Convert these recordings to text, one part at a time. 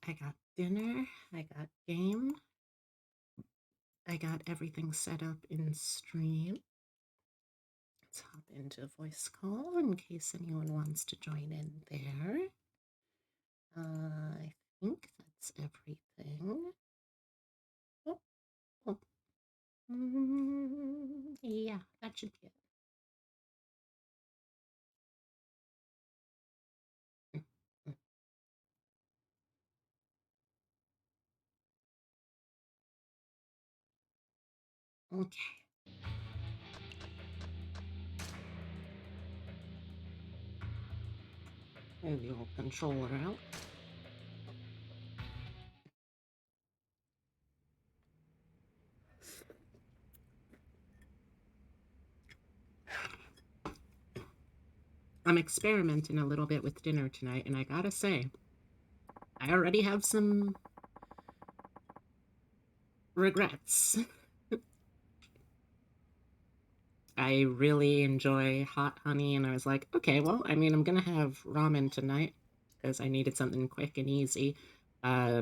I got dinner, I got game, I got everything set up in stream. Let's hop into voice call in case anyone wants to join in there. I think that's everything. Oh, oh. Yeah, that should be it. Okay. Move the old controller out. I'm experimenting a little bit with dinner tonight, and I gotta say, I already have some regrets. I really enjoy hot honey, and I was like, okay, well, I mean, I'm gonna have ramen tonight because I needed something quick and easy. Uh,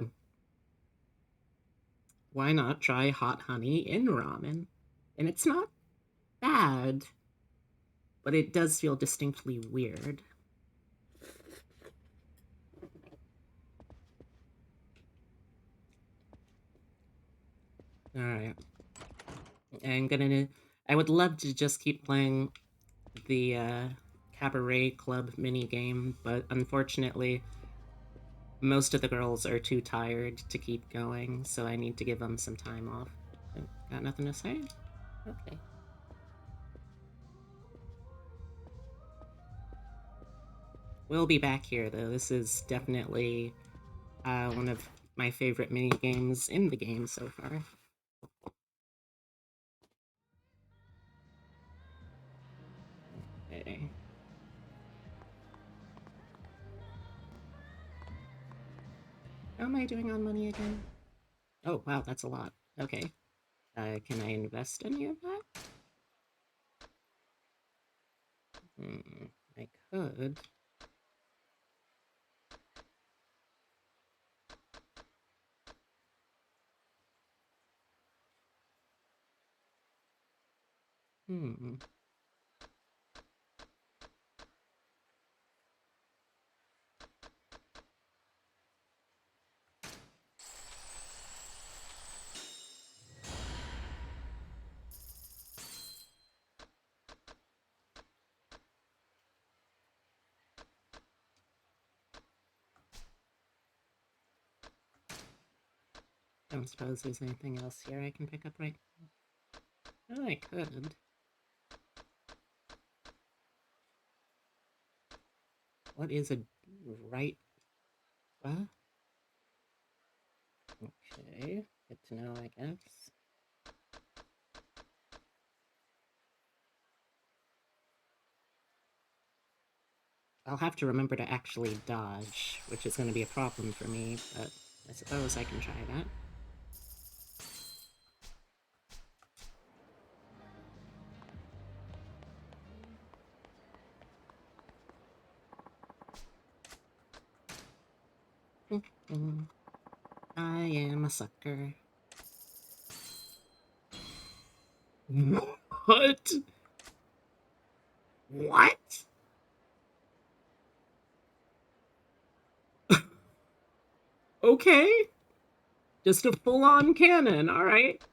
why not try hot honey in ramen? And it's not bad, but it does feel distinctly weird. All right. I would love to just keep playing the Cabaret Club mini game, but unfortunately, most of the girls are too tired to keep going, so I need to give them some time off. Got nothing to say? Okay. We'll be back here, though. This is definitely one of my favorite mini games in the game so far. Okay. How am I doing on money again? Oh, wow, that's a lot. Okay. Can I invest any of that? I could. Hmm. Don't suppose there's anything else here I can pick up right now. Oh, I could. What is a right? What? Okay, good to know, I guess. I'll have to remember to actually dodge, which is going to be a problem for me, but I suppose I can try that. I am a sucker. What? What? Okay. Just a full-on cannon, alright.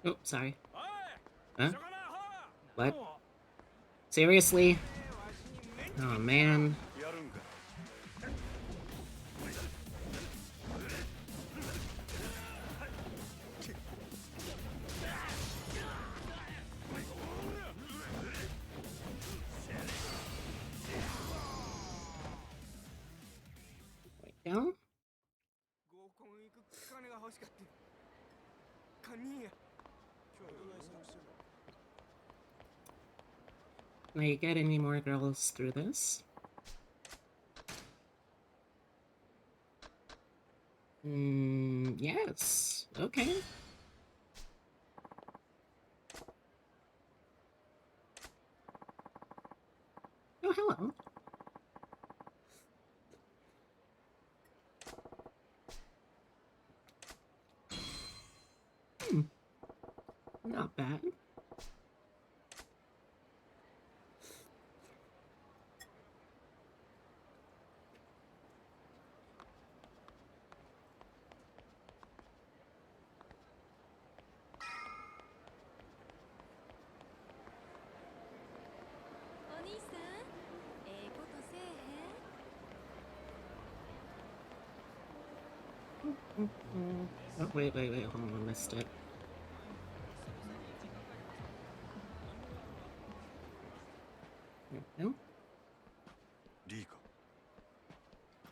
Oh, sorry. Huh? What? Seriously? Oh, man. Wait, go? Can I get any more girls through this? Yes. Okay. Oh, hello. Not bad. Oh, wait, hold on, I missed it. There we go.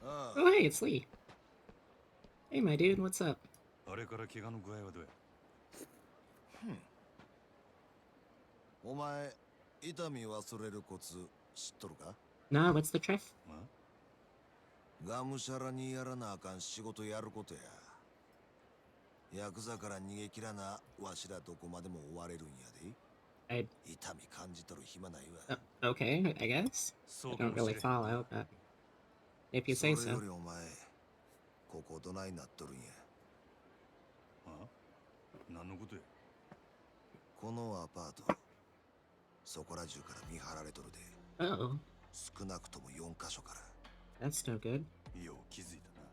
Oh, hey, it's Lee. Hey, my dude, what's up? No, what's the trick? がむしゃらにやらなあかん仕事やることや。ヤクザから逃げ切らなわしらどこまでも追われるんやで。痛み感じとる暇ないわ。Okay, I guess. I don't really follow, but if you say so. それよりお前、ここどないなっとるんや。何のことや。このアパート、そこら中から見張られとるで。Oh. 少なくとも4カ所から。That's no good. よう気づいたな。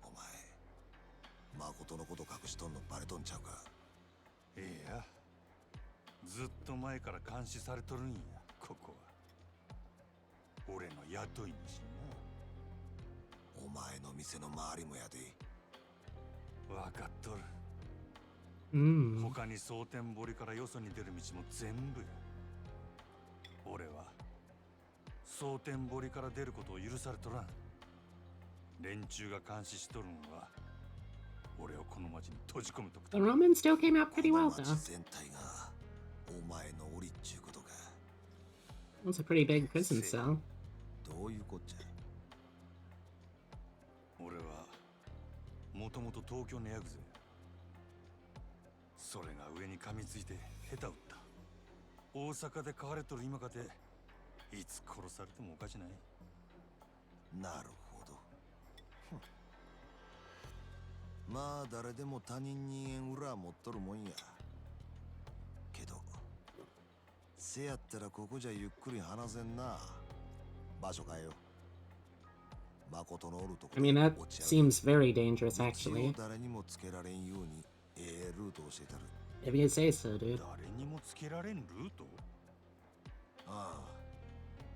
お前、誠のこと隠しとんのバレとんちゃうか。いや、ずっと前から監視されとるんや、ここは。俺の雇い主な。お前の店の周りもやで。わかっとる。他に蒼天堀からよそに出る道も全部や。俺は蒼天堀から出ることを許されとらん。連中が監視しとるんは俺をこの町に閉じ込めとくた The Romans still came out pretty well, though. 全体がお前の檻っちゅうことか。 That's a pretty big prison cell. どういうこっちゃ。俺はもともと東京のヤクザや。それが上に噛みついて下手打った。大阪で飼われとる今かていつ殺されてもおかしない。なるほど。まあ誰でも他人に縁裏持っとるもんや。けどせやったらここじゃゆっくり話せんな。場所変えよ。誠のおるとこ。 I mean, that seems very dangerous, actually. 誰にもつけられんようにルートを教えたる。 If you say so, dude. 誰にもつけられんルート。ああ、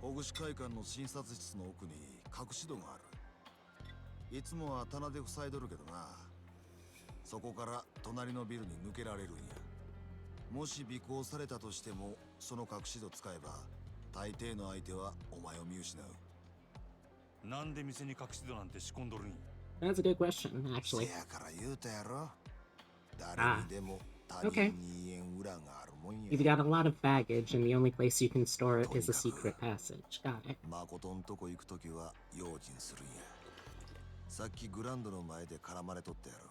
保護司会館の診察室の奥に隠し戸がある。いつもは棚で塞いどるけどな。そこから隣のビルに抜けられるんや。もし尾行されたとしてもその隠し戸使えば大抵の相手はお前を見失う。なんで店に隠し戸なんて仕込んどるんや。 That's a good question, actually. せやから言うたやろ。誰にでも他人に縁裏があるもんや。 You've got a lot of baggage, and the only place you can store it is a secret passage. Got it. 誠んとこ行くときは用心するんや。さっきグランドの前で絡まれとったやろ。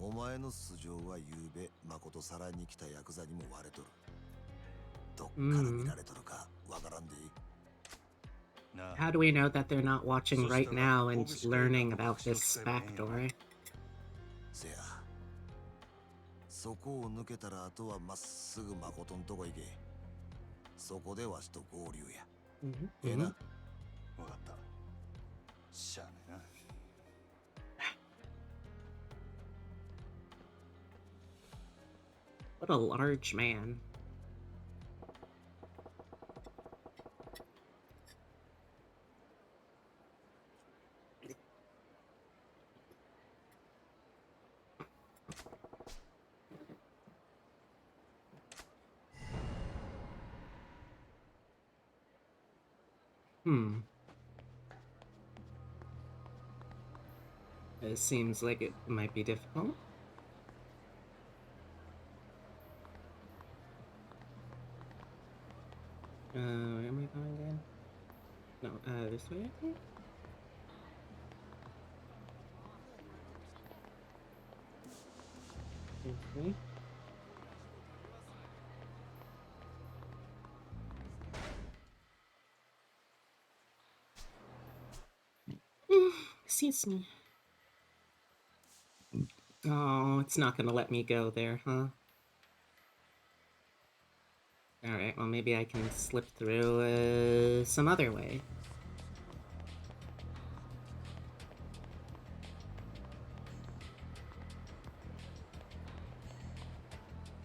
お前の素性はゆうべ誠さらに来たヤクザにも割れとる。どっから見られとるかわからんで。 How do we know that they're not watching right now and learning about this backdoor? せや。そこを抜けたらあとはまっすぐ誠んとこ行け。そこでわしと合流や。ええな。わかった。しゃあねえな。 What a large man. It seems like it might be difficult. Where am I going again? No, this way, I think? This way? Excuse me. Oh, it's not gonna let me go there, huh? Alright, well maybe I can slip through, some other way.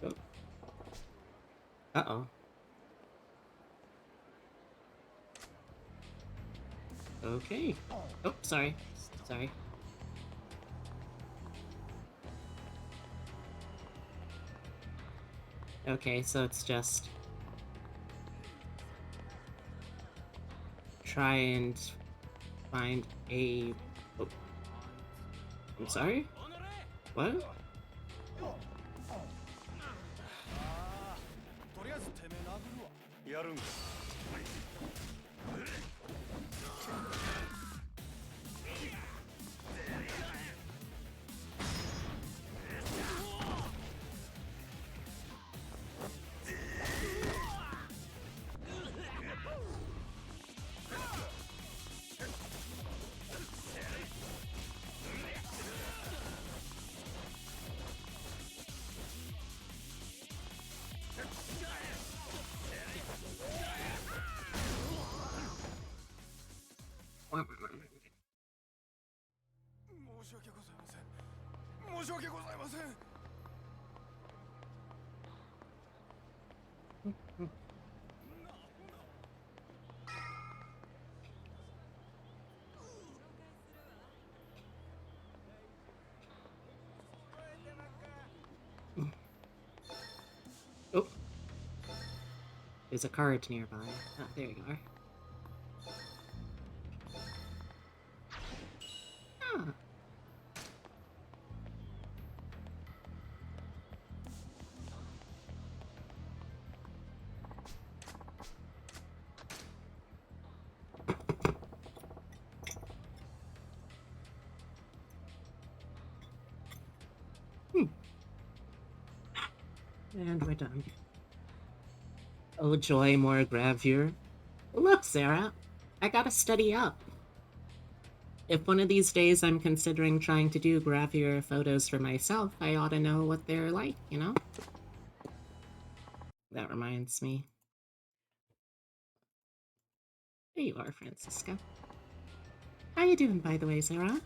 Oh. Uh-oh. Okay. Oh, sorry. Sorry. Okay, so it's just... try and find a... Oh. I'm sorry? What? とりあえずてめえ殴るわ。やるんか。申し訳ございません。申し訳ございません。Oh. There's a card nearby. Ah, there you are. Ah. And we're done. Oh joy, more gravure. Look, Sarah, I gotta study up. If one of these days I'm considering trying to do gravure photos for myself, I ought to know what they're like, you know? That reminds me. There you are, Francisco. How you doing, by the way, Sarah?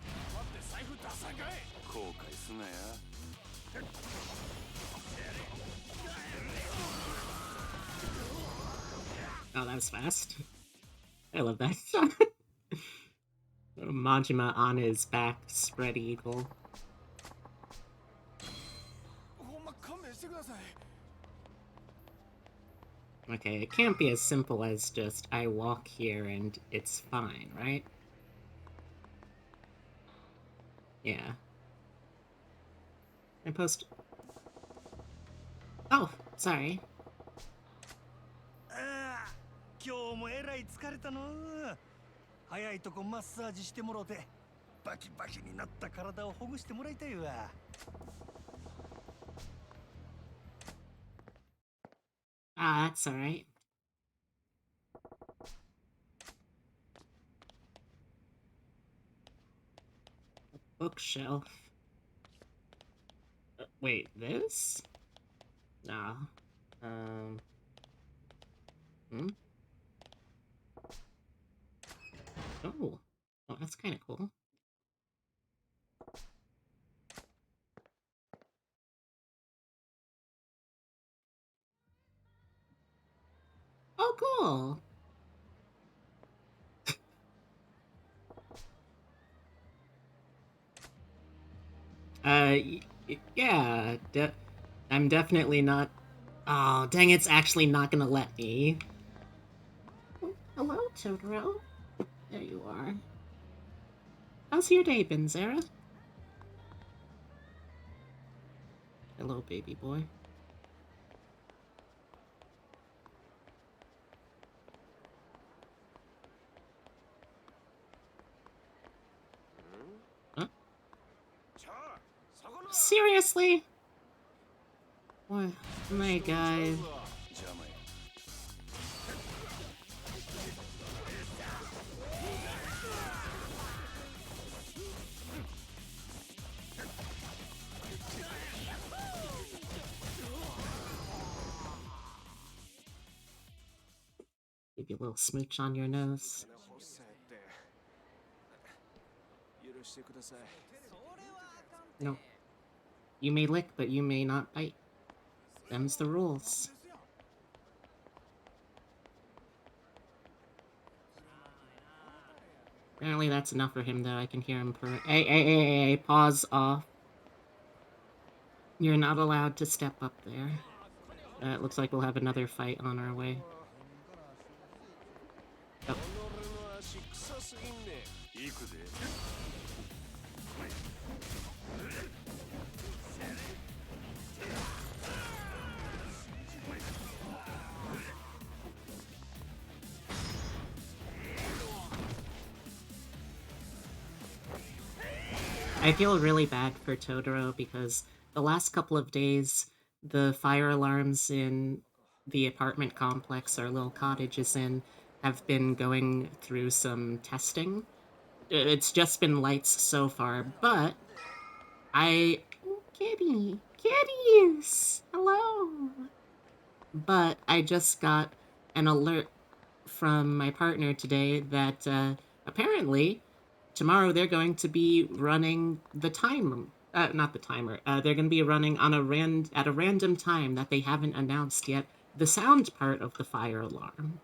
Oh, that was fast. I love that. Majima on his back, spread eagle. Okay, it can't be as simple as just I walk here and it's fine, right? Yeah. I post... Oh, sorry. 今日もえらい疲れたの。早いとこマッサージしてもろて、バキバキになった体をほぐしてもらいたいわ。Ah, that's alright. Bookshelf. Wait, this? Nah. Hmm? Oh. Oh, that's kind of cool. Oh, cool! Yeah, I'm definitely not... Oh, dang, it's actually not gonna let me. Oh, hello, Totoro. There you are. How's your day been, Sarah? Hello, baby boy. Seriously? What? My god. Give you a little smooch on your nose. No. You may lick, but you may not bite. Them's the rules. Apparently that's enough for him, though. I can hear him purr. Hey, pause off. You're not allowed to step up there. It looks like we'll have another fight on our way. Oh. I feel really bad for Totoro because the last couple of days, the fire alarms in the apartment complex our little cottage is in have been going through some testing. It's just been lights so far, but I... Kitty! Kitties! Hello! But I just got an alert from my partner today that apparently tomorrow they're going to be running the timer. Not the timer. They're going to be running on at a random time that they haven't announced yet. The sound part of the fire alarm.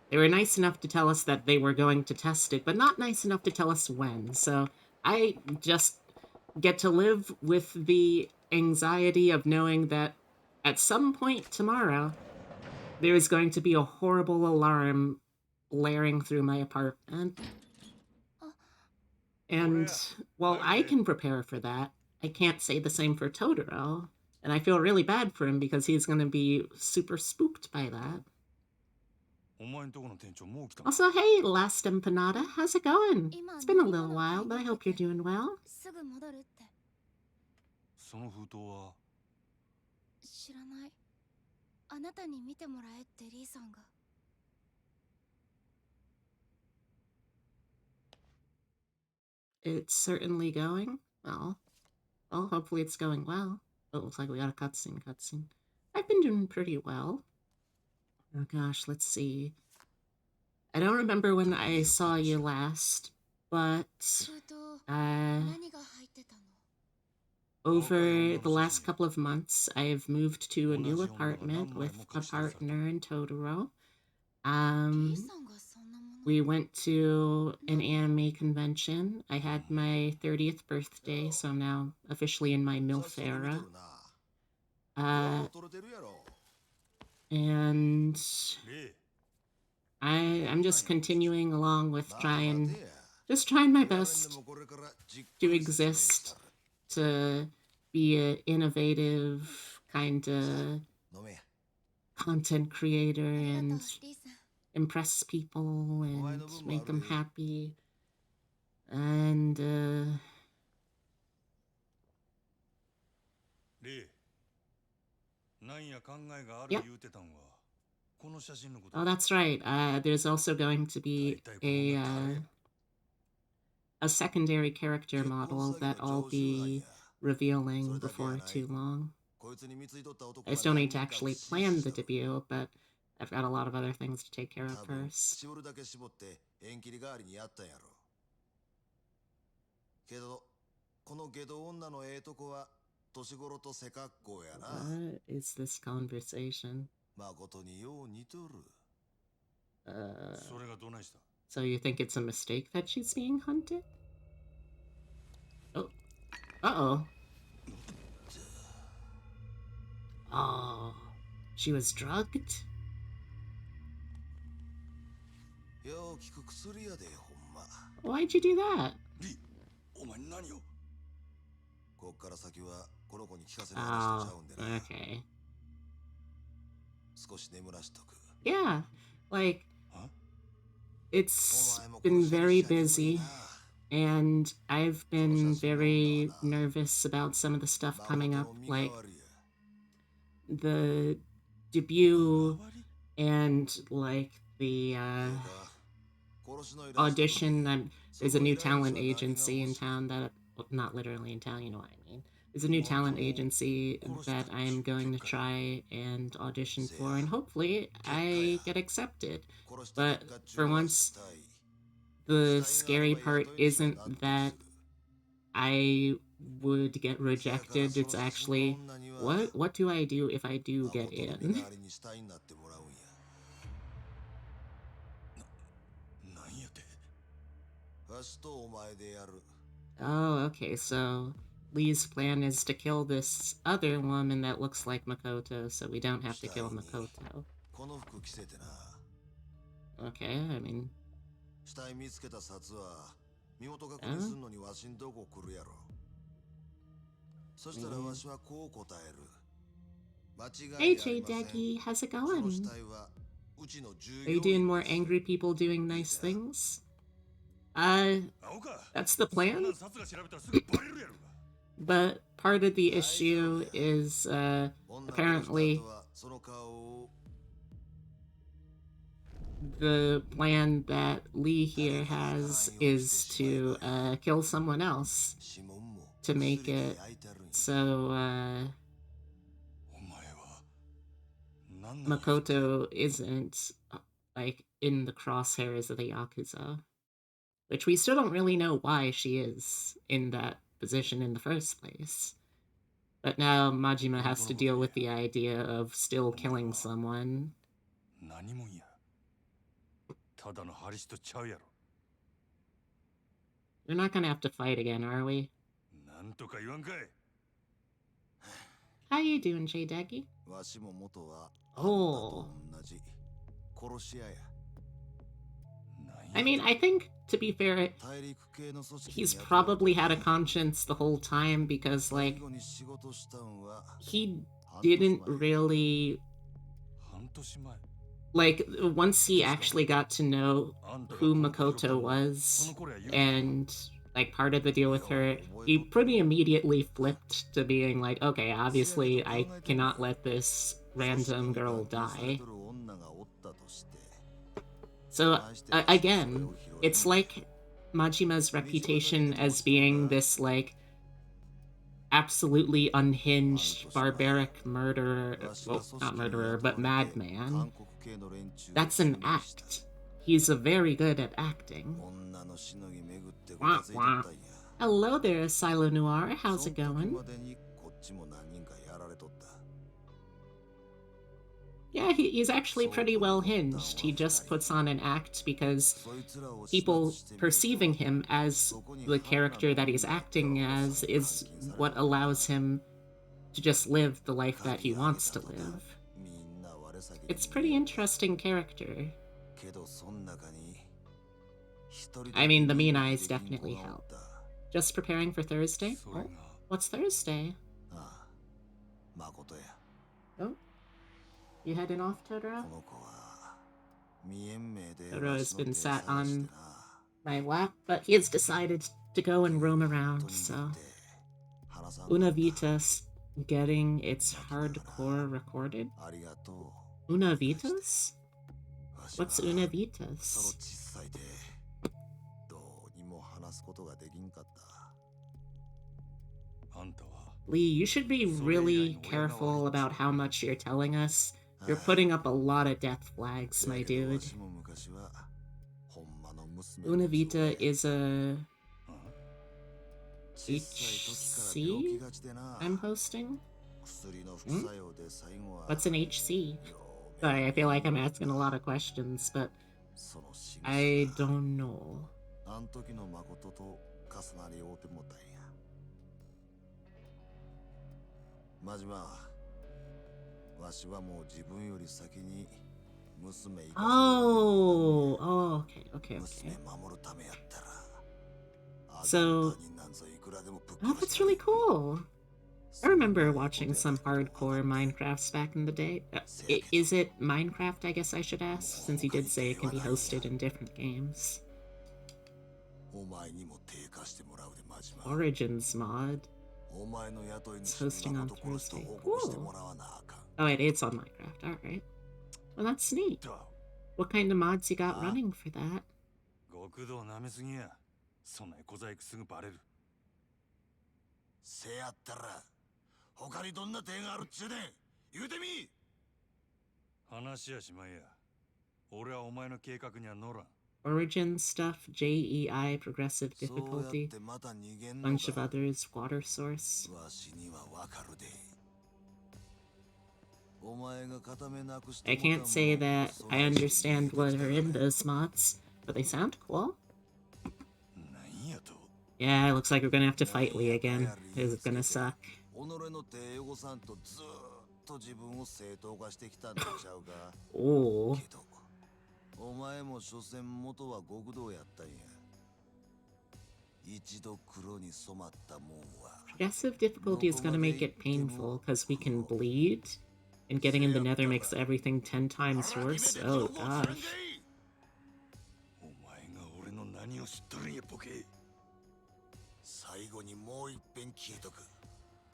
They were nice enough to tell us that they were going to test it, but not nice enough to tell us when. So I just get to live with the anxiety of knowing that at some point tomorrow there is going to be a horrible alarm blaring through my apartment. And while I can prepare for that, I can't say the same for Totoro. And I feel really bad for him because he's going to be super spooked by that. Also, hey, Last Empanada, how's it going? It's been a little while, but I hope you're doing well. It's certainly going well. Well, hopefully it's going well. Oh, it looks like we got a cutscene. I've been doing pretty well. Oh gosh, let's see. I don't remember when I saw you last, but over the last couple of months, I've moved to a new apartment with a partner in Totoro. We went to an anime convention. I had my 30th birthday, so I'm now officially in my MILF era. And I'm just continuing along with trying my best to exist, to be an innovative kind of content creator and impress people and make them happy. And yep. Oh, that's right. There's also going to be a secondary character model that I'll be revealing before too long. I still need to actually plan the debut, but I've got a lot of other things to take care of first. What is this conversation? So you think it's a mistake that she's being hunted? Oh. Uh-oh. Oh. She was drugged? Why'd you do that? Oh, okay. Yeah, like, it's been very busy, And I've been very nervous about some of the stuff coming up, 誠の身代 like わりや。 the 身代 debut わり and like the ええか、殺しの依頼した時 audition. そ There's a の new 依頼主 talent は何が agency 欲 in しい？ town that, well, not literally in town, you know what I mean. There's a new 誠 talent を agency 殺した that っちゅ I'm う going to 結果や。 try and audition せや、 for, and hopefully 結果や。 I get accepted. 殺した But 結果っちゅう for のは once, 死体。 the 死体があれ scary ば part 雇い主は isn't 納得 that する。 I would get せやから rejected. そ It's の写真の actually, 女には what do I do if I do get 誠の身代 in? わりに死体になってもらうんや。なんやて。わしとお前でやる。 Oh, okay, so Lee's plan is to kill this other woman that looks like Makoto, so we don't have to 死 kill 体に Makoto. この服着せてな。 Okay, I mean, 死体見つけた札は身元確 oh, 認すんのにわしんとこ来るやろ。そしたらわしはこう答える。間違 hey いあり J ません。 Daggy, how's it その死 going? 体はうちの従 Are you 業 doing 員 more です。 angry people doing nice いいか。 things? 青か。 That's the そんな plan? ん札が調べたらすぐバレるやろが。 But part of the 大丈夫 issue や。 is, 女殺した apparently 後はその顔を the plan that Lee here has is to, kill someone else 指紋も to make 薬で it 焼いてあるんや。 so, お前は何なんや。 Makoto isn't, like, in the crosshairs of the Yakuza. Which we still don't really know why she is in that position in the first place. But now Majima has to deal with the idea of still killing someone. 何もんや。ただのハリスとちゃうやろ。 We're not gonna have to fight again, are we? なんとか言わんかい。 How you doing, J Daggy? わしも元はあんた Oh. と同じ殺し屋や。 I mean, I think, to be fair, 大陸系の組織 he's に雇われ probably had a conscience the whole time because, 最 like, 後に仕事したんは he 半年 didn't 前。 really, 半年前。 like, once he actually got to know あんたが who この子拾った Makoto のもそ was の頃や言うてたわ。 and like part of the deal with her, he pretty immediately flipped to being like, okay, せやけ obviously ど考 I えてみ cannot や。 let this 組織 random に girl 監禁され die. とる女がおったとして。 So ましてわしもそれ again, を拾い it's like Majima's reputation as being this like absolutely unhinged, barbaric murderer, わしが well, 組 not 織に murderer, 雇わ but れて madman. 韓国系の連中を That's an 襲撃した。 act. He's very good at acting. 女のしのぎ巡ってごたついとったんや。 Hello there, Silo Noir. そ How's の it 時 going? までにこっちも何人かやられとった。 Yeah, he's actually pretty well hinged. He just puts on an act because そいつらを始末 people してみると perceiving him as そこに the character that he's acting as is what allows him to just live the life that he wants to live. みんな我先に It's pretty interesting character. けどそん中に一人だけ I mean, the mean 身 eyes できん子 definitely がお help. った。 Just preparing for Thursday? それ Oh, が what's Thursday? ああ、誠や。 Oh, you heading off, こ Totoro? の子は見えん目で Totoro わ has しの手 been sat 探して on な。 my lap, but he has decided to go and roam 本 around, 当に so 見て話さんかった。 Una Vita's getting its hardcore recorded? ありがとう。 Una Vita's? わしは What's Una その Vita's? 小さいでどうにも話すことができんかった。あんたは Lee, you should be really careful about how much you're telling us. You're putting up a lot of death flags, my せやけどわ dude. しも昔はほんまの娘 Una の父親 Vita is a 小さい時から病気 HC がちでな。 I'm hosting? 薬の副作用で最後は What's an HC? よう Sorry, I feel like I'm asking a lot of questions, but その仕草 I が don't know. あん時の誠と重なり合うてもったんや。真島、わしはもう自分より先に娘行かせるわけにはいかん Oh, oh, okay, 娘 okay. 守るためやったら、あ So- 他人なんぞいくらでもぶっ Oh, 殺 that's してやる really cool. I そんな remember ことや watching った some けど hardcore Minecrafts back in the day. Is it Minecraft, I guess I should ask, since you did say it can be hosted in different games. Origins mod. It's hosting on Thursday. Cool. Oh, wait, it's on Minecraft. Alright. Well, that's neat. What kind of mods you got running for that? 極道舐めすぎや。そんな小細工すぐバレる。せやったら他にどんな手があるっちゅうねん。言うてみ。話やしまいや。俺はお前の計画には乗らん。Origin stuff, JEI, progressive difficulty, bunch of others, water source. I can't say that I understand what are in those mods, but they sound cool. Yeah, it looks like we're gonna have to fight Lee again. This is gonna suck. Oh. Progressive difficulty is gonna make it painful because we can bleed, and getting in the nether makes everything 10 times worse. Oh gosh.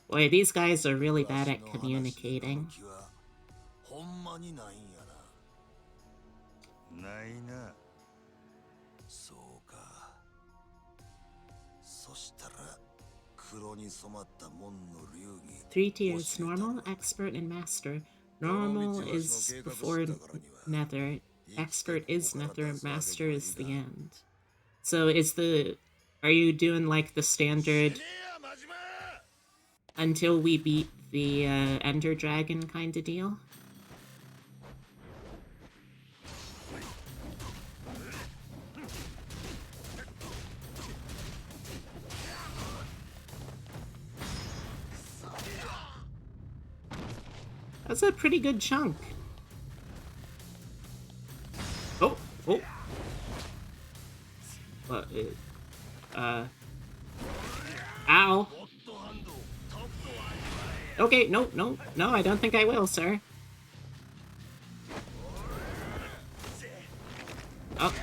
Boy, these guys are really bad at communicating. Three tiers: normal, expert, and master. Normal is before nether, expert is nether, master is the end. So are you doing like the standard until we beat the Ender Dragon kind of deal? That's a pretty good chunk. Oh, oh. What? Ow. Okay, no, I don't think I will, sir. Oh,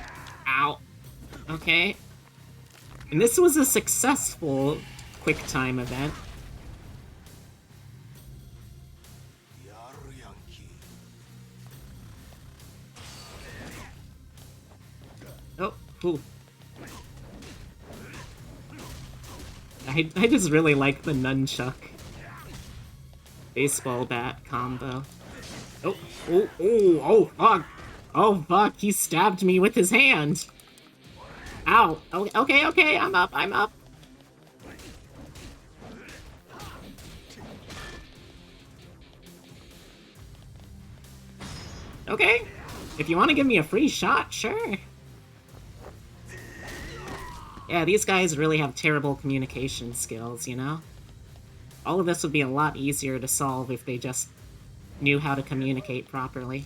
ow. Okay. And this was a successful quick time event. Oh, ooh. I just really like the nunchuck baseball bat combo. Oh, fuck. Oh, fuck, he stabbed me with his hand. Ow. Okay, I'm up. Okay, if you want to give me a free shot, sure. Yeah, these guys really have terrible communication skills, you know? All of this would be a lot easier to solve if they just knew how to communicate properly.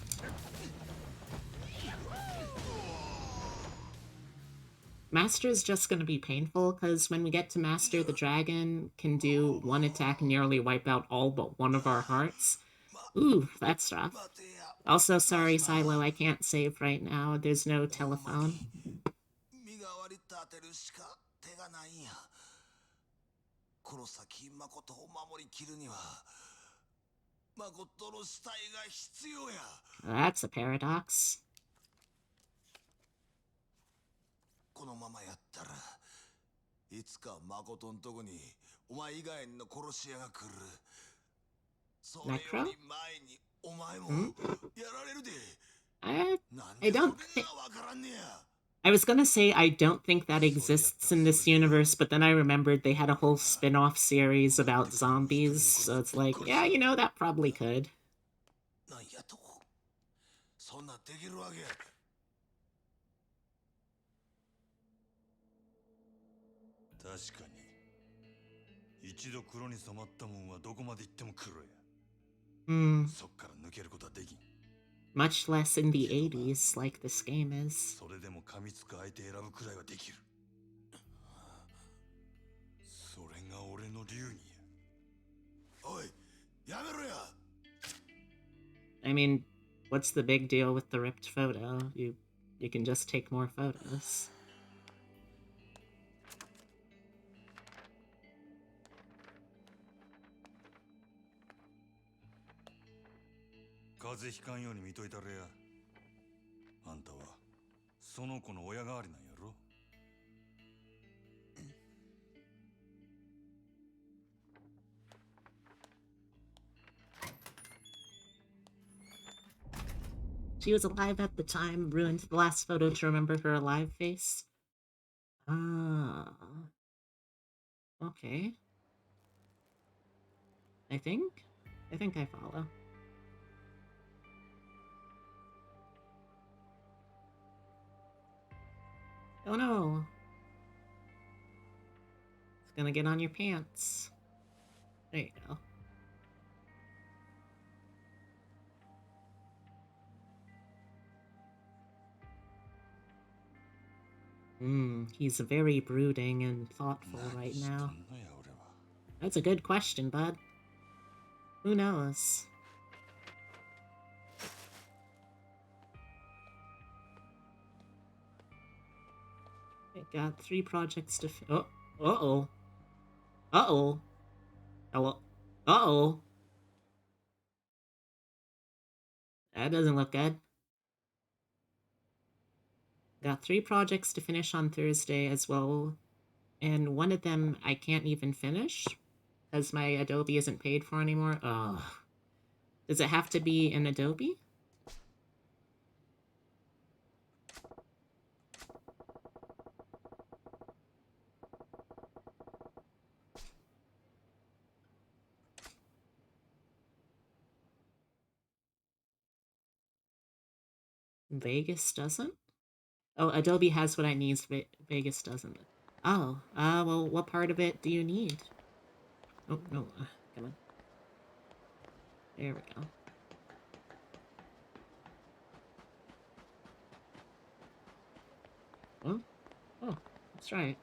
Master is just going to be painful, because when we get to Master, the dragon can do one attack and nearly wipe out all but one of our hearts. Ooh, that's rough. Also, sorry, Silo, I can't save right now. There's no telephone. That's a paradox. Necro? I don't think... I was gonna say I don't think that exists in this universe, but then I remembered they had a whole spin-off series about zombies, so it's like, yeah, you know, that probably could. Much less in the 80s, like this game is. I mean, what's the big deal with the ripped photo? You can just take more photos. 風邪ひかんように見といたれや。あんたはその子の親代わりなんやろ。She was alive at the time, ruined the last photo to remember her alive face. Ah. Okay. I think I follow. Oh no! It's gonna get on your pants. There you go. He's very brooding and thoughtful right now. That's a good question, bud. Who knows? I got 3 projects to oh, uh-oh. Uh-oh. Hello. Uh-oh. That doesn't look good. Got 3 projects to finish on Thursday as well, and one of them I can't even finish because my Adobe isn't paid for anymore. Ugh. Does it have to be in Adobe? Vegas doesn't? Oh, Adobe has what I need, Vegas doesn't. Oh, well, what part of it do you need? Oh, no, come on. There we go. Oh, that's right.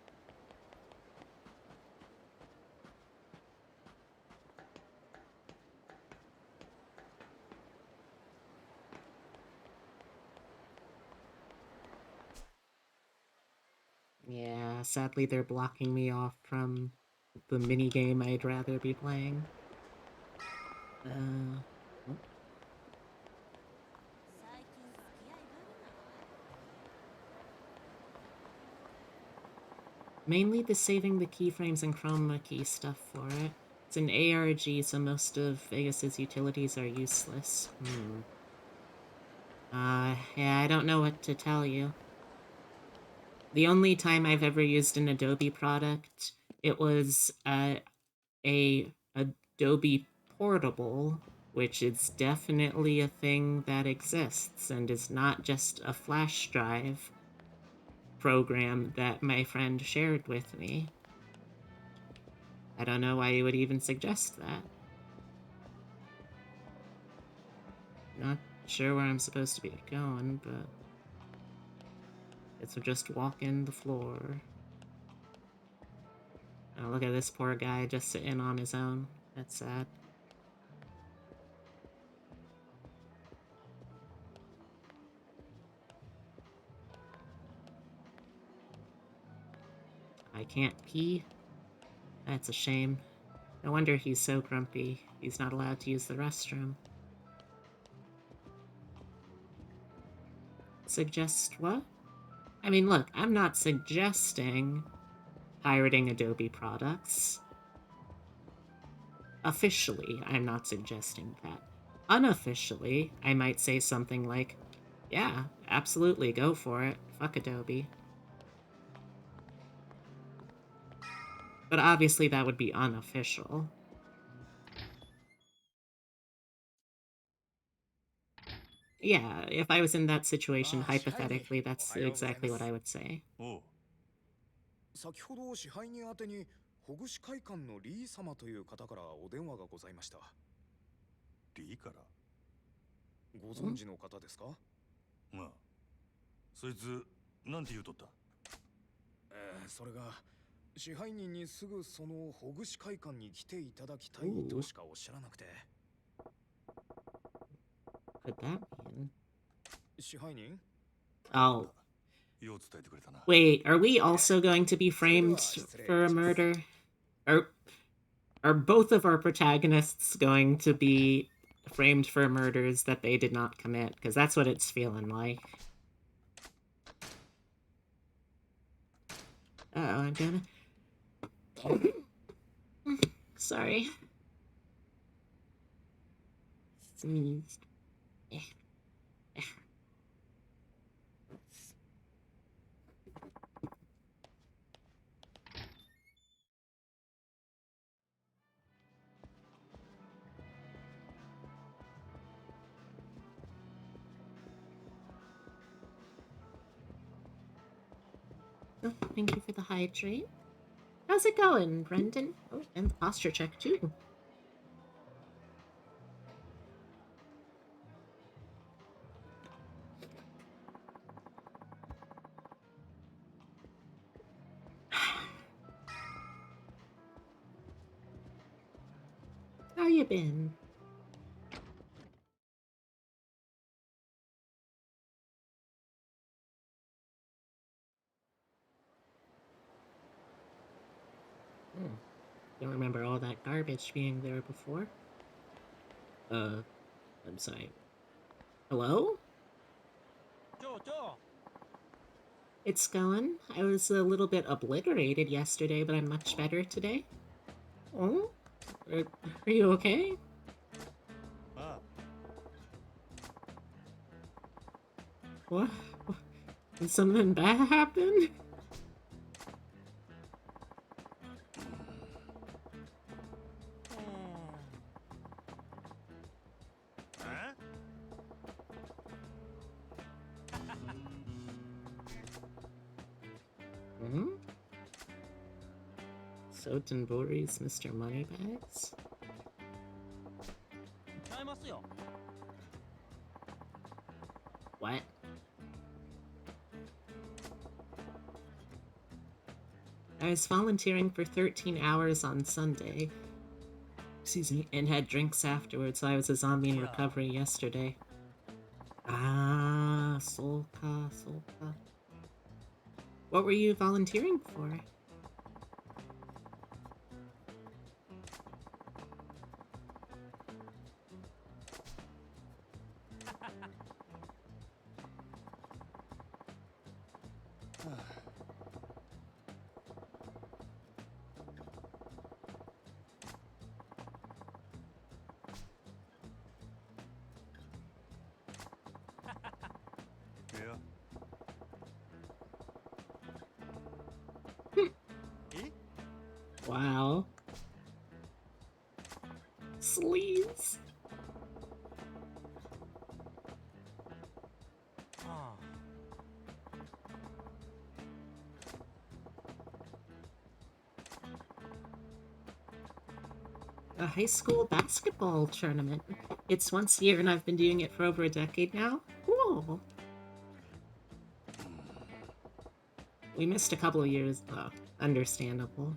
Yeah, sadly they're blocking me off from the minigame I'd rather be playing. Oh. Mainly the saving the keyframes and chroma key stuff for it. It's an ARG, so most of Vegas's utilities are useless. Yeah, I don't know what to tell you. The only time I've ever used an Adobe product, it was a Adobe Portable, which is definitely a thing that exists and is not just a flash drive program that my friend shared with me. I don't know why you would even suggest that. Not sure where I'm supposed to be going, but it's just walking the floor. Oh, look at this poor guy just sitting on his own. That's sad. I can't pee? That's a shame. No wonder he's so grumpy. He's not allowed to use the restroom. Suggest what? I mean, look, I'm not suggesting pirating Adobe products. Officially, I'm not suggesting that. Unofficially, I might say something like, yeah, absolutely, go for it. Fuck Adobe. But obviously that would be unofficial. Yeah, if I was in that situation, hypothetically, that's exactly what I would say. 先ほど支配人宛てにほぐし会館のリー様という方からお電話がございました。リーからご存知の方ですか？まあ、そいつ、なんて言うとった？それが支配人にすぐそのほぐし会館に来ていただきたいとしかおっしゃらなくて。Could that mean? 支配人？ Oh. Wait, are we also going to be framed for a murder? Are both of our protagonists going to be framed for murders that they did not commit, because that's what it's feeling like. Uh-oh, I'm gonna... Sorry. Sneezed. Oh, thank you for the hydrate. How's it going, Brendan? Oh, and the posture check, too. How you been? Don't remember all that garbage being there before. I'm sorry. Hello? It's going. I was a little bit obliterated yesterday, but I'm much better today. Oh? Are you okay? What? Did something bad happen? Hmm? Sotenbori's Mr. Moneybags? What? I was volunteering for 13 hours on Sunday. Excuse me, and had drinks afterwards, so I was a zombie in recovery yesterday. Ah, Solka. What were you volunteering for? Wow. Sleeves. A high school basketball tournament. It's once a year and I've been doing it for over a decade now. Cool. We missed a couple of years, though. Understandable.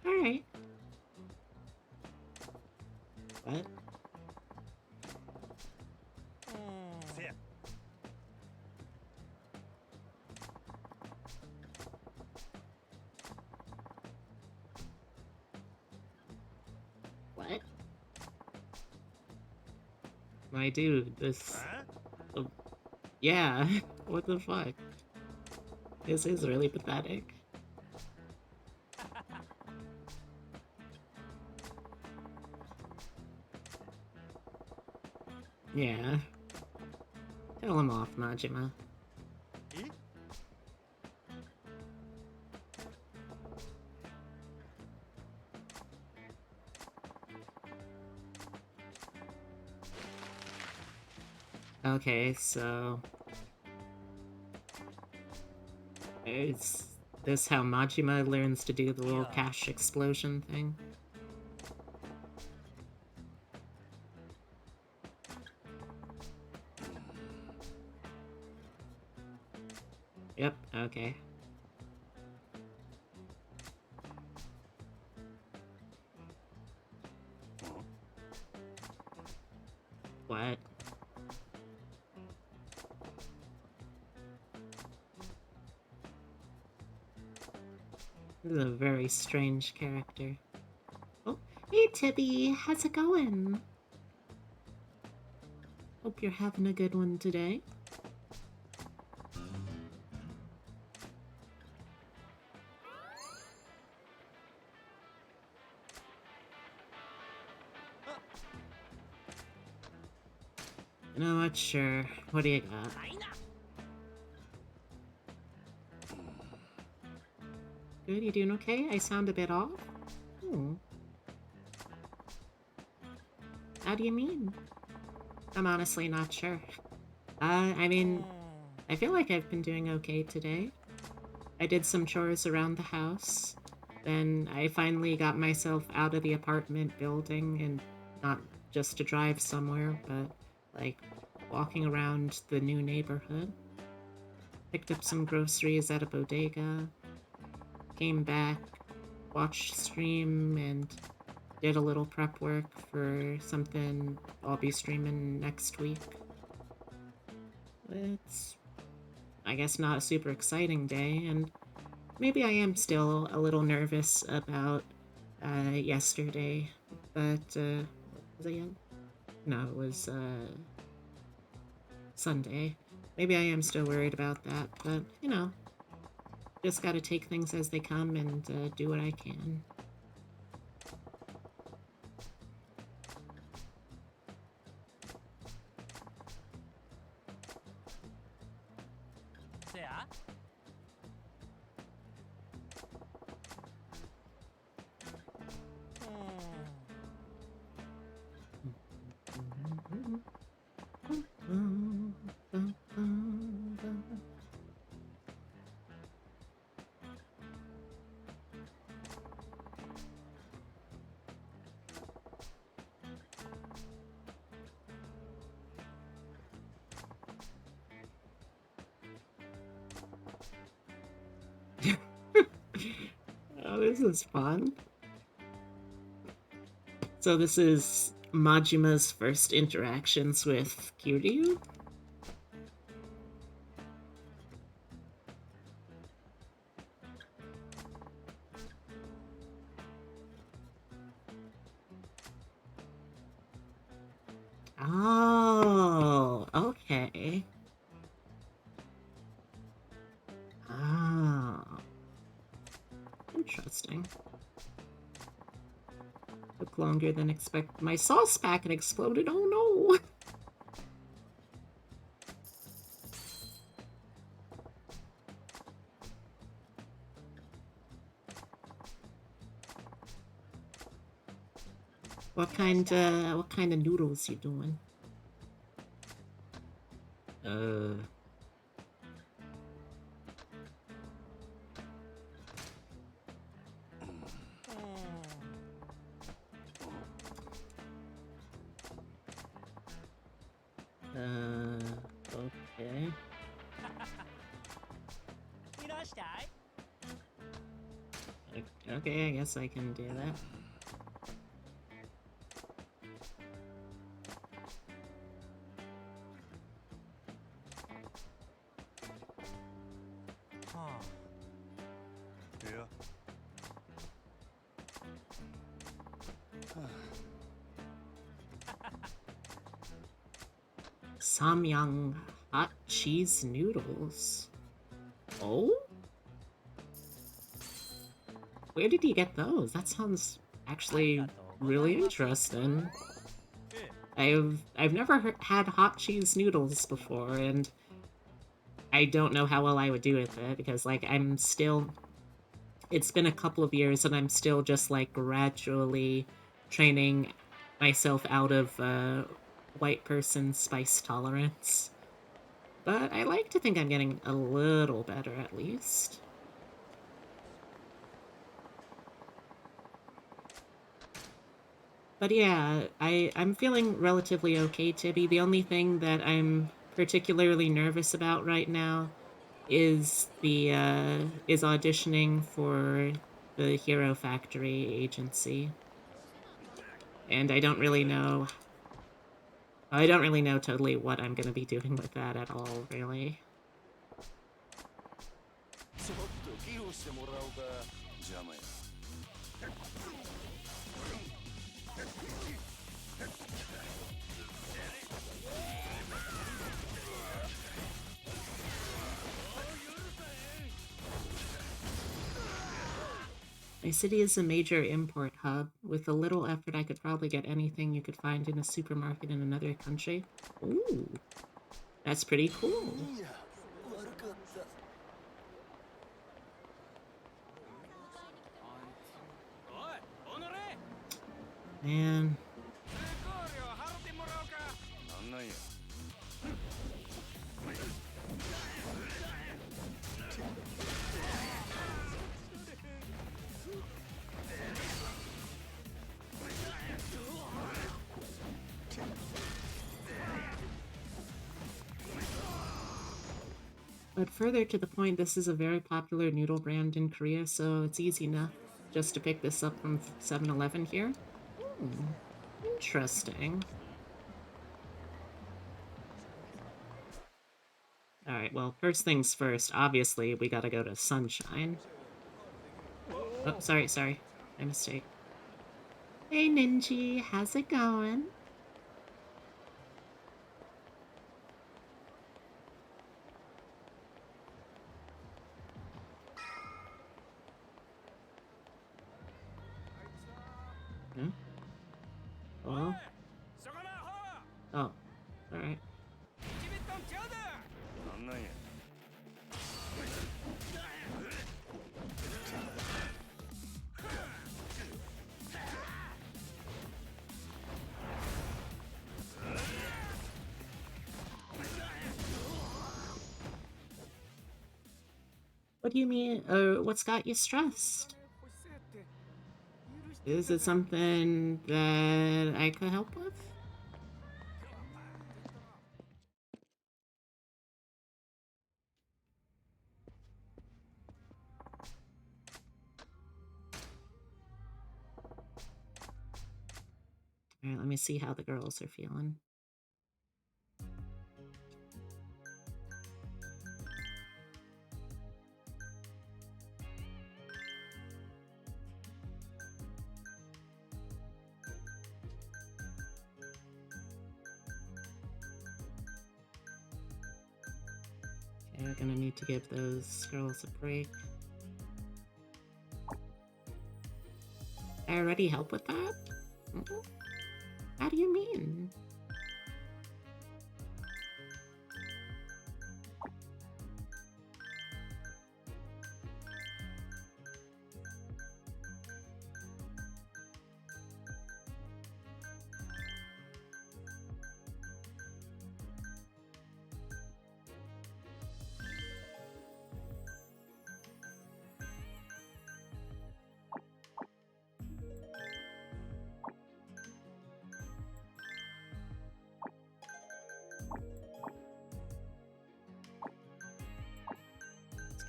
Alright. What? What? My dude, this... yeah, what the fuck? This is really pathetic. Yeah. Tell him off, Majima. Okay, so... is this how Majima learns to do the little cash explosion thing? Yep, okay. What? This is a very strange character. Oh, hey Tibby, how's it going? Hope you're having a good one today. You know what? Sure. What do you got? Good, you doing okay? I sound a bit off? Hmm. How do you mean? I'm honestly not sure. I mean, I feel like I've been doing okay today. I did some chores around the house. Then I finally got myself out of the apartment building and not just to drive somewhere, but like walking around the new neighborhood. Picked up some groceries at a bodega. Came back, watched stream, and did a little prep work for something I'll be streaming next week. It's, I guess, not a super exciting day, and maybe I am still a little nervous about yesterday, but was it yet? No, it was Sunday. Maybe I am still worried about that, but you know, just gotta take things as they come and do what I can. Oh, this is fun. So this is Majima's first interactions with Kiryu? Oh, okay. Oh, interesting. Took longer than expected. My sauce packet exploded. Oh no! What kind of noodles you doing? Uh. Okay. Okay, I guess I can do that. Yeah. Samyang hot cheese noodles. Oh? Where did you get those? That sounds actually really interesting. I've never had hot cheese noodles before, and I don't know how well I would do with it because like I'm still. It's been a couple of years, and I'm still just like gradually training myself out of white person spice tolerance. But I like to think I'm getting a little better at least. But yeah, I'm feeling relatively okay, Tibby. The only thing that I'm particularly nervous about right now is auditioning for the Hero Factory agency. And I don't really know totally what I'm going to be doing with that at all, really. ちょっと披露してもらおうか。邪魔や。My city is a major import hub. With a little effort, I could probably get anything you could find in a supermarket in another country. Ooh, that's pretty cool. Man. But further to the point, this is a very popular noodle brand in Korea, so it's easy enough just to pick this up from 7-Eleven here. Interesting. Alright, well, first things first, obviously, we gotta go to Sunshine. Oh, sorry. My mistake. Hey, Ninji, how's it going? Huh? Hello? Oh, alright. What do you mean? What's got you stressed? Is it something that I could help with? Alright, let me see how the girls are feeling. Okay, we're gonna need to give those girls a break. I already help with that? How do you mean?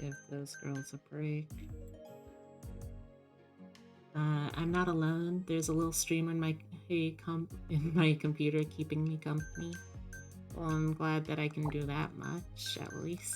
Give those girls a break. I'm not alone. There's a little streamer in my computer keeping me company. Well, I'm glad that I can do that much, at least.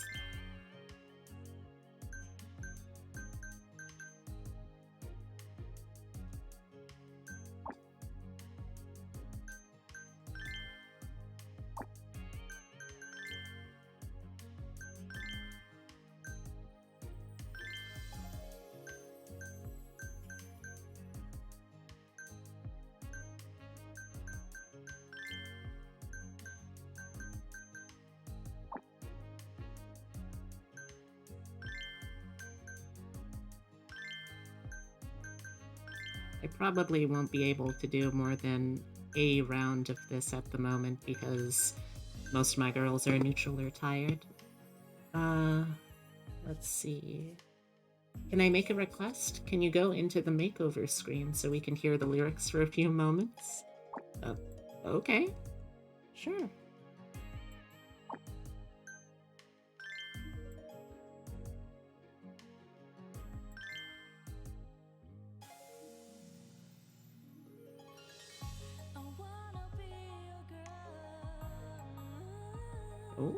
I probably won't be able to do more than a round of this at the moment because most of my girls are neutral or tired. Let's see. Can I make a request? Can you go into the makeover screen so we can hear the lyrics for a few moments? Okay. Sure. Oh.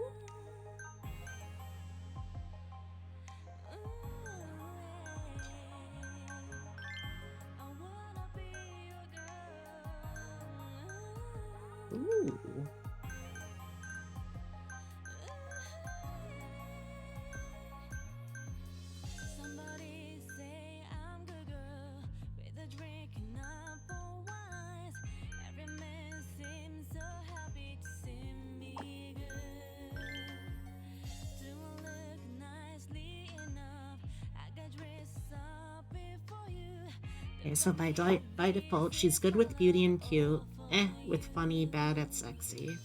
Ooh. Okay, so by default, she's good with beauty and cute, with funny, bad at sexy.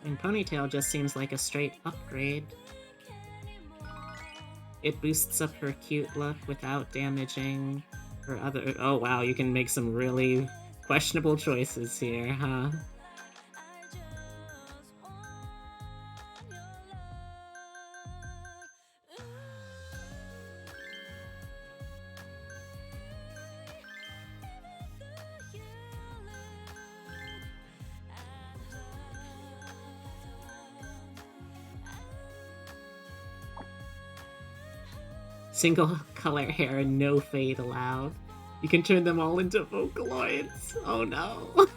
And Ponytail just seems like a straight upgrade. It boosts up her cute look without damaging her other... Oh wow, you can make some really questionable choices here, huh? Single color hair, no fade allowed. You can turn them all into Vocaloids. Oh no.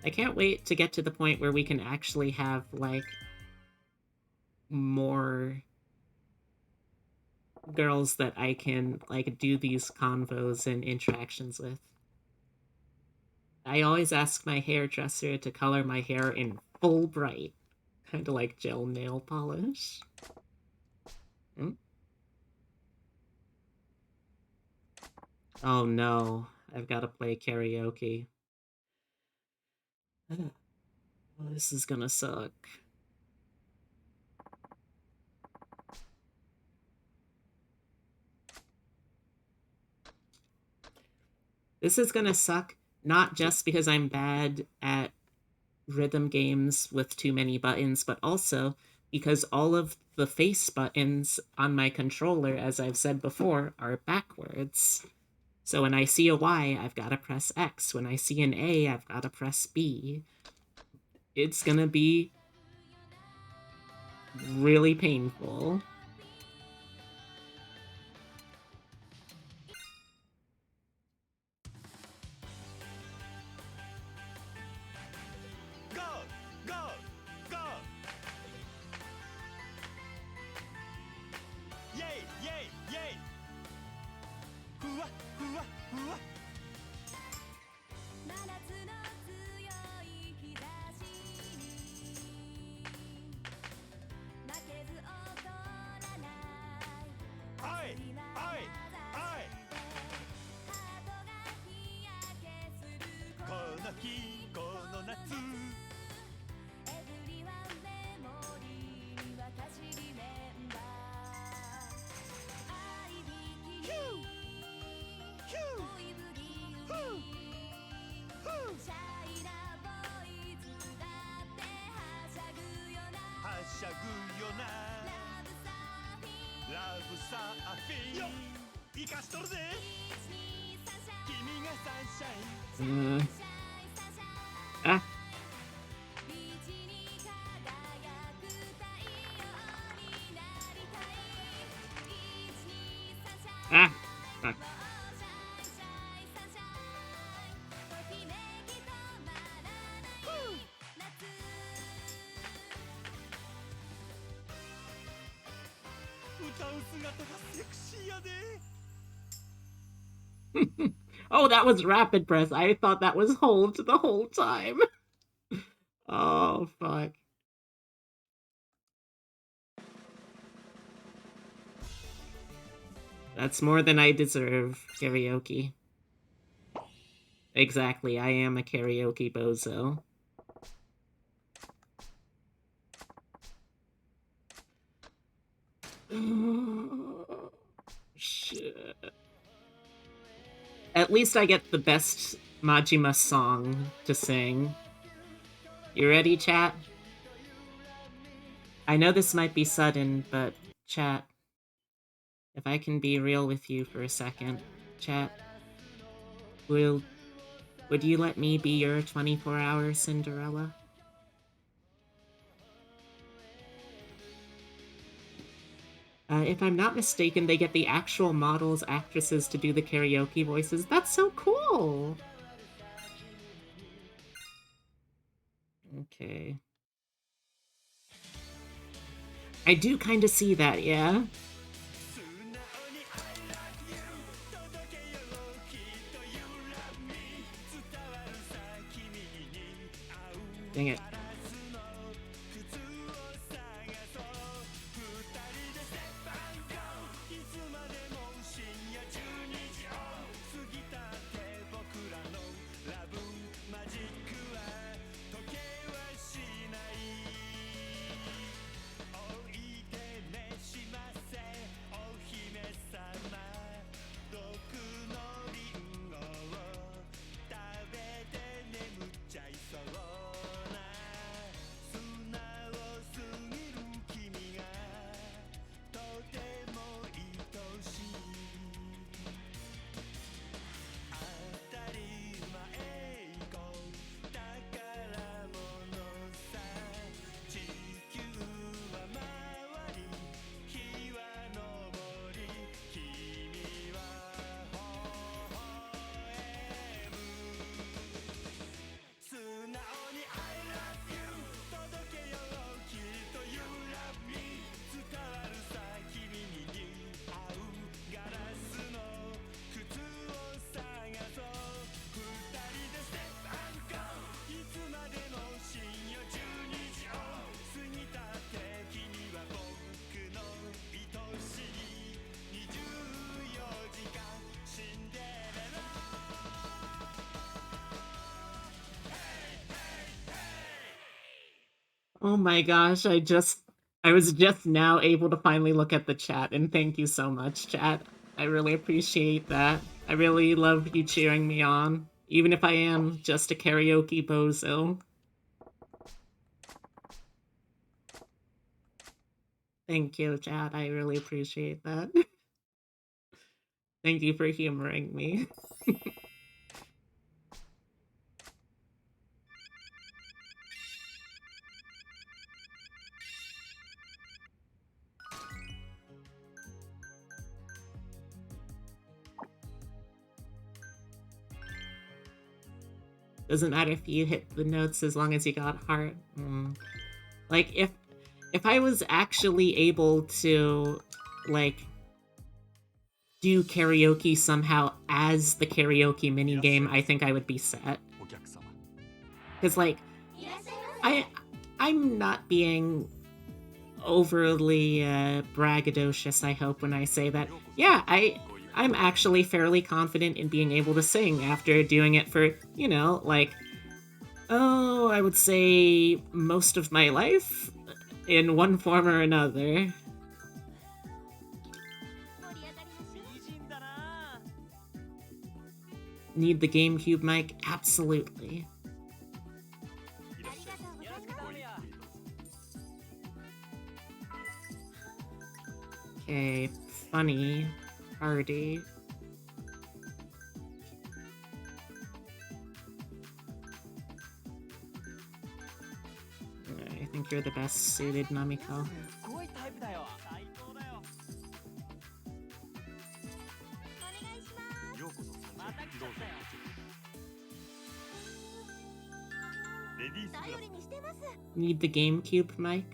I can't wait to get to the point where we can actually have, like, more girls that I can, like, do these convos and interactions with. I always ask my hairdresser to color my hair in full bright, kind of like gel nail polish. Oh no, I've got to play karaoke. Oh, this is gonna suck. This is gonna suck, not just because I'm bad at rhythm games with too many buttons, but also because all of the face buttons on my controller, as I've said before, are backwards. So when I see a Y, I've got to press X. When I see an A, I've got to press B. It's gonna be really painful. Ah. Ah. Ah. Oh, that was rapid press. I thought that was hold the whole time. Oh, fuck. That's more than I deserve, karaoke. Exactly, I am a karaoke bozo. Shit. At least I get the best Majima song to sing. You ready, chat? I know this might be sudden, but chat, if I can be real with you for a second, chat, would you let me be your 24-hour Cinderella? If I'm not mistaken, they get the actual models, actresses to do the karaoke voices. That's so cool! Okay. I do kind of see that, yeah? Dang it. Oh my gosh, I was just now able to finally look at the chat, and thank you so much, chat. I really appreciate that. I really love you cheering me on, even if I am just a karaoke bozo. Thank you, chat. I really appreciate that. Thank you for humoring me. Doesn't matter if you hit the notes as long as you got heart. Like, if I was actually able to, like, do karaoke somehow as the karaoke minigame, I think I would be set. Because, like, I'm not being overly braggadocious, I hope, when I say that. Yeah, I'm actually fairly confident in being able to sing after doing it for, you know, like, oh, I would say most of my life in one form or another. Need the GameCube mic? Absolutely. Okay, funny party. I think you're the best suited, Namiko. Need the GameCube mic?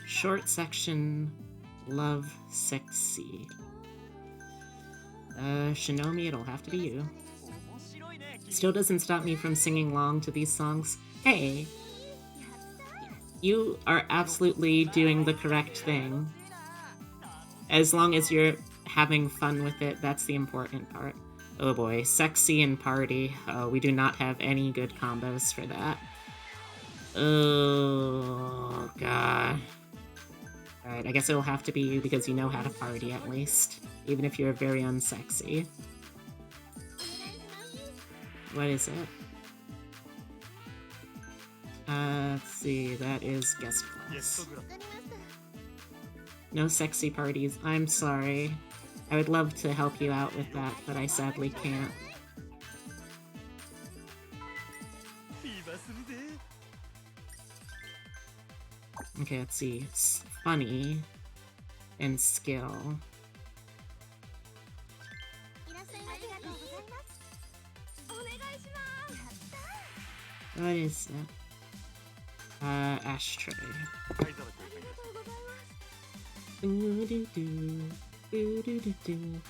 Short section, love, sexy. Shinomi, it'll have to be you. Still doesn't stop me from singing along to these songs. Hey, you are absolutely doing the correct thing. As long as you're having fun with it, that's the important part. Oh boy, sexy and party. Oh, we do not have any good combos for that. Oh, God. Alright, I guess it'll have to be you because you know how to party at least. Even if you're very unsexy. What is it? Let's see, that is guest class. No sexy parties, I'm sorry. I would love to help you out with that, but I sadly can't. Okay, let's see. Funny and skill. What is it? Ashtray.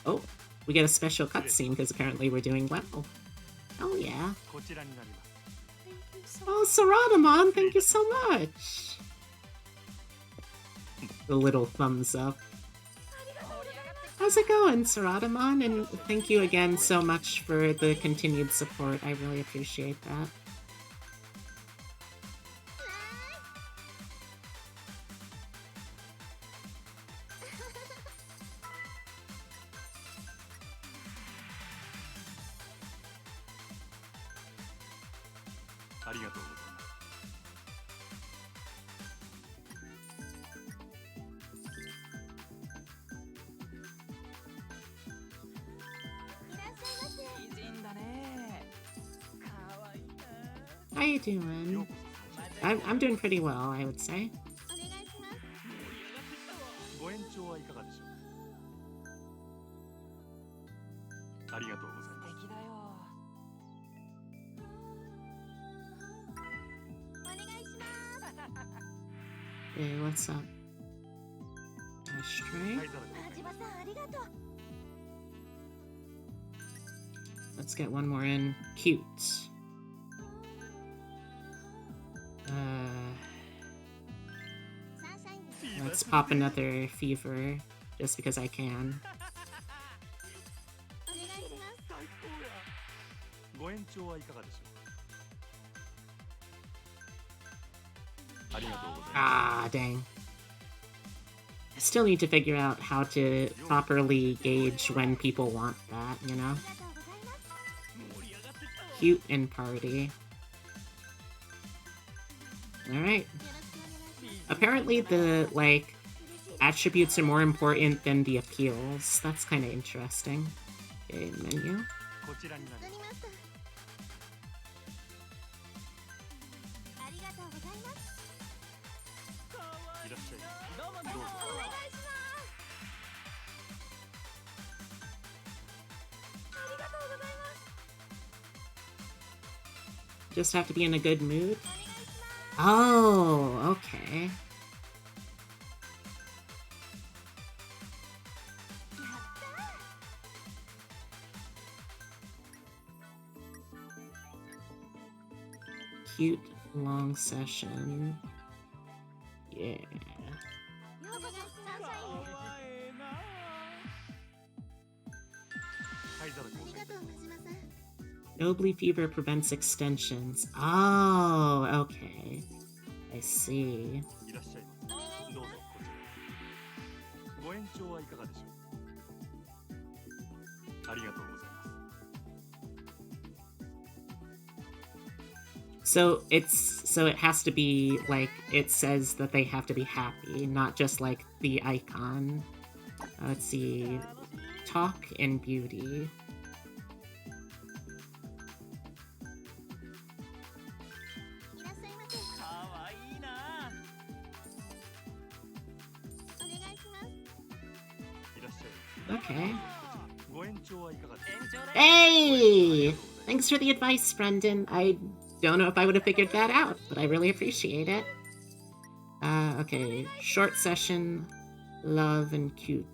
Oh, we get a special cutscene because apparently we're doing well. Oh yeah. Oh, Saradamon, thank you so much. The little thumbs up. How's it going, Saradamon? And thank you again so much for the continued support. I really appreciate that. How you doing? I'm doing pretty well, I would say. Hey, what's up? Ashtray? Let's get one more in. Cute. Let's pop another fever, just because I can. Ah, dang. I still need to figure out how to properly gauge when people want that, you know? Cute and party. Alright. Apparently the, like, attributes are more important than the appeals. That's kind of interesting. Okay, menu. Just have to be in a good mood? Oh, okay. Cute long session. Yeah. Nobly Fever prevents extensions. Oh, okay. I see. So it has to be like it says that they have to be happy, not just like the icon. Let's see. Talk and beauty. Okay. Hey! Thanks for the advice, Brendan. I don't know if I would have figured that out, but I really appreciate it. Okay. Short session, love, and cute.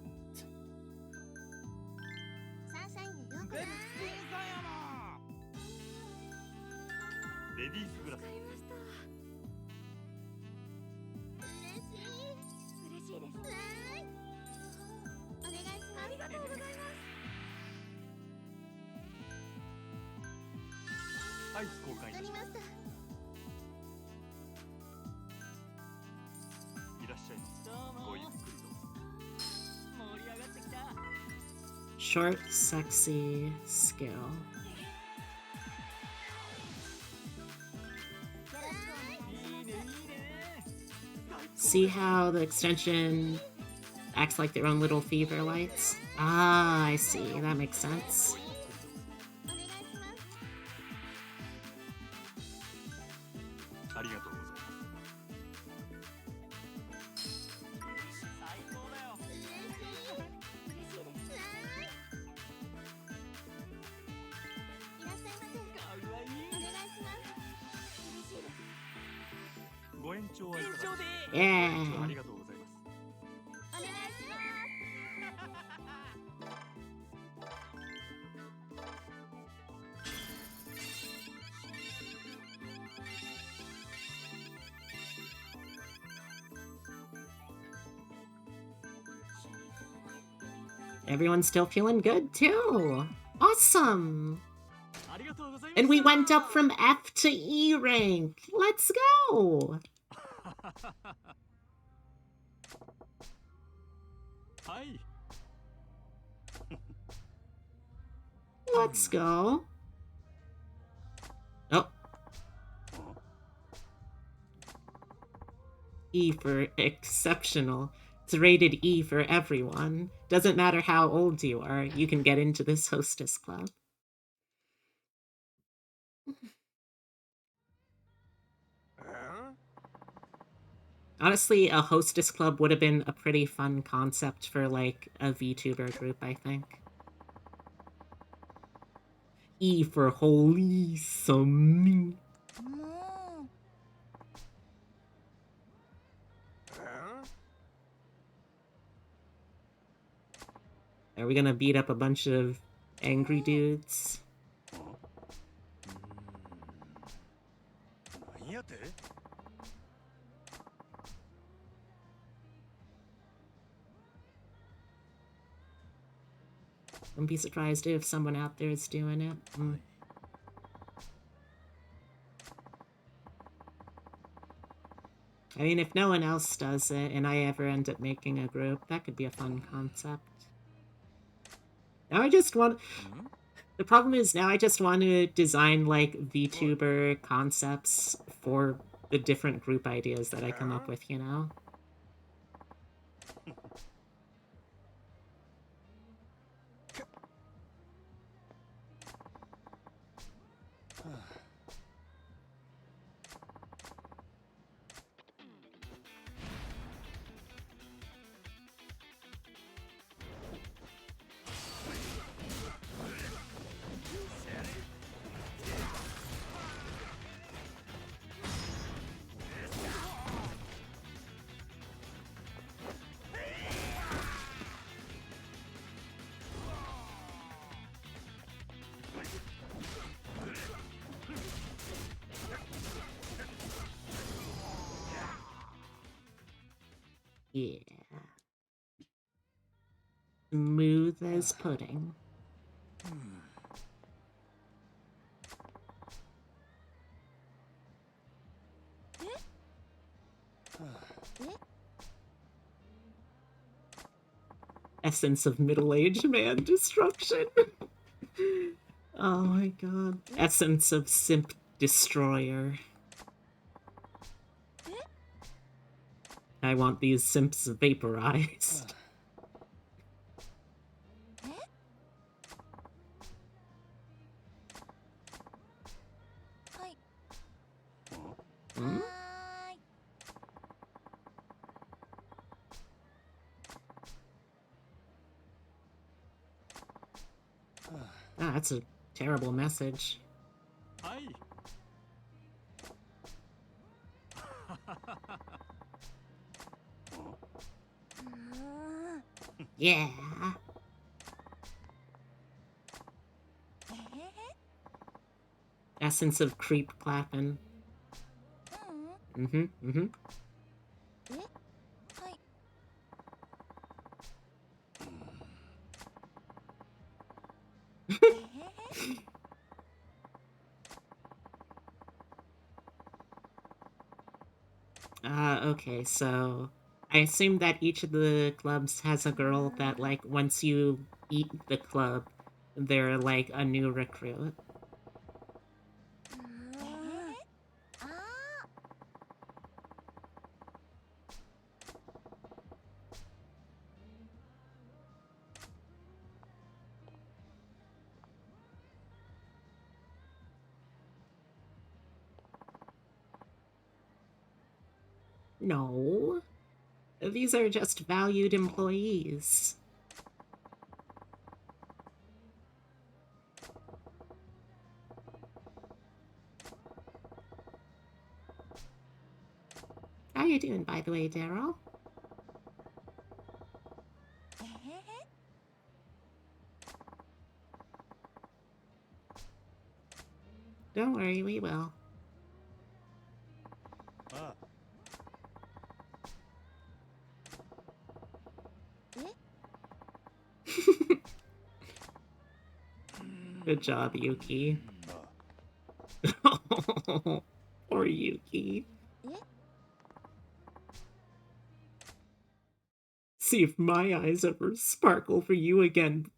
アイス交換いたします。いらっしゃいます。ごゆっくりどうぞ。盛り上がってきた。 Short, sexy skill. See how the extension acts like their own little fever lights? Ah, I see. That makes sense. ありがとうございます。最高だよ。いらっしゃいませ。かわいい。お願いします。ご延長はいかがですか。 Yeah. ありがとうございます。お願いします。 Everyone's still feeling good too. Awesome. And we went up from F to E rank. Let's go. Let's go. Oh. E for exceptional. It's rated E for everyone. Doesn't matter how old you are, you can get into this hostess club. Honestly, a hostess club would have been a pretty fun concept for, like, a VTuber group, I think. E for wholesome. Are we gonna beat up a bunch of angry dudes? Wouldn't be surprised if someone out there is doing it. I mean, if no one else does it, and I ever end up making a group, that could be a fun concept. Now I just want... The problem is now I just want to design, like, VTuber concepts for the different group ideas that I come up with, you know? Yeah. Smooth as pudding. Essence of middle-aged man destruction. Oh my god. Essence of simp destroyer. I want these simps vaporized. Hmm? Ah, that's a terrible message. Yeah. Essence of creep clapping. Okay, so I assume that each of the clubs has a girl that, like, once you beat the club, they're like a new recruit. No, these are just valued employees. How you doing, by the way, Daryl? Don't worry, we will. Ah. Good job, Yuki. Poor Yuki. See if my eyes ever sparkle for you again,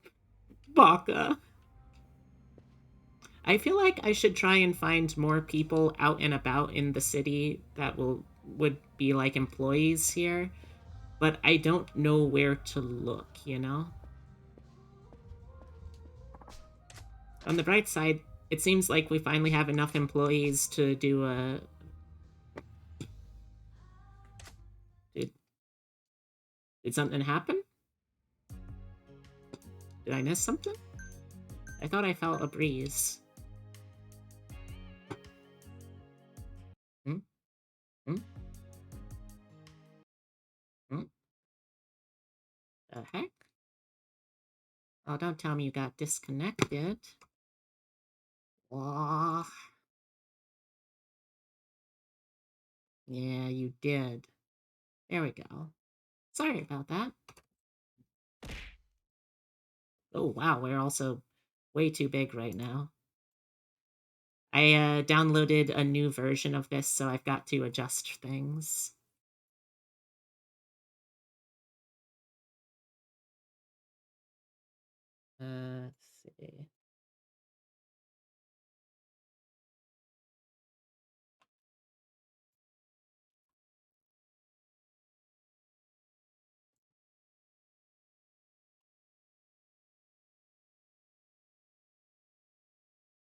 Baka. I feel like I should try and find more people out and about in the city that would be like employees here, but I don't know where to look, you know? On the bright side, it seems like we finally have enough employees to do a... Did something happen? Did I miss something? I thought I felt a breeze. Hmm? Hmm? Hmm? The heck? Oh, don't tell me you got disconnected. Oh, yeah, you did. There we go. Sorry about that. Oh, wow, we're also way too big right now. I downloaded a new version of this, so I've got to adjust things. Let's see.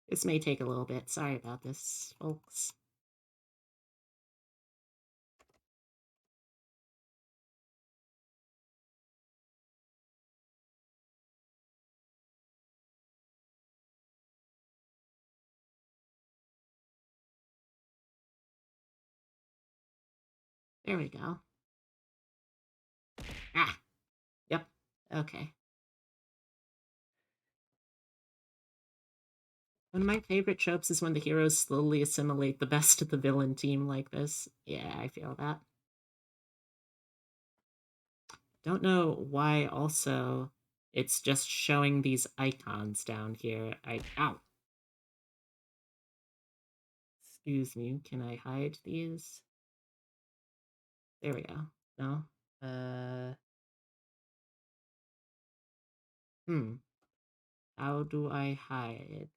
This may take a little bit. Sorry about this, folks. There we go. Ah, yep, okay. One of my favorite tropes is when the heroes slowly assimilate the best of the villain team like this. Yeah, I feel that. Don't know why also it's just showing these icons down here. Ow. Excuse me, can I hide these? There we go. No? Uh, hmm. How do I hide?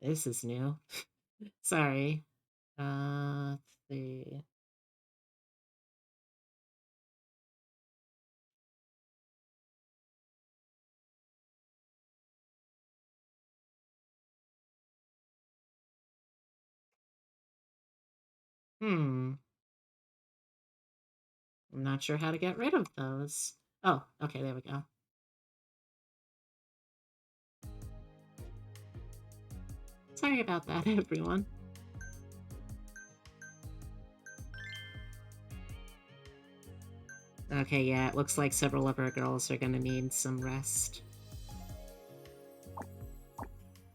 This is new. Sorry. Let's see. Hmm. I'm not sure how to get rid of those. Oh, okay, there we go. Sorry about that, everyone. Okay, yeah, it looks like several of our girls are gonna need some rest.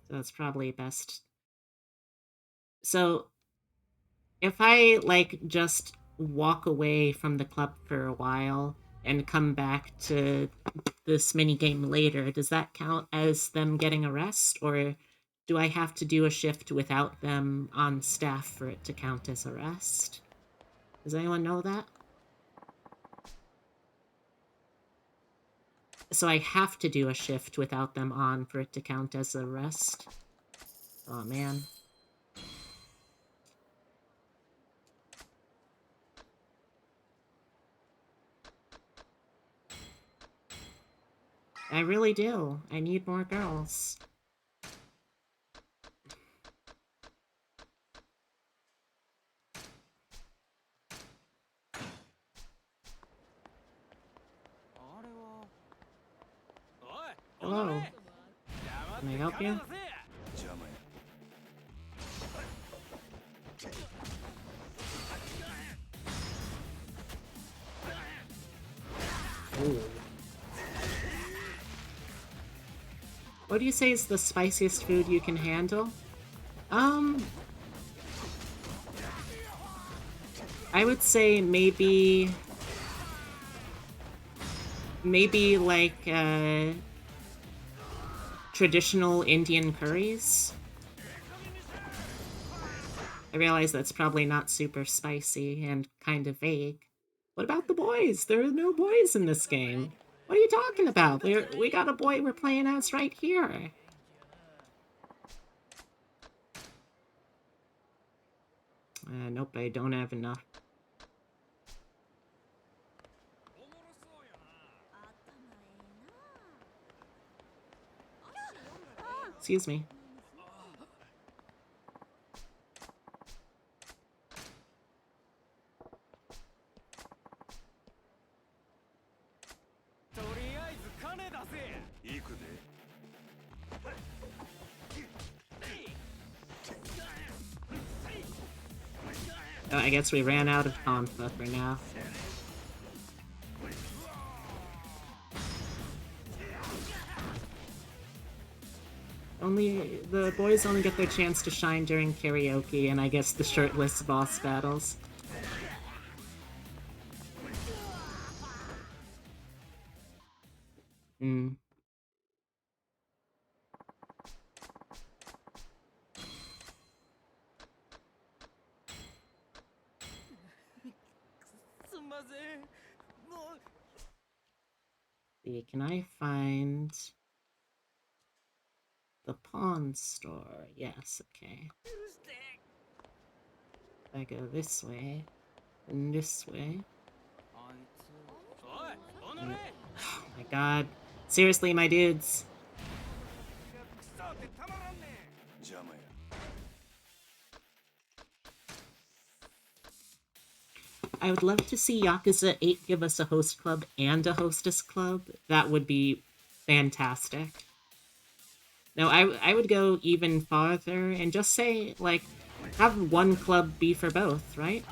So it's probably best. So, if I, like, just walk away from the club for a while and come back to this minigame later, does that count as them getting a rest? Or Do I have to do a shift without them on staff for it to count as arrest? Does anyone know that? So I have to do a shift without them on for it to count as arrest? Oh, man. I really do. I need more girls. Hello. Can I help you? Ooh. What do you say is the spiciest food you can handle? I would say maybe like traditional Indian curries. I realize that's probably not super spicy and kind of vague. What about the boys? There are no boys in this game. What are you talking about? We got a boy we're playing as right here. Nope, I don't have enough. Excuse me. Oh, I guess we ran out of Tonfa for now. The boys only get their chance to shine during karaoke and I guess the shirtless boss battles. Hmm. See, can I find the pawn store? Yes, okay. If I go this way, and this way. Oh my god. Seriously, my dudes. I would love to see Yakuza 8 give us a host club and a hostess club. That would be fantastic. No, I would go even farther and just say, like, have one club be for both, right?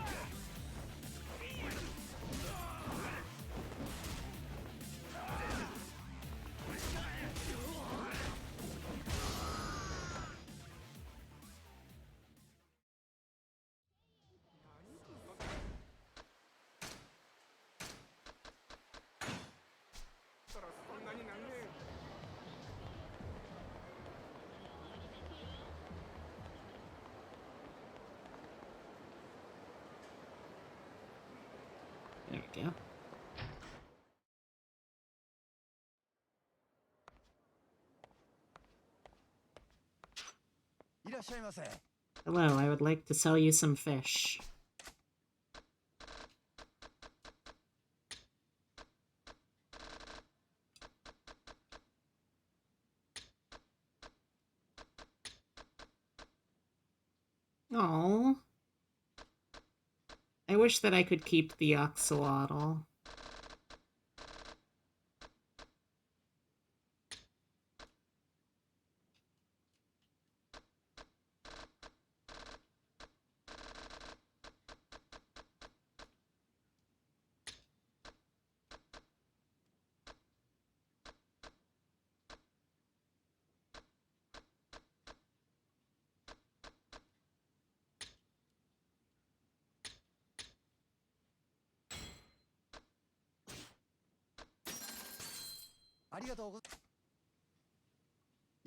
There we go. Hello, I would like to sell you some fish. Oh, I wish that I could keep the axolotl.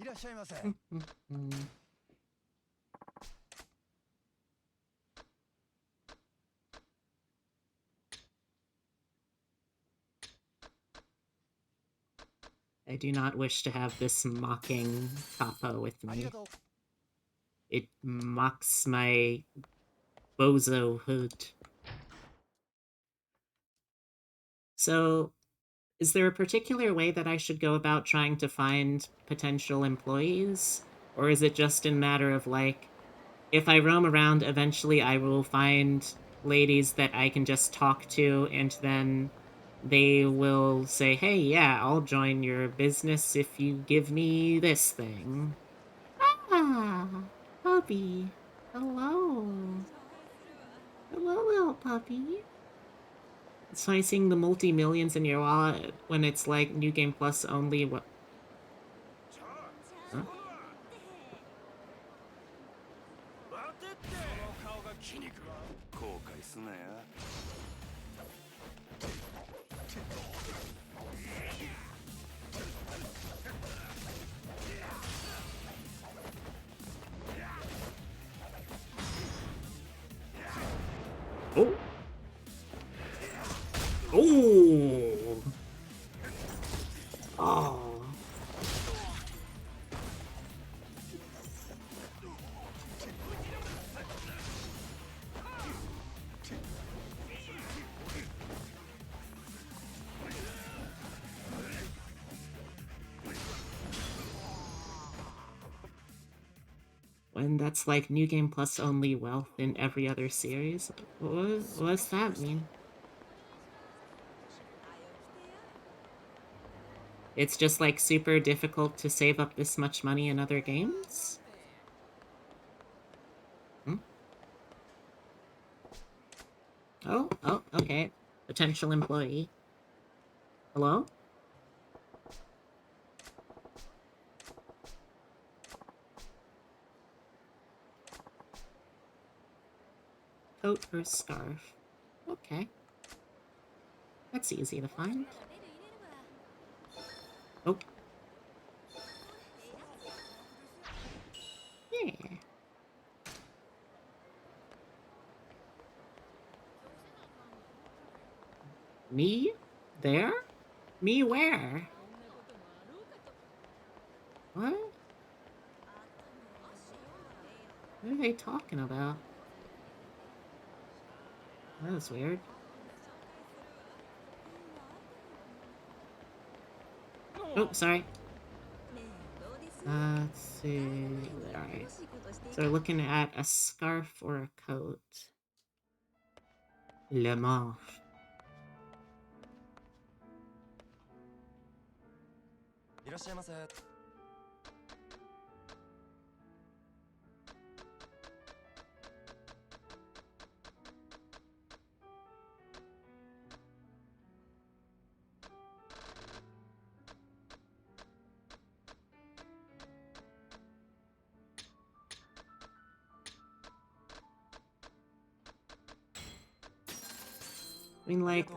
いらっしゃいませ。I do not wish to have this mocking capo with me. It mocks my bozo-hood. So, is there a particular way that I should go about trying to find potential employees? Or is it just a matter of, like, if I roam around, eventually I will find ladies that I can just talk to, and then they will say, hey, yeah, I'll join your business if you give me this thing. Ah, puppy. Hello. Hello, little puppy. It's funny seeing the multi-millions in your wallet when it's like New Game Plus only. What? Huh? Oh. Oh. Oh. When that's like New Game Plus only wealth in every other series? What's that mean? It's just like super difficult to save up this much money in other games? Hmm? Oh, okay. Potential employee. Hello? Coat or scarf? Okay. That's easy to find. Oh. Yeah. Me? There? Me where? What? What are they talking about? That was weird. Oh, sorry. Let's see. Alright. So we're looking at a scarf or a coat. Le manche. I mean, like,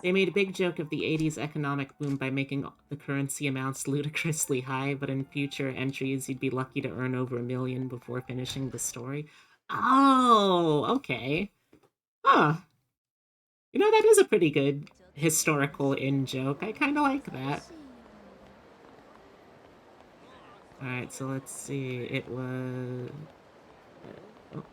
they made a big joke of the 80s economic boom by making the currency amounts ludicrously high, but in future entries, you'd be lucky to earn over $1 million before finishing the story. Oh, okay. Huh. You know, that is a pretty good historical in-joke. I kind of like that. Alright, so let's see. It was... oh.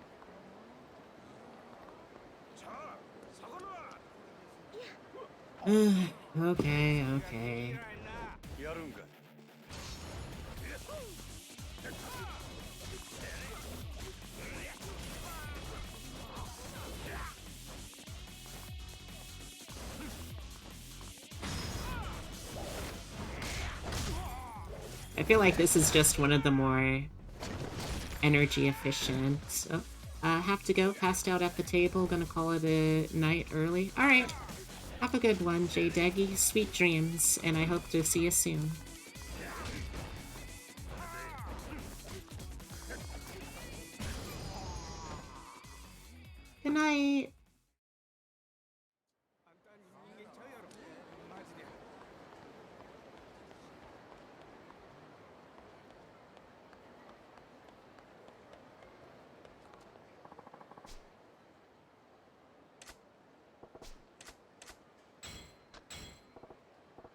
Okay. I feel like this is just one of the more energy efficient. Oh, have to go. Passed out at the table. Gonna call it a night early. Alright. Have a good one, J Deggy. Sweet dreams, and I hope to see you soon. Good night.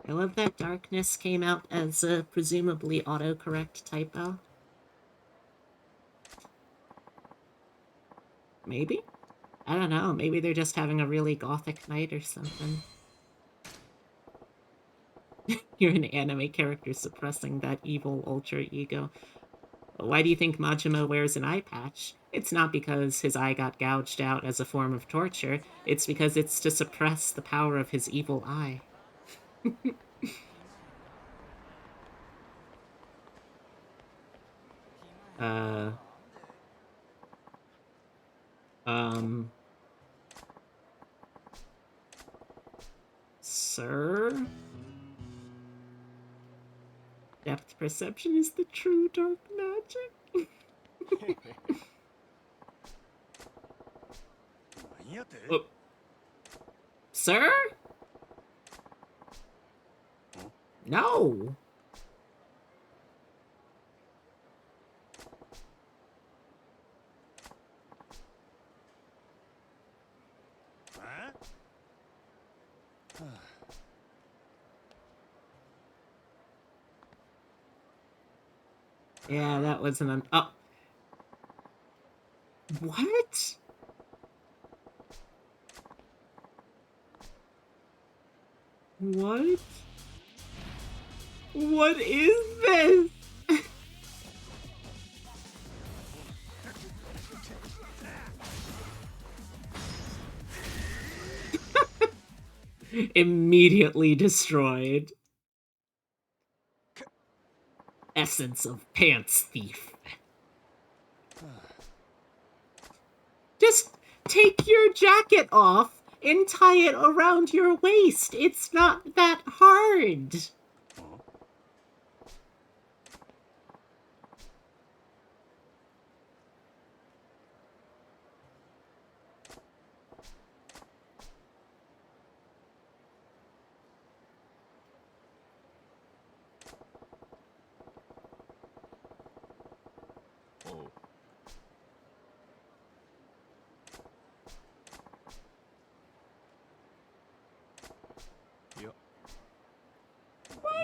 I love that darkness came out as a presumably autocorrect typo. Maybe? I don't know. Maybe they're just having a really gothic night or something. You're an anime character suppressing that evil ultra ego. Why do you think Majima wears an eye patch? It's not because his eye got gouged out as a form of torture. It's because it's to suppress the power of his evil eye. uh... Sir? Depth perception is the true dark magic. Oh. Sir? No. Yeah, that wasn't an. Oh. What? What? What is this? Immediately destroyed. Essence of pants thief. Just take your jacket off and tie it around your waist. It's not that hard.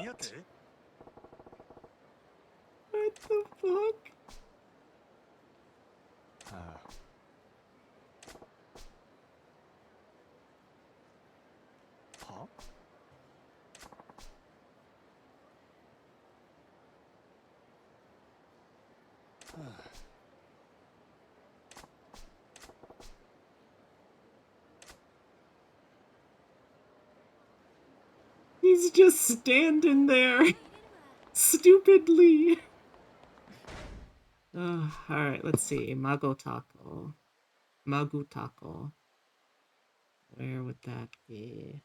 What? What the fuck? He's just standing there, stupidly. Alright, let's see. Magotako. Magutako. Where would that be?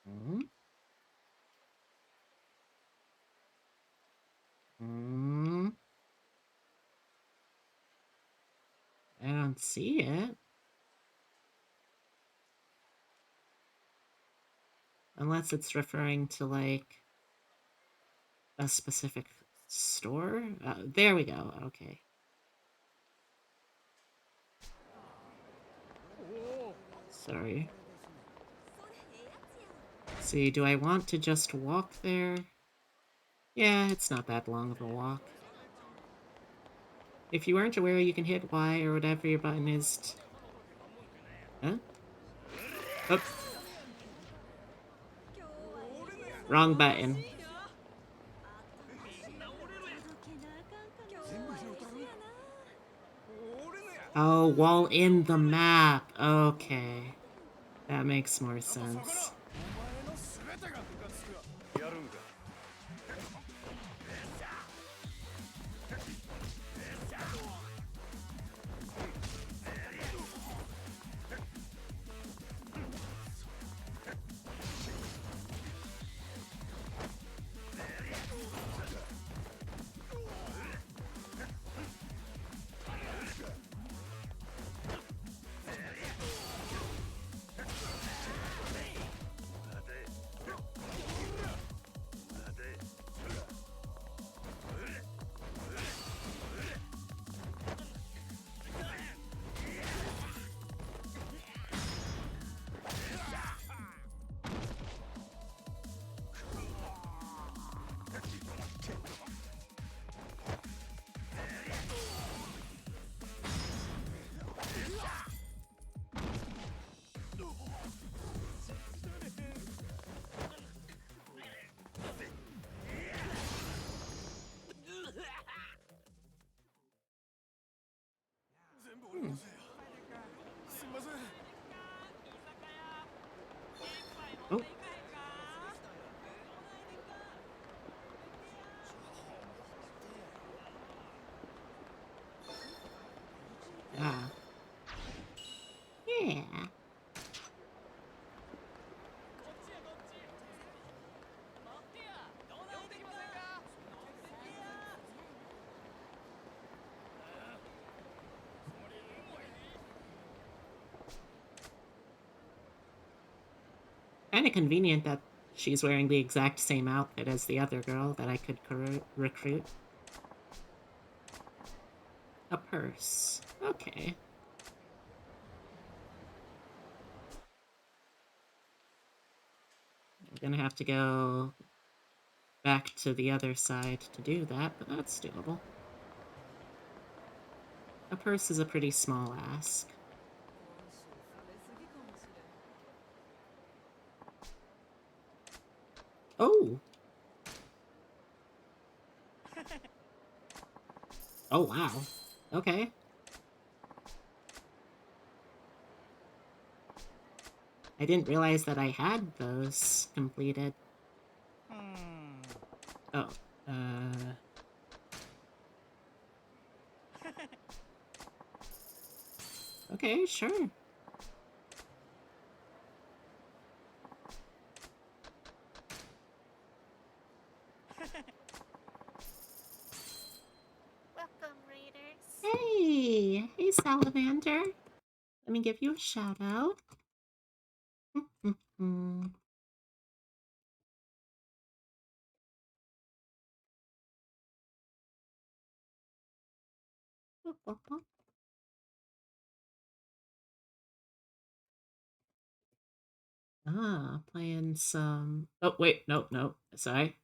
Hmm? Hmm? I don't see it. Unless it's referring to, like, a specific store? There we go. Okay. Sorry. See, do I want to just walk there? Yeah, it's not that long of a walk. If you aren't aware, you can hit Y or whatever your button is. Huh? Oops. Wrong button. Oh, while in the map. Okay. That makes more sense. Kind of convenient that she's wearing the exact same outfit as the other girl that I could recruit. A purse. Okay. I'm gonna have to go back to the other side to do that, but that's doable. A purse is a pretty small ask. Oh! Oh, wow. Okay. I didn't realize that I had those completed. Oh, okay, sure. Welcome, Raiders. Hey! Hey, Salamander. Let me give you a shout out. Ah, playing some... Oh, wait, no, sorry.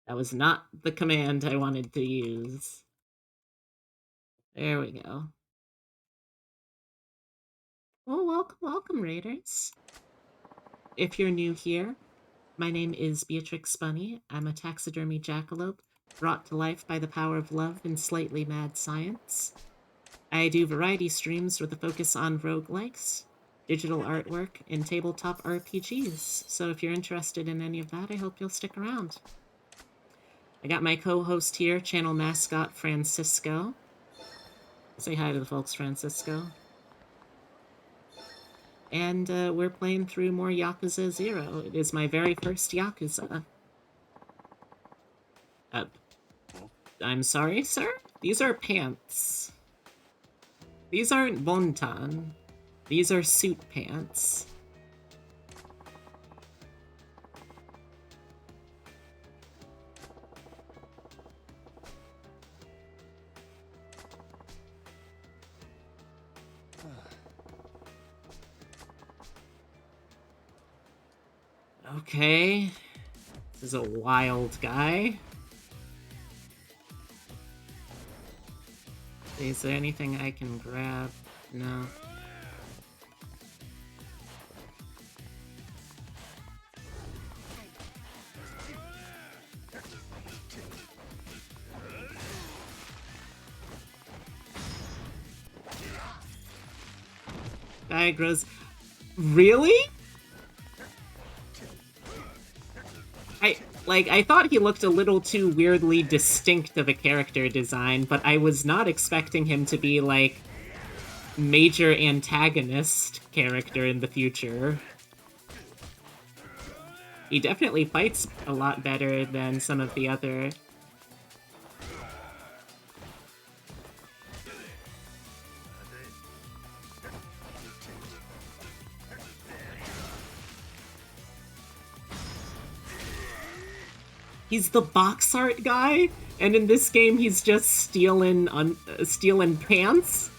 That was not the command I wanted to use. There we go. Oh, welcome, Raiders. If you're new here, my name is Beatrix Bunny. I'm a taxidermy jackalope brought to life by the power of love and slightly mad science. I do variety streams with a focus on roguelikes, digital artwork, and tabletop RPGs. So if you're interested in any of that, I hope you'll stick around. I got my co-host here, channel mascot Francisco. Say hi to the folks, Francisco. And we're playing through more Yakuza 0. It is my very first Yakuza. I'm sorry, sir? These are pants. These aren't bontan. These are suit pants. Okay. This is a wild guy. Is there anything I can grab? No. Guy grows... Really? I thought he looked a little too weirdly distinct of a character design, but I was not expecting him to be, like, major antagonist character in the future. He definitely fights a lot better than some of the other... He's the box art guy, and in this game he's just stealing pants.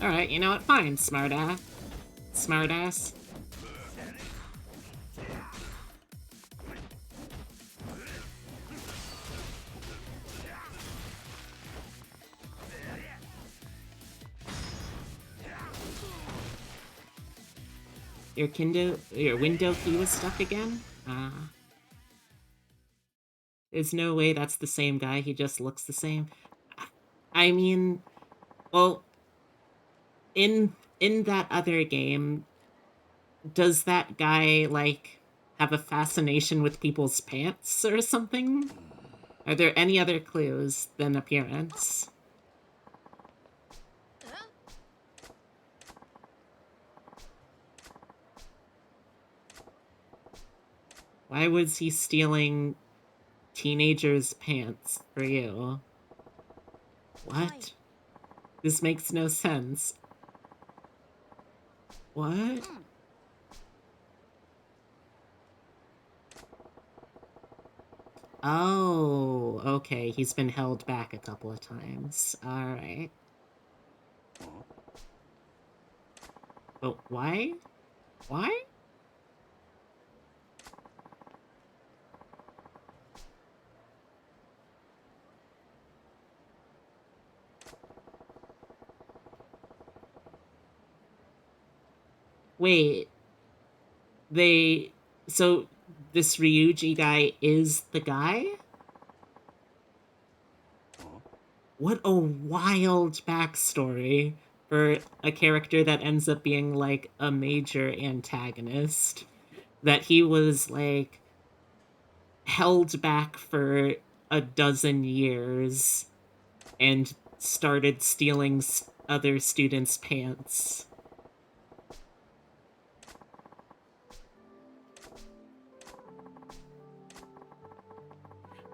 Alright, you know what? Fine, smartass. Smartass. Your window key was stuck again? There's no way that's the same guy, he just looks the same. I mean, well, in that other game, does that guy, like, have a fascination with people's pants or something? Are there any other clues than appearance? Why was he stealing teenagers' pants for you? What? This makes no sense. What? Oh, okay. He's been held back a couple of times. Alright. But why? Why? Wait, they... So, this Ryuji guy is the guy? What a wild backstory for a character that ends up being, like, a major antagonist. That he was, like, held back for a dozen years and started stealing other students' pants.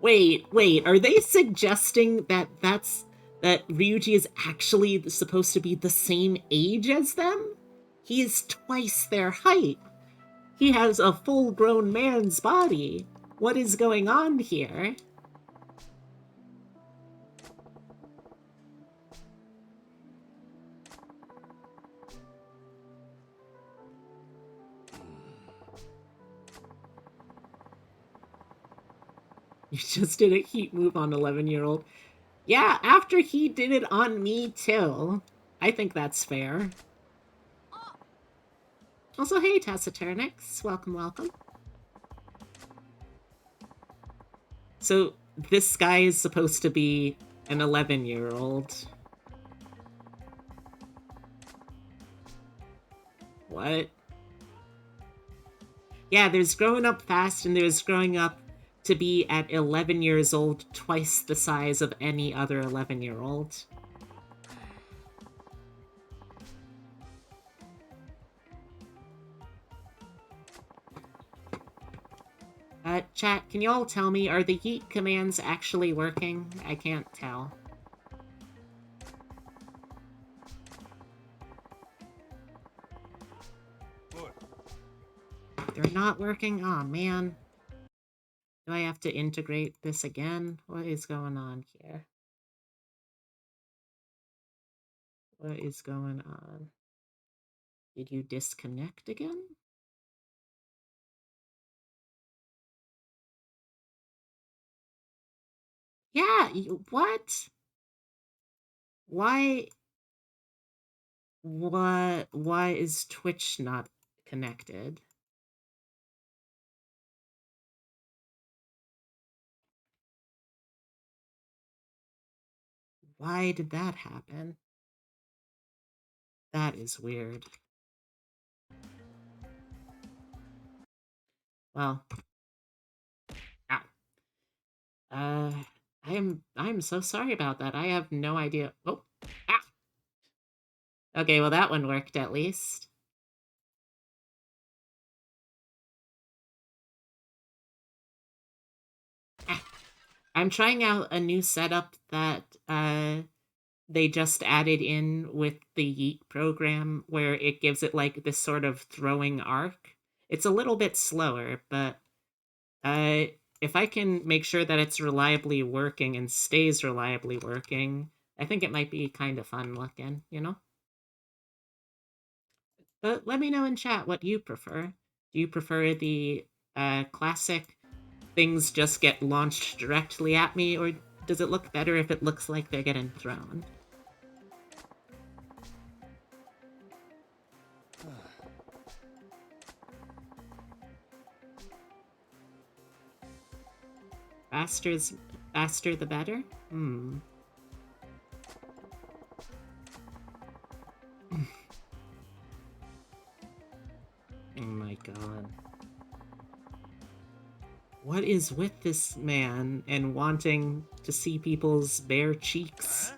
Wait, are they suggesting that that Ryuji is actually supposed to be the same age as them? He is twice their height. He has a full-grown man's body. What is going on here? You just did a heat move on 11-year-old. Yeah, after he did it on me, too. I think that's fair. Also, hey, Taciturnix. Welcome, welcome. So, this guy is supposed to be an 11-year-old. What? Yeah, there's growing up fast and there's growing up to be at 11 years old, twice the size of any other 11-year-old. Chat, can you all tell me, are the yeet commands actually working? I can't tell. They're not working? Aw, man. Do I have to integrate this again? What is going on here? What is going on? Did you disconnect again? Yeah, what? Why? What? Why is Twitch not connected? Why did that happen? That is weird. Well, ah. I'm so sorry about that. I have no idea. Oh, ah. Okay, well that one worked at least. Ah. I'm trying out a new setup that they just added in with the Yeet program, where it gives it like this sort of throwing arc. It's a little bit slower, but if I can make sure that it's reliably working and stays reliably working, I think it might be kind of fun looking, you know? But let me know in chat what you prefer. Do you prefer the classic things just get launched directly at me, or does it look better if it looks like they're getting thrown? Faster the better? Oh my god. What is with this man and wanting to see people's bare cheeks?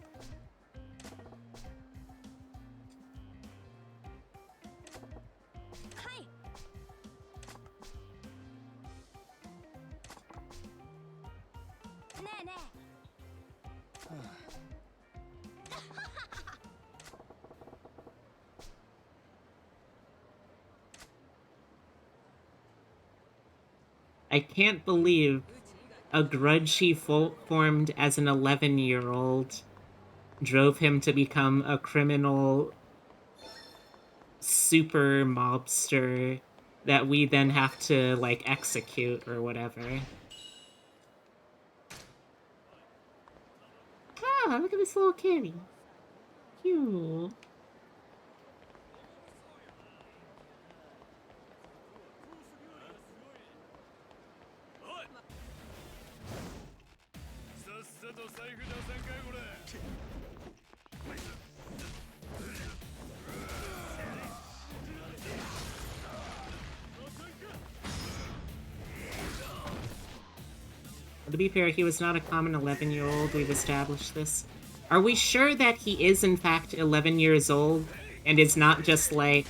I can't believe a grudge he formed as an 11-year-old drove him to become a criminal super mobster that we then have to, like, execute or whatever. Ah, look at this little kitty. Cute. To be fair, he was not a common 11-year-old. We've established this. Are we sure that he is, in fact, 11 years old and is not just, like,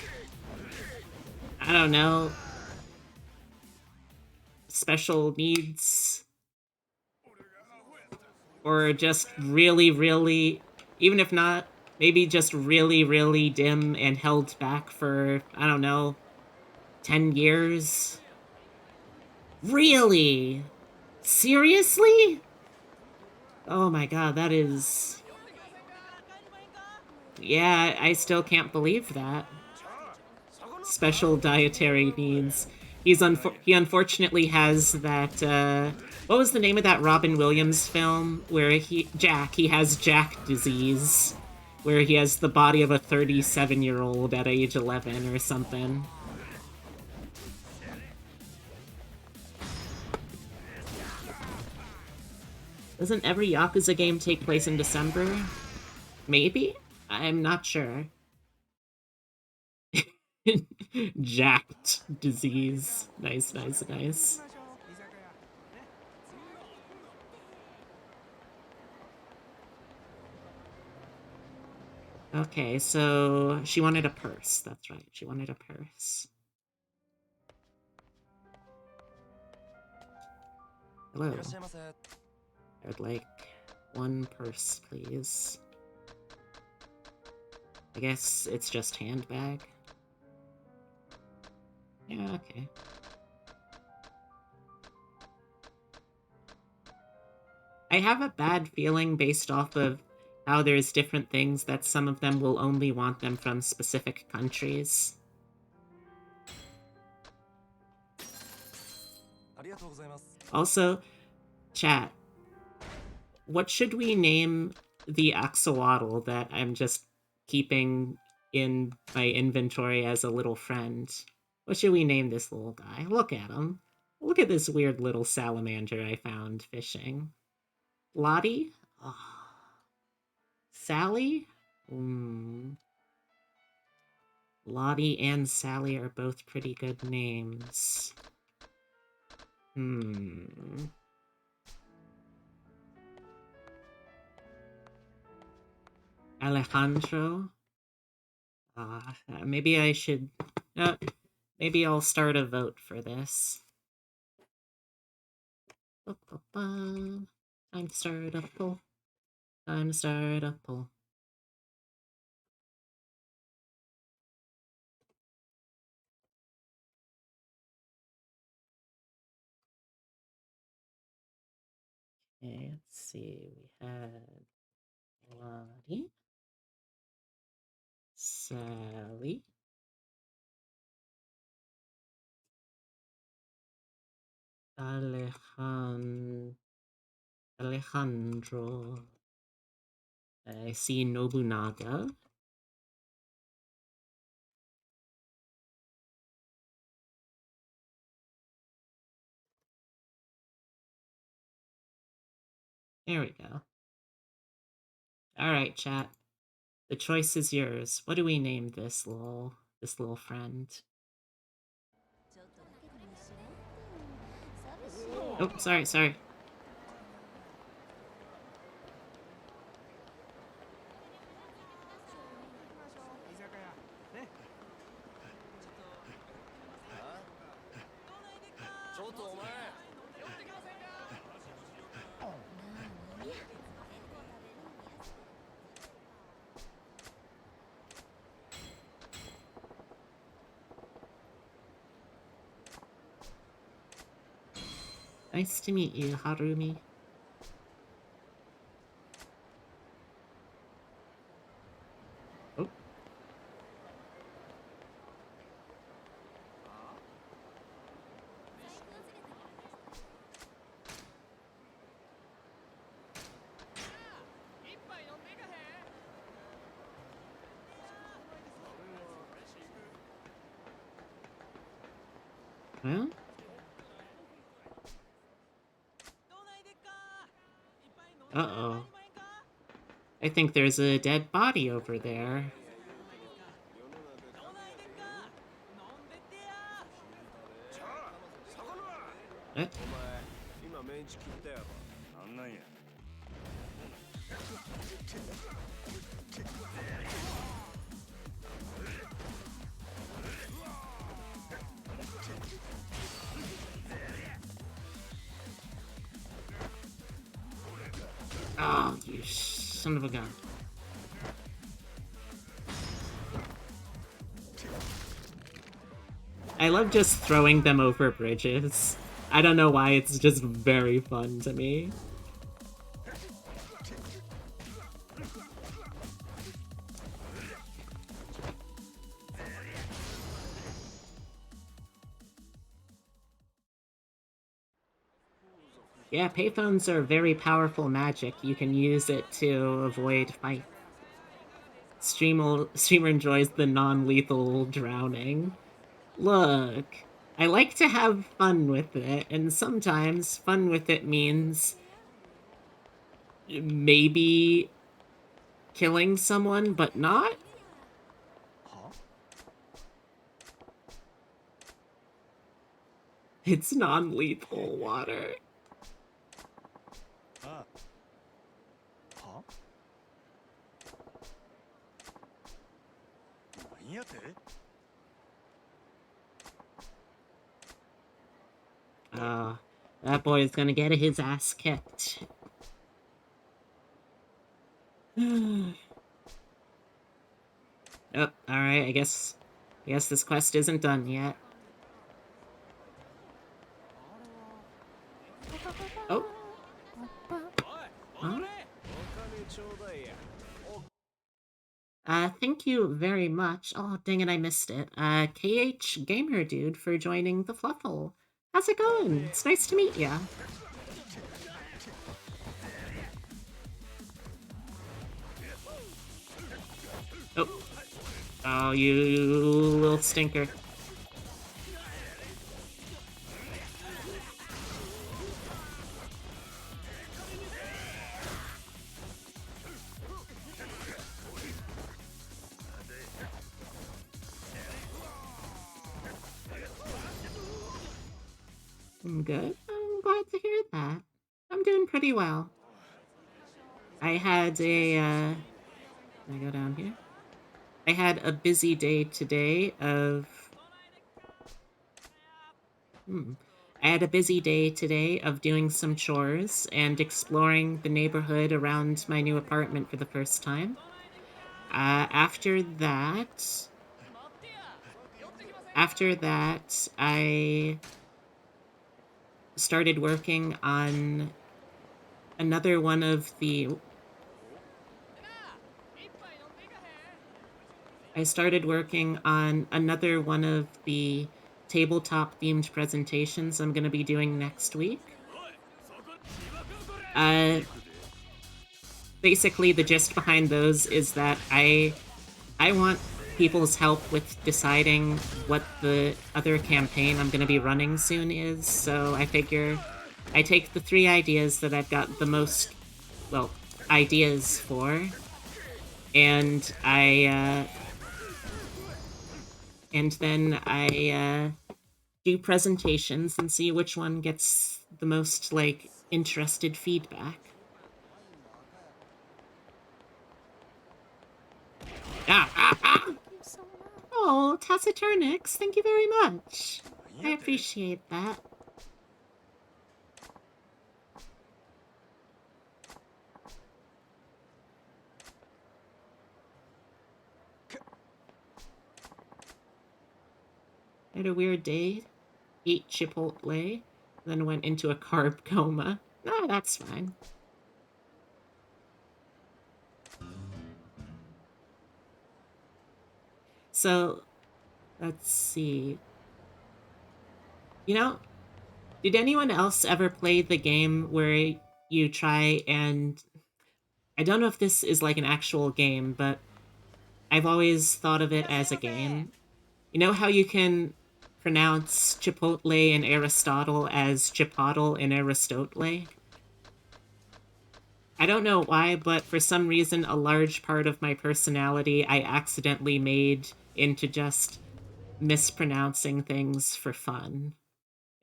I don't know, special needs? Or just really, really, even if not, maybe just really, really dim and held back for, I don't know, 10 years? Really? Seriously? Oh my god, that is... Yeah, I still can't believe that. Special dietary needs. He unfortunately has that, what was the name of that Robin Williams film where he has Jack disease, where he has the body of a 37-year-old at age 11 or something. Doesn't every Yakuza game take place in December? Maybe? I'm not sure. Jacked disease. Nice, nice, nice. Okay, so she wanted a purse. That's right, she wanted a purse. Hello. I would like one purse, please. I guess it's just handbag. Yeah, okay. I have a bad feeling based off of how there's different things that some of them will only want them from specific countries. Also, chat, what should we name the axolotl that I'm just keeping in my inventory as a little friend? What should we name this little guy? Look at him. Look at this weird little salamander I found fishing. Lottie? Oh. Sally? Lottie and Sally are both pretty good names. Alejandro? Maybe I should... maybe I'll start a vote for this. Time to start a poll. Time to start a poll. Okay, let's see. We had Lottie, Sally, Alejandro. I see Nobunaga. There we go. Alright, chat. The choice is yours. What do we name this little friend? Oh, sorry, sorry. Nice to meet you, Harumi. Oh. Well? Uh-oh. I think there's a dead body over there. Eh? Oh, you son of a gun. I love just throwing them over bridges. I don't know why, it's just very fun to me. Yeah, payphones are very powerful magic. You can use it to avoid fight. Streamer enjoys the non-lethal drowning. Look, I like to have fun with it, and sometimes fun with it means maybe killing someone, but not. It's non-lethal water. That boy is gonna get his ass kicked. Oh, alright, I guess this quest isn't done yet. Oh. Huh? Thank you very much. Oh, dang it, I missed it. KH Gamer Dude for joining the Fluffle. How's it going? It's nice to meet ya. Oh. Oh, you little stinker. I'm good. I'm glad to hear that. I'm doing pretty well. I had a, Can I go down here? I had a busy day today of... I had a busy day today of doing some chores and exploring the neighborhood around my new apartment for the first time. After that, I started working on another one of the... tabletop-themed presentations I'm going to be doing next week. Basically, the gist behind those is that I want people's help with deciding what the other campaign I'm going to be running soon is, so I figure I take the 3 ideas that I've got the most, well, ideas for, and then I do presentations and see which one gets the most, like, interested feedback. Thank you so much. Oh, Taciturnix, thank you very much. I appreciate that. I had a weird day. Ate Chipotle, then went into a carb coma. No, that's fine. So, let's see. You know, did anyone else ever play the game where you try and... I don't know if this is like an actual game, but I've always thought of it as a game. You know how you can pronounce Chipotle in Aristotle as Chipotle in Aristotle? I don't know why, but for some reason, a large part of my personality I accidentally made into just mispronouncing things for fun.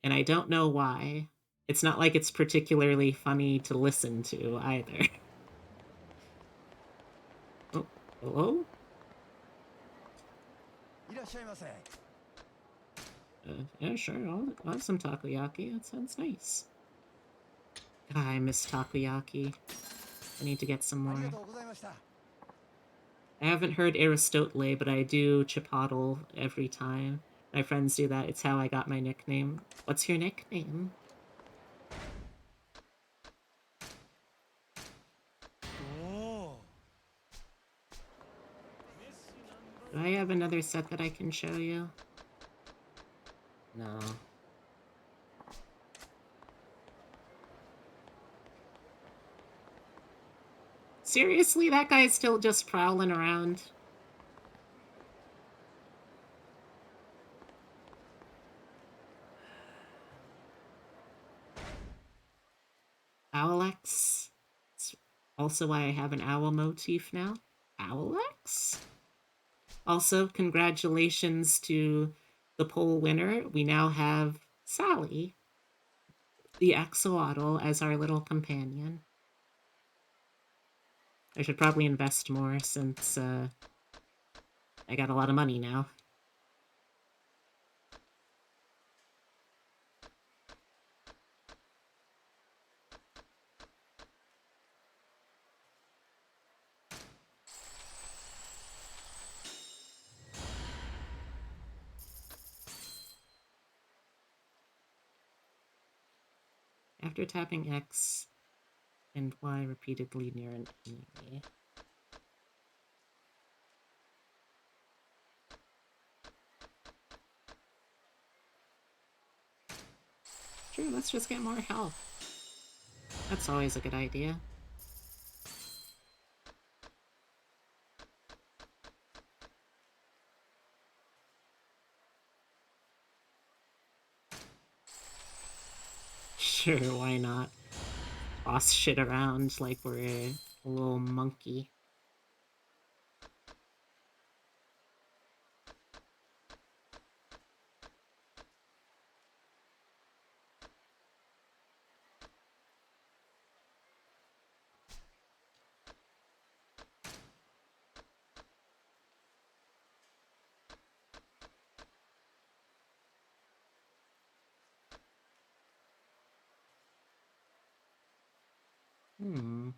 And I don't know why. It's not like it's particularly funny to listen to either. Oh, hello? Yeah, sure. I'll have some takoyaki. That sounds nice. God, I miss takoyaki. I need to get some more. I haven't heard Aristotle, but I do Chipotle every time. My friends do that. It's how I got my nickname. What's your nickname? Do I have another set that I can show you? No. Seriously, that guy's still just prowling around. Owlex. It's also why I have an owl motif now. Owlex? Also, congratulations to the poll winner. We now have Sally, the axolotl, as our little companion. I should probably invest more since I got a lot of money now. After tapping X and Y repeatedly near an enemy. Sure, let's just get more health. That's always a good idea. Sure, why not? Toss shit around like we're a little monkey. Hmm.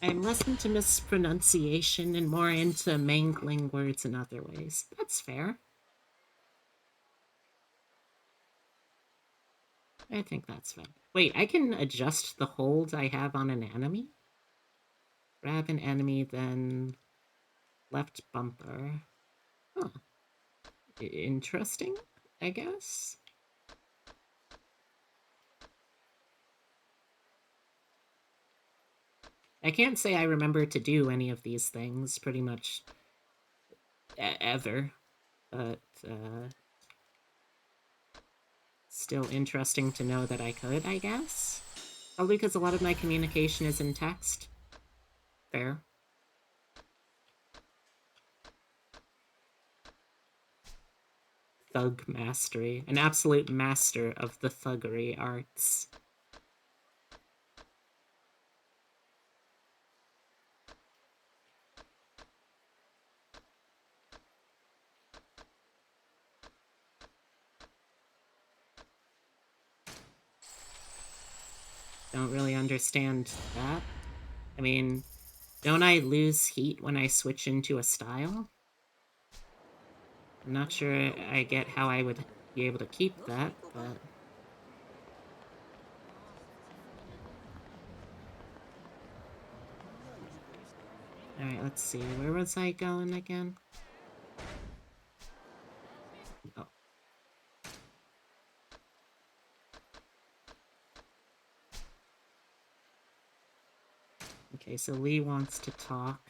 I'm less into mispronunciation and more into mangling words in other ways. That's fair. I think that's fair. Wait, I can adjust the hold I have on an enemy? Grab an enemy, then left bumper. Huh. Interesting, I guess? I can't say I remember to do any of these things, pretty much ever, but still interesting to know that I could, I guess? Probably because a lot of my communication is in text. Fair. Thug mastery. An absolute master of the thuggery arts. Don't really understand that. I mean, don't I lose heat when I switch into a style? I'm not sure I get how I would be able to keep that, but... Alright, let's see. Where was I going again? Oh. Okay, so Lee wants to talk.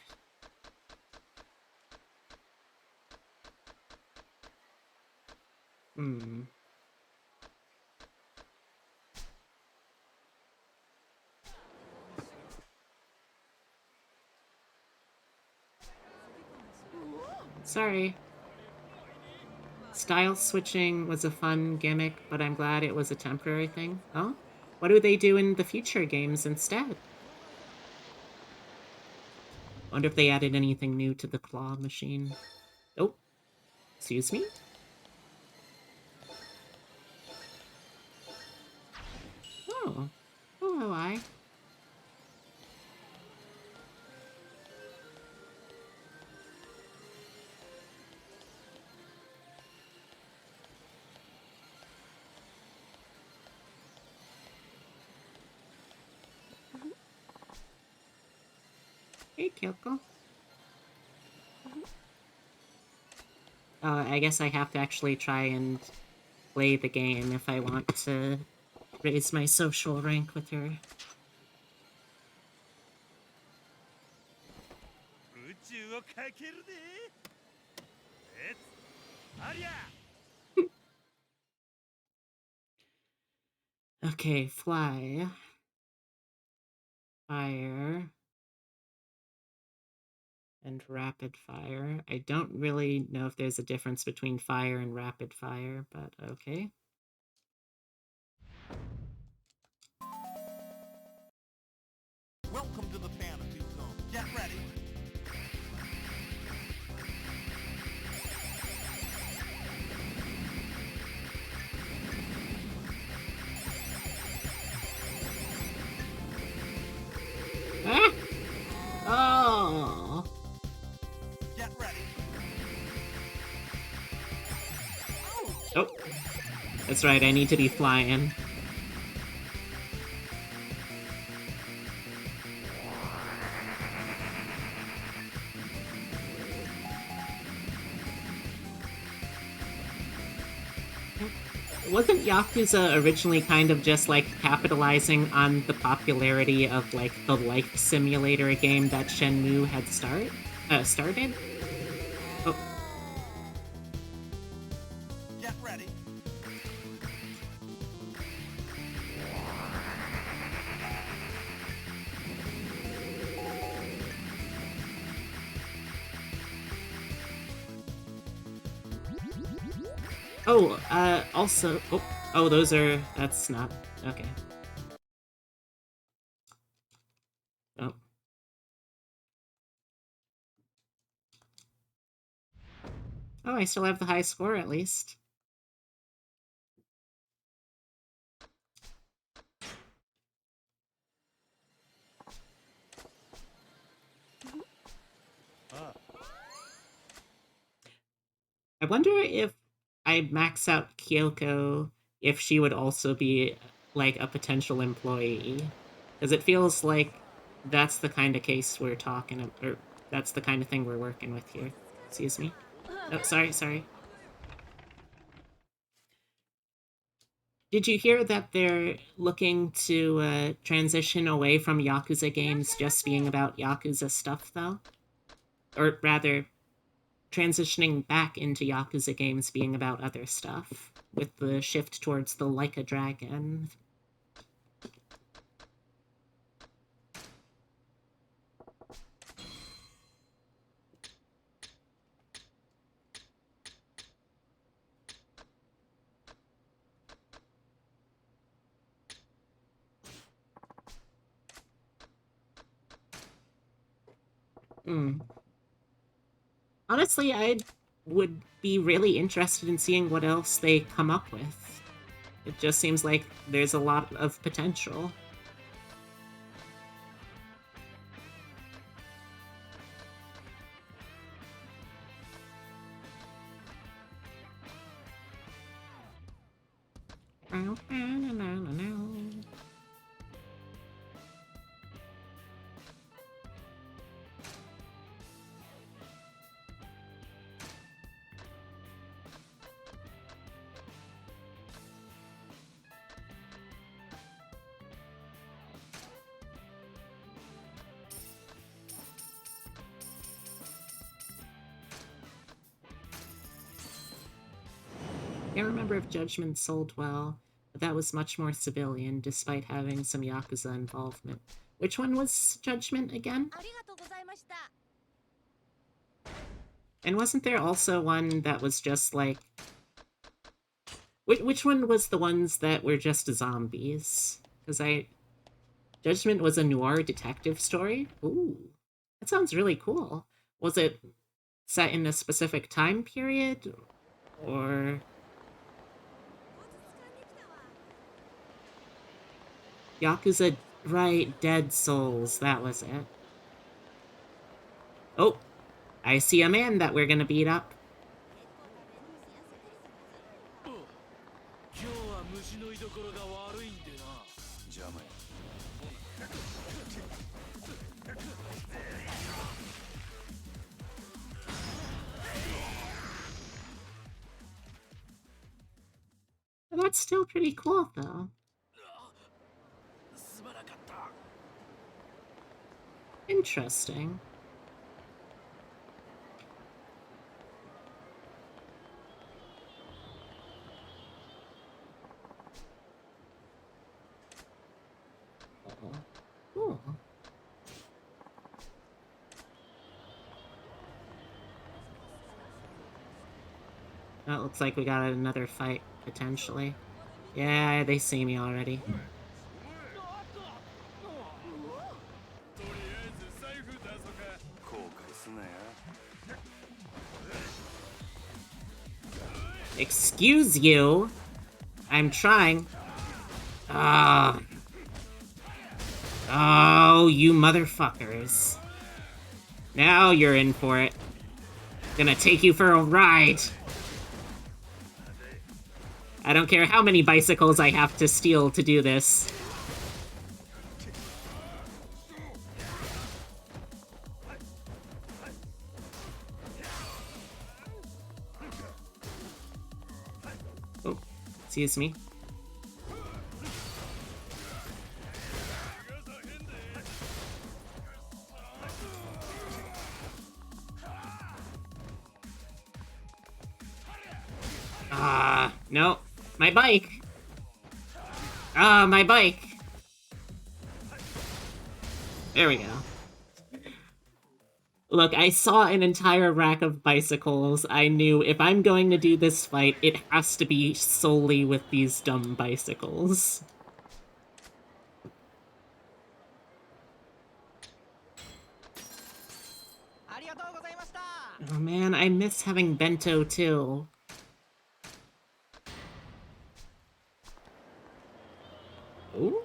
Sorry. Style switching was a fun gimmick, but I'm glad it was a temporary thing. Oh? What do they do in the future games instead? Wonder if they added anything new to the claw machine. Oh. Excuse me? Oh. Hello, I. Hey, Kyoko. I guess I have to actually try and play the game if I want to raise my social rank with her. Okay, fly. Fire. And rapid fire. I don't really know if there's a difference between fire and rapid fire, but okay. Welcome to the fantasy zone. Get ready. Ah! Oh! Get ready. Oh! That's right, I need to be flying. Wasn't Yakuza originally kind of just, like, capitalizing on the popularity of, like, the life simulator game that Shenmue had started? Oh. Get ready. Oh, also... Oh, those are... That's not... Okay. Oh. Oh, I still have the high score, at least. I wonder if I max out Kyoko, if she would also be, like, a potential employee. Because it feels like that's the kind of case we're talking about, or that's the kind of thing we're working with here. Excuse me. Oh, sorry. Did you hear that they're looking to transition away from Yakuza games just being about Yakuza stuff, though? Or rather, transitioning back into Yakuza games being about other stuff, with the shift towards the Like a Dragon. Hmm. Honestly, I would be really interested in seeing what else they come up with. It just seems like there's a lot of potential. Can't remember if Judgment sold well, but that was much more civilian, despite having some Yakuza involvement. Which one was Judgment again? And wasn't there also one that was just like... Which one was the ones that were just zombies? Because Judgment was a noir detective story? Ooh, that sounds really cool. Was it set in a specific time period? Or... Yakuza... Right, Dead Souls, that was it. Oh, I see a man that we're gonna beat up. That's still pretty cool, though. Interesting. Cool. That looks like we got another fight, potentially. Yeah, they see me already. Excuse you? I'm trying. Ah. Oh, you motherfuckers. Now you're in for it. Gonna take you for a ride. I don't care how many bicycles I have to steal to do this. Oh, excuse me. No. My bike! My bike! There we go. Look, I saw an entire rack of bicycles. I knew if I'm going to do this fight, it has to be solely with these dumb bicycles. Oh man, I miss having bento too. Ooh?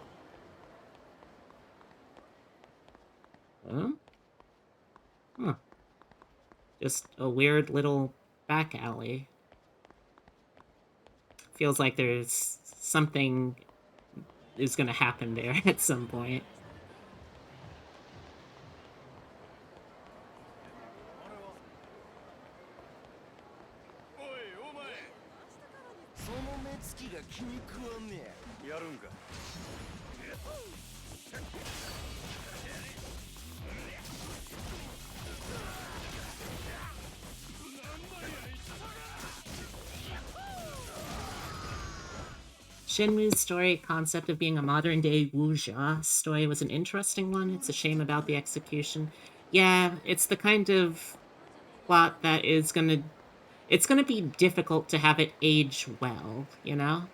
Huh? Huh. Just a weird little back alley. Feels like there's something is gonna happen there at some point. Shenmue's story concept of being a modern-day wuxia story was an interesting one. It's a shame about the execution. Yeah, it's the kind of plot that is gonna... It's gonna be difficult to have it age well, you know?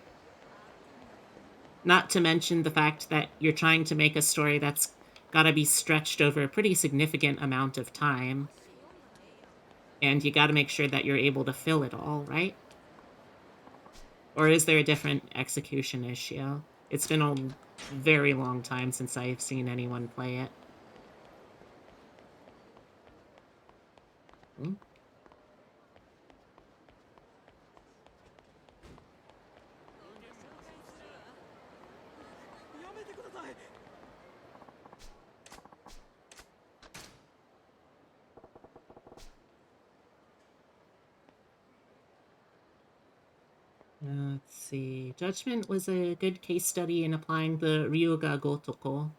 Not to mention the fact that you're trying to make a story that's gotta be stretched over a pretty significant amount of time. And you gotta make sure that you're able to fill it all, right? Or is there a different execution issue? It's been a very long time since I've seen anyone play it. Hmm? Let's see. Judgment was a good case study in applying the Ryuga Gotoko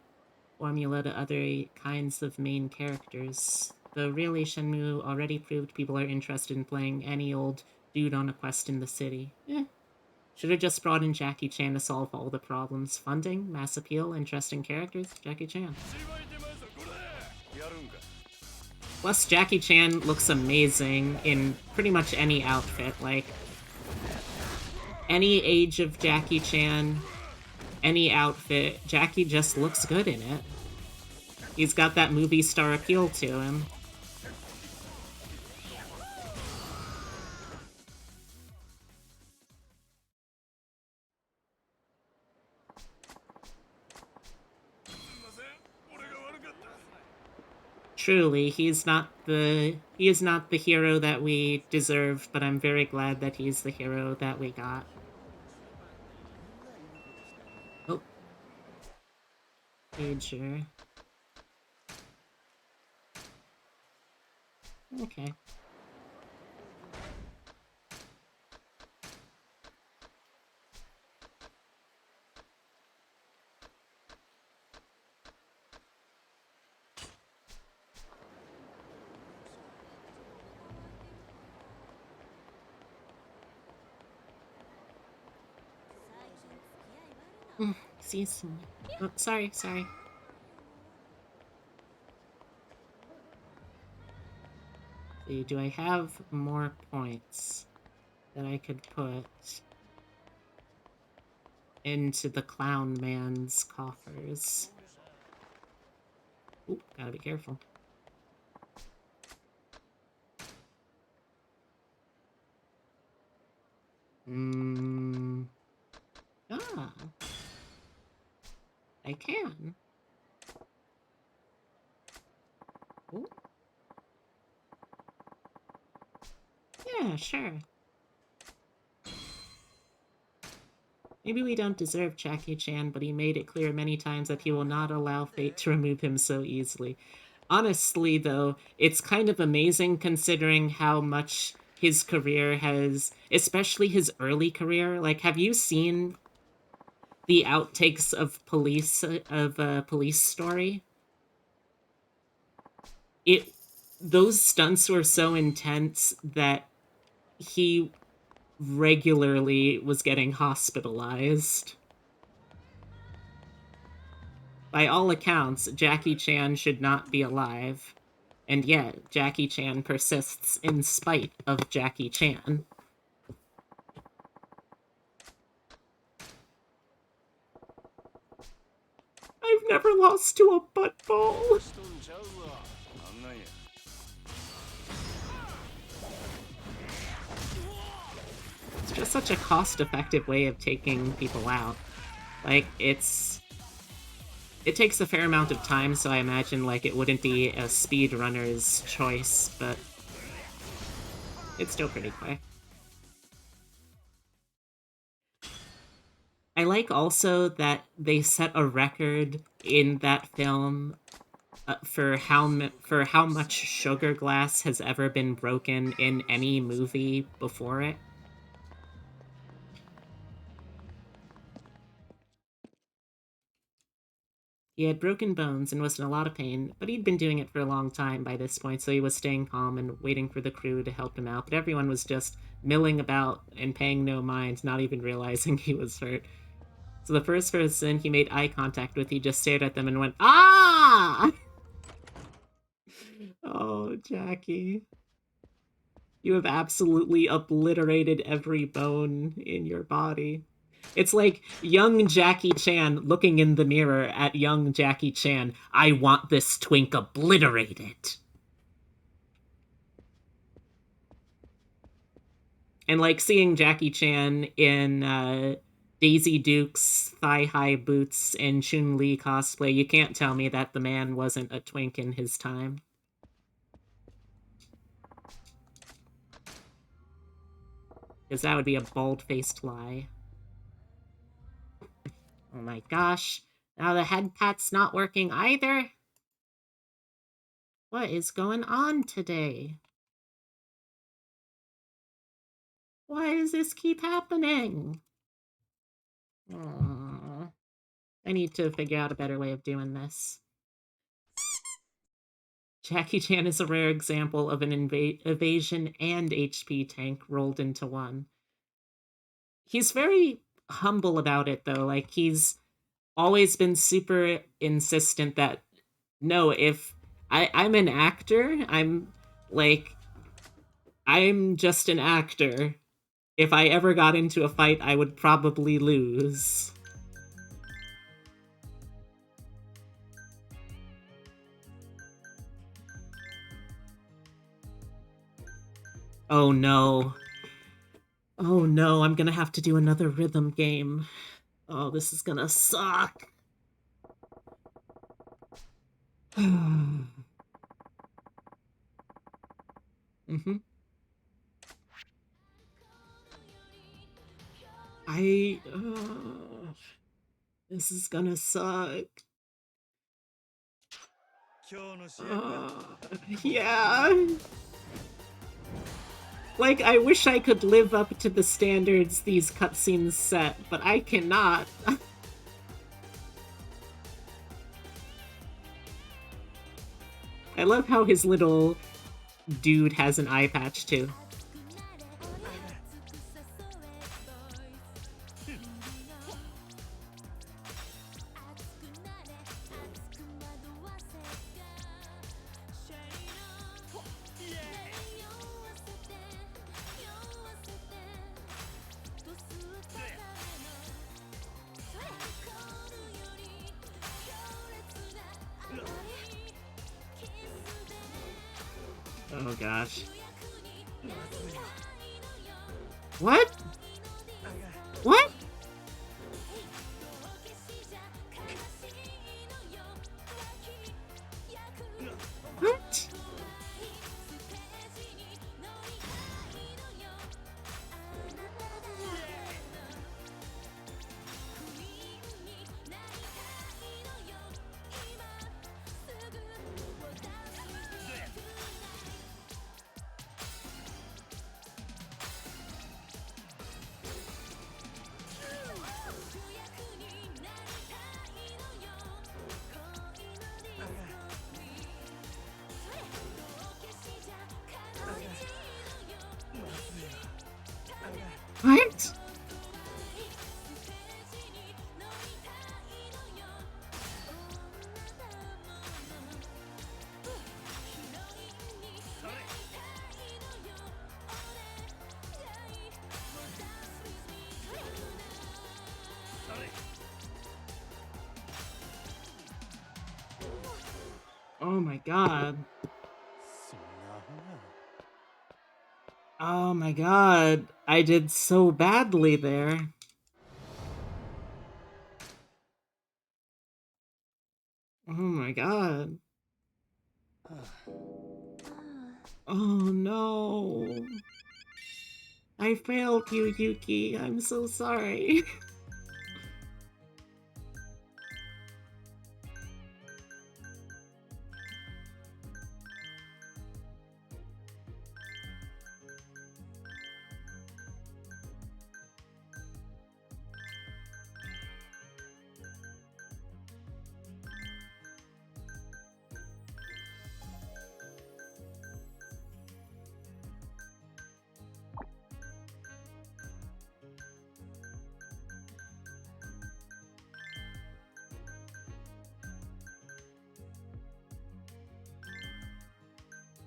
formula to other kinds of main characters. Though really, Shenmue already proved people are interested in playing any old dude on a quest in the city. Should have just brought in Jackie Chan to solve all the problems. Funding, mass appeal, interesting characters, Jackie Chan. Plus, Jackie Chan looks amazing in pretty much any outfit. Like, any age of Jackie Chan, any outfit, Jackie just looks good in it. He's got that movie star appeal to him. Truly, he is not the hero that we deserve, but I'm very glad that he's the hero that we got. Oh. Pager. Okay. See some. Oh, sorry. See, do I have more points that I could put into the clown man's coffers? Ooh, gotta be careful. Ah. I can. Ooh. Yeah, sure. Maybe we don't deserve Jackie Chan, but he made it clear many times that he will not allow fate to remove him so easily. Honestly, though, it's kind of amazing considering how much his career has, especially his early career. Like, have you seen the outtakes of Police Story? Those stunts were so intense that he regularly was getting hospitalized. By all accounts, Jackie Chan should not be alive. And yet, Jackie Chan persists in spite of Jackie Chan. I've never lost to a butt ball. It's just such a cost-effective way of taking people out. Like, it takes a fair amount of time, so I imagine, like, it wouldn't be a speedrunner's choice, but it's still pretty quick. I like also that they set a record in that film for how much sugar glass has ever been broken in any movie before it. He had broken bones and was in a lot of pain, but he'd been doing it for a long time by this point, so he was staying calm and waiting for the crew to help him out, but everyone was just milling about and paying no mind, not even realizing he was hurt. So the first person he made eye contact with, he just stared at them and went, "Ah!" Oh, Jackie. You have absolutely obliterated every bone in your body. It's like young Jackie Chan looking in the mirror at young Jackie Chan. I want this twink obliterated. And like seeing Jackie Chan in Daisy Duke's thigh-high boots and Chun-Li cosplay, you can't tell me that the man wasn't a twink in his time. Because that would be a bald-faced lie. Oh my gosh. Now the head pat's not working either. What is going on today? Why does this keep happening? Aww. I need to figure out a better way of doing this. Jackie Chan is a rare example of an evasion and HP tank rolled into one. He's very humble about it, though. Like, he's always been super insistent that, no, if I'm an actor, I'm just an actor. If I ever got into a fight, I would probably lose. Oh no. Oh no, I'm gonna have to do another rhythm game. Oh, this is gonna suck. Mm-hmm. This is gonna suck. Yeah. Like, I wish I could live up to the standards these cutscenes set, but I cannot. I love how his little dude has an eye patch, too. Oh gosh. What? What? What? What? Oh my god. Oh my god. I did so badly there. Oh my god. Oh no. I failed you, Yuki. I'm so sorry.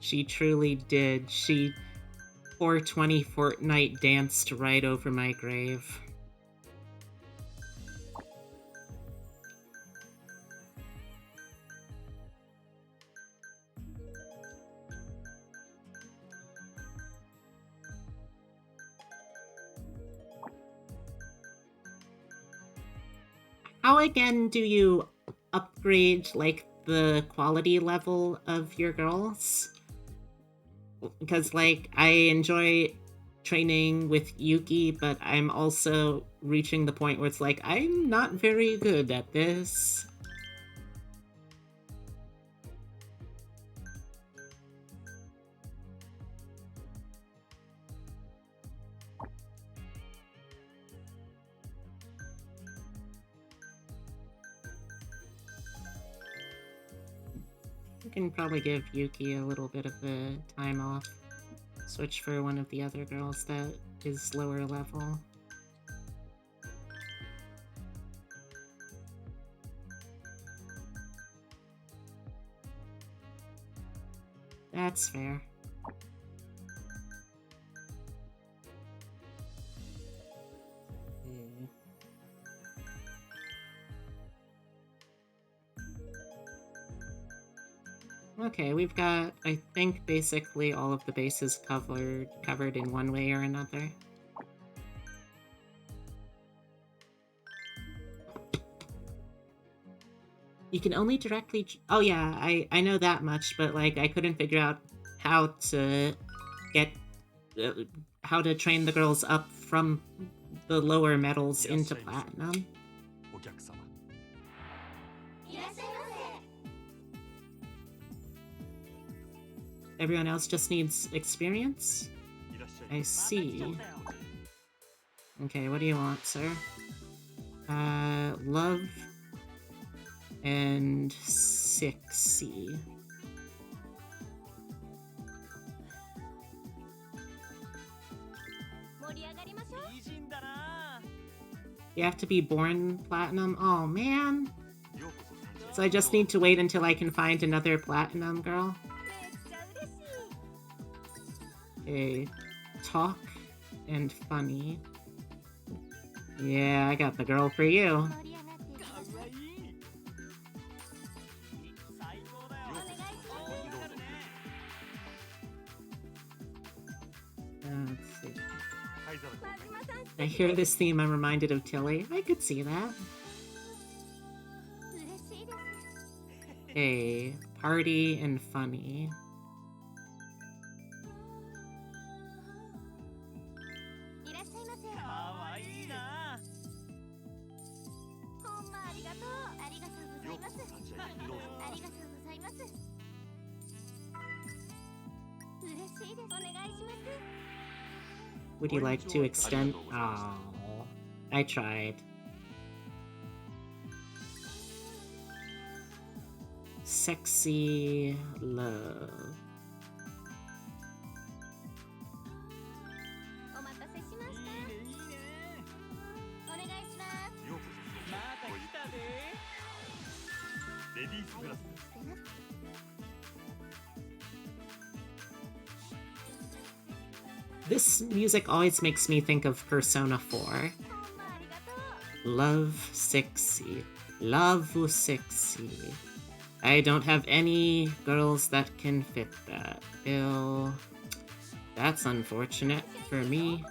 She truly did. She 420 Fortnite danced right over my grave. How again do you upgrade, like, the quality level of your girls? Because, like, I enjoy training with Yuki, but I'm also reaching the point where it's like, I'm not very good at this. I can probably give Yuki a little bit of the time off. Switch for one of the other girls that is lower level. That's fair. Okay, we've got, I think, basically all of the bases covered in one way or another. You can only directly... Oh yeah, I know that much, but like I couldn't figure out how to get... how to train the girls up from the lower metals into platinum. Everyone else just needs experience? I see. Okay, what do you want, sir? Love and sexy. You have to be born platinum? Oh, man. So I just need to wait until I can find another platinum girl? Okay, talk and funny. Yeah, I got the girl for you. Let's see. I hear this theme, I'm reminded of Tilly. I could see that. Okay, party and funny. Would you like to extend? Oh, I tried. Sexy love. This music always makes me think of Persona 4. Love sexy. Love sexy. I don't have any girls that can fit that bill. That's unfortunate for me.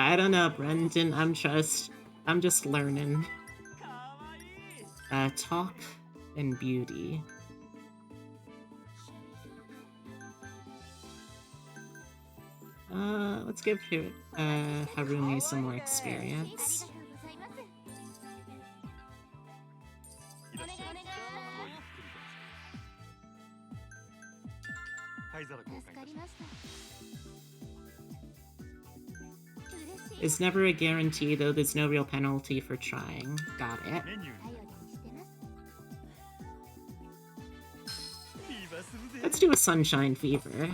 I don't know, Brendan. I'm just learning. Talk and beauty. Let's give Harumi some more experience. It's never a guarantee, though there's no real penalty for trying. Got it. Let's do a Sunshine Fever.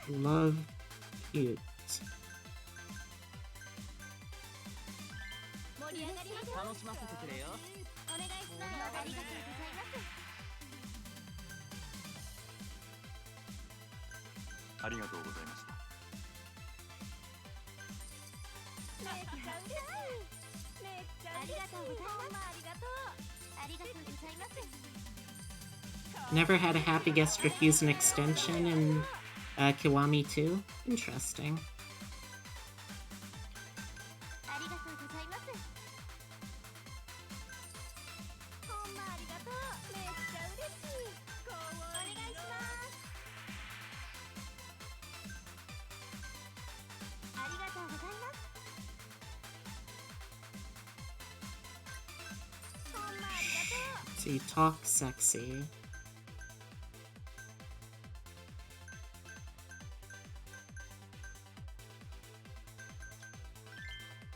Love cute. ありがとうございました。めっちゃ嬉しい。めっちゃありがとうございます。ありがとう。ありがとうございます。 Never had a happy guest refuse an extension in Kiwami 2. Interesting. ありがとうございます。ほんまありがとう。めっちゃ嬉しい。お願いします。ありがとうございます。ほんまありがとう。 See, talk sexy.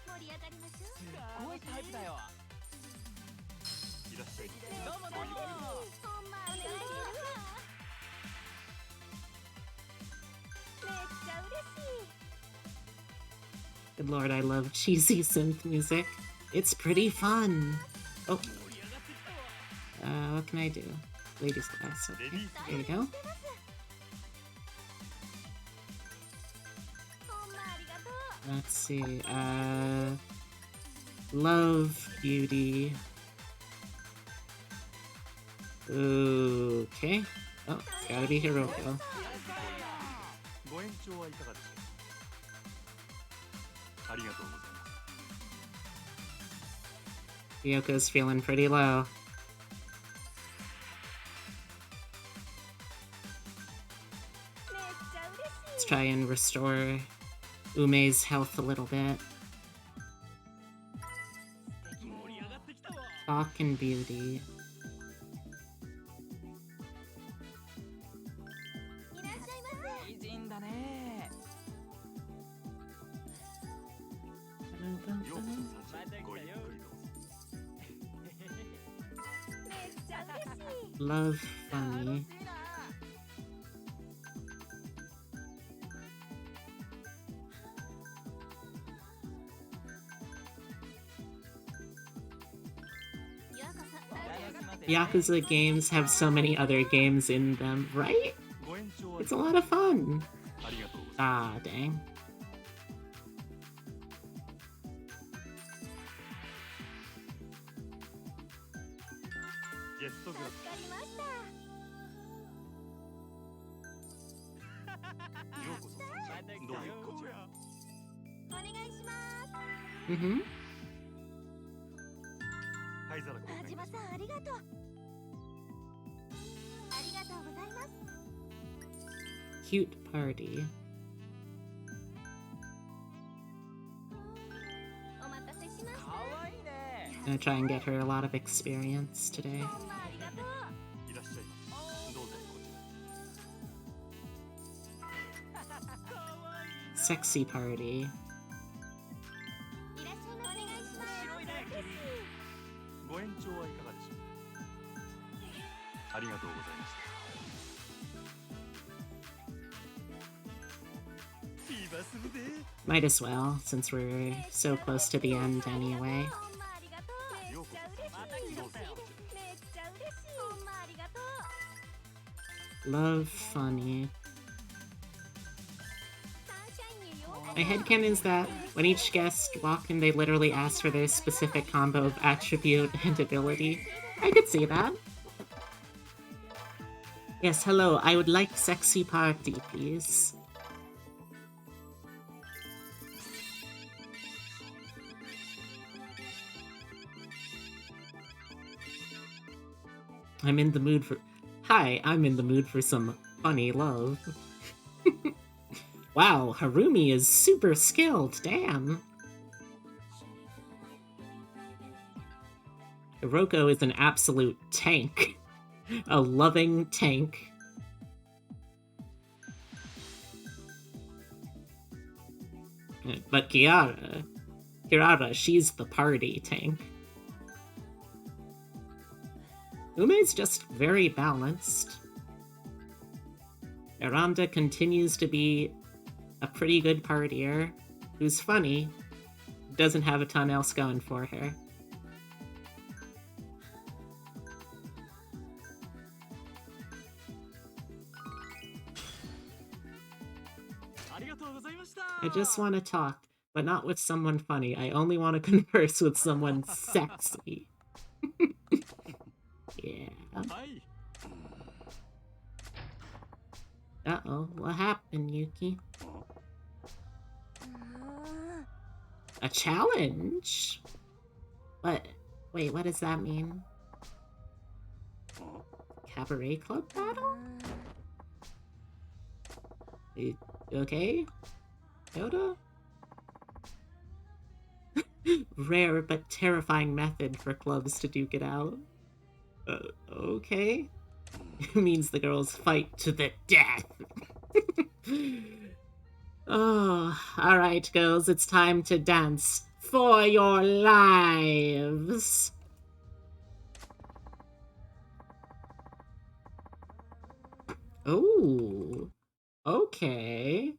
盛り上がりましょう。すごいタイプだよ。いらっしゃい。どうもどうも。ほんまありがとう。めっちゃ嬉しい。 Good lord, I love cheesy synth music. It's pretty fun. Oh. What can I do? Ladies class. Okay, there we go. ほんまありがとう。 Let's see. Love, beauty. Okay. Oh, it's gotta be Hiroko. ご延長はいかがでしょう。ありがとうございます。 Ryoko's feeling pretty low. めっちゃ嬉し Let's い。 try and restore Ume's health a little bit. 盛り上がってきたわ。 Talk and beauty. いらっしゃいませ。美人だね。ようこそサンシャイン。ごゆっくりどうぞ。めっちゃ嬉しい。 Love, funny. 楽しいな。 ようこそ。 Yakuza games have so many other games in them, right? ご延長は It's a lot of fun. ありがとうございま Ah, dang. す。ゲストグラ助かりました。ス。ようこそサンシャイン。どうぞこちら。お願いします。 Mm-hmm. 灰皿交田換。島さんありがとう。ありがとうございます。 Cute party. お待たせしました。可愛いね。 Gonna try and get her a lot of experience today. ほんまありがとう。いらっしゃいませ。どうぞこちら。 Sexy party. いらっしゃいませ。お願いします。嬉しい。ご延長はいかがでしょう。ありがとうございました。今すぐで。 Might as well, since we're so close to the end anyway. ほんまありがとう。めっちゃ嬉しい。また来ちゃったよ。めっちゃ嬉しい。ほんまありがとう。 Love, funny. サンシャインにようこそ。 My headcanon's that when each guest walked in, they literally asked for their specific combo of attribute and ability. I could see that. Yes, hello, I would like sexy party, please. I'm in the mood for... Hi, I'm in the mood for some funny love. Wow, Harumi is super skilled, damn. Hiroko is an absolute tank. A loving tank. But Kirara, she's the party tank. Ume's just very balanced. Aranda continues to be a pretty good partier, who's funny, doesn't have a ton else going for her. I just want to talk, but not with someone funny. I only want to converse with someone sexy. Yeah. Uh-oh, what happened, Yuki? A challenge? What? Wait, what does that mean? Cabaret club battle? Okay? Yoda? Rare but terrifying method for clubs to duke it out. Okay? It means the girls fight to the death. Oh, alright, girls, it's time to dance for your lives. Oh, okay.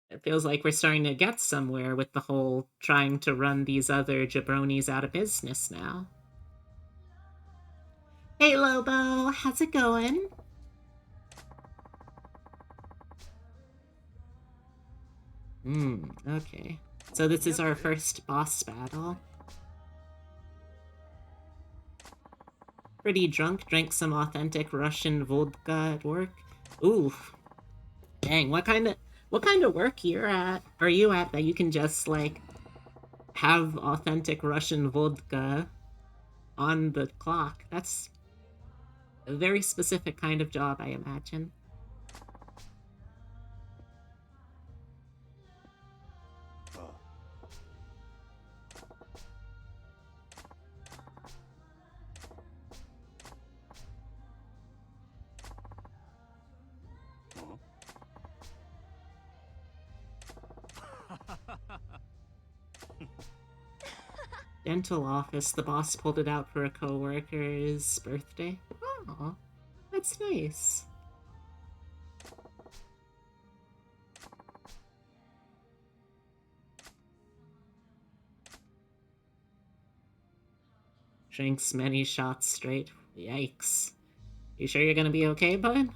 It feels like we're starting to get somewhere with the whole trying to run these other jabronis out of business now. Hey, Lobo, how's it going? Okay. So this is our first boss battle. Pretty drunk, drank some authentic Russian vodka at work. Ooh. Dang, what kind of work are you at that you can just like have authentic Russian vodka on the clock? That's a very specific kind of job, I imagine. Dental office. The boss pulled it out for a coworker's birthday. Oh, that's nice. Drinks many shots straight. Yikes. You sure you're gonna be okay, bud?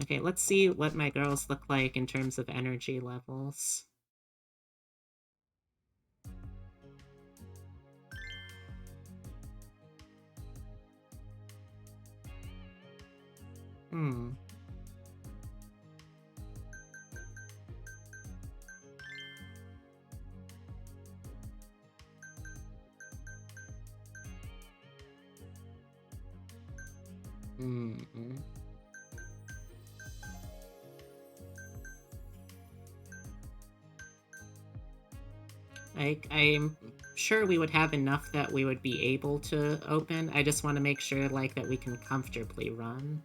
Okay, let's see what my girls look like in terms of energy levels. I'm sure we would have enough that we would be able to open. I just want to make sure, like, that we can comfortably run.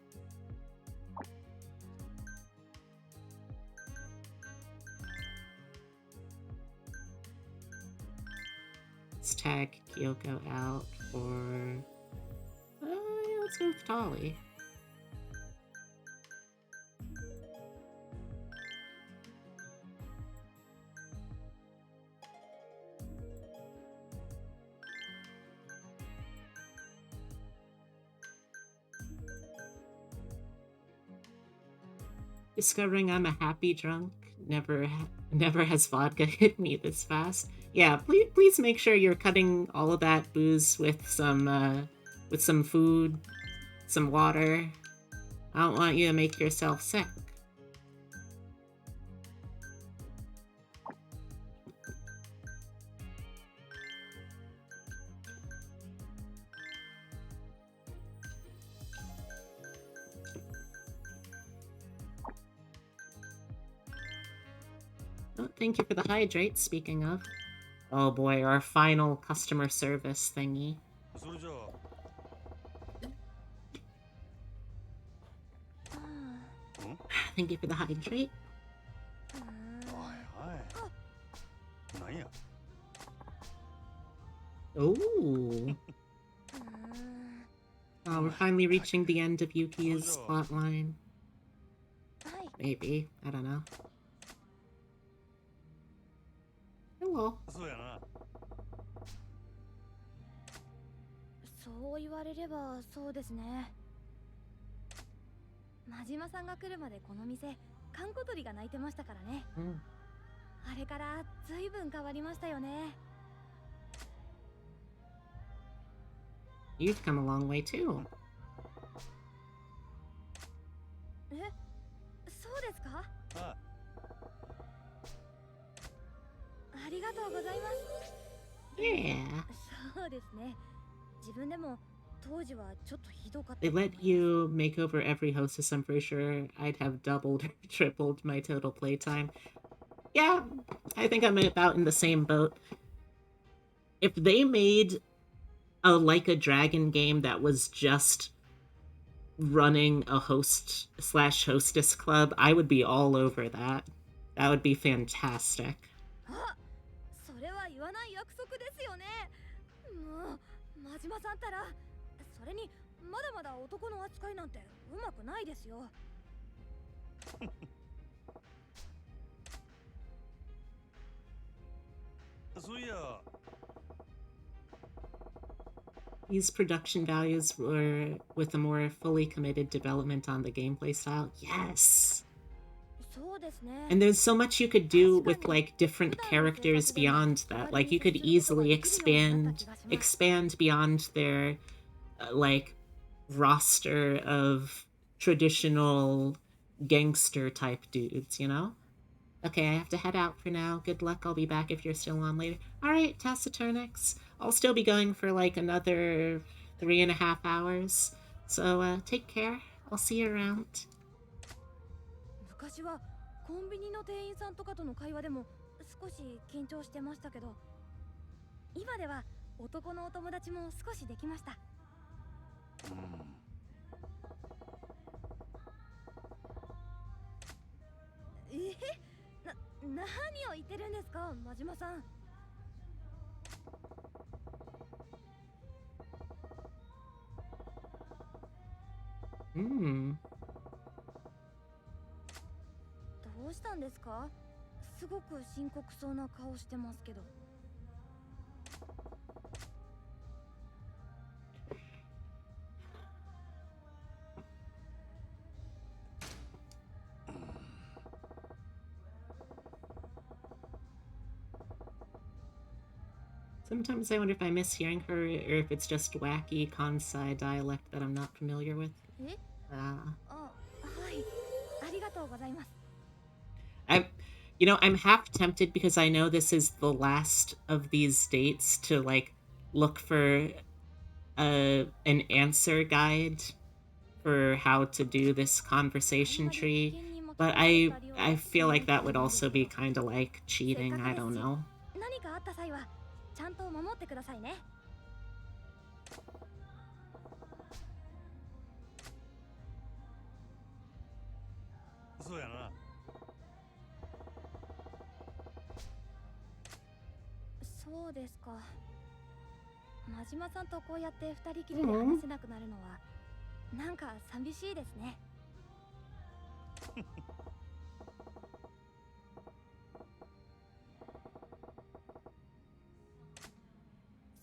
Let's tag Kyoko out for... yeah, let's go with Dolly. Discovering I'm a happy drunk. Never has vodka hit me this fast. Yeah, please make sure you're cutting all of that booze with some food, some water. I don't want you to make yourself sick. Oh, thank you for the hydrate, speaking of. Oh boy, our final customer service thingy. Thank you for the hydrate. Ooh. Oh, we're finally reaching the end of Yuki's plotline. Maybe. I don't know. Hello. そう言われればそうですね。真島さんが来るまでこの店閑古鳥が鳴いてましたからね。あれからずいぶん変わりましたよね。 You've come a long way too. え、そうですか？あありがとうございます。 Yeah. そうですね。自分でも当時はちょっとひどかった They と思い let ます。 you make over every hostess. I'm pretty sure I'd have doubled or tripled my total playtime. Yeah, I think I'm about in the same boat. If they made a Like a Dragon game that was just running a host/hostess club, I would be all over that. That would be fantastic. あ、それは言わない約束ですよね。もう真島さんったら、それにまだまだ男の扱いなんてうまくないですよ。そういや These production values were with a more fully committed development on the gameplay style. Yes. そうですね。 And there's so much you could do with like different characters beyond that. Like you could easily expand beyond their like roster of traditional gangster type dudes, you know? Okay, I have to head out for now. Good luck. I'll be back if you're still on later. All right, Taciturnix. I'll still be going for like another 3.5 hours. So take care. I'll see you around. 昔はコンビニの店員さんとかとの会話でも少し緊張してましたけど、今では男のお友達も少しできました。何を言ってるんですか、真島さん。どうしたんですか？すごく深刻そうな顔してますけど。Sometimes I wonder if I miss hearing her or if it's just wacky Kansai dialect that I'm not familiar with. え？ Ah. あ、はい。ありがとうございます。 I'm half tempted because I know this is the last of these dates to like look for an answer guide for how to do this conversation tree, but I feel like that would also be kind of like cheating. I don't know. 何かあった際はちゃんと守ってくださいね。そうやな。そうですか。真島さんとこうやって二人きりで話せなくなるのはなんか寂しいですね。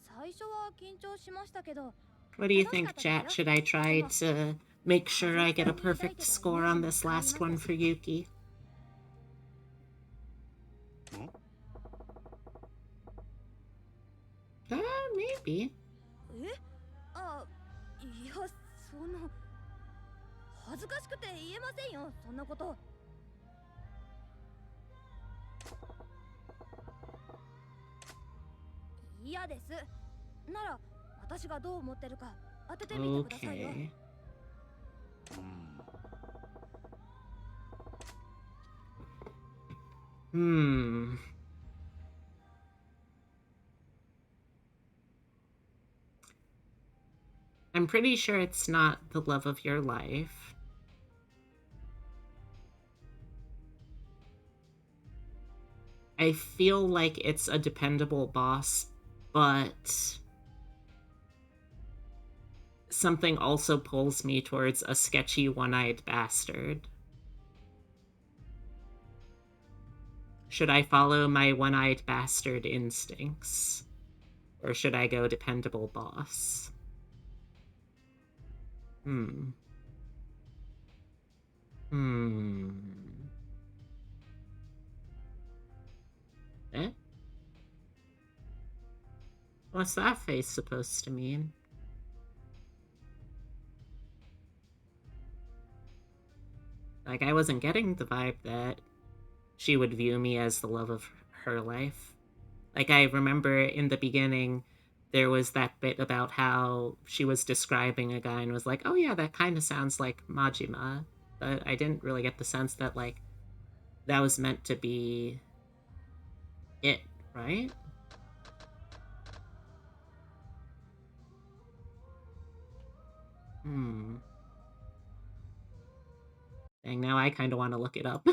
最初は緊張しましたけど。 What do you think, chat? Should I try to make sure I get a perfect score on this last one for Yuki? Maybe. え？あ、いや、その恥ずかしくて言えませんよ、そんなこと。嫌です。なら私がどう思ってるか当ててみてくださいよ。 Okay. I'm pretty sure it's not the love of your life. I feel like it's a dependable boss, but something also pulls me towards a sketchy one-eyed bastard. Should I follow my one-eyed bastard instincts? Or should I go dependable boss? What's that face supposed to mean? Like, I wasn't getting the vibe that she would view me as the love of her life. Like, I remember in the beginning, there was that bit about how she was describing a guy and was like, oh yeah, that kind of sounds like Majima. But I didn't really get the sense that, like, that was meant to be it, right? Hmm. Dang, now I kind of want to look it up.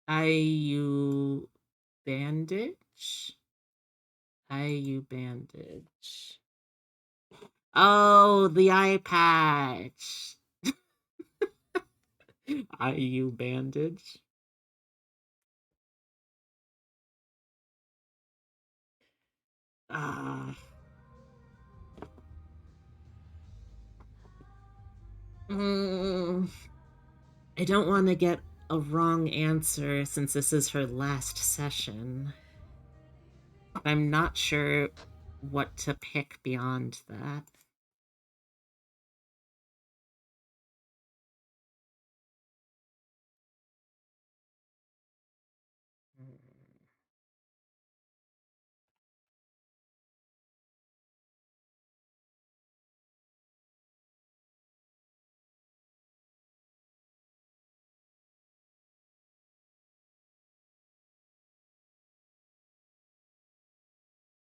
IU bandage? IU bandage. Oh, the eye patch. IU bandage. Ah. Mm. I don't want to get a wrong answer since this is her last session. I'm not sure what to pick beyond that.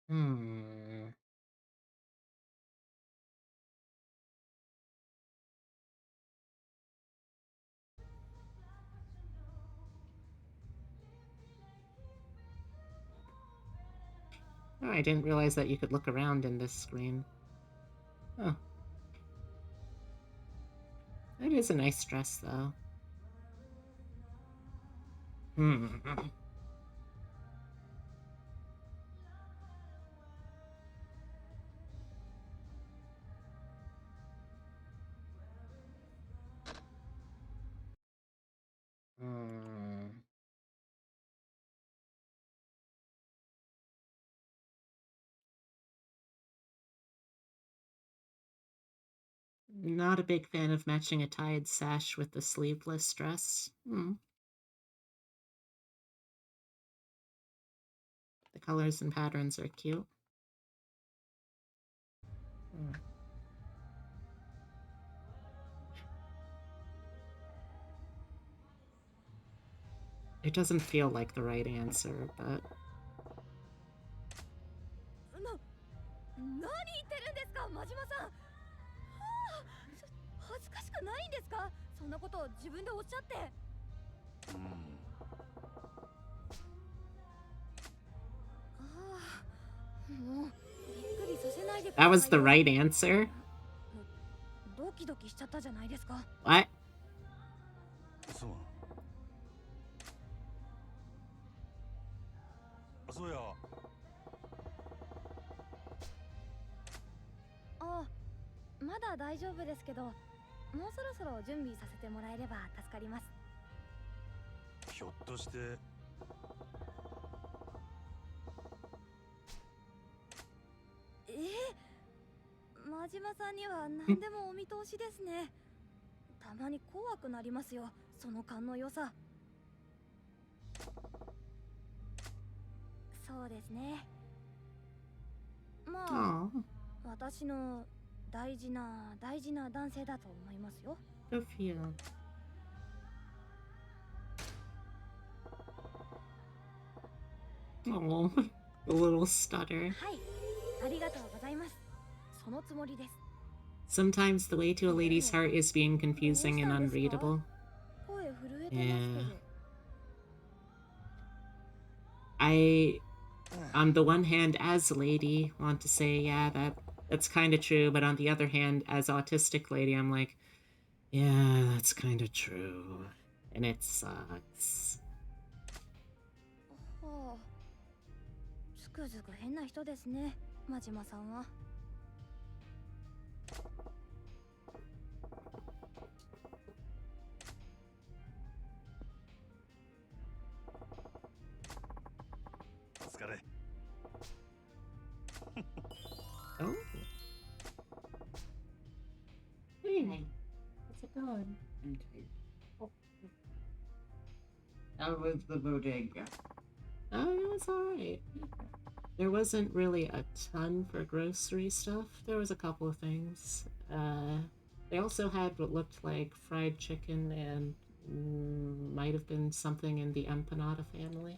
Hmm. Oh, I didn't realize that you could look around in this screen. Oh. That is a nice dress, though. Hmm. Hmm. Not a big fan of matching a tied sash with the sleeveless dress. Hmm. The colors and patterns are cute. Hmm. It doesn't feel like the right answer, but...何言ってるんですか、真島さん。はあ、恥ずかしくないんですか、そんなことを自分でおっしゃって。もうびっくりさせないでください That よ。 was the right answer? ドキドキしちゃったじゃないですか。 What? そうそうや。あ、まだ大丈夫ですけど、もうそろそろ準備させてもらえれば助かります。ひょっとして。真島さんには何でもお見通しですね。たまに怖くなりますよ、その勘の良さ。そうですね。まあ、私の大事な男性だと思いますよ。Good for you. Oh, a little stutter. はい、ありがとうございます。そのつもりです。 Sometimes the way to a lady's heart is being confusing and unreadable. 声震えてますけど。 I, on the one hand, as a lady, want to say, yeah, that's kind of true, but on the other hand, as autistic lady, I'm like, yeah, that's kind of true, and it sucks. はあ、つくづく変な人ですね、真島さんは。 お疲れ。Hey, how's it going? I'm tired. How was the bodega? Oh, it was alright. There wasn't really a ton for grocery stuff. There was a couple of things. They also had what looked like fried chicken and might have been something in the empanada family.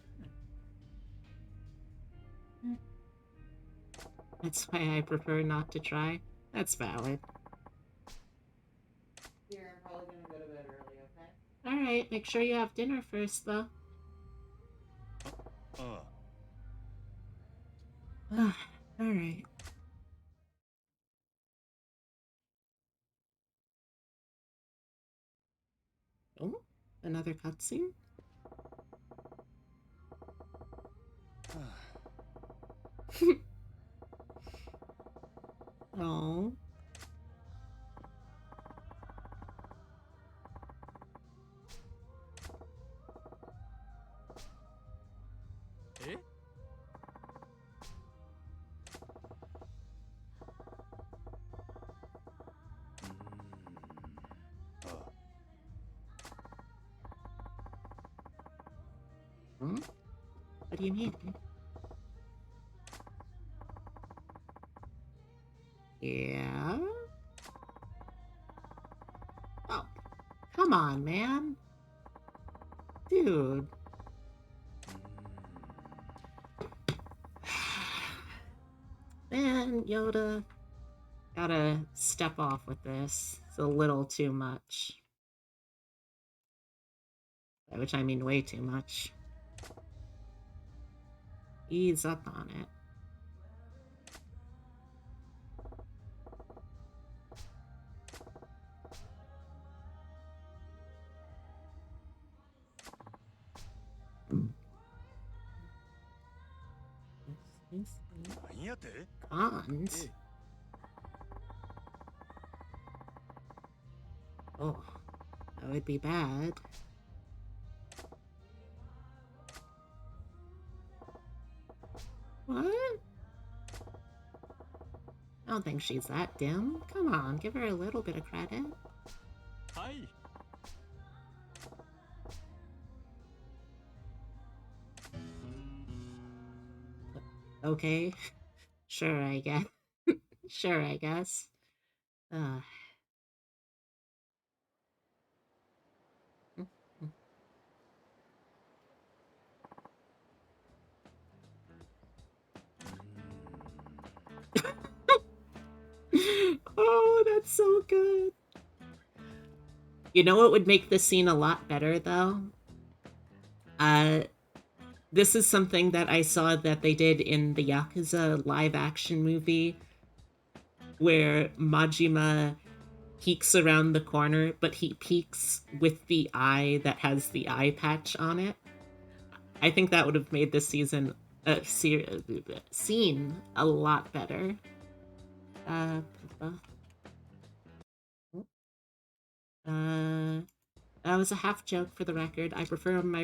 That's why I prefer not to try. That's valid. Here, I'm probably gonna go to bed early, okay? Alright, make sure you have dinner first, though. Alright. Oh, another cutscene? Oh. Eh? Hmm? What do you mean? Yeah? Oh, come on, man. Dude. Man, Yoda. Gotta step off with this. It's a little too much. By which I mean way too much. Ease up on it. Cons? Oh, that would be bad. What? I don't think she's that dim. Come on, give her a little bit of credit. Hi. Okay. Sure, I guess. Sure, I guess. Uh. Oh, that's so good. You know what would make this scene a lot better, though? This is something that I saw that they did in the Yakuza live-action movie, where Majima peeks around the corner, but he peeks with the eye that has the eye patch on it. I think that would have made this scene a lot better. That was a half joke for the record. I prefer my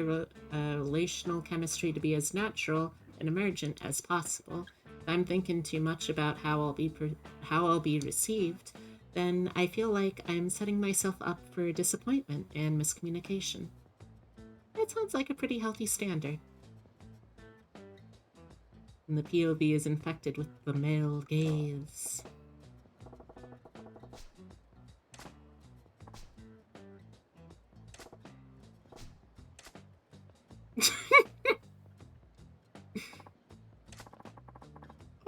relational chemistry to be as natural and emergent as possible. If I'm thinking too much about how I'll be received, then I feel like I'm setting myself up for disappointment and miscommunication. That sounds like a pretty healthy standard. And the POV is infected with the male gaze.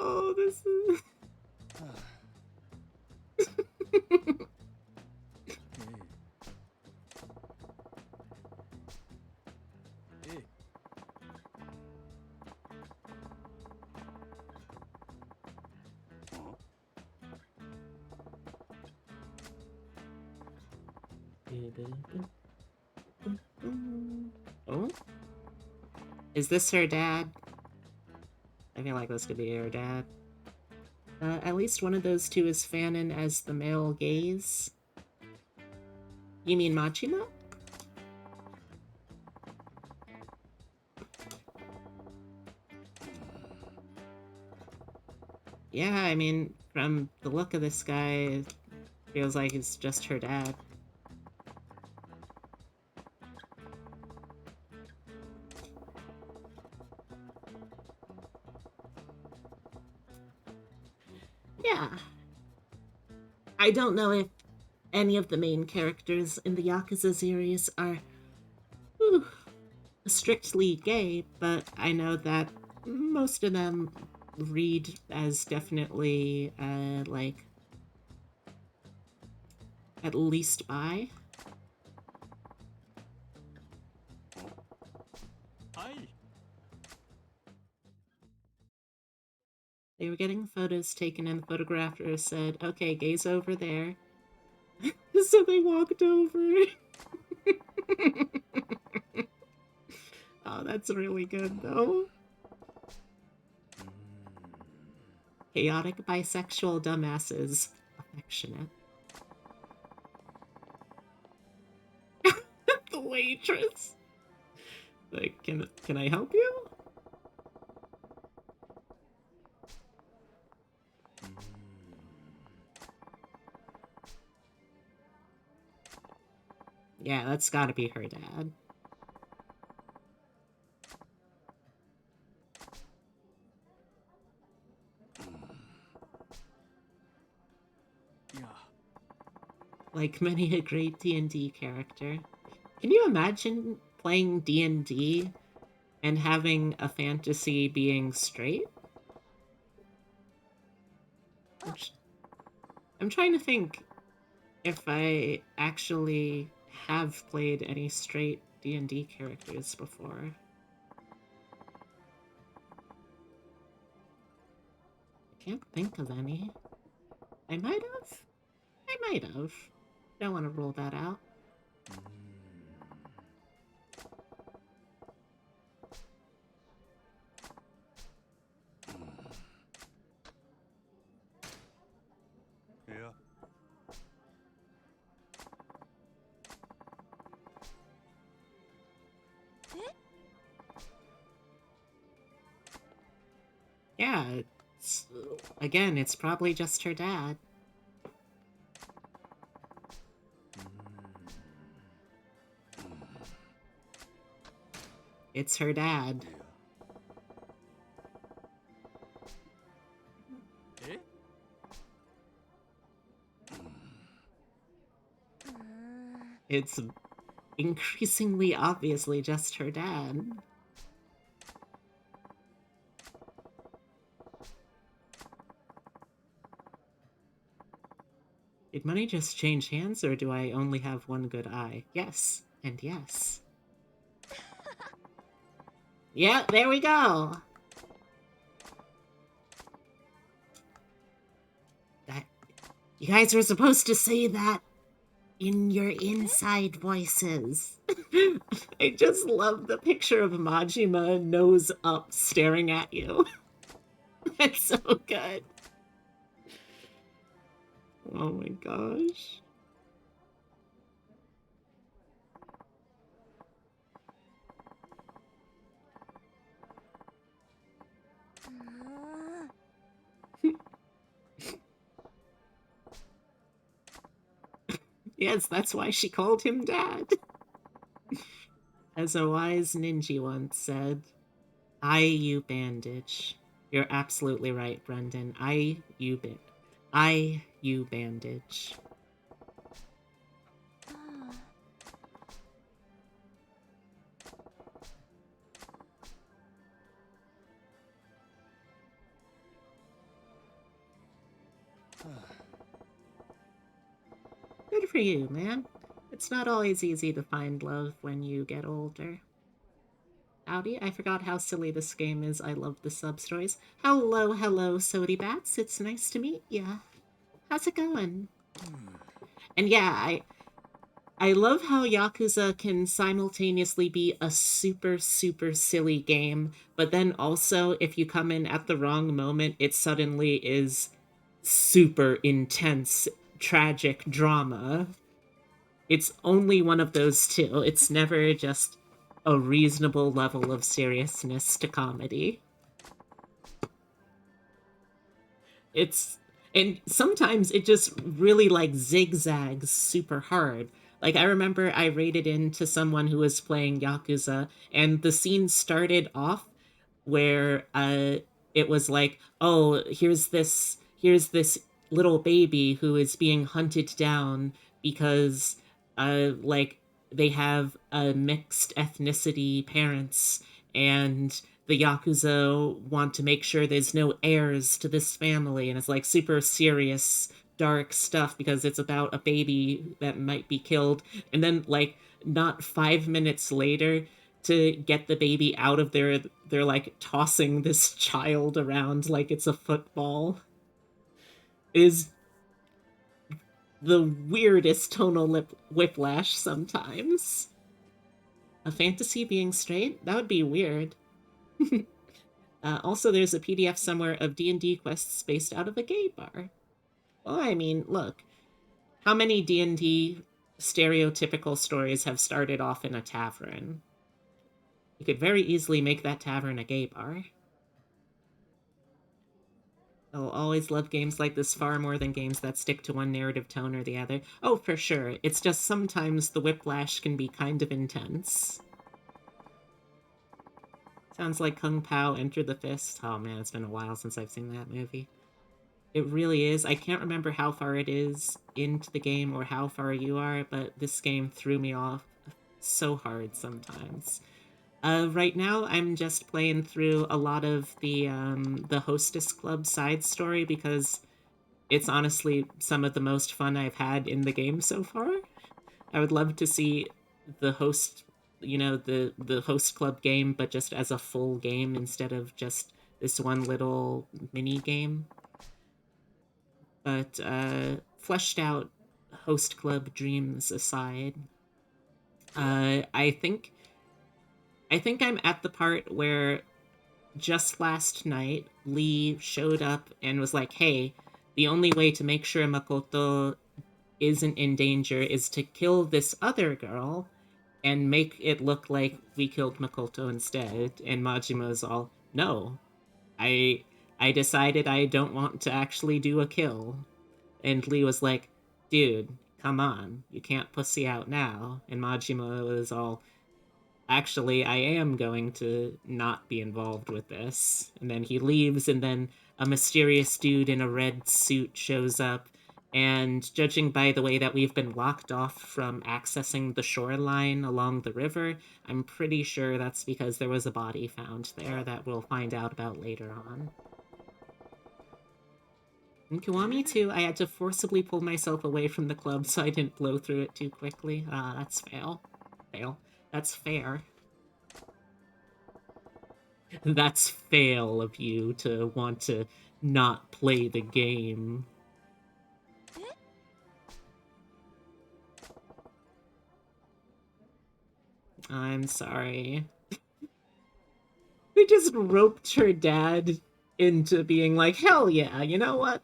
Oh, this is... Oh? Is this her dad? I feel like this could be her dad. At least one of those two is fanon as the male gaze. You mean Machima? Yeah, I mean, from the look of this guy, Feels like it's just her dad. Yeah. I don't know if any of the main characters in the Yakuza series are whew, strictly gay, but I know that most of them read as definitely, like, at least bi. はい。 They were getting photos taken, and the photographer said, "Okay, gaze over there." So they walked over. Oh, that's really good, though. Chaotic bisexual dumbasses. Affectionate. The waitress. Like, can I help you? Yeah, that's gotta be her dad. Yeah. Like many a great D&D character. Can you imagine playing D&D and having a fantasy being straight? I'm trying to think if I actually have played any straight D&D characters before. I can't think of any. I might have. I might have. Don't want to rule that out. Yeah. Yeah, again, it's probably just her dad. It's her dad. Eh? It's increasingly obviously just her dad. Did money just change hands, or do I only have one good eye? Yes, and yes. Yeah, there we go! That, you guys were supposed to say that in your inside voices. I just love the picture of Majima nose up staring at you. That's so good. Oh my gosh. Yes, that's why she called him Dad. As a wise ninja once said, "I bandage." You're absolutely right, Brendan. I bandage. Good for you, man. It's not always easy to find love when you get older. Howdy, I forgot how silly this game is. I love the sub-stories. Hello, hello, Sody Bats. It's nice to meet ya. How's it going? And yeah, I love how Yakuza can simultaneously be a super, super silly game, but then also, if you come in at the wrong moment, it suddenly is super intense, tragic drama. It's only one of those two. It's never just a reasonable level of seriousness to comedy. It's And sometimes it just really like zigzags super hard. Like I remember I raided into someone who was playing Yakuza, and the scene started off where it was like, oh, here's this little baby who is being hunted down because like they have mixed ethnicity parents, and the Yakuza want to make sure there's no heirs to this family, and it's like super serious, dark stuff because it's about a baby that might be killed. And then, like, not 5 minutes later, to get the baby out of there, they're like tossing this child around like it's a football. Is the weirdest tonal whiplash sometimes. A fantasy being straight? That would be weird. Also, there's a PDF somewhere of D&D quests based out of a gay bar. Well, I mean, look, how many D&D stereotypical stories have started off in a tavern? You could very easily make that tavern a gay bar. I'll always love games like this far more than games that stick to one narrative tone or the other. Oh, for sure. It's just sometimes the whiplash can be kind of intense. Sounds like Kung Pao Enter the Fist. Oh man, it's been a while since I've seen that movie. It really is. I can't remember how far it is into the game or how far you are, but this game threw me off so hard sometimes. Right now, I'm just playing through a lot of the Hostess Club side story because it's honestly some of the most fun I've had in the game so far. I would love to see the host, the host club game, but just as a full game instead of just this one little mini game. But fleshed out host club dreams aside, I think I'm at the part where just last night Lee showed up and was like, "Hey, the only way to make sure Makoto isn't in danger is to kill this other girl and make it look like we killed Makoto instead." And Majimo's all, "No, I decided I don't want to actually do a kill." And Lee was like, "Dude, come on, you can't pussy out now." And Majima was all, "Actually, I am going to not be involved with this." And then he leaves, and then a mysterious dude in a red suit shows up. And judging by the way that we've been locked off from accessing the shoreline along the river, I'm pretty sure that's because there was a body found there that we'll find out about later on. In Kiwami 2, I had to forcibly pull myself away from the club so I didn't blow through it too quickly. That's fail. Fail. That's fair. That's fail of you to want to not play the game. I'm sorry. They just roped her dad into being like, hell yeah, you know what?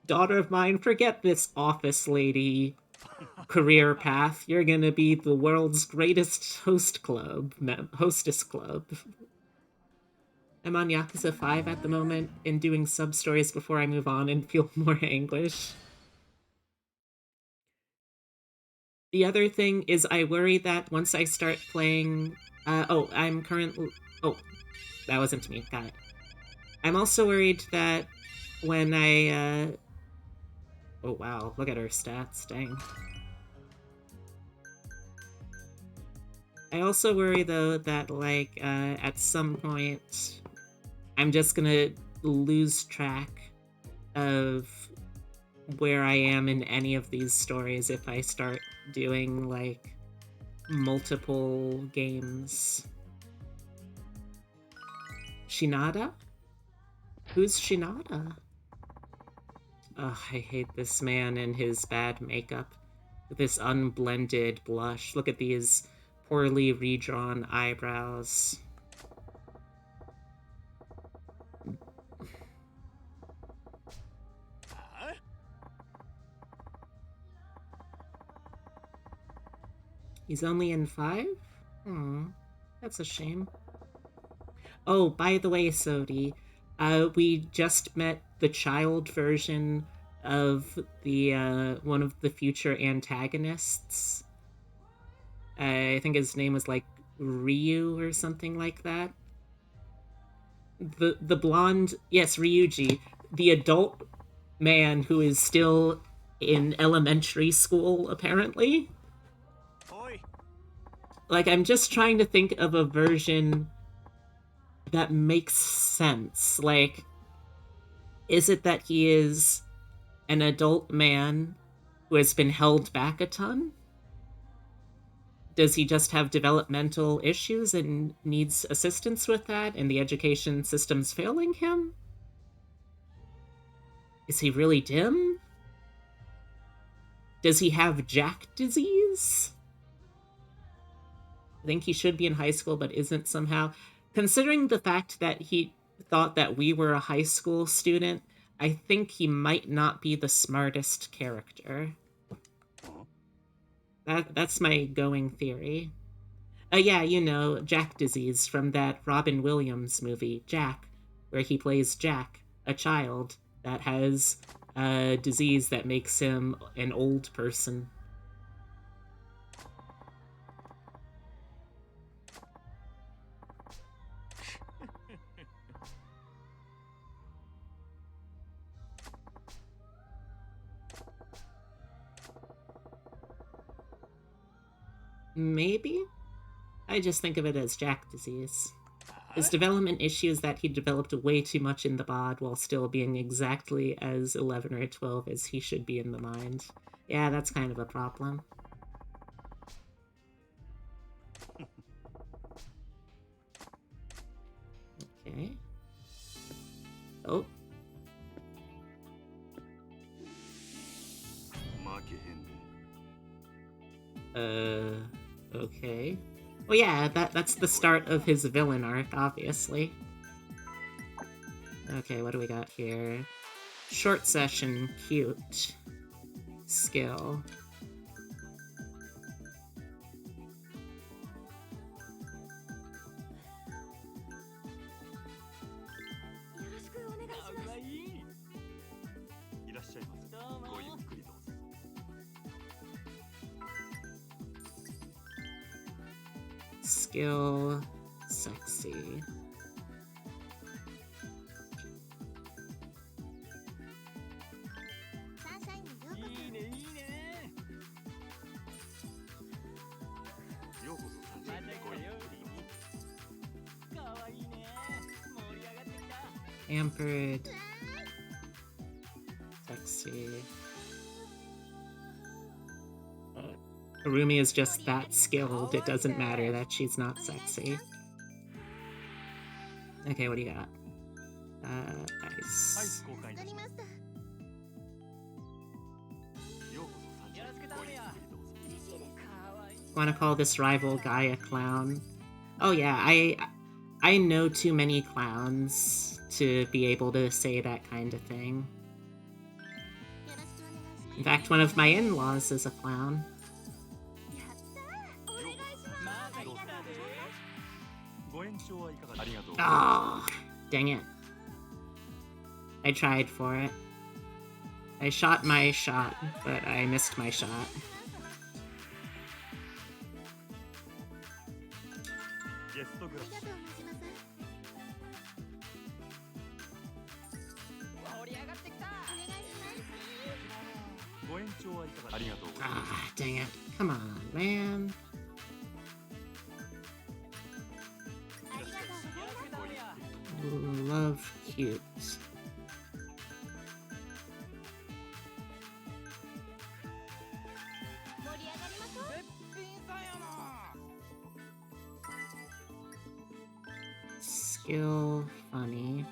Daughter of mine, forget this office lady career path. You're gonna be the world's greatest hostess club. I'm on Yakuza 5 at the moment and doing sub-stories before I move on and feel more anguish. The other thing is I worry that once I start playing... I'm currently... Oh, that wasn't me. Got it. I'm also worried that when I... Oh, wow. Look at her stats. Dang. I also worry, though, that, like, at some point, I'm just gonna lose track of where I am in any of these stories if I start doing, like, multiple games. Shinada? Who's Shinada? Ugh, I hate this man and his bad makeup. This unblended blush. Look at these poorly redrawn eyebrows. He's only in 5? That's a shame. Oh, by the way, Sodi, We just met the child version of the one of the future antagonists. I think his name was like Ryu or something like that. The blonde, yes, Ryuji, the adult man who is still in elementary school apparently. Oi. Like, I'm just trying to think of a version that makes sense. Like, is it that he is an adult man who has been held back a ton? Does he just have developmental issues and needs assistance with that, and the education system's failing him? Is he really dim? Does he have Jack disease? I think he should be in high school, but isn't somehow. Considering the fact that he thought that we were a high school student, I think he might not be the smartest character. That's my going theory. Yeah, you know, Jack disease from that Robin Williams movie, Jack, where he plays Jack, a child that has a disease that makes him an old person. Maybe? I just think of it as Jack disease. His development issue is that he developed way too much in the bod while still being exactly as 11 or 12 as he should be in the mind. Yeah, that's kind of a problem. Okay. Oh. Okay. Well, yeah, that's the start of his villain arc, obviously. Okay, what do we got here? Short session, cute. Skill. Skill, sexy. Pampered. Sexy. Harumi is just that skilled, it doesn't matter that she's not sexy. Okay, what do you got? Ice. Want to call this rival guy a clown? Oh yeah, I know too many clowns to be able to say that kind of thing. In fact, one of my in-laws is a clown. Oh, dang it. I tried for it. I shot my shot, but I missed my shot. Ah, dang it. Come on, man. Love cute. Skill, funny.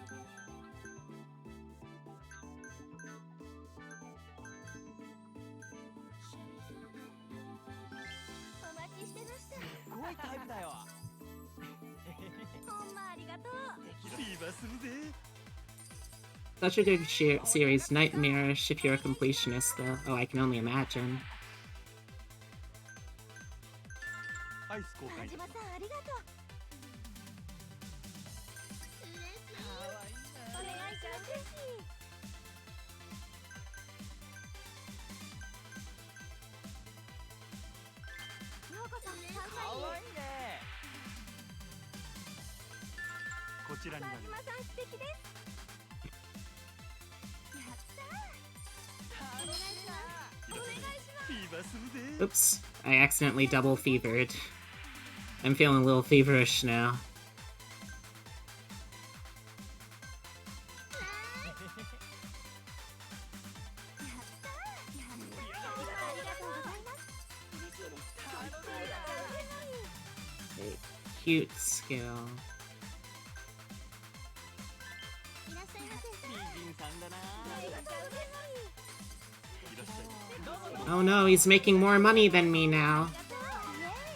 Such a good series. Nightmarish if you're a completionist, though. Oh, I can only imagine. ちゃ嬉しい。ようこさん、サンシャインへ。かわいいね。こちらになり真ます。島さん素敵です。やったー。お願いします。お願いします。フィーバーするで。 Oops, I accidentally double fevered. I'm feeling a little feverish now. ありがとうございます。嬉しいです。Cute skill. いらっしゃいませ。美人さんだな。ありがとうございます。 Oh no, he's making more money than me now. めっちゃ嬉し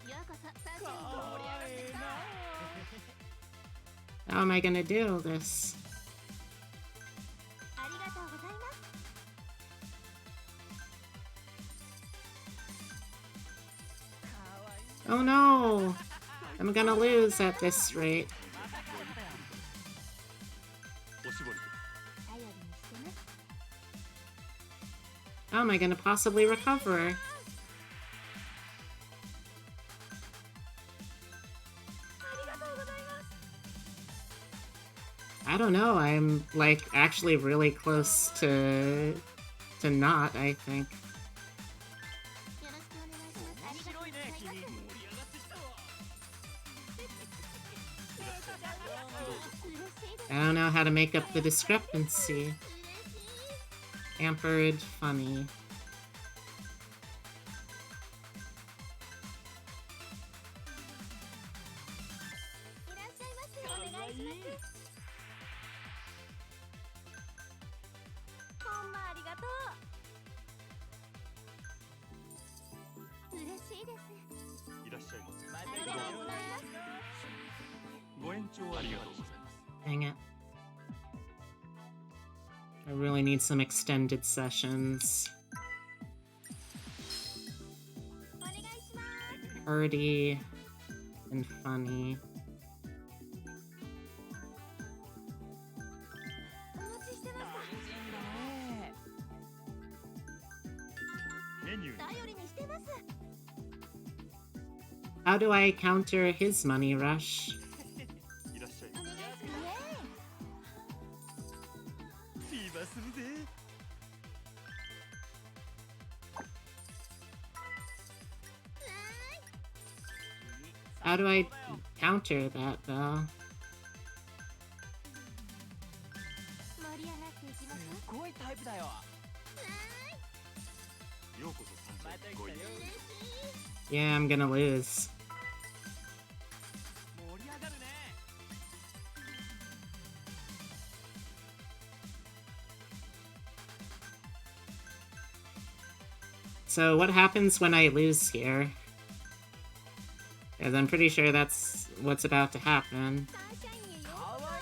い。ようこそ、サンシャインへ。盛り上がってきた。 How am I gonna do this? ありがとうございます。 Oh no! I'm gonna lose at this rate. おしぼり。頼りにしてね。 How am I gonna possibly recover? ありがとうございます。 I don't know, I'm like actually really close to not, I think. よろしくお願いします。ありがとうございます。 盛り上がってきたわ。 I don't know how to make up the discrepancy. Pampered, funny. いらっしゃいませ。お願いします。ほんまありがとう。嬉しいです。いらっしゃいませ。ありがとうございます。ご延長ありがとうございます。 Dang it. I really need some extended sessions. お願いします。 Party and funny. お待ちしてまし美人だね。メニューに。た。頼りにしてます。 How do I counter his money rush? いらっしゃい。お願いします。フィーバーするで。 How do I counter that though? 盛り上がっていきます。すごいタイプだよ。ようこそサンシャイン。ご意見。 Yeah, I'm gonna lose. 盛り上がるね。 So what happens when I lose here? Because I'm pretty sure that's what's about to happen. サンシャインへようかわ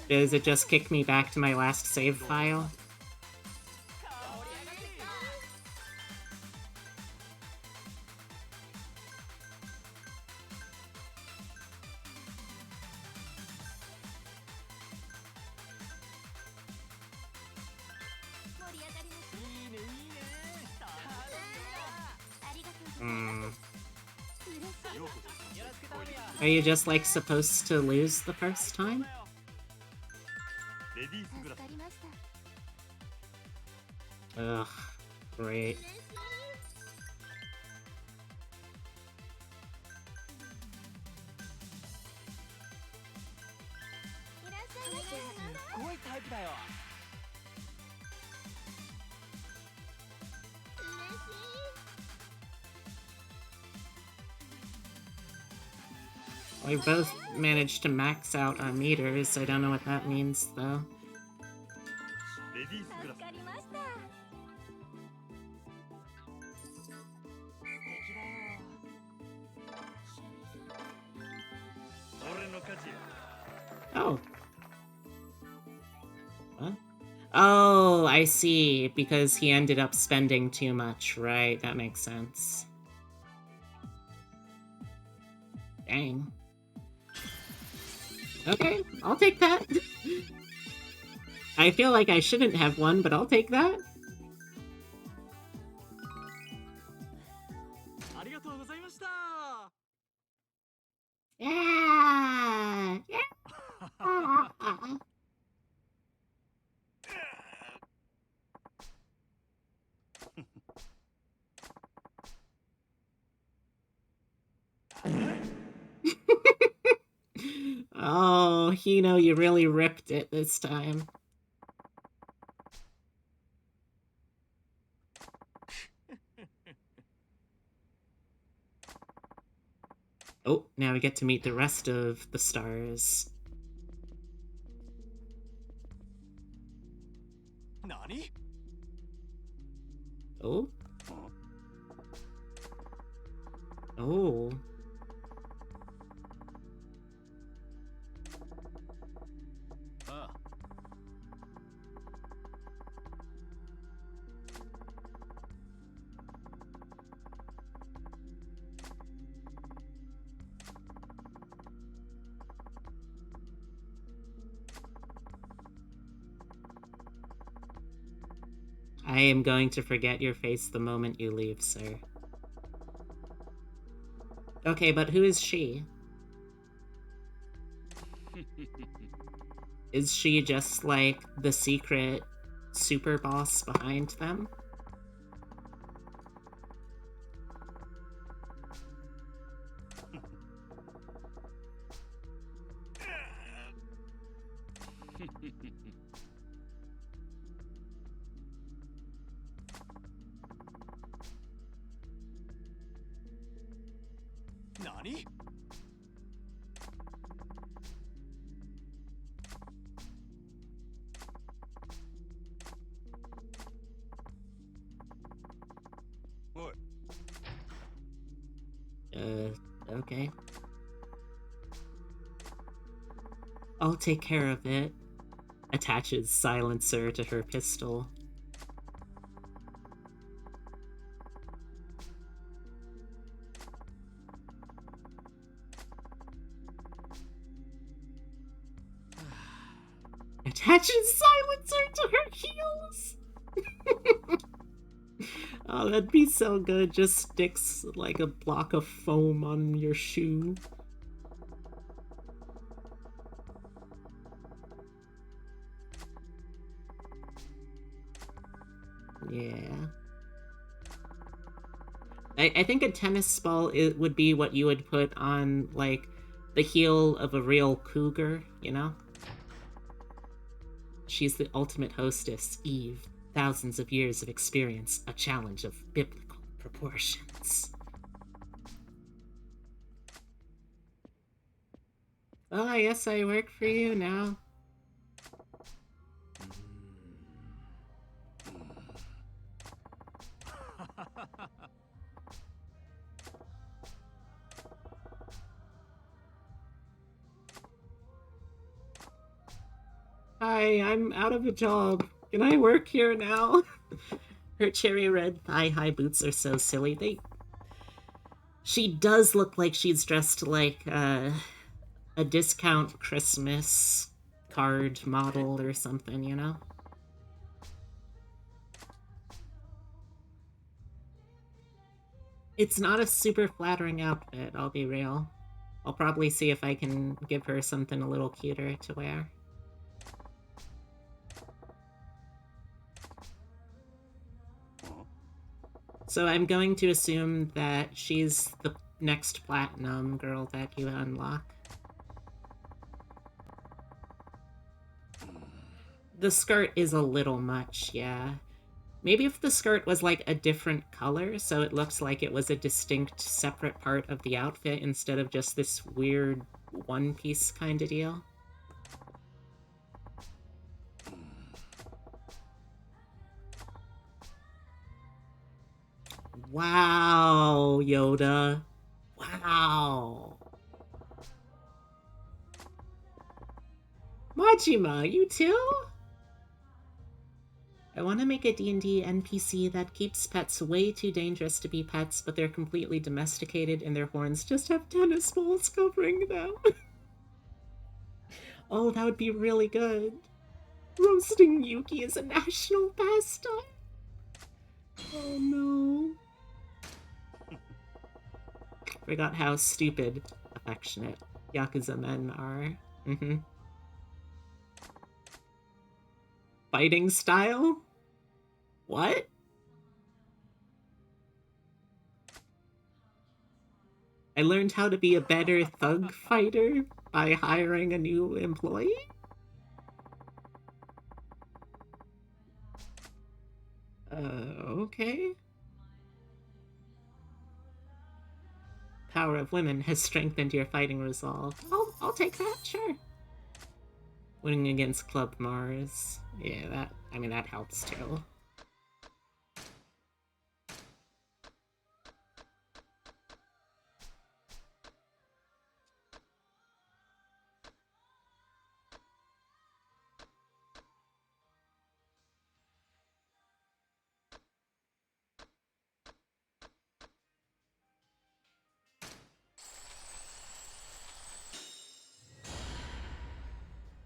いいね。 Does it just kick me back to my last save file? 盛り上がってきた。 盛り上がりましょう。いいねいいね。楽しみだ。ありがとうございます。 Hmm. 嬉しい。ようこそサンシャイン。よろしく頼むよ。 Are you just like supposed to lose the first time? レディースグラス。助かりました。 Ugh, great. 嬉しい。 いらっしゃいませ。すごいタイプだよ。 嬉しい。 We both managed to max out our meters. I don't know what that means though. レディースグラス。助かりました。 素敵だよ。 俺の勝ちよ。 Oh. What? Oh, I see. Because he ended up spending too much, right? That makes sense. Dang. Okay, I'll take that. I feel like I shouldn't have one, but I'll take that. ありがとうございました。 Yeah! Yeah! Oh, Hino, you really ripped it this time. Oh, now we get to meet the rest of the stars. 何？ Oh? Oh. I am going to forget your face the moment you leave, sir. Okay, but who is she? Is she just like the secret super boss behind them? Nani? What? Okay. I'll take care of it. Attaches silencer to her pistol. Attaches silencer to her heels! Oh, that'd be so good. Just sticks like a block of foam on your shoe. Yeah. I think a tennis ball would be what you would put on, like, the heel of a real cougar, you know? She's the ultimate hostess, Eve. Thousands of years of experience, a challenge of biblical proportions. Well, I guess I work for you now. Hi, I'm out of a job. Can I work here now? Her cherry red thigh-high boots are so silly. She does look like she's dressed like a discount Christmas card model or something, you know? It's not a super flattering outfit, I'll be real. I'll probably see if I can give her something a little cuter to wear. So I'm going to assume that she's the next platinum girl that you unlock. The skirt is a little much, yeah. Maybe if the skirt was like a different color, so it looks like it was a distinct separate part of the outfit instead of just this weird one-piece kind of deal. Wow, Yoda. Wow. Majima, you too? I want to make a D&D NPC that keeps pets way too dangerous to be pets, but they're completely domesticated and their horns just have tennis balls covering them. Oh, that would be really good. Roasting Yuki is a national pastime. Oh no. Forgot how stupid, affectionate Yakuza men are. Fighting style? What? I learned how to be a better thug fighter by hiring a new employee? Okay. Power of women has strengthened your fighting resolve. I'll take that, sure. Winning against Club Mars. Yeah, that helps too.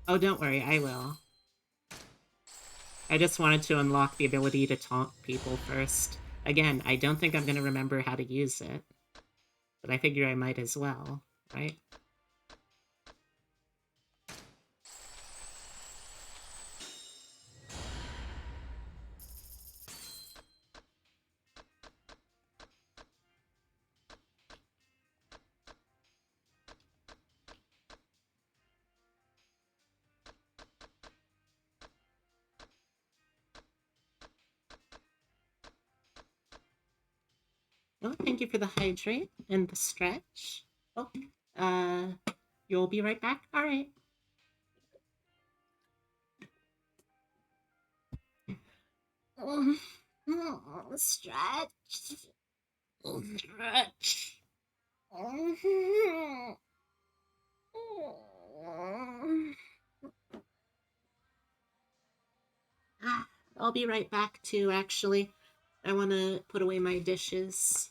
Oh, don't worry, I will. I just wanted to unlock the ability to taunt people first. Again, I don't think I'm gonna remember how to use it. But I figure I might as well, right? Oh, thank you for the hydrate and the stretch. Oh, you'll be right back? Alright. Stretch. Stretch. I'll be right back too, actually. I want to put away my dishes.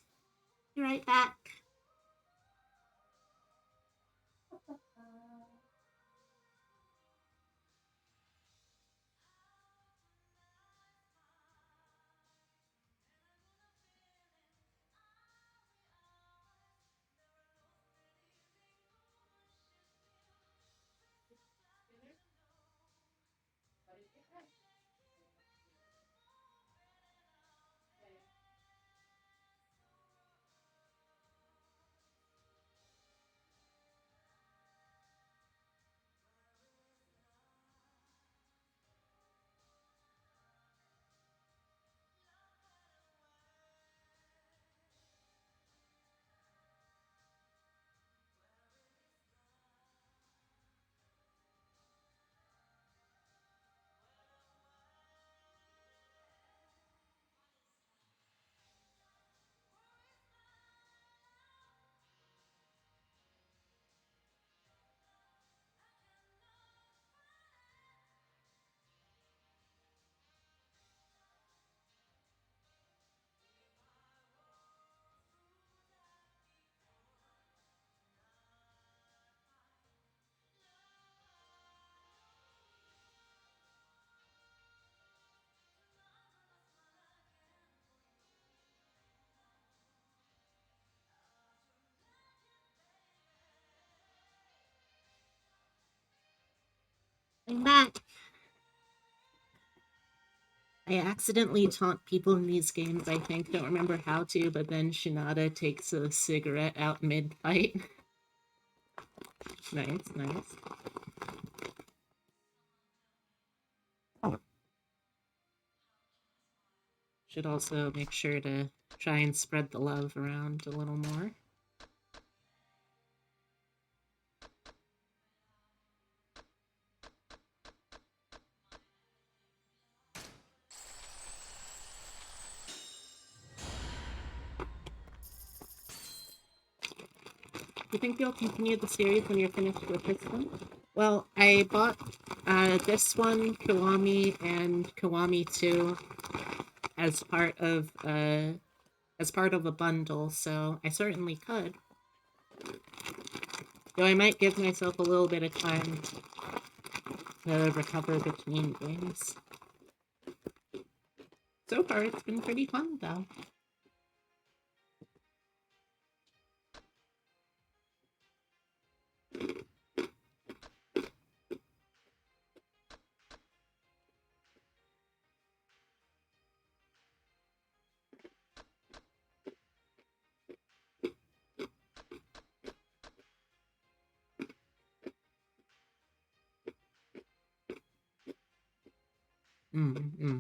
Be right back. I'm back. I accidentally taunt people in these games, I think. Don't remember how to, but then Shinada takes a cigarette out mid-fight. Nice, nice. Should also make sure to try and spread the love around a little more. You think you'll continue the series when you're finished with this one? Well, I bought This one, Kiwami and Kiwami 2, as part of a bundle, so I certainly could. Though I might give myself a little bit of time to recover between games. So far, it's been pretty fun, though. Mm-hmm.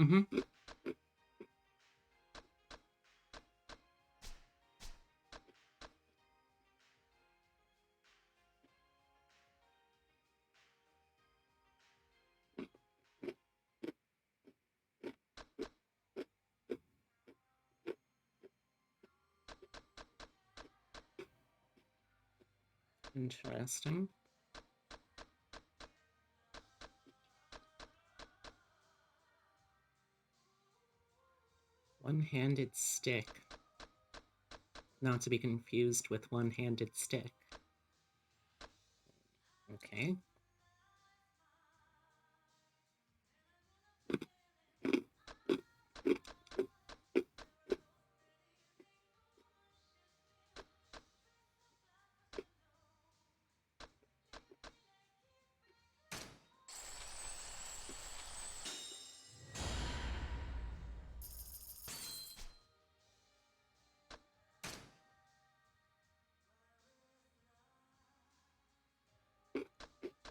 Mm-hmm. Interesting. One-handed stick. Not to be confused with one-handed stick. Okay.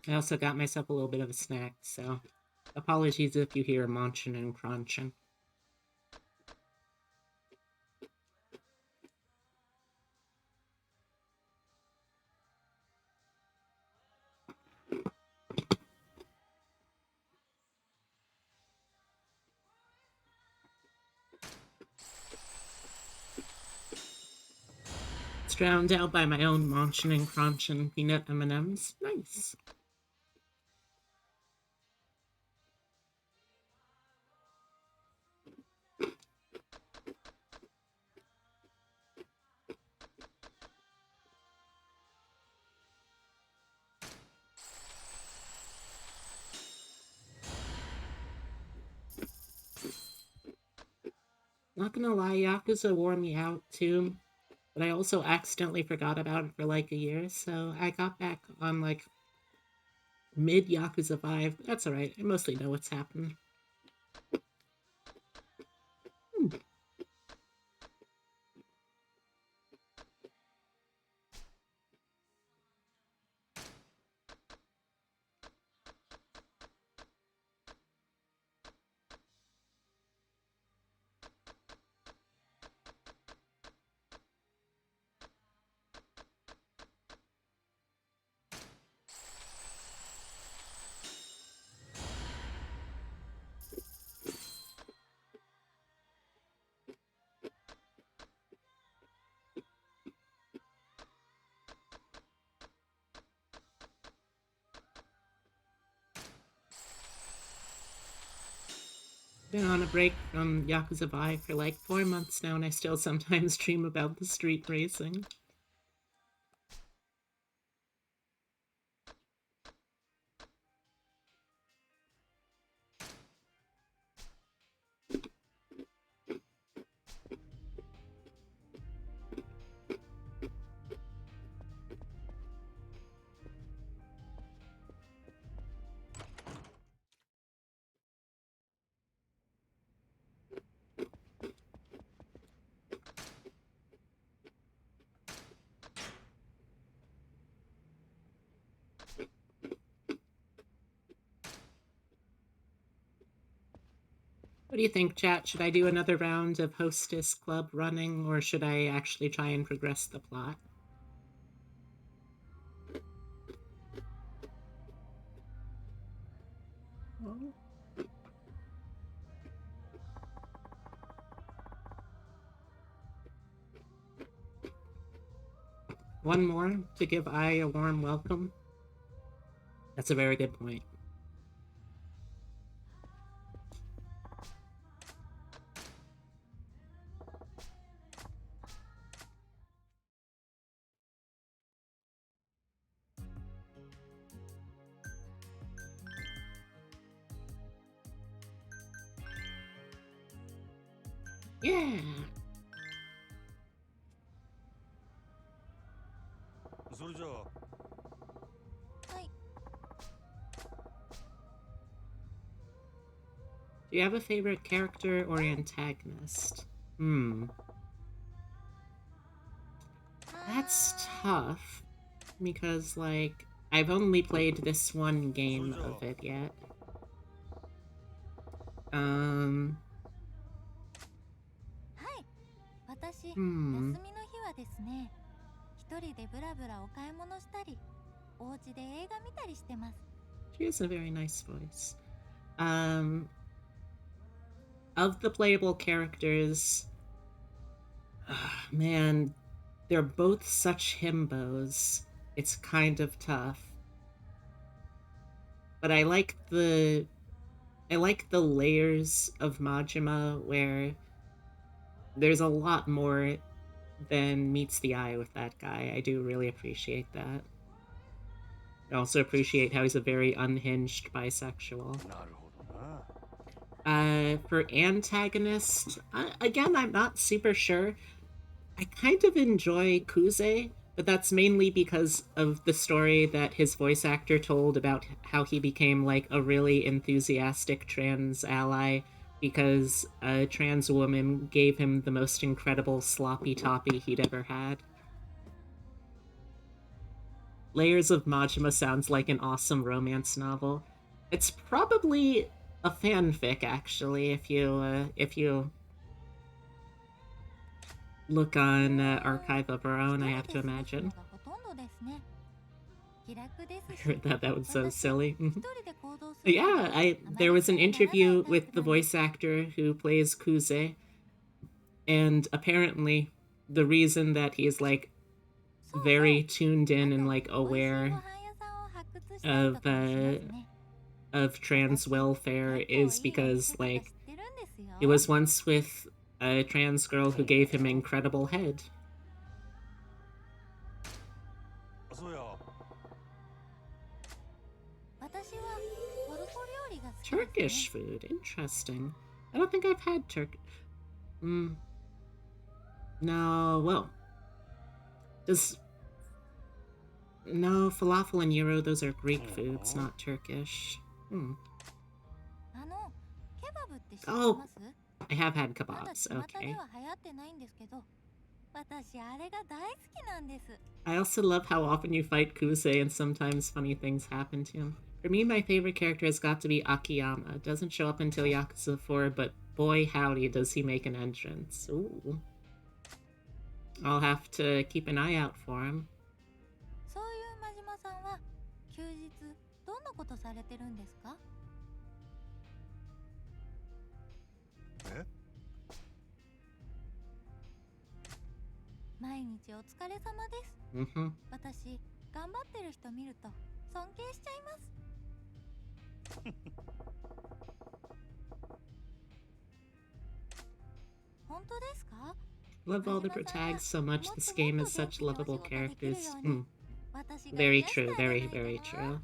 I also got myself a little bit of a snack, so apologies if you hear munching and crunching. It's drowned out by my own munching and crunching peanut M&Ms. Nice. Not gonna lie, Yakuza wore me out too, but I also accidentally forgot about it for like a year, so I got back on like mid Yakuza 5. That's alright, I mostly know what's happening. Been on a break from Yakuza 5 for like 4 months now, and I still sometimes dream about the street racing. What do you think, chat? Should I do another round of Hostess Club running, or should I actually try and progress the plot? One more to give I a warm welcome? That's a very good point. Yeah. それじゃあ Do you have a favorite character or antagonist? That's tough. Because, like, I've only played this one game of it yet. 私、休 Hmm. みの日はですね、一人でブラブラお買い物したり、お家で映画見たりしてます。 She has a very nice voice. Of the playable characters, man, they're both such himbos. It's kind of tough. But I like the layers of Majima where there's a lot more than meets the eye with that guy. I do really appreciate that. I also appreciate how he's a very unhinged bisexual. なるほどな。 For antagonist, again, I'm not super sure. I kind of enjoy Kuze, but that's mainly because of the story that his voice actor told about how he became, like, a really enthusiastic trans ally because a trans woman gave him the most incredible sloppy toppy he'd ever had. Layers of Majima sounds like an awesome romance novel. It's probably a fanfic, actually, if you look on Archive of Our Own, I have to imagine. I heard that was so silly. Yeah, there was an interview with the voice actor who plays Kuze, and apparently the reason that he's, like, very tuned in and, like, aware of trans welfare is because, like, he was once with a trans girl who gave him incredible head. そうや。 Turkish food, interesting. I don't think I've had No, well, no, falafel and gyro, those are Greek foods, not Turkish. Oh, I have had kebabs, okay. I also love how often you fight Kuze and sometimes funny things happen to him. For me, my favorite character has got to be Akiyama. Doesn't show up until Yakuza 4, but boy howdy does he make an entrance. Ooh. I'll have to keep an eye out for him. そういう真島さんは休日どんなことされてるんですか？え？毎日お疲れ様です。私頑張ってる人見ると尊敬しちゃいます。本当ですか？ Love all the protags so much. This game has such lovable characters. Very true, very, very true.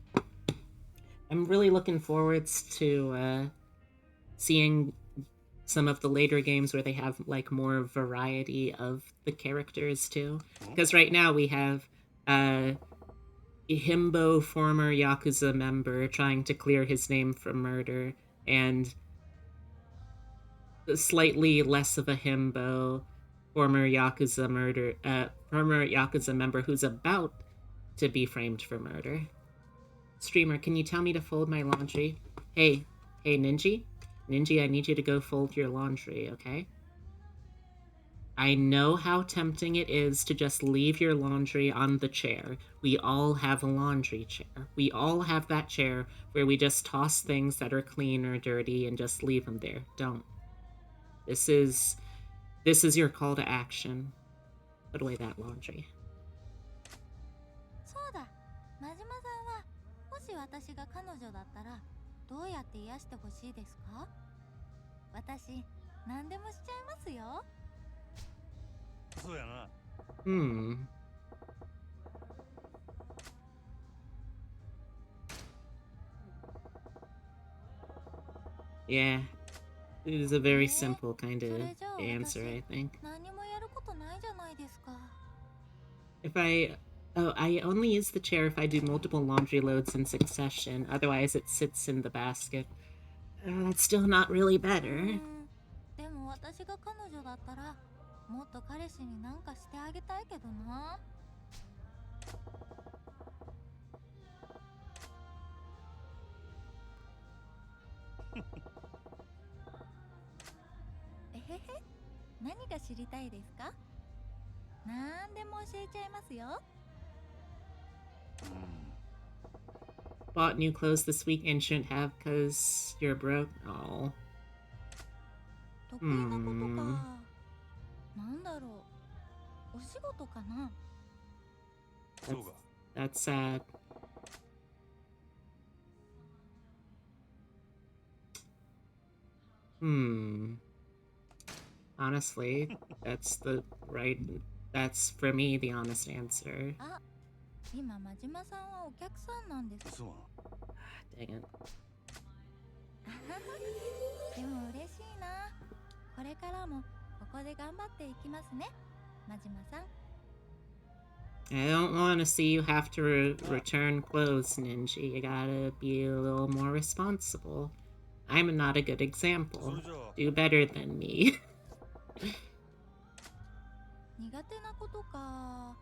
I'm really looking forward to seeing some of the later games where they have, like, more variety of the characters too. Because right now we have a himbo former Yakuza member trying to clear his name from murder, and slightly less of a himbo former Yakuza member who's about to be framed for murder. Streamer, can you tell me to fold my laundry? Hey, Ninji? Ninji, I need you to go fold your laundry, okay? I know how tempting it is to just leave your laundry on the chair. We all have a laundry chair. We all have that chair where we just toss things that are clean or dirty and just leave them there. Don't. This is your call to action. Put away that laundry. し私が彼女だったらどうやって癒してほしいですか？私何でもしちゃいますよ。そうやな。Hmm. Yeah, it is a very simple kind of answer, I think. 何もやることないじゃないですか。If I... Oh, I only use the chair if I do multiple laundry loads in succession. Otherwise, it sits in the basket. That's still not really better. でも私が彼女だったらもっと彼氏になんかしてあげたいけどな。えへへ、何が知りたいですか？なんでも教えちゃいますよ。Bought new clothes this week and shouldn't have because you're broke. Oh. 得意なことか。なんだろう。お仕事かな。そうか。That's sad. Honestly, that's for me the honest answer. あ、今真島さんはお客さんなんです。そう。Dang it. でも嬉しいな。これからもここで頑張っていきますね、真島さん。I don't want to see you have to return clothes, Ninja. You gotta be a little more responsible. I'm not a good example. Do better than me. 苦手なことか。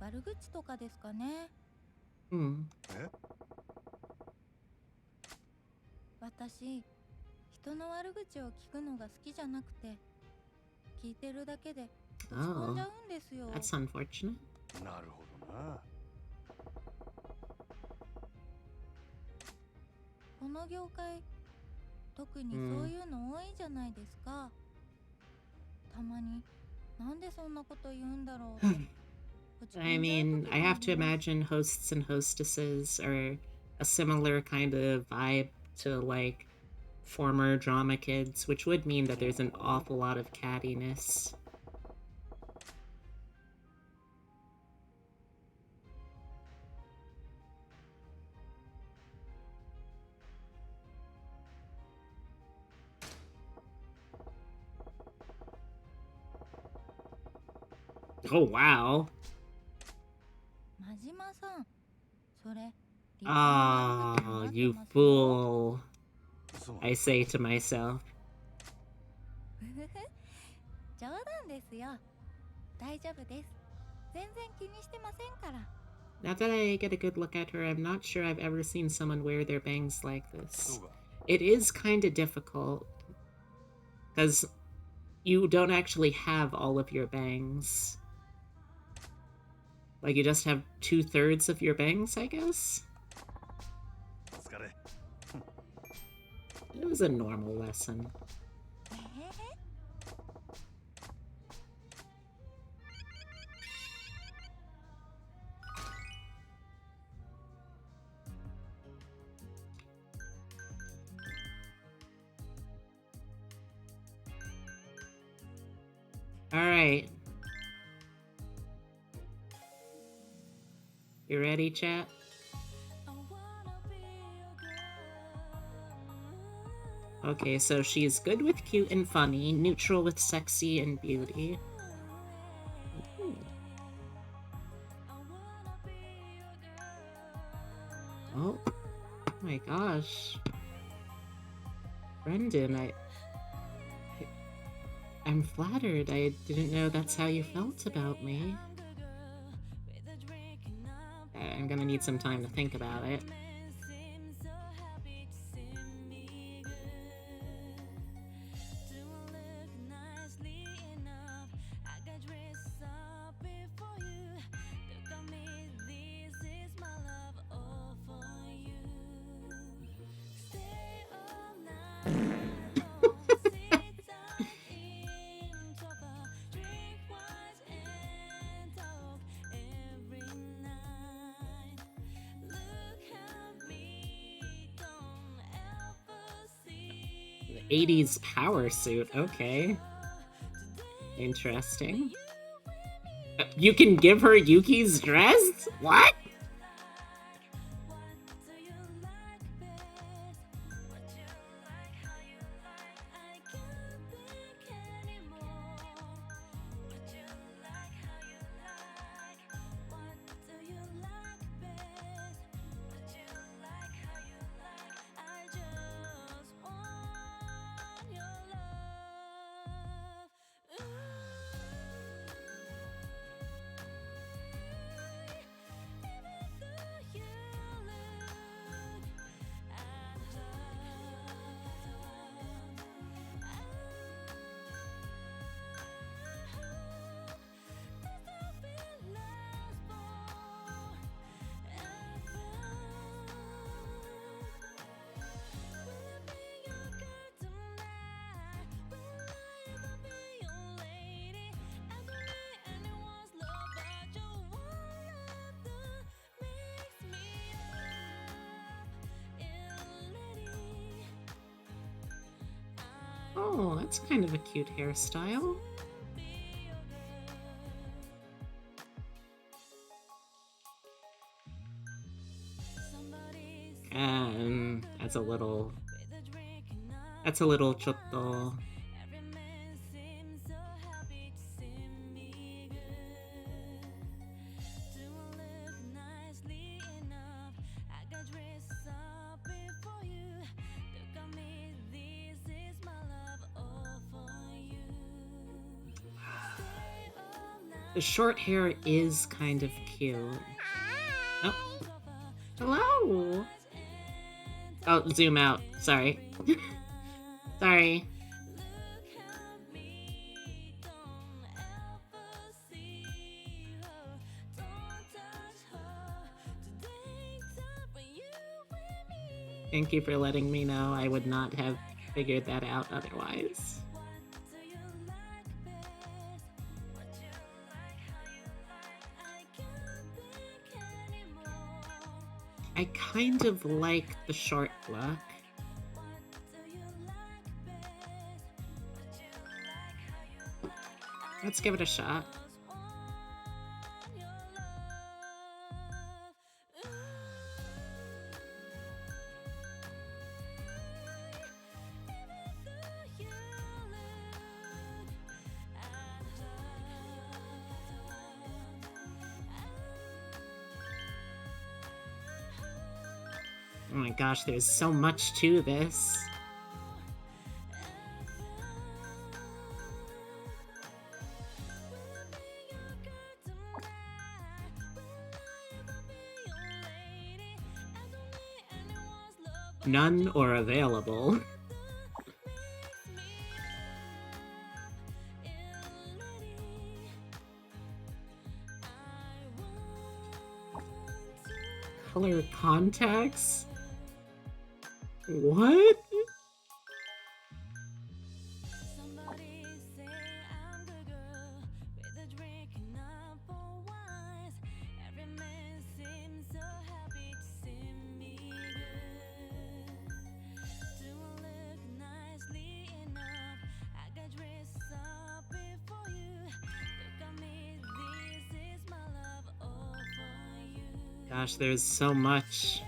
悪口とかですかね。私、人の悪口を聞くのが好きじゃなくて、聞いてるだけで落ち込んじゃうんですよ。That's unfortunate. なるほどな。この業界、特にそういうの多いじゃないですか。たまに、なんでそんなこと言うんだろうって。I mean, I have to imagine hosts and hostesses are a similar kind of vibe to, like, former drama kids, which would mean that there's an awful lot of cattiness. Oh, wow. Ah, you fool. I say to myself. 冗談ですよ。大丈夫です。全然気にしてませんから。Now that I get a good look at her, I'm not sure I've ever seen someone wear their bangs like this. It is kind of difficult. Because you don't actually have all of your bangs. Like, you just have 2/3 of your bangs, I guess? It was a normal lesson. Alright. You ready, chat? Okay, so she's good with cute and funny, neutral with sexy and beauty. Oh my gosh. Brendan, I'm flattered. I didn't know that's how you felt about me. I'm gonna need some time to think about it. 80s power suit, okay. Interesting. You can give her Yuki's dress? What? Oh, that's kind of a cute hairstyle. That's a little... That's a little chotto. The short hair is kind of cute. Oh. Hello! Oh, zoom out. Sorry. Sorry. Thank you for letting me know. I would not have figured that out otherwise. I kind of like the short look. Let's give it a shot. Oh my gosh, there's so much to this. None or available. Color contacts? What? Gosh, there's so much.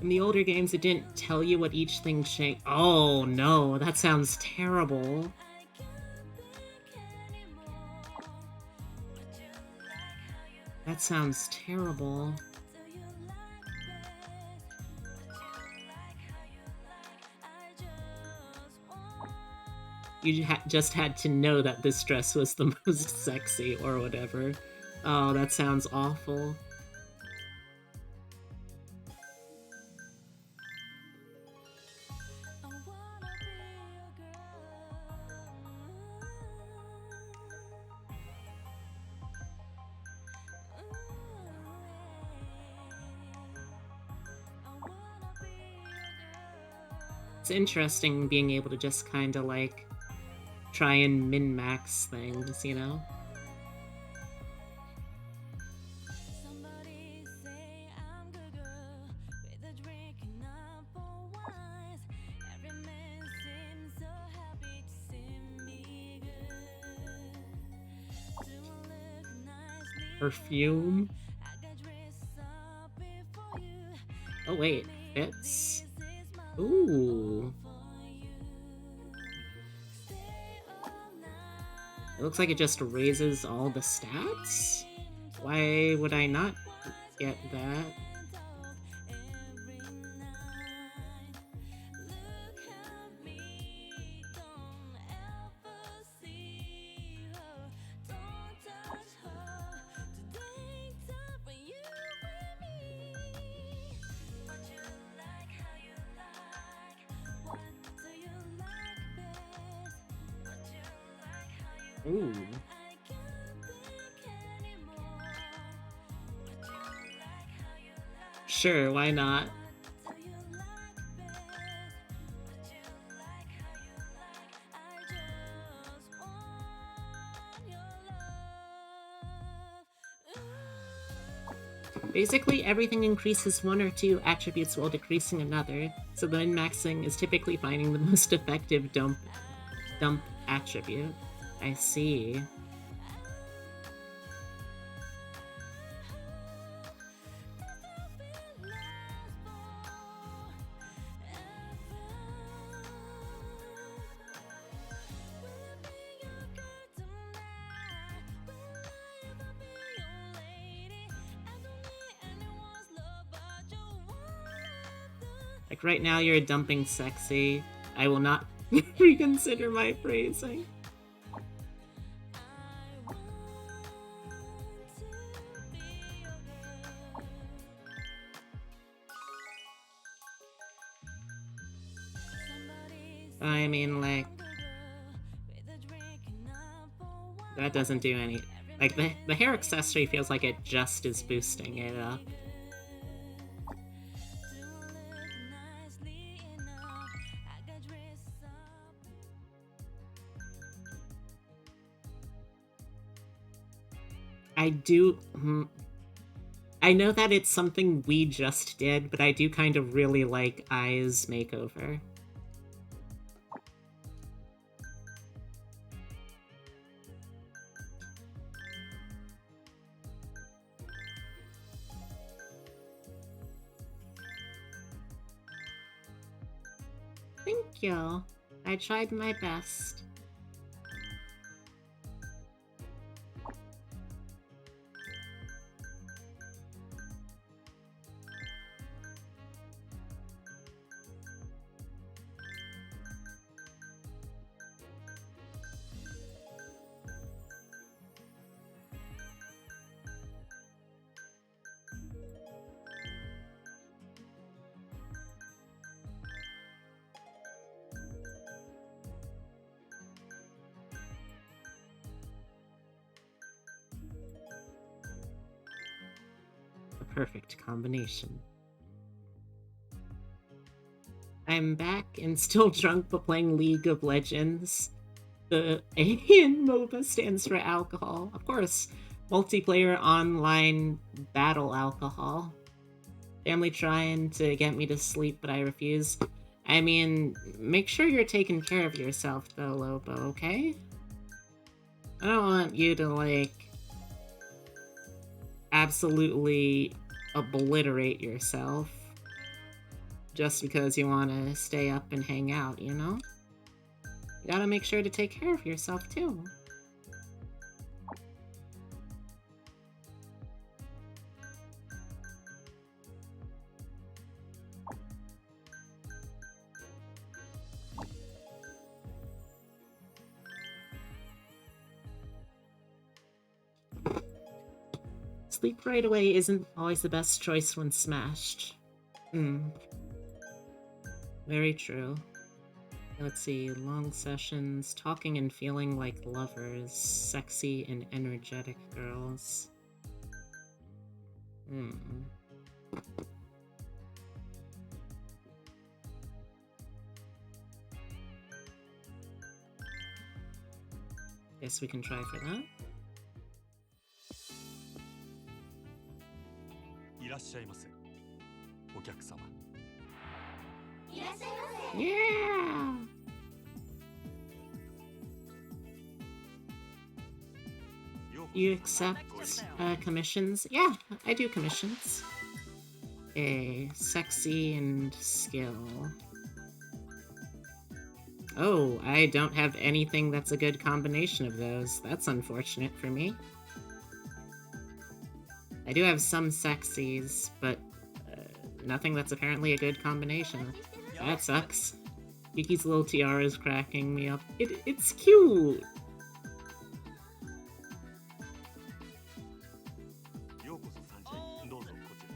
In the older games, it didn't tell you what each thing changed. Oh no, that sounds terrible. That sounds terrible. You just had to know that this dress was the most sexy or whatever. Oh, that sounds awful. It's interesting being able to just kind of like try and min-max things, you know? Perfume? Oh wait, fits? Ooh. It looks like it just raises all the stats? Why would I not get that? Ooh. Sure, why not? Basically, everything increases one or two attributes while decreasing another, so the min-maxing is typically finding the most effective dump attribute. I see. Like right now you're dumping sexy. I will not reconsider my phrasing. I mean, like, that doesn't do any. Like, the hair accessory feels like it just is boosting it up. I know that it's something we just did, but I do kind of really like Ai's makeover. Thank you. I tried my best. Perfect combination. I'm back and still drunk but playing League of Legends. The A in MOBA stands for alcohol. Of course, multiplayer online battle alcohol. Family trying to get me to sleep, but I refuse. I mean, make sure you're taking care of yourself though, Lobo, okay? I don't want you to, like, absolutely obliterate yourself just because you want to stay up and hang out, you know? You gotta make sure to take care of yourself, too. Sleep right away isn't always the best choice when smashed. Very true. Let's see, long sessions, talking and feeling like lovers, sexy and energetic girls. Guess we can try for that. いらっしゃいませ。お客様。 Yeah! You accept commissions? Yeah, I do commissions. Okay, sexy and skill. Oh, I don't have anything that's a good combination of those. That's unfortunate for me. I do have some sexies, but nothing that's apparently a good combination. That sucks. Yuki's little tiara is cracking me up. It's cute! ようこそサンシャイン。どうぞこちら。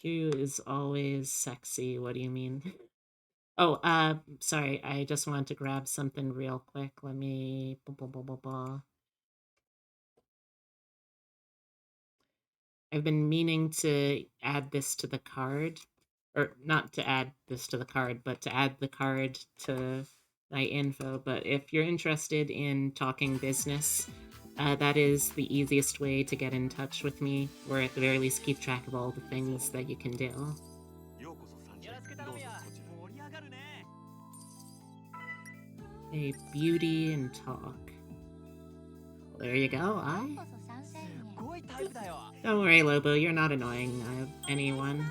You is always sexy. What do you mean? Oh, sorry. I just wanted to grab something real quick. Let me... I've been meaning to add this to the card. Or not to add this to the card, but to add the card to my info. But if you're interested in talking business, that is the easiest way to get in touch with me, or at the very least keep track of all the things that you can do. ようこそサンシャイン。どうぞこちら。 Hey, beauty and talk. Well, there you go, I... Don't worry, Lobo, you're not annoying anyone.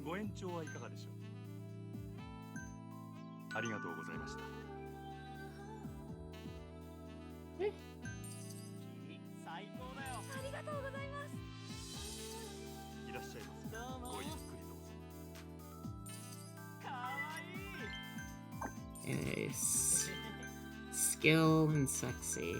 ご延長はいかがでしょう。ありがとうございました。 いらっしゃいませ。ごゆっくりどうぞ。 Okay, skill and sexy.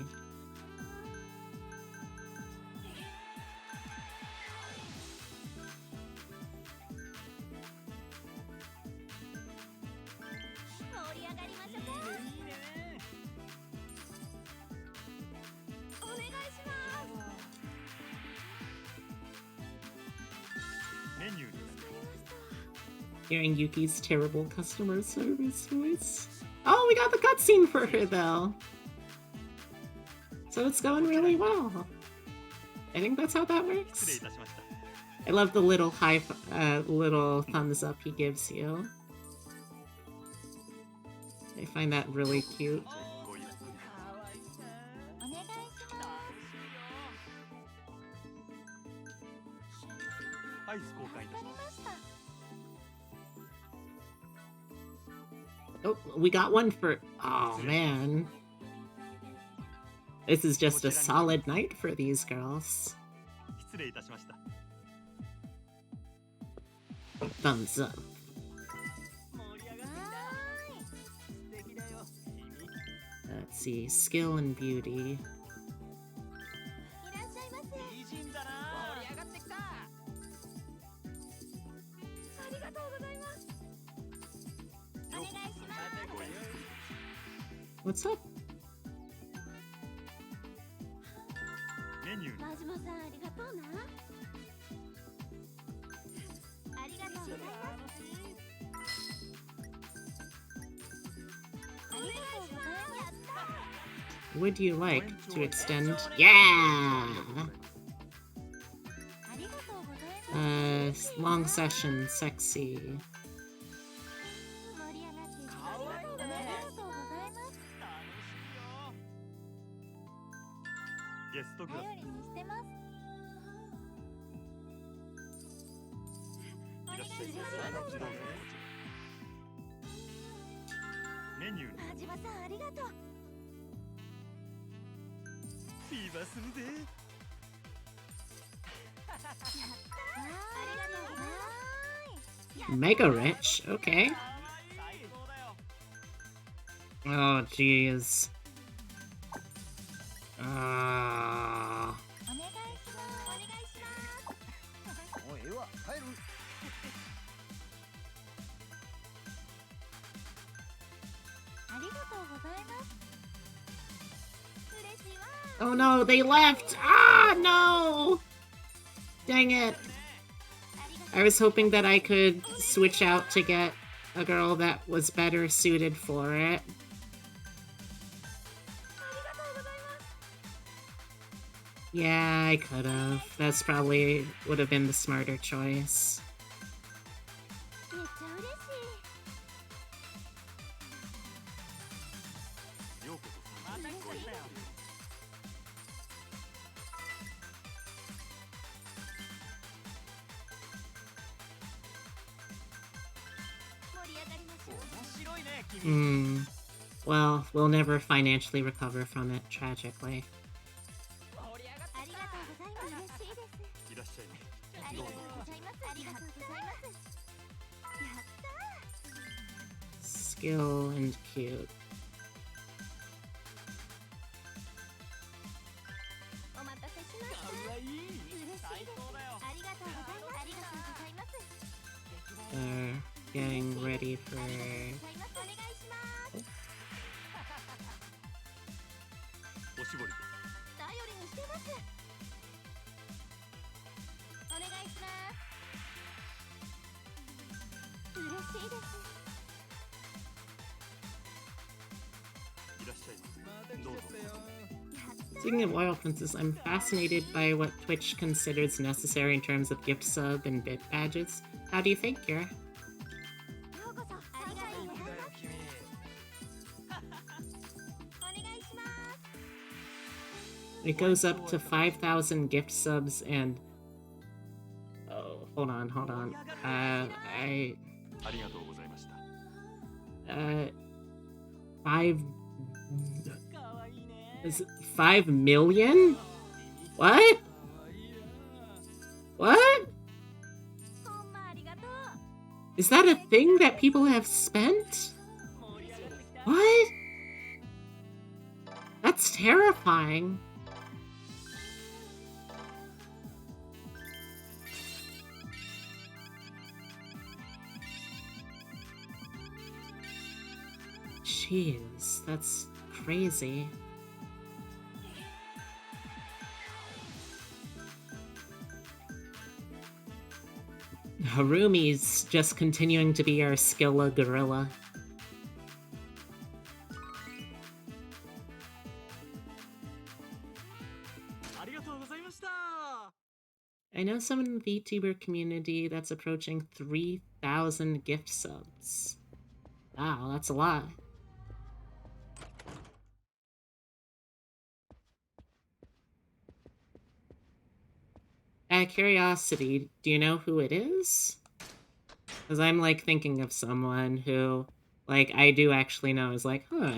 Hearing Yuki's terrible customer service voice. Oh, we got the cutscene for her, though. So it's going really well. I think that's how that works. I love the little little thumbs up he gives you. I find that really cute. Oh, we got one for... Oh, man. This is just a solid night for these girls. Thumbs up. Let's see, skill and beauty. What's up? Would you like to extend? Yeah! Long session, sexy. Mega rich, okay. Oh, jeez. Oh no, they left! Ah, no! Dang it. I was hoping that I could switch out to get a girl that was better suited for it. Yeah, I could've. That's probably would have been the smarter choice. Well, we'll never financially recover from it, tragically. Skill and cute. They're getting ready for... Speaking of Royal Princess, I'm fascinated by what Twitch considers necessary in terms of gift sub and bit badges. How do you figure? It goes up to 5,000 gift subs and... Oh, hold on. 5 million? What? What? Is that a thing that people have spent? What? That's terrifying. Jeez, that's crazy. Harumi's just continuing to be our Skilla gorilla. I know someone in the VTuber community that's approaching 3,000 gift subs. Wow, that's a lot. Out of curiosity, do you know who it is? Because I'm, like, thinking of someone who, like, I do actually know is like, huh,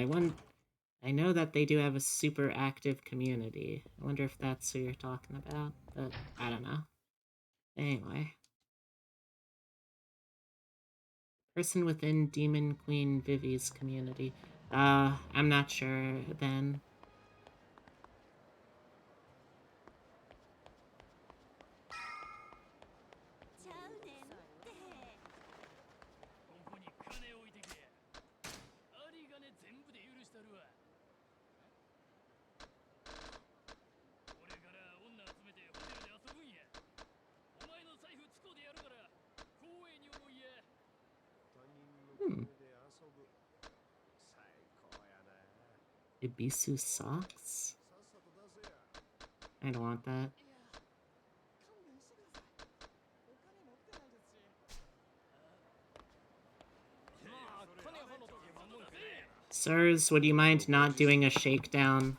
I know that they do have a super active community. I wonder if that's who you're talking about, but I don't know. Anyway. Person within Demon Queen Vivi's community. I'm not sure then. Ibisu socks? I don't want that. Sirs, would you mind not doing a shakedown?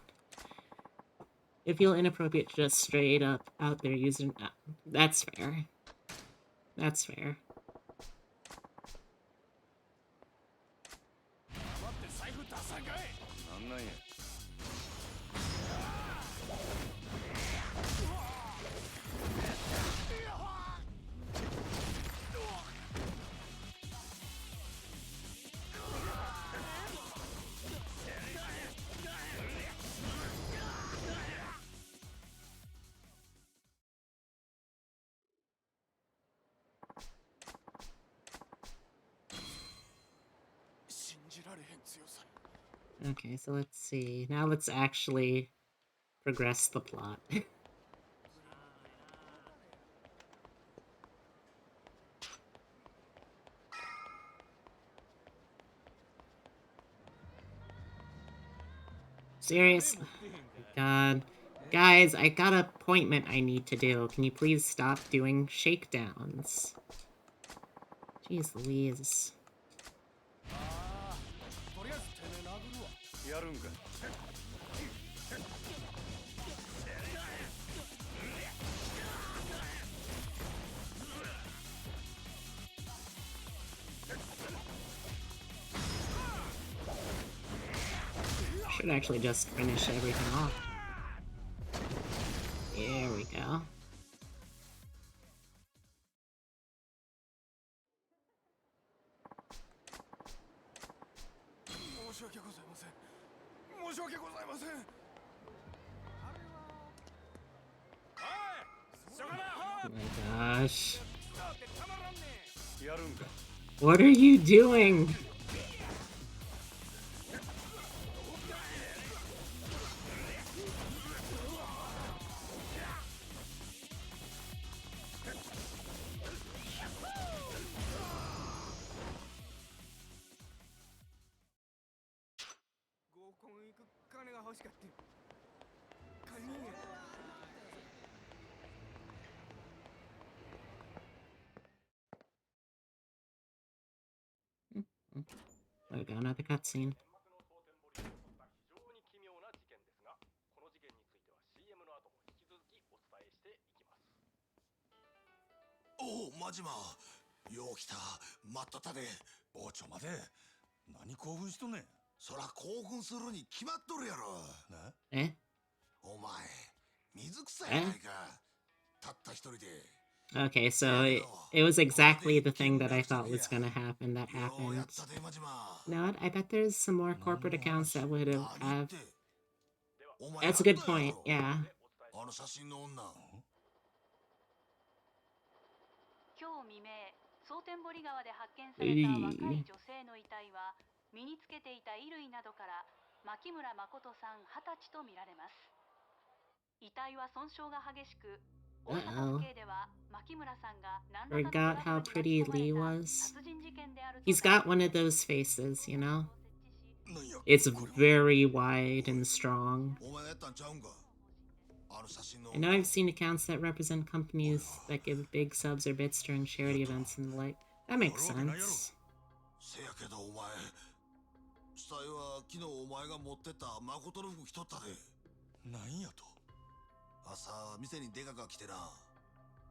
If you feel inappropriate, just straight up out there using... that's fair. That's fair. Okay, so let's see. Now let's actually progress the plot. Seriously? God. Guys, I got an appointment I need to do. Can you please stop doing shakedowns? Jeez Louise. とりあえずてめえ殴るわ。やるんか。 Should actually just finish everything off. There we go. 申し訳ございません。申し訳ございません。Oh my gosh. やるんか。 What are you doing? There we go, another cutscene. おお、マジマ。よう来た。待っとったで。おちょ待て。何興奮しとんねん。そら興奮するに決まっとるやろ。な？え？お前、水臭いやないか。たった一人で。 Okay, so it was exactly the thing that I thought was gonna happen that happened. You know what? I bet there's some more corporate accounts that would have... That's a good point, yeah. あの写真の女。 今日未明、蒼天堀川で発見された若い女性の遺体は、身につけていた衣類などから牧村誠さん20歳とみられます。遺体は損傷が激しく、大阪府警では牧村さんが何らかの Forgot how pretty Lee was. He's got one of those faces, you know? It's very wide and strong. I know I've seen accounts that represent companies that give big subs or bits during charity events and the like. That makes sense. せやけどお前、死体は昨日お前が持ってた誠の服着とったで。なんやと？朝店にデカが来てな。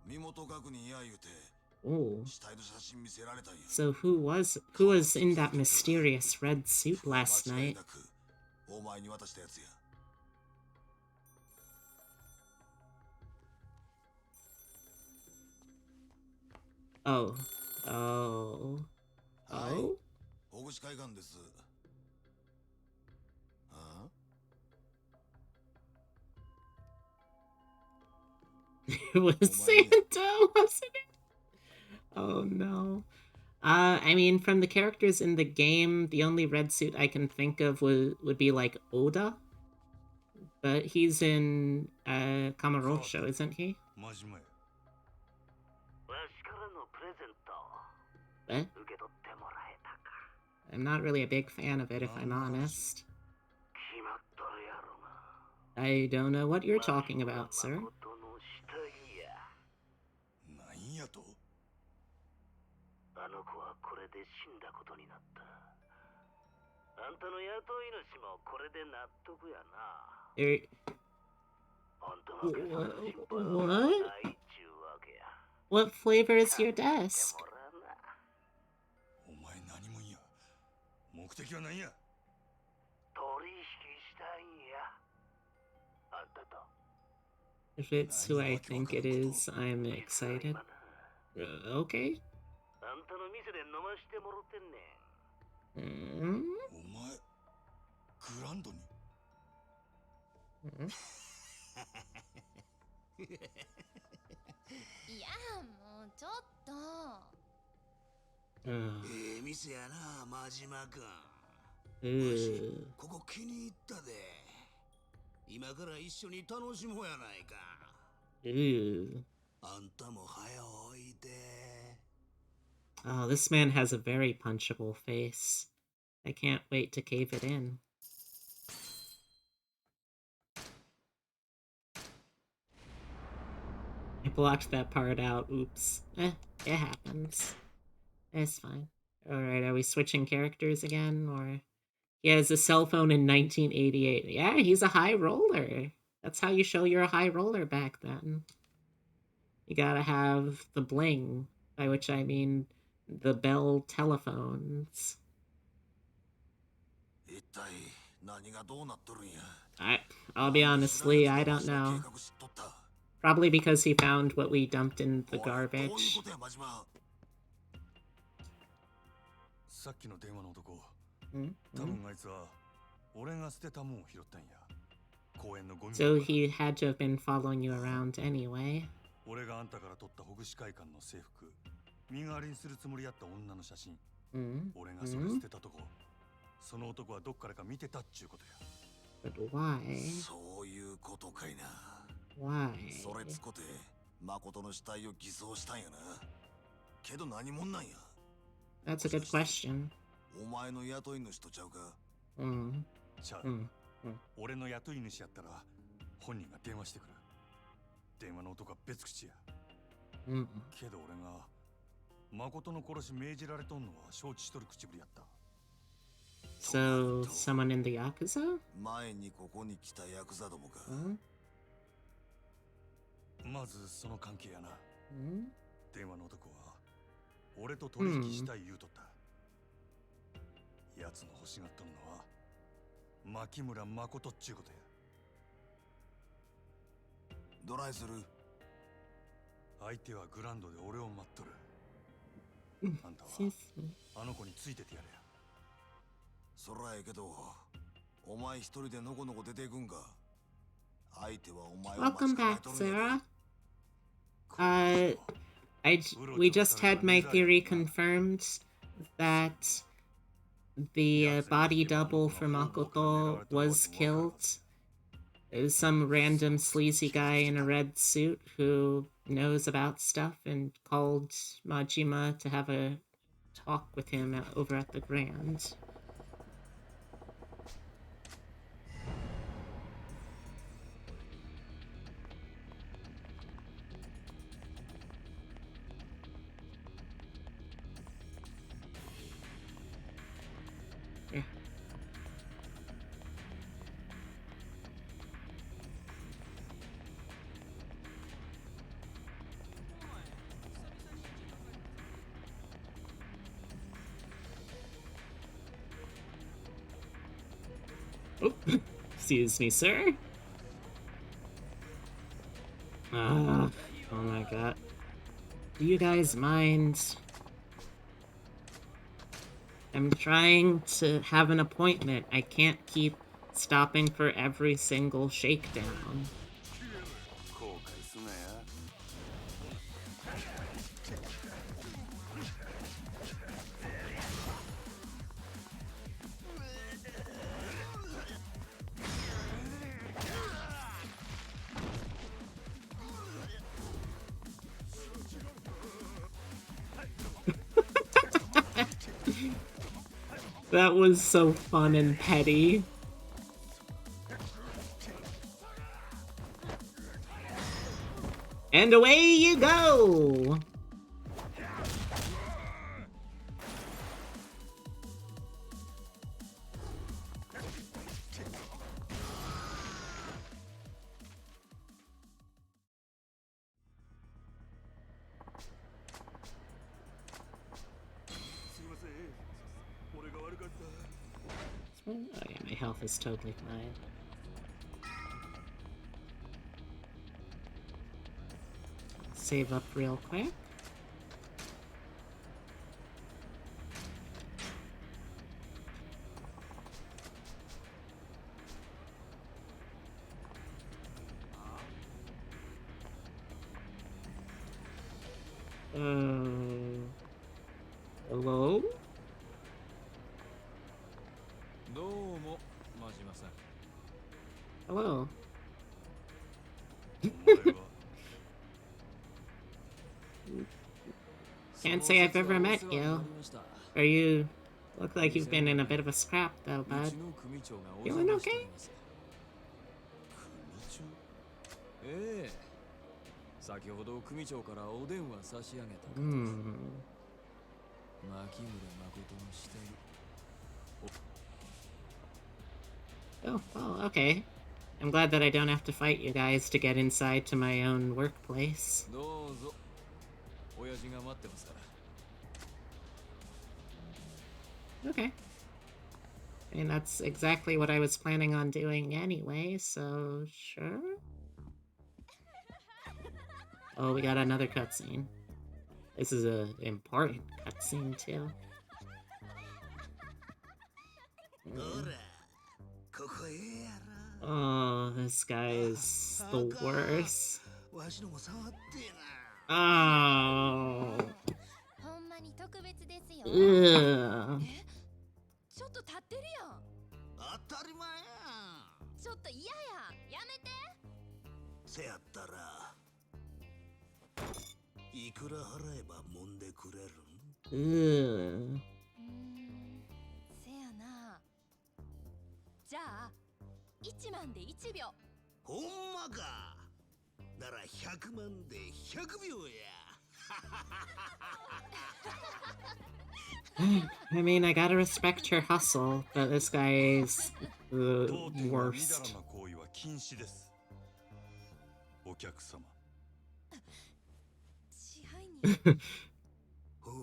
身元確認や言うて。 Oh. So who was in that mysterious red suit last night? Oh. Oh. Oh? It was Santa, wasn't it? Oh no. I mean, from the characters in the game, the only red suit I can think of would be like Oda. But he's in Kamarosho, isn't he? What? I'm not really a big fan of it, if I'm honest. I don't know what you're talking about, sir. あの子はこれで死んだことになった。あんたの雇い主もこれで納得やな。あんたの今朝の心配はないっちゅうわけや。What flavor is your desk? お前何もんや。目的は何や。取引したいんや。あんたと。 If it's who I think it is, I'm excited. Okay. あんたの店で飲ましてもろてんねん。お前、グランドに。いや、もうちょっと。店やな、真島君。ここ気に入ったで。今から一緒に楽しもうやないか。 Ooh. あんたも早おいで。 Oh, this man has a very punchable face. I can't wait to cave it in. I blocked that part out. Oops. It happens. It's fine. Alright, are we switching characters again, or... He has a cell phone in 1988. Yeah, he's a high roller. That's how you show you're a high roller back then. You gotta have the bling, by which I mean the Bell telephones. I'll be honest, Lee, I don't know. Probably because he found what we dumped in the garbage. さっきの電話の男、 Mm-hmm. 多分あいつは俺が捨てたもんを拾ったんや。公園のゴミ。 So he had to have been following you around anyway. 俺があんたから取ったほぐし会館の制服、身代わりにするつもりやった女の写真。 Mm-hmm. 俺がそれ捨てたとこ、その男はどっからか見てたっちゅうことや。 But why? そういうことかいな。 Why? それつこて誠の死体を偽装したんやな。けど何者なんや。 That's a good question. お前の雇い主とちゃうか。 Mm. ちゃう。 Mm. 俺の雇い主やったら本人が電話してくる。電話の男は別口や。 Mm. けど俺が誠の殺し命じられとんのは承知しとる口ぶりやった。 So, someone in the Yakuza? 前にここに来たヤクザどもか。 Mm? まずその関係やな。 Mm? 電話の男は俺と取引したい言うとった。奴の欲しがっとんのは牧村誠っちゅうことや。どないする？相手はグランドで俺を待っとる。あんたはあの子についててやれや。そらええけど、お前一人でのこのこ出ていくんか。相手はお前を待ち Welcome 構え back, とるんや。 Sarah. We just had my theory confirmed that the body double for Makoto was killed. It was some random sleazy guy in a red suit who knows about stuff and called Majima to have a talk with him over at the Grand. Yeah. Oh, excuse me, sir. Oh my god. Do you guys mind? I'm trying to have an appointment. I can't keep stopping for every single shakedown. That was so fun and petty. And away you go! Oh yeah, my health is totally fine. Save up real quick. Hello? どうも、真島さん。 Hello. Can't say I've ever met you. Or you look like you've been in a bit of a scrap, though, bud. Feeling okay? ええ、先ほど組長からお電話差し上げた。牧村誠の死体。Oh, well, okay. I'm glad that I don't have to fight you guys to get inside to my own workplace. どうぞ。親父が待ってます。 Okay. I mean, that's exactly what I was planning on doing anyway, so sure. Oh, we got another cutscene. This is an important cutscene, too. Oh, this guy is the worst. Oh. Ugh. ちょっと立ってるやん。当たり前やん。ちょっと嫌や。やめて。せやったらいくら払えば揉んでくれるん？せやな。じゃあ1万で1秒。ほんまか。なら100万で100秒や。I mean, I gotta respect her hustle, but this guy is the worst. お客様。支配人。ほう。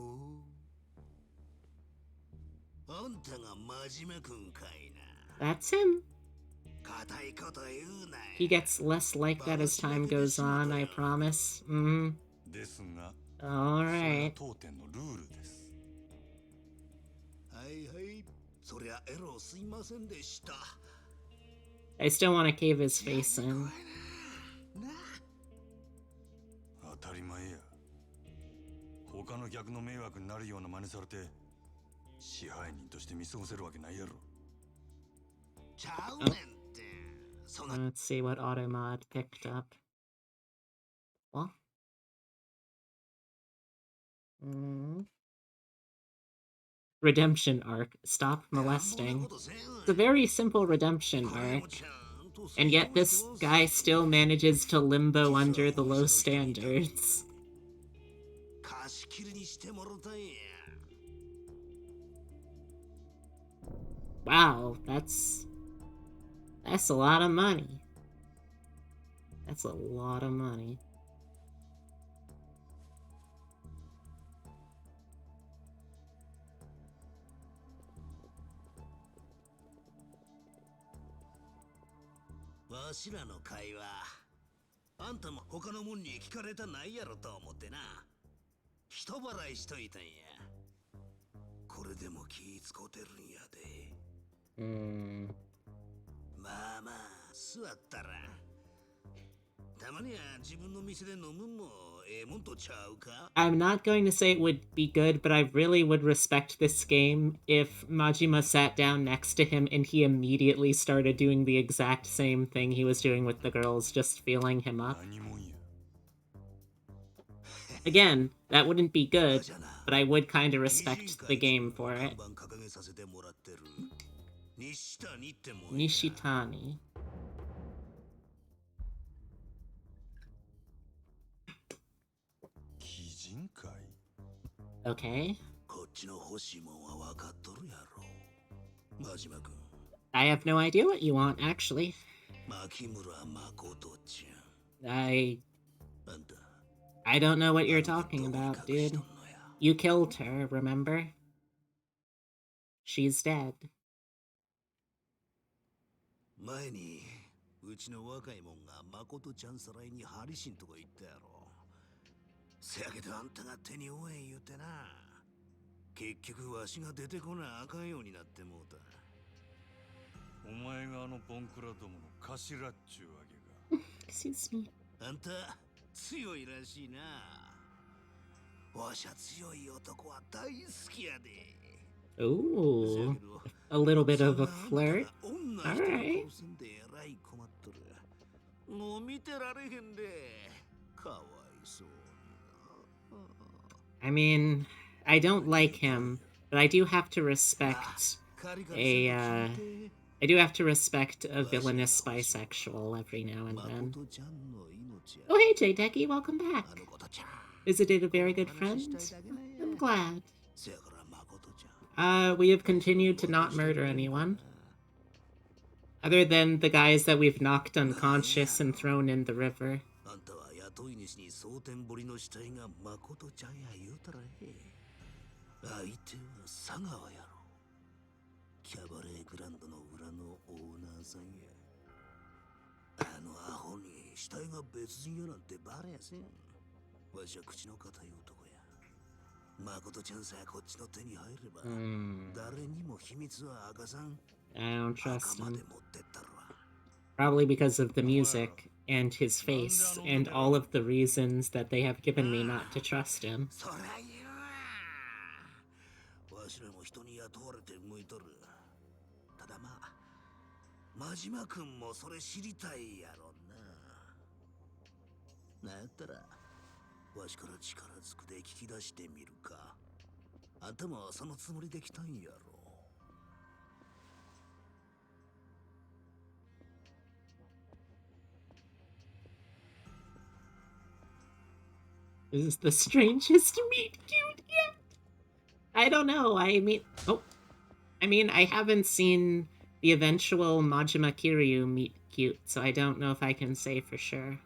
あんたが真面目くんかいな。That's him. 固いこと言うな。He gets less like that as time goes on, I promise. Alright. はいはい。そりゃエロすいませんでした。I still want to cave his face in. 当たり前や。他の客の迷惑になるような真似されて支配人として見過ごせるわけないやろ。ちゃうねんって。Let's see what Automod picked up. What? Redemption arc. Stop molesting. It's a very simple redemption arc. And yet this guy still manages to limbo under the low standards. Wow, that's a lot of money. That's a lot of money.わしらの会話、あんたも他のもんに聞かれたないやろと思ってな。人払いしといたんや。これでも気使うてるんやで。まあまあ、座ったら。たまには自分の店で飲むんもええもんとちゃうか? I'm not going to say it would be good, but I really would respect this game if Majima sat down next to him and he immediately started doing the exact same thing he was doing with the girls, just feeling him up. Again, that wouldn't be good, but I would kind of respect the game for it. Nishitani. Okay. I have no idea what you want, actually. I don't know what you're talking about, dude. You killed her, remember? She's dead. 前にうちの若いもんが誠ちゃんさらいにハリシンとか言ったやろ。せやけどあんたが手に負えん言うてな。結局わしが出てこなあかんようになってもうた。お前があのボンクラどもの頭っちゅうわけか。Excuse me. あんた強いらしいな。わしゃ強い男は大好きやで。Ooh, a little bit of a flirt. All right. もう見てられへんで。かわいそうにな。I mean, I don't like him, but I do have to respect I do have to respect a villainous bisexual every now and then. Oh hey J-Decky, welcome back. Visited a very good friend? I'm glad. We have continued to not murder anyone. Other than the guys that we've knocked unconscious and thrown in the river. I don't trust him. Probably because of the music and his face and all of the reasons that they have given me not to trust him. This is the strangest meet cute yet. I don't know. I mean, I haven't seen the eventual Majima Kiryu meet cute, so I don't know if I can say for sure.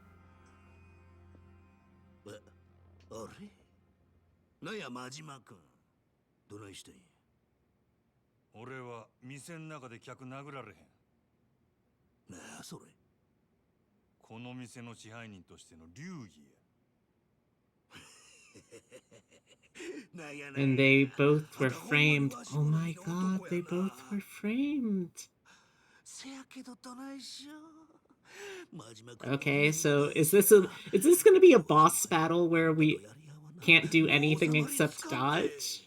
And they both were framed. Oh my god, they both were framed. Okay, so is this gonna be a boss battle where we can't do anything except dodge?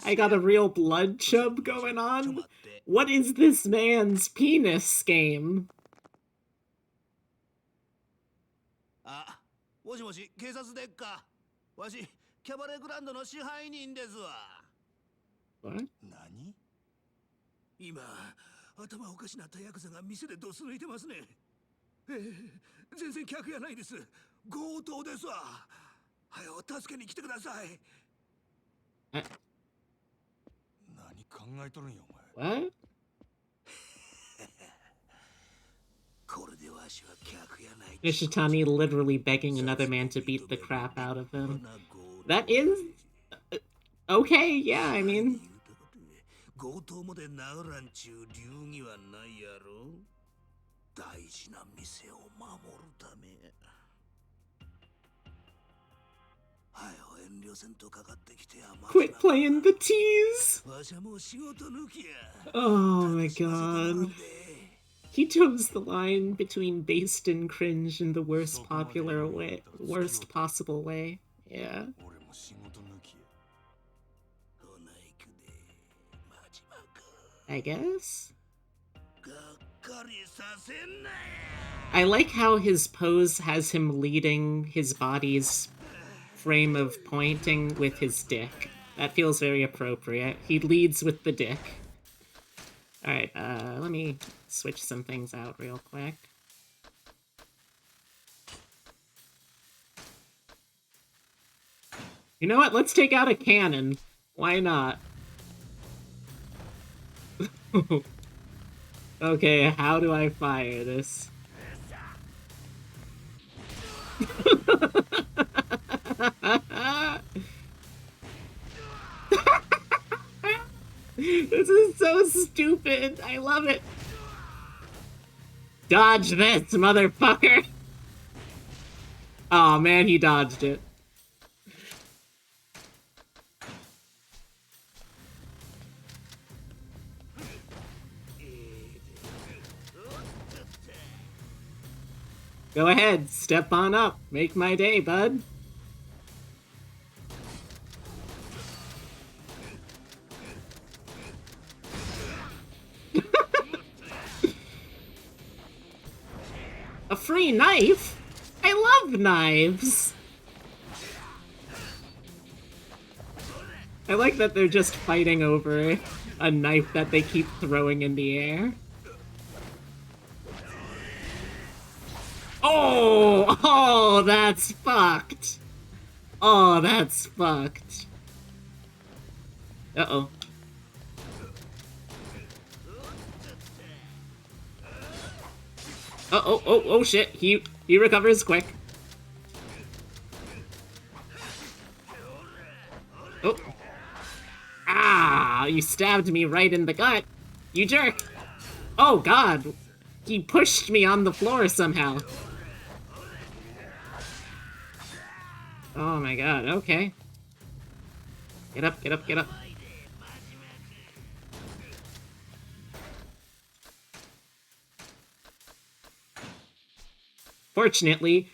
I got a real blood chub going on. What is this man's penis game? What? What? Nishitani literally begging another man to beat the crap out of him. That is... okay, yeah, I mean... Quit playing the tease! Oh my god. He toes the line between based and cringe in the worst possible way. Yeah. I guess? I like how his pose has him leading his body's frame of pointing with his dick. That feels very appropriate. He leads with the dick. Alright, let me switch some things out real quick. You know what? Let's take out a cannon. Why not? Okay, how do I fire this? This is so stupid. I love it. Dodge this, motherfucker. Oh man, he dodged it. Go ahead, step on up. Make my day, bud. A free knife? I love knives! I like that they're just fighting over a knife that they keep throwing in the air. Oh! Oh, that's fucked! Oh, that's fucked. Uh-oh. Oh shit, he recovers quick. Oh. Ah, you stabbed me right in the gut. You jerk. Oh god. He pushed me on the floor somehow. Oh my god, okay. Get up, get up, get up. Fortunately,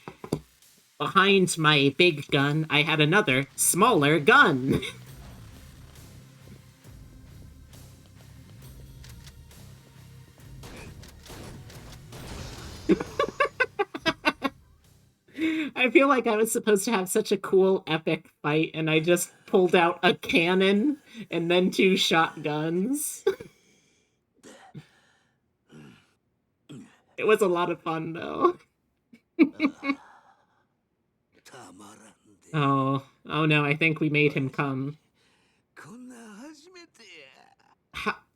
behind my big gun, I had another, smaller gun. I feel like I was supposed to have such a cool, epic fight, and I just pulled out a cannon and then 2 shotguns. It was a lot of fun, though. Oh no, I think we made him come.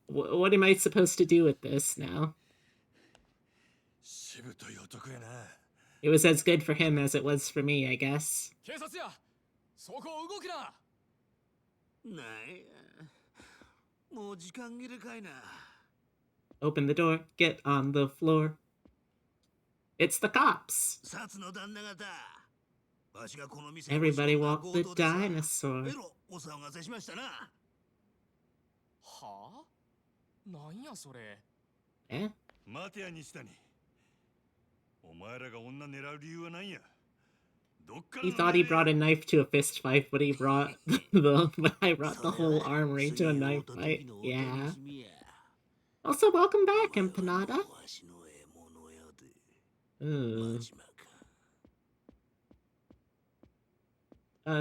What am I supposed to do with this now? It was as good for him as it was for me, I guess. Open the door, get on the floor. It's the cops. Everybody walk the dinosaur. Eh? He thought he brought a knife to a fist fight, but he brought I brought the whole armory to a knife fight. Yeah. Also, welcome back, Empanada.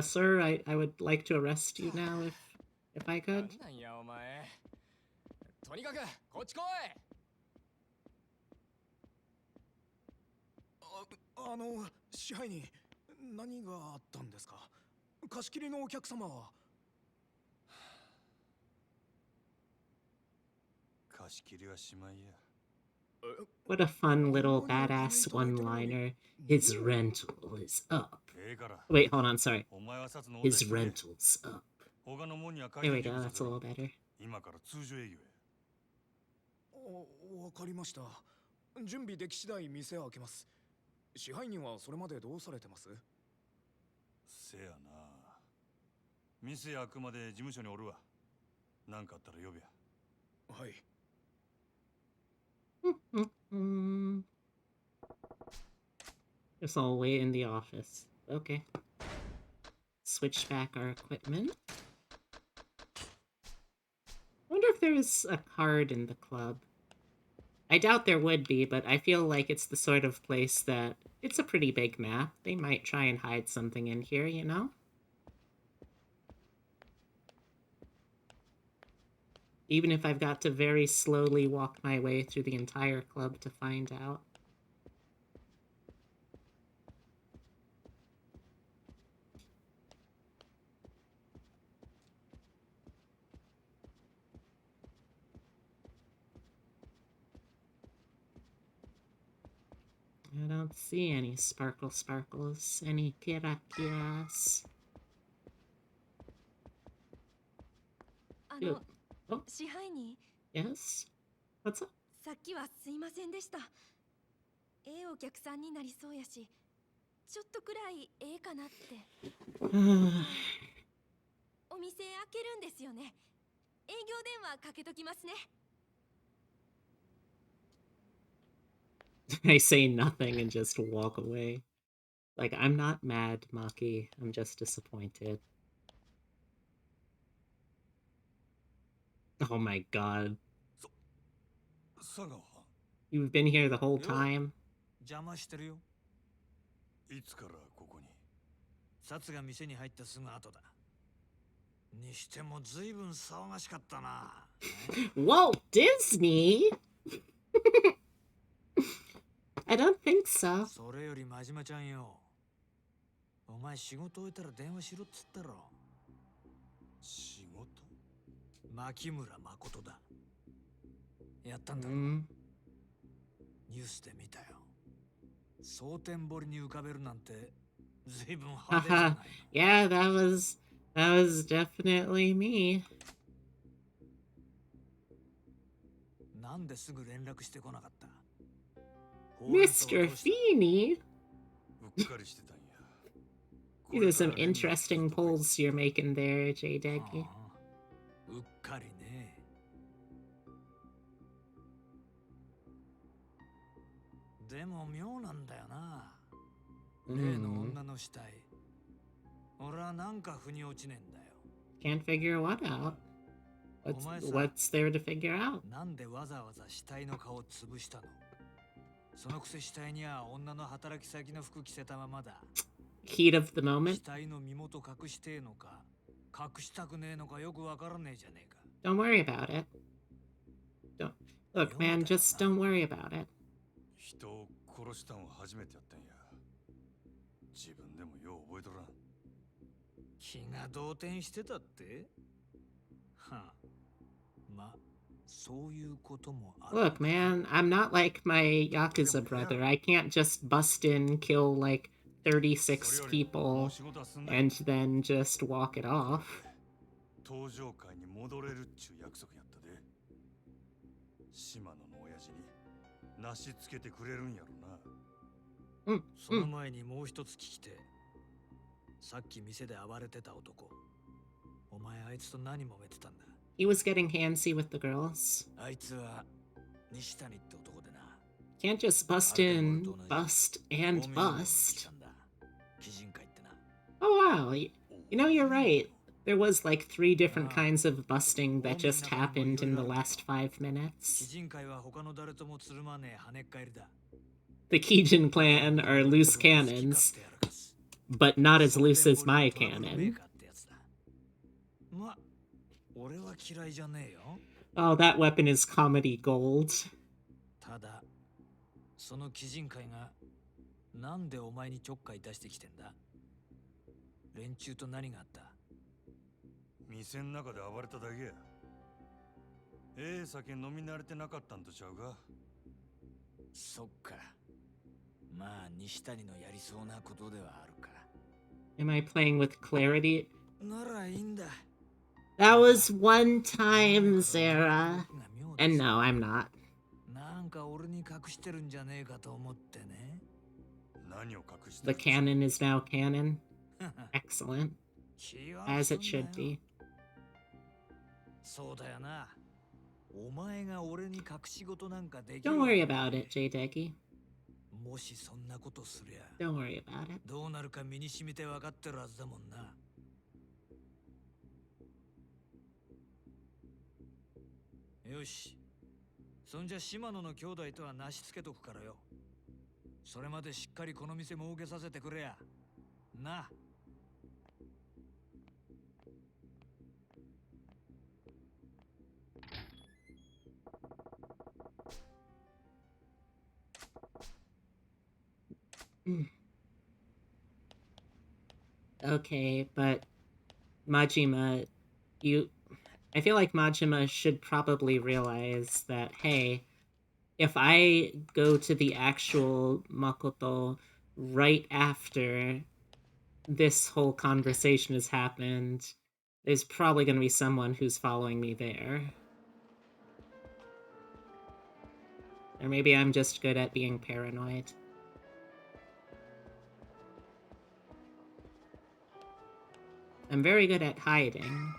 Sir, I would like to arrest you now if I could. What a fun little badass one-liner. His rental is up. Wait, hold on, sorry. His rental's up. There we go, that's a little better. Just all wait in the office. Okay. Switch back our equipment. I wonder if there's a card in the club. I doubt there would be, but I feel like it's the sort of place that... It's a pretty big map. They might try and hide something in here, you know? Even if I've got to very slowly walk my way through the entire club to find out. I don't see any sparkles, any kirakiras. Oh. Yes? What's up? I say nothing and just walk away. Like, I'm not mad, Maki. I'm just disappointed. Oh my god. You've been here the whole time? にしても随分騒がしかったな。Walt Disney? I don't think so. それより真島ちゃんよ。お前仕事終えたら電話しろっつったろ。仕事？牧村誠だ。やったんだろ。Mm. ニュースで見たよ。蒼天堀に浮かべるなんて随分派手じゃないの。Yeah, that was definitely me. なんですぐ連絡してこなかった？ Mr. Feeney? うっかりしてたんや。 These are some interesting polls you're making there, J-Deggy. うっかりね。でも妙なんだよな。例の女の死体。俺はなんか腑に落ちねえんだよ。Can't figure what out? What's there to figure out? なんでわざわざ死体の顔を潰したの？そのくせ死体には女の働き先の服着せたままだ。Heat of the moment? 死体の身元隠してえのか、隠したくねえのかよくわからねえじゃねえか。Don't worry about it. Look, man, just don't worry about it. 人を殺したんは初めてやったんや。自分でもよう覚えとらん。気が動転してたって？はあ、ま、そういうこともある。Look, man, I'm not like my Yakuza brother. I can't just bust in, kill like 36 people, and then just walk it off. 登場会に戻れるっちゅう約束やったで。島野の親父になしつけてくれるんやろな。その前にもう一つ聞きて。さっき店で暴れてた男。お前あいつと何揉めてたんだ？ He was getting handsy with the girls. あいつは西谷って男でな。 Can't just bust in, bust, and bust. 鬼人会ってな。 Oh wow, you know, you're right. There was like 3 different kinds of busting that just happened in the last 5 minutes. 鬼人会は他の誰ともつるまねえ跳ねっ返りだ。 The Kijin clan are loose cannons, but not as loose as my cannon. ま、俺は嫌いじゃねえよ。 Oh, that weapon is comedy gold. ただ、その鬼人会がなんでお前にちょっかい出してきてんだ？連中と何があった？店の中で暴れただけや。酒飲み慣れてなかったんとちゃうか。そっか。まあ、西谷のやりそうなことではあるか。 Am I playing with clarity? ならいいんだ。 That was one time, Sarah. And no, I'm not. なんか俺に隠してるんじゃねえかと思ってね。何を隠してる？ The canon is now canon. Excellent. As it should be. そうだよな。お前が俺に隠し事なんかできる。 Don't worry about it, J-Deggy. もしそんなことすりゃ。 Don't worry about it. どうなるか身に染みて分かってるはずだもんな。よし。そんじゃ島野の兄弟とはなしつけとくからよ。それまでしっかりこの店儲けさせてくれや。な。Okay, but Majima, I feel like Majima should probably realize that, hey, if I go to the actual Makoto right after this whole conversation has happened, there's probably going to be someone who's following me there. Or maybe I'm just good at being paranoid. I'm very good at hiding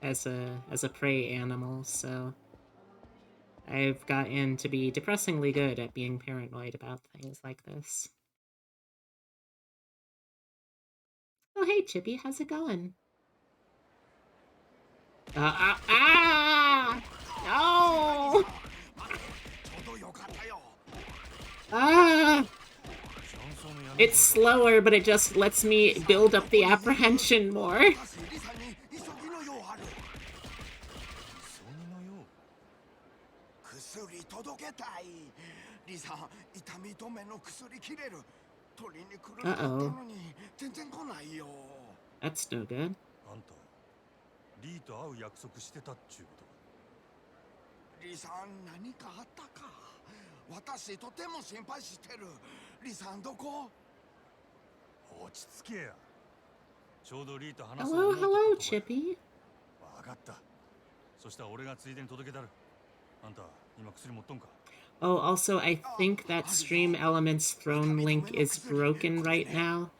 as a prey animal, so I've gotten to be depressingly good at being paranoid about things like this. Oh, hey, Chippy, how's it going? No! Ah! It's slower, but it just lets me build up the apprehension more. 届けたい。リさん、痛み止めの薬切れる。取りに来ると Uh 言った oh. のに全然来ないよ。 That's no good. あんた、リーと会う約束してたっちゅうことか。リさん、何かあったか。私とても心配してる。リさんどこ？落ち着けや。ちょうどリーと話そう Hello, 思うとこ hello, こや。 Chippy. わかった。そしたら俺がついでに届けたる。あんた、今薬持っとんか？ Oh, also, I think that Stream Elements Throne link is broken right now.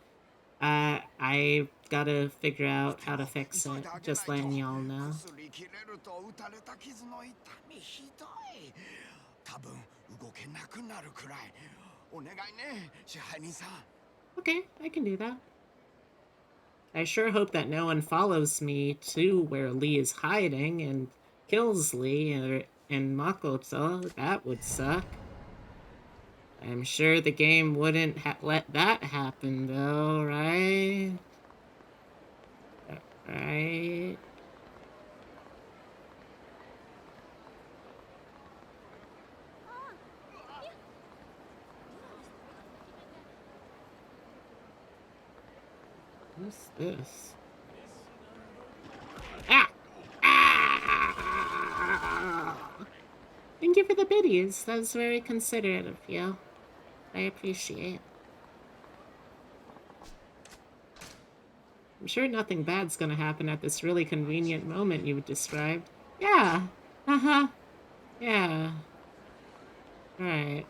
I've gotta figure out how to fix it. Just letting y'all know. 薬切れると打たれた傷の痛みひどい。多分動けなくなるくらい。お願いね、支配人さん。 Okay, I can do that. I sure hope that no one follows me to where Lee is hiding and kills Lee and Makoto. That would suck. I'm sure the game wouldn't let that happen, though, right? Right? What's this? Ah! Ah! Thank you for the biddies. That was very considerate of you. I appreciate. I'm sure nothing bad's gonna happen at this really convenient moment you've described. Yeah. Uh-huh. Yeah. Right.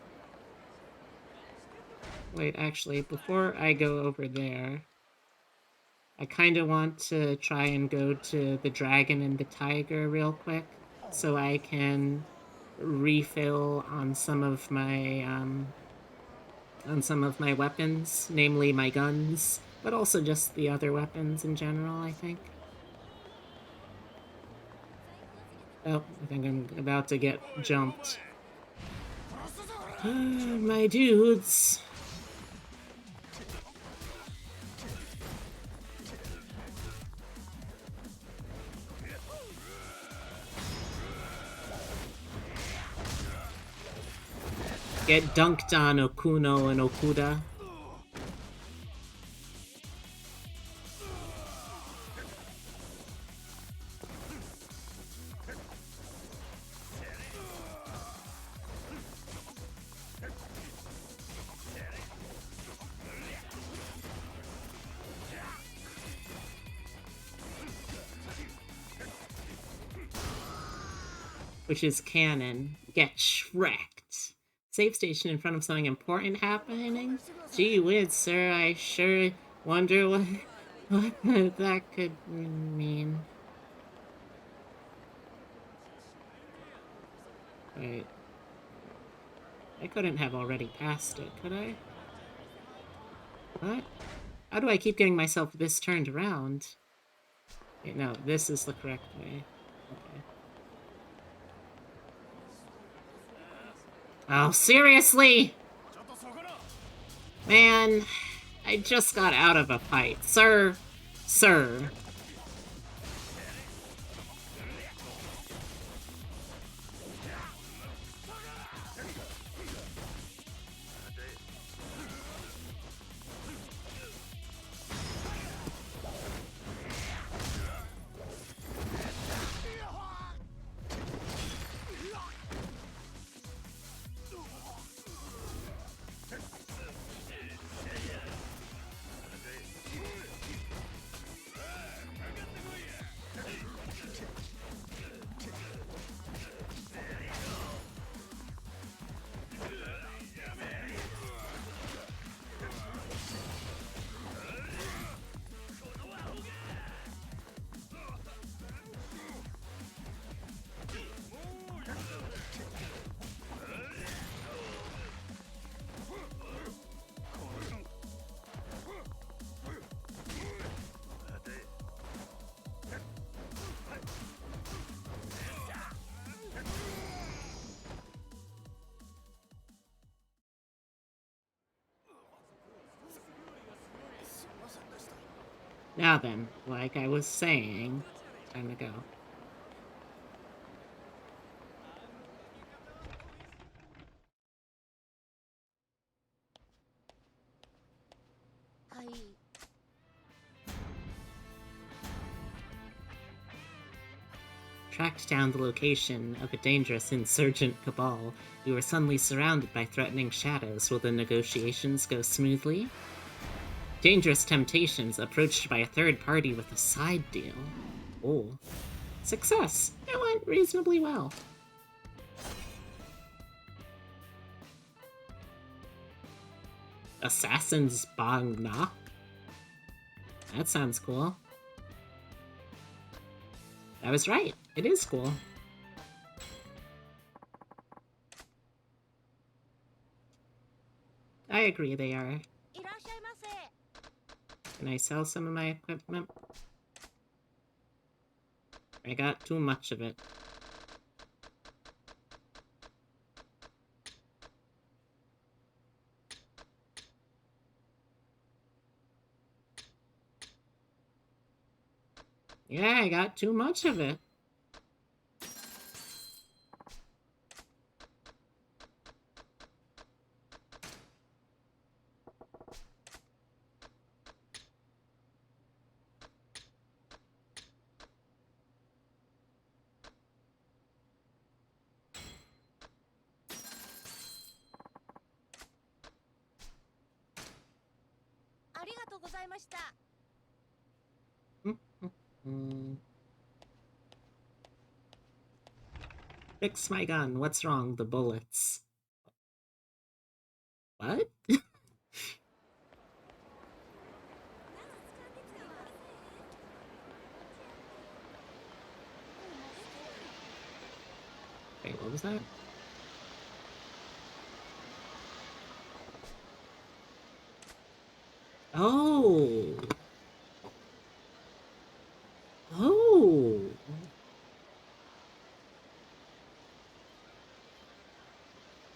Wait, actually, before I go over there, I kind of want to try and go to the dragon and the tiger real quick, so I can refill on some of my weapons, namely my guns, but also just the other weapons in general, I think. Oh, I think I'm about to get jumped. My dudes. Get dunked on, Okuno and Okuda. Which is canon. Get shreked. Save station in front of something important happening? Gee whiz, sir, I sure wonder what that could mean. Wait. I couldn't have already passed it, could I? What? How do I keep getting myself this turned around? Wait, no, this is the correct way. Okay. Oh, seriously? Man, I just got out of a fight. Sir. Sir. Now then, like I was saying, time to go. tracked down the location of a dangerous insurgent cabal, we were suddenly surrounded by threatening shadows. Will the negotiations go smoothly? Dangerous temptations approached by a third party with a side deal. Oh. Success! It went reasonably well. Assassin's Bong Knock? That sounds cool. I was right. It is cool. I agree they are. Can I sell some of my equipment? I got too much of it. Yeah, I got too much of it. Fix my gun. What's wrong? The bullets. What? Wait, what was that? Oh! Oh!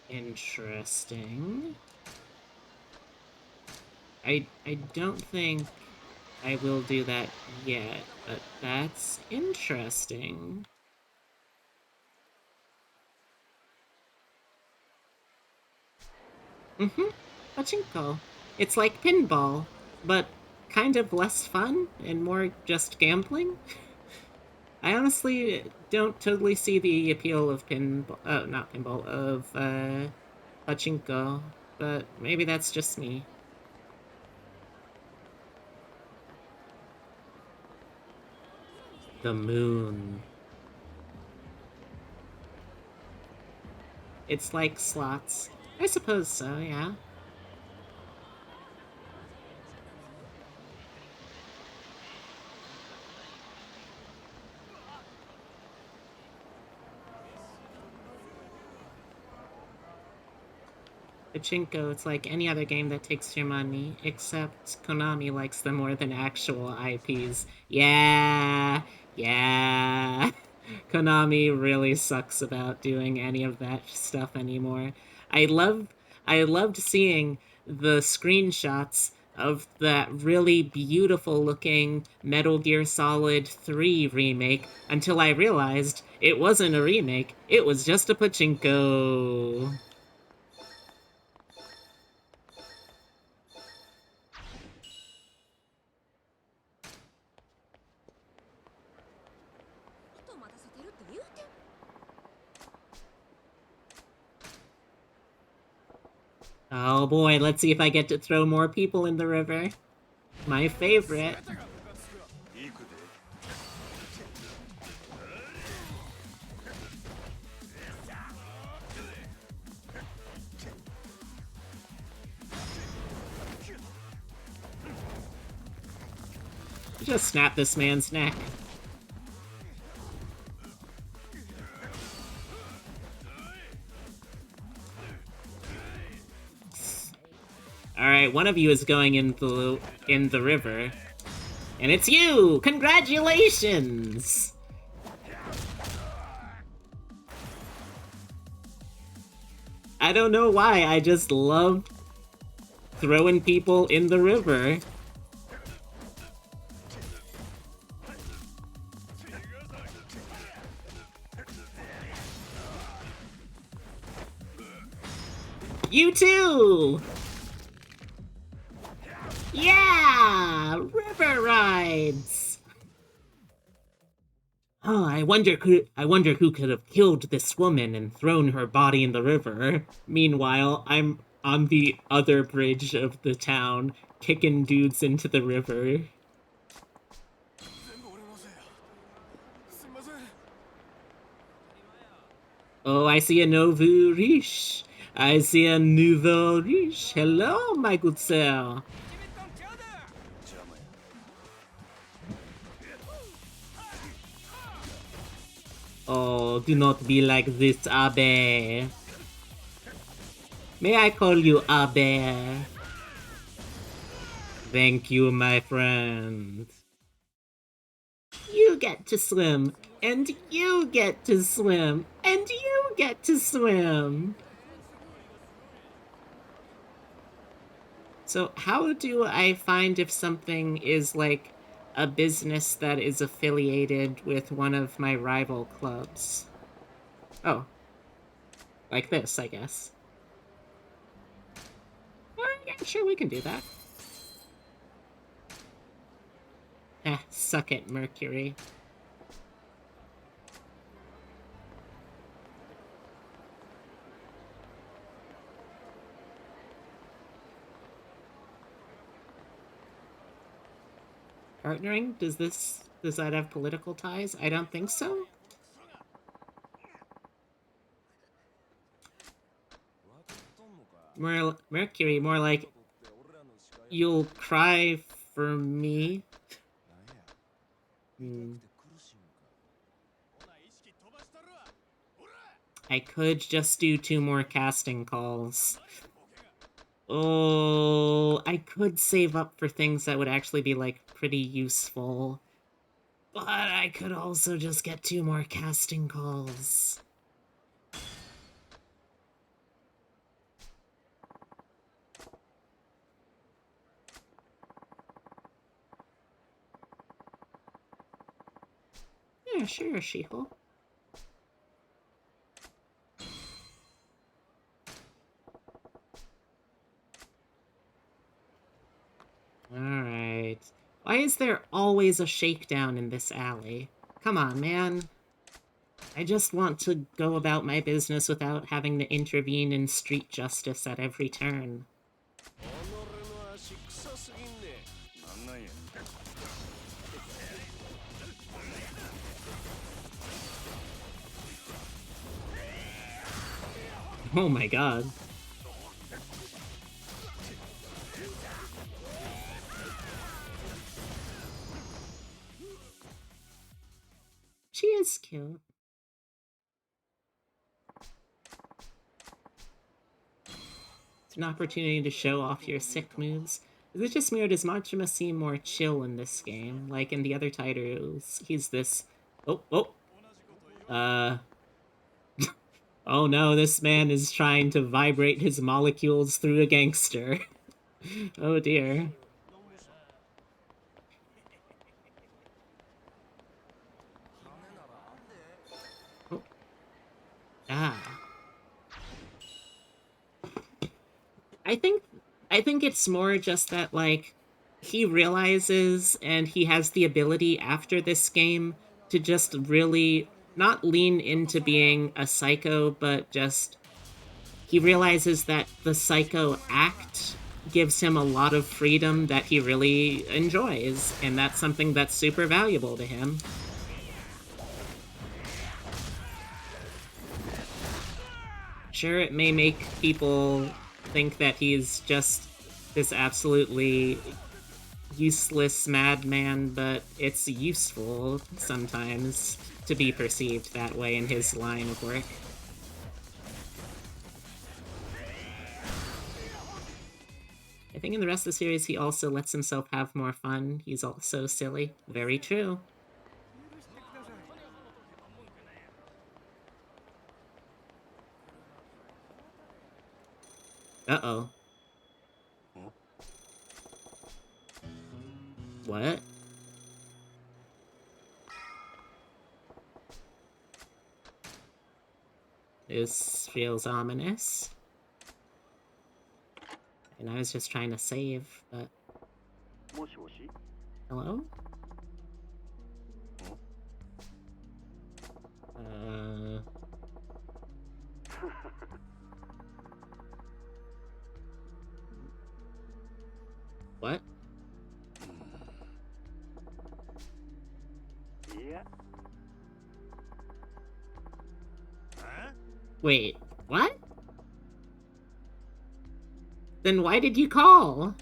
Interesting. I don't think I will do that yet, but that's interesting. Pachinko. It's like pinball, but kind of less fun and more just gambling. I honestly don't totally see the appeal of not pinball, of pachinko, but maybe that's just me. The moon. It's like slots. I suppose so, yeah. Pachinko, it's like any other game that takes your money, except Konami likes them more than actual IPs. Yeah, yeah. Konami really sucks about doing any of that stuff anymore. I loved seeing the screenshots of that really beautiful looking Metal Gear Solid 3 remake until I realized it wasn't a remake, it was just a pachinko. Oh boy, let's see if I get to throw more people in the river. My favorite. Just snap this man's neck. Alright, one of you is going in the river. And it's you! Congratulations! I don't know why, I just love throwing people in the river. You too! Yeah! River rides! Oh, I wonder who could have killed this woman and thrown her body in the river. Meanwhile, I'm on the other bridge of the town, kicking dudes into the river. Oh, I see a nouveau riche. I see a nouveau riche. Hello, my good sir. Oh, do not be like this, Abe. May I call you Abe? Thank you, my friend. You get to swim, and you get to swim, and you get to swim. So how do I find if something is like a business that is affiliated with one of my rival clubs? Oh. Like this, I guess. Yeah, sure, we can do that. Suck it, Mercury. Partnering? Does that have political ties? I don't think so. Mercury, more like you'll cry for me. I could just do 2 more casting calls. Oh, I could save up for things that would actually be, like, pretty useful. But I could also just get 2 more casting calls. Yeah, sure, She-Hulk. Alright. Why is there always a shakedown in this alley? Come on, man. I just want to go about my business without having to intervene in street justice at every turn. Oh my god. She is cute. It's an opportunity to show off your sick moves. Is it just me or does Majima seem more chill in this game? Like in the other titles, he's this... Oh. Oh no, this man is trying to vibrate his molecules through a gangster. Oh dear. Oh. Ah. I think it's more just that, like, he realizes and he has the ability after this game to just really not lean into being a psycho, but just he realizes that the psycho act gives him a lot of freedom that he really enjoys, and that's something that's super valuable to him. Sure, it may make people think that he's just this absolutely useless madman, but it's useful sometimes to be perceived that way in his line of work. I think in the rest of the series he also lets himself have more fun. He's also silly. Very true. Uh-oh. What? This feels ominous. And I was just trying to save, but... Hello? Wait, what? Then why did you call?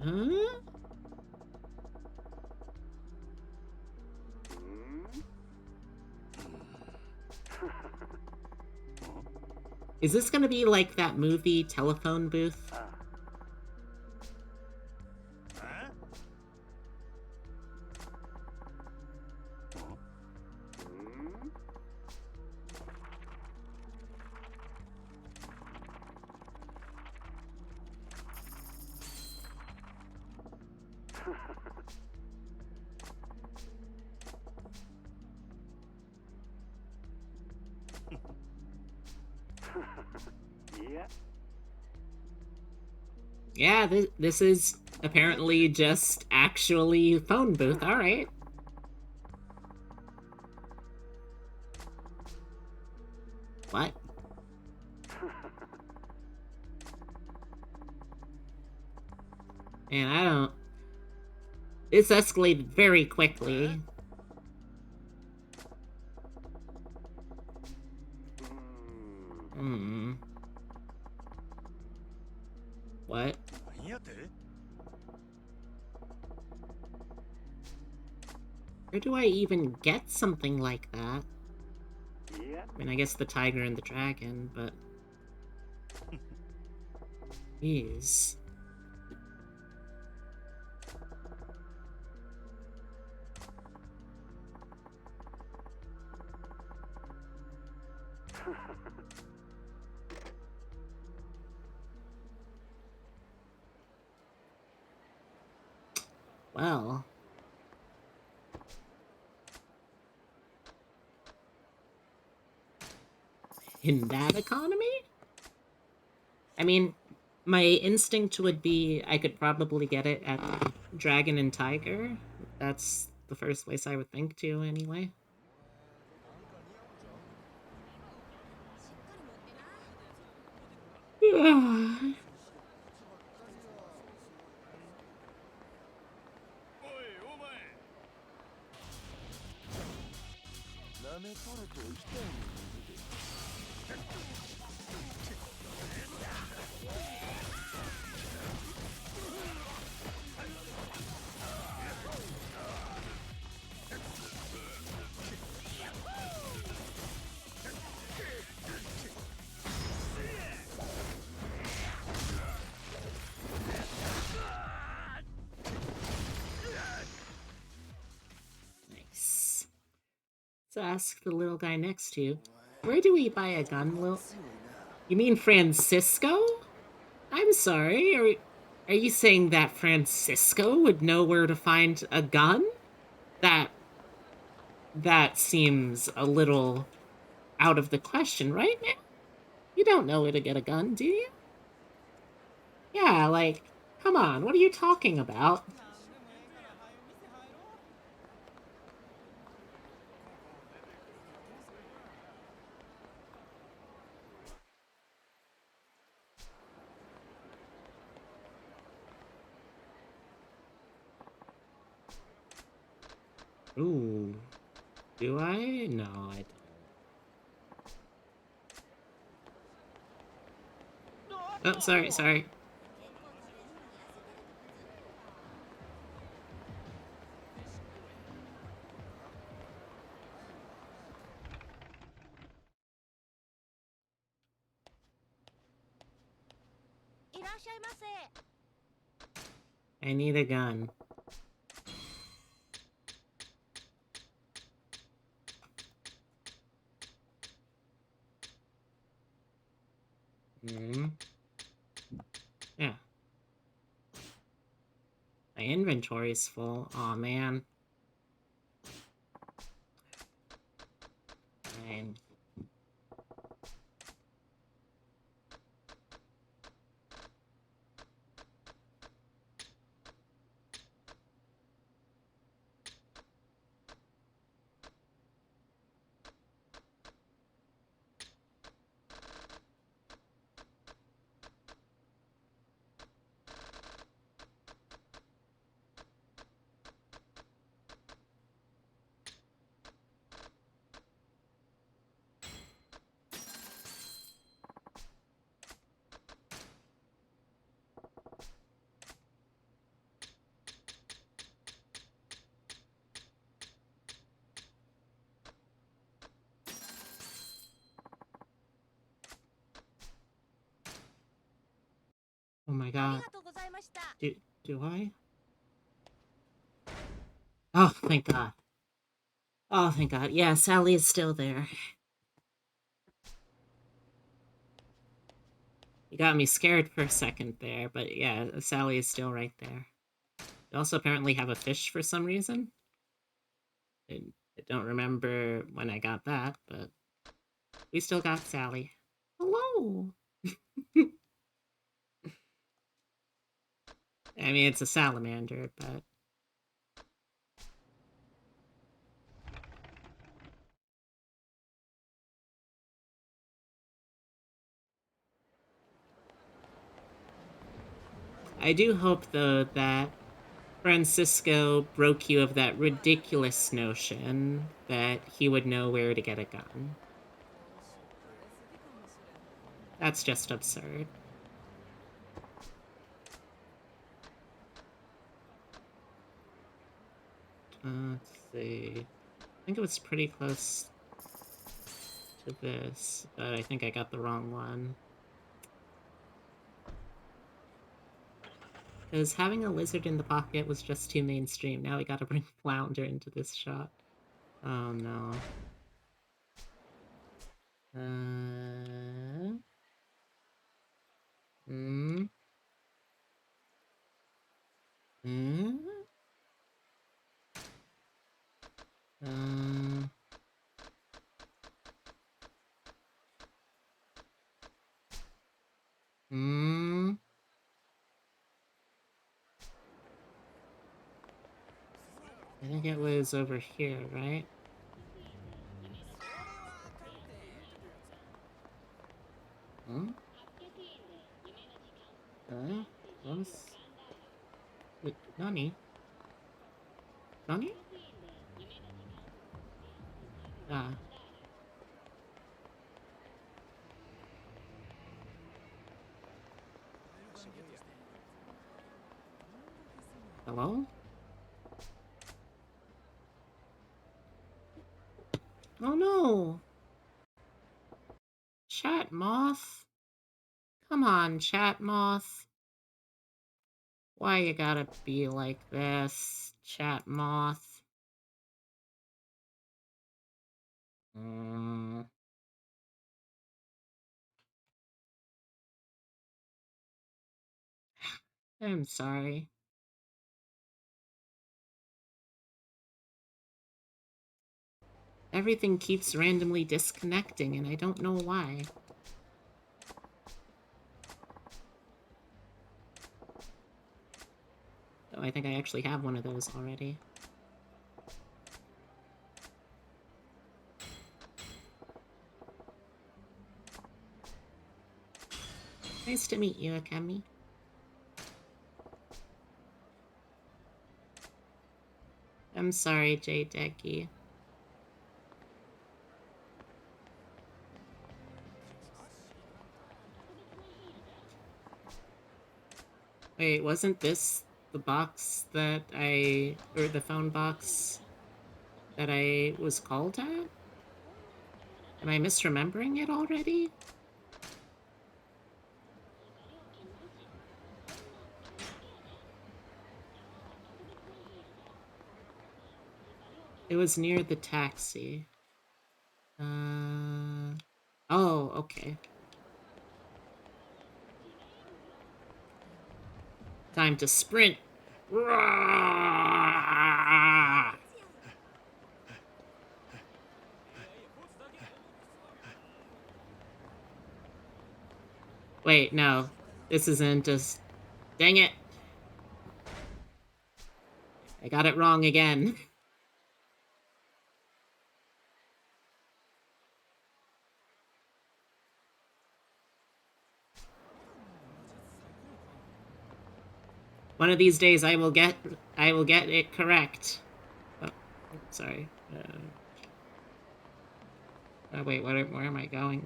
Huh? Is this gonna be like that movie Telephone Booth? Yeah, this is apparently just actually phone booth. All right. What? And I don't... This escalated very quickly. Hmm. What? Where do I even get something like that? I mean, I guess the tiger and the dragon, but... Jeez. Well... In that economy? I mean, my instinct would be I could probably get it at Dragon and Tiger. That's the first place I would think to, anyway. Nice. Let's ask the little guy next to you. Where do we buy a gun, Lil? You mean Francisco? I'm sorry, are you saying that Francisco would know where to find a gun? That seems a little out of the question, right, man? You don't know where to get a gun, do you? Yeah, like, come on, what are you talking about? Ooh. Do I? No, I don't. Oh, sorry. I need a gun. Yeah. My inventory's full. Aw, man. Fine. my あり god. がとうございました。 Do I? Oh, thank god. Oh, thank god. Yeah, Sally is still there. You got me scared for a second there, but yeah, Sally is still right there. They also apparently have a fish for some reason. I don't remember when I got that, but we still got Sally. Hello! I mean, it's a salamander, but... I do hope, though, that Francisco broke you of that ridiculous notion that he would know where to get a gun. That's just absurd. Let's see. I think it was pretty close to this, but I think I got the wrong one. Because having a lizard in the pocket was just too mainstream. Now we gotta bring Flounder into this shot. Oh no. Hmm? I think it was over here, right? Huh? What was... Wait, Nani? Nani? Ah. Hello? Oh no! Chat Moth? Come on, Chat Moth. Why you gotta be like this, Chat Moth? I'm sorry. Everything keeps randomly disconnecting, and I don't know why. Oh, I think I actually have one of those already. Nice to meet you, Akemi. I'm sorry, J. Decky. Wait, wasn't this the box that or the phone box that I was called at? Am I misremembering it already? It was near the taxi. Oh, okay. Time to sprint. Wait, no. This isn't just... Dang it! I got it wrong again. One of these days I will get it correct. Oh, sorry. Oh, wait, where am I going?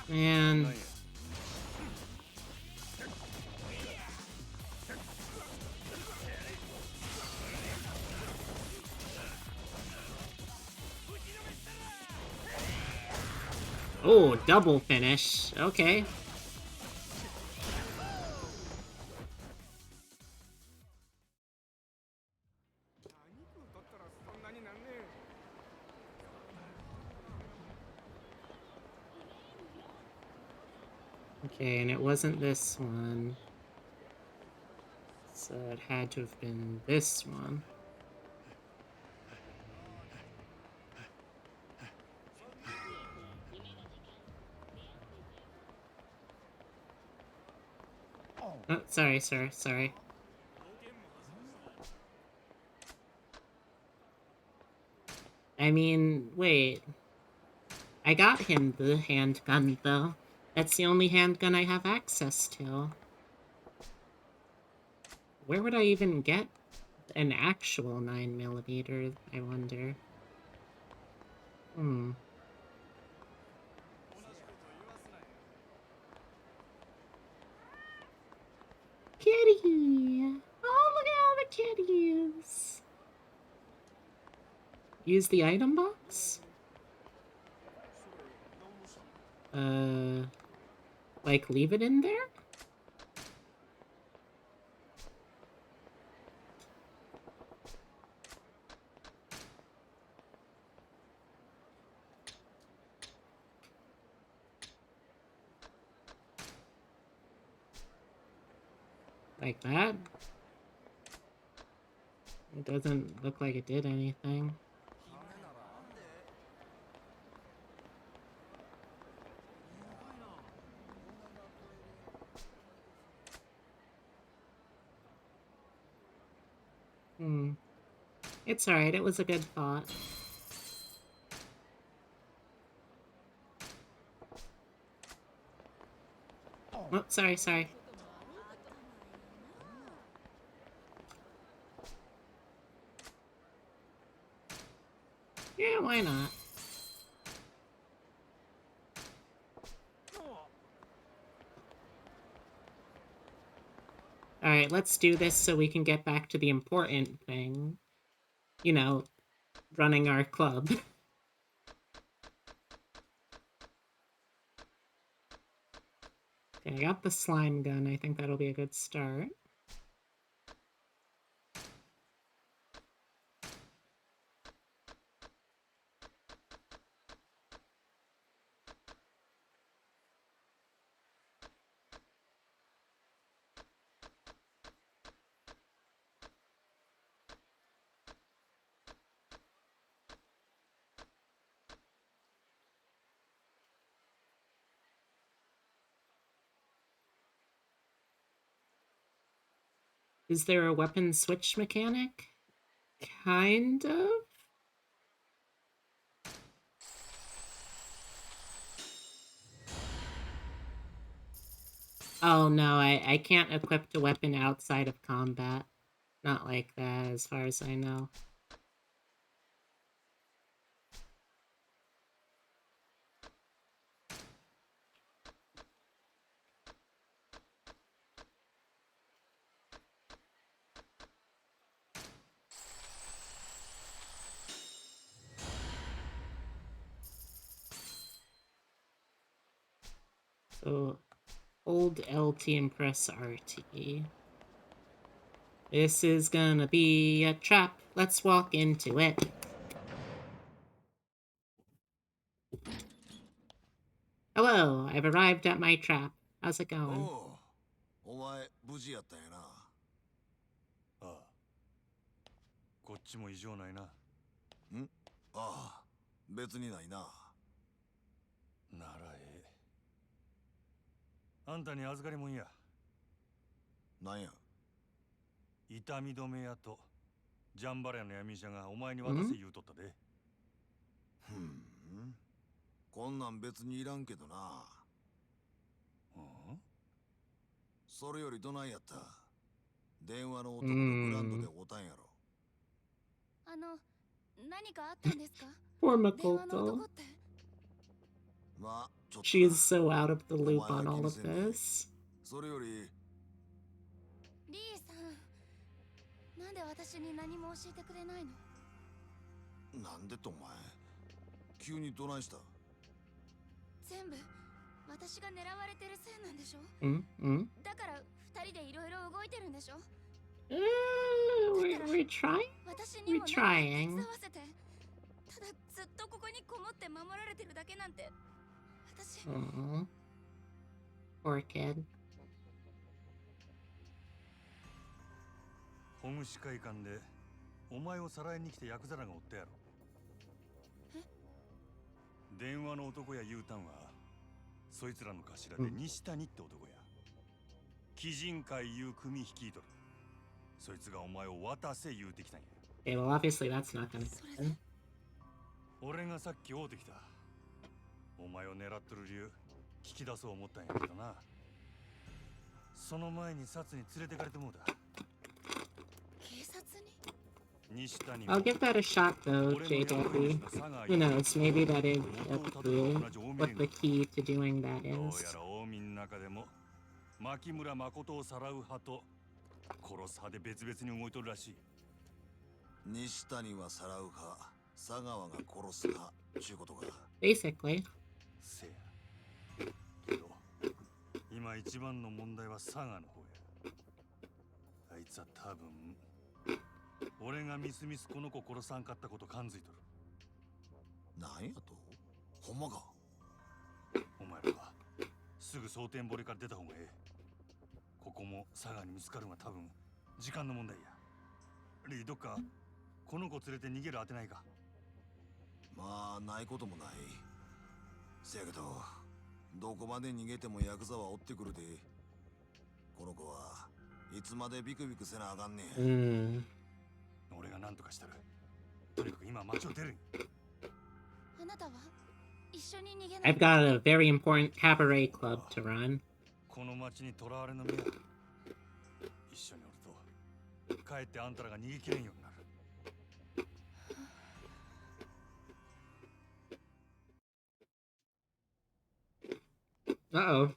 Man. Oh, double finish. Okay. Okay, and it wasn't this one. So it had to have been this one. Oh, sorry, sir, sorry. I mean, wait. I got him the handgun, though. That's the only handgun I have access to. Where would I even get an actual 9mm, I wonder? Kitty! Oh, look at all the kitties! Use the item box? Like, leave it in there? Like that? It doesn't look like it did anything. It's alright, it was a good thought. Oh, sorry. Yeah, why not? Alright, let's do this so we can get back to the important thing. You know, running our club. Okay, I got the slime gun. I think that'll be a good start. Is there a weapon switch mechanic? Kind of? Oh no, I can't equip the weapon outside of combat. Not like that, as far as I know. So, hold LT and press RT. This is gonna be a trap. Let's walk into it. Hello, I've arrived at my trap. How's it going? お前無事やったんやな。ああ。こっちも異常ないな。ん？ああ、別にないな。ならええ。あんたに預かりもんや。なんや。痛み止め屋とジャンバラヤの闇医者がお前に渡せ言うとったで。こんなん別にいらんけどな。それよりどないやった。電話の男とグランドで会うたんやろ。何かあったんですか？ Poor 電話の Makoto. 男って。まあ、ちょっと She is so out of the loop on all of this. それよりリーさん、なんで私に何も教えてくれないの？なんでとお前急にどないした？全部私が狙われてるせいなんでしょ。だから二人でいろいろ動いてるんでしょ。We're trying? 私に We're も trying. 手伝わせて。ただずっとここにこもって守られてるだけなんて。私。Poor kid. ホム司会館でお前をさらいに来てヤクザらがおったやろ。電話の男や U ターンはそいつらの頭で西谷って男や。鬼人会いう組率いとる。そいつがお前を渡せ言うてきたんや。Okay, well obviously that's not gonna happen. 俺がさっき会うてきた。お前を狙っとる理由聞き出そう思ったんやけどな。その前に札に連れてかれてもうだ。警察に I'll give that a shot though, JW. Who knows, maybe that is a clue what the key to doing that どうや is. らオウミの中でも牧村誠をさらう派と殺す派で別々に動いとるらしい。西谷はさらう派、佐川が殺す派ちゅうことか。 Basically. せやけど今一番の問題は佐川の方や。あいつは多分俺がみすみすこの子殺さんかったこと感づいとる。なんやと？ほんまか？お前らはすぐ蒼天堀から出た方がええ。ここも佐賀に見つかるのは多分時間の問題や。リーどっかこの子連れて逃げる当てないか？まあないこともない。せやけどどこまで逃げてもヤクザは追ってくるで。この子はいつまでビクビクせなあかんねん。俺が何とかしたらとにかく今街を出る。あなたは一緒に逃げない。 I've got a very important cabaret club to run. この街に囚われの身や。一緒におるとかえってあんたらが逃げきれんようになる。Uh-oh.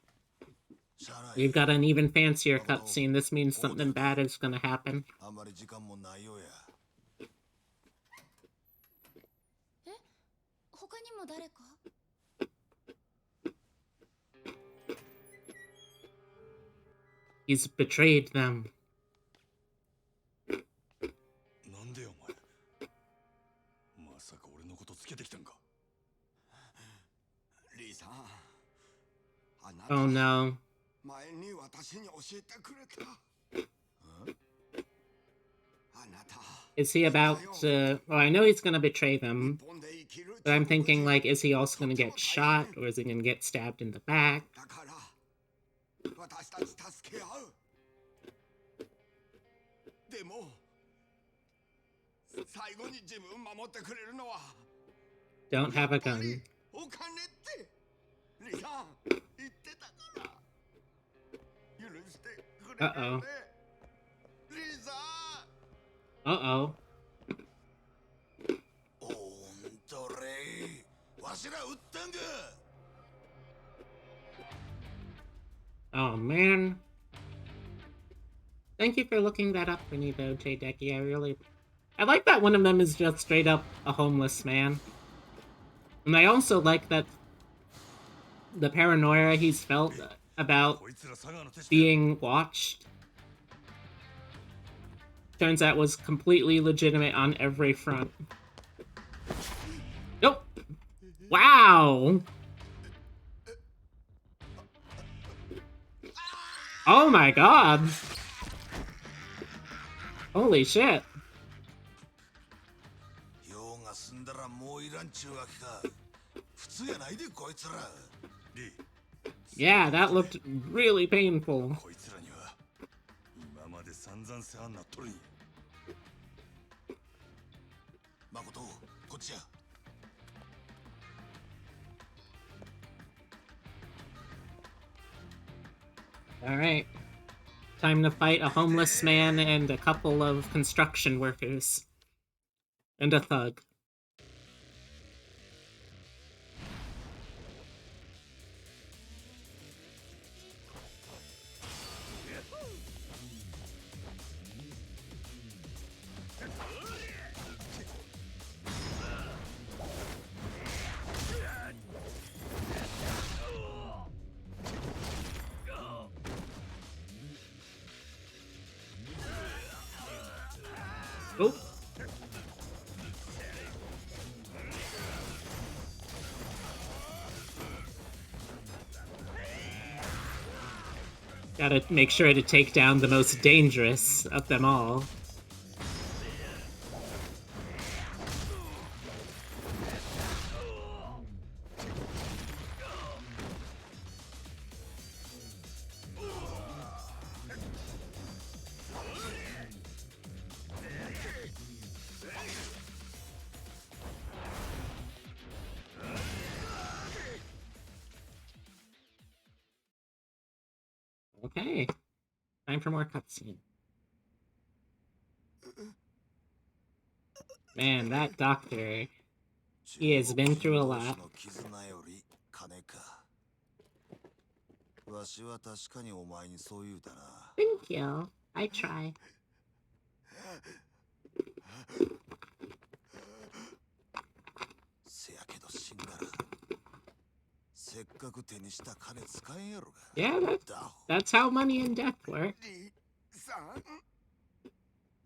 We've got an even fancier cutscene. This means something bad is gonna happen. あんまり時間もないようや。他にも誰か？ He's betrayed them. なんでお前まさか俺のことつけてきたんか？リーさん、あな Oh no. 前に私に教えてくれた。Is he about to... Well, I know he's gonna betray them. But I'm thinking, like, is he also gonna get shot? Or is he gonna get stabbed in the back? 私たち助け合う。でも最後に自分守ってくれるのは Don't have a gun. お金ってリさん言ってたから許してくれるよね。リさん。Uh-oh. おんとれわしら撃ったんか。 Oh, man. Thank you for looking that up for me, though, J-Decky. I like that one of them is just straight up a homeless man. And I also like that the paranoia he's felt about being watched turns out was completely legitimate on every front. Nope. Wow! Oh my god! Holy shit. Yeah, that looked really painful. Alright. Time to fight a homeless man and a couple of construction workers. And a thug. Oh. Gotta make sure to take down the most dangerous of them all. Okay. Time for more cutscene. Man, that doctor, he has been through a lot. Thank you. I try. Yeah, that's how money and death work.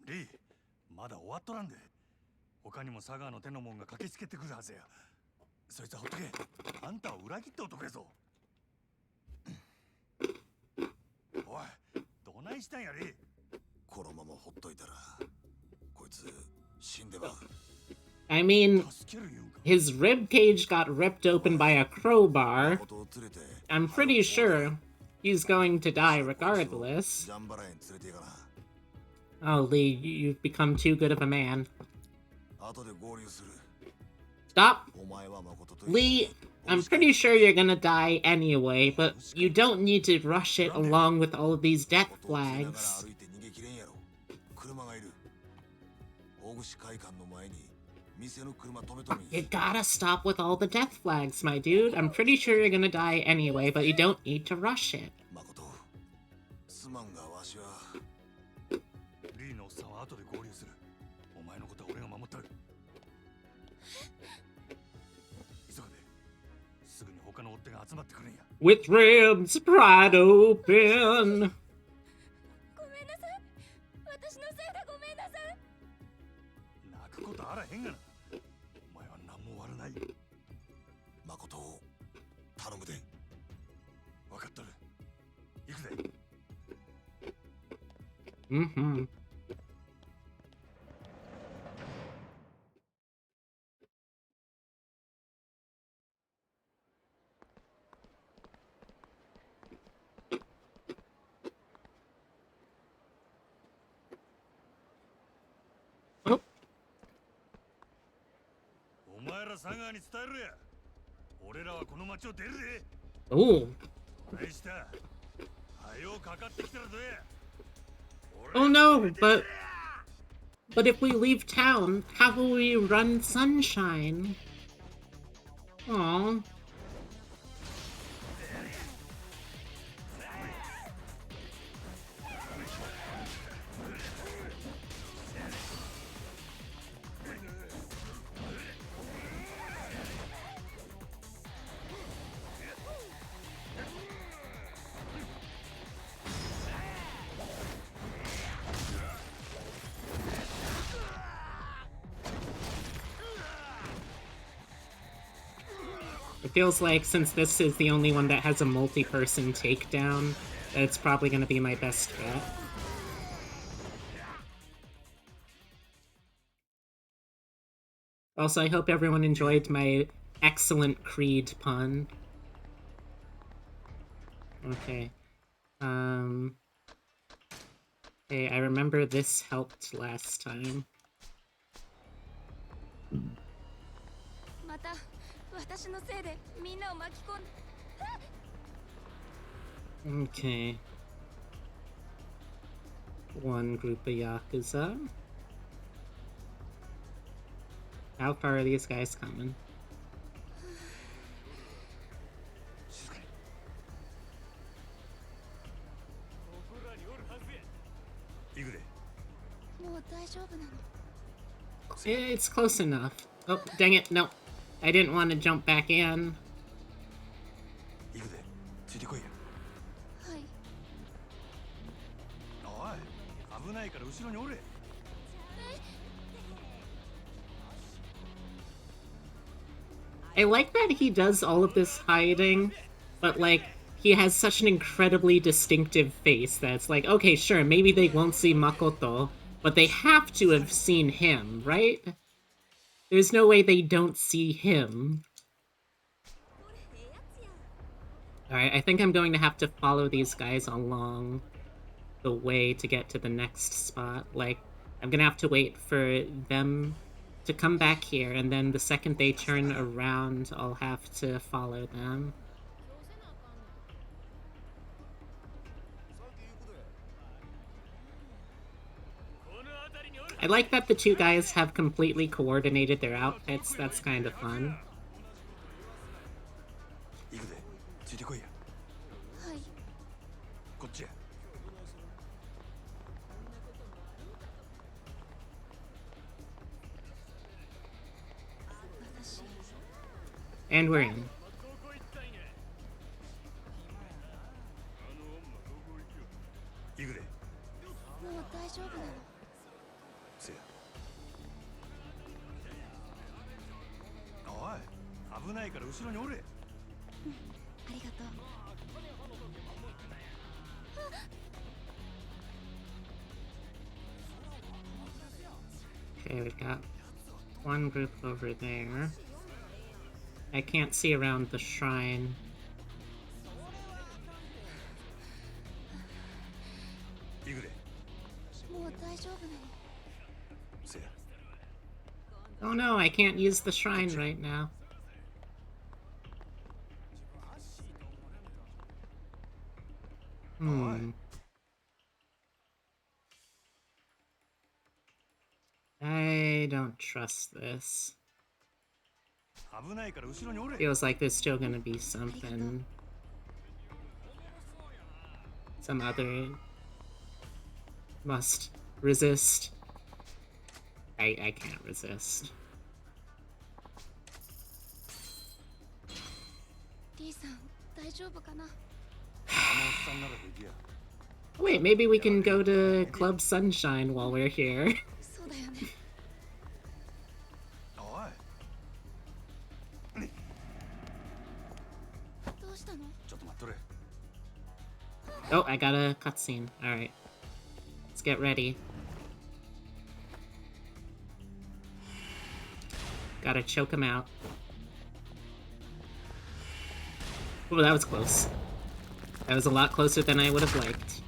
リー、まだ終わっとらんで。他にも佐川の手のもんが駆けつけてくるはずや。そいつはほっとけ。あんたを裏切っておとけぞ。おい、どないしたんやリー。このままほっといたら、こいつ死んでまう。I mean, his rib cage got ripped open by a crowbar. I'm pretty sure he's going to die regardless. Oh, Lee, you've become too good of a man. Stop! Lee, I'm pretty sure you're gonna die anyway, but you don't need to rush it along with all of these death flags. You gotta stop with all the death flags, my dude. I'm pretty sure you're gonna die anyway, but you don't need to rush it. With ribs pried open. 泣くことあらへんがな。お前は何も悪ない。誠を頼むで。分かっとる。行くぜ。Mm-hmm. Oh. お前ら佐川に伝えるや。俺らはこの町を出るで。Oh. 何した？はよかかってきたらどうや。Oh no, but if we leave town, how will we run Sunshine? Aww. It feels like since this is the only one that has a multi-person takedown, that it's probably going to be my best bet. Also, I hope everyone enjoyed my excellent Creed pun. Okay. Okay, I remember this helped last time. Okay. One group of Yakuza. How far are these guys coming? It's close enough. Oh, dang it, no. I didn't want to jump back in. I like that he does all of this hiding, but like he has such an incredibly distinctive face that's like, okay, sure, maybe they won't see Makoto, but they have to have seen him, right? There's no way they don't see him. Alright, I think I'm going to have to follow these guys along the way to get to the next spot. Like, I'm gonna have to wait for them to come back here, and then the second they turn around, I'll have to follow them. I like that the two guys have completely coordinated their outfits. That's kind of fun. And we're in. Okay, we've got one group over there. I can't see around the shrine. Oh no, I can't use the shrine right now. I don't trust this. Feels like there's still gonna be something. Some other... Must resist. I can't resist. Wait, maybe we can go to Club Sunshine while we're here. Oh, I got a cutscene. Alright. Let's get ready. Gotta choke him out. Oh, that was close. That was a lot closer than I would have liked.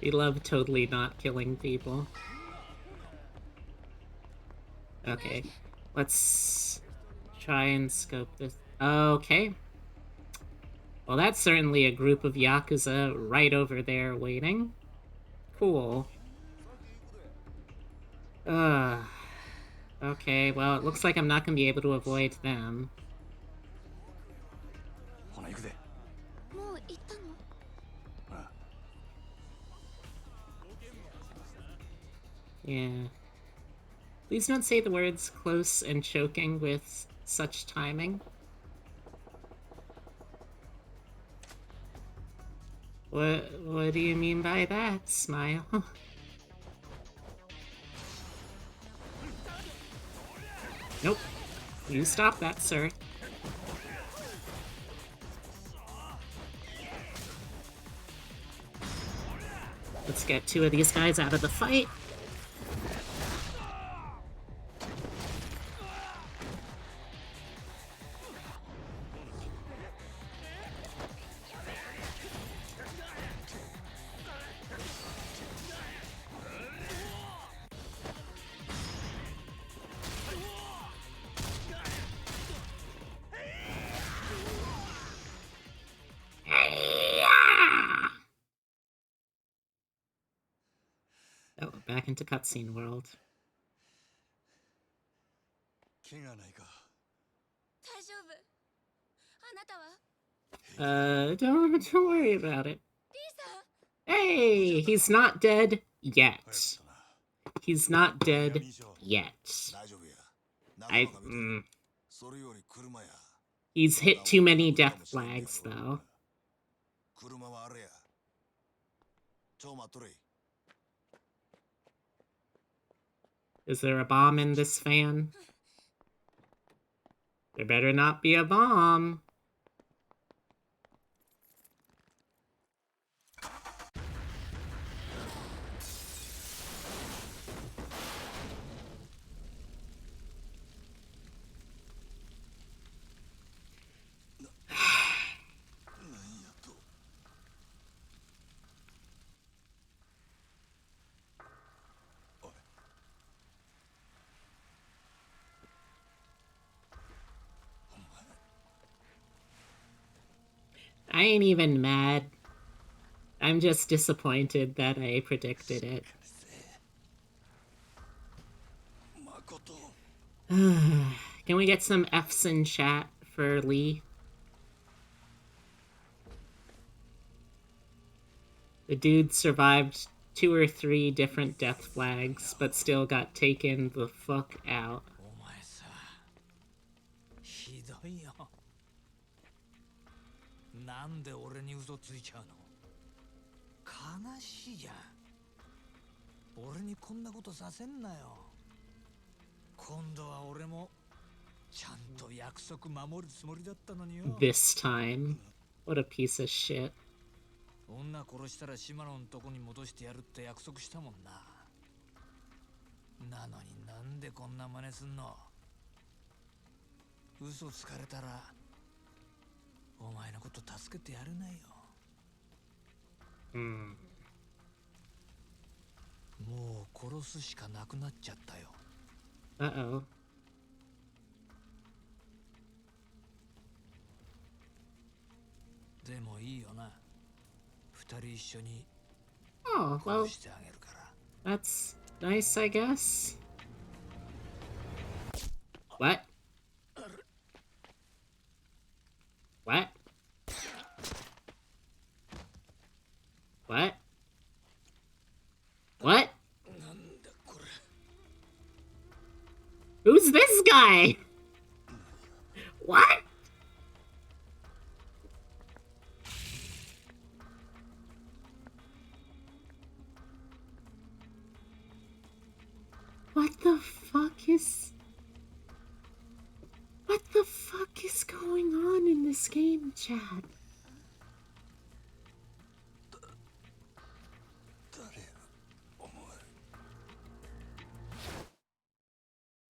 We love totally not killing people. Okay, let's try and scope this. Okay. Well, that's certainly a group of Yakuza right over there waiting. Cool. Okay, well, it looks like I'm not gonna be able to avoid them. Yeah. Please don't say the words close and choking with such timing. What do you mean by that, Smile? Nope. You stop that, sir. Let's get two of these guys out of the fight. Oh, back into cutscene world. Don't worry about it. Hey, he's not dead yet. He's not dead yet. He's hit too many death flags, though. 車はあれや。ちょ待っとれ。 Is there a bomb in this fan? There better not be a bomb. I ain't even mad. I'm just disappointed that I predicted it. Can we get some F's in chat for Lee? The dude survived 2 or 3 different death flags, but still got taken the fuck out. お前さ、ひどいよ。なんで俺に嘘ついちゃうの？悲しいじゃん。俺にこんなことさせんなよ。今度は俺もちゃんと約束守るつもりだったのによ。This time. What a piece of shit. 女殺したら島野のとこに戻してやるって約束したもんな。なのになんでこんな真似すんの？嘘つかれたらお前のこと助けてやれないよ。もう殺すしかなくなっちゃったよ。Uh-oh. でもいいよな。二人一緒に Oh, well, 殺してあげるから。 that's nice, I guess. What? What? What? What? Who's this guy? What? What the fuck is... What the fuck is going on in this game, chat?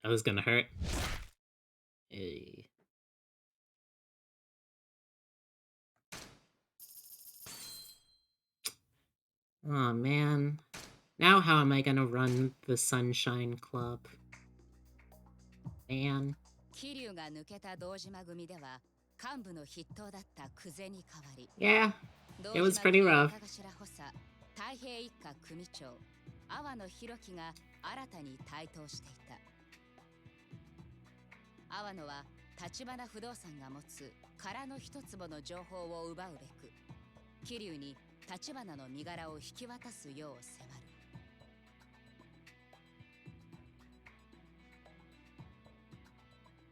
That was gonna hurt. Hey. Oh man. Now how am I gonna run the Sunshine Club? Man. 桐生が抜けた堂島組では幹部の筆頭だった久世に代わり、 Yeah, it was pretty rough. 太平一家組長阿波野弘樹が新たに台頭していた。阿波野は立花不動産が持つ空の一坪の情報を奪うべく桐生に立花の身柄を引き渡すよう迫る。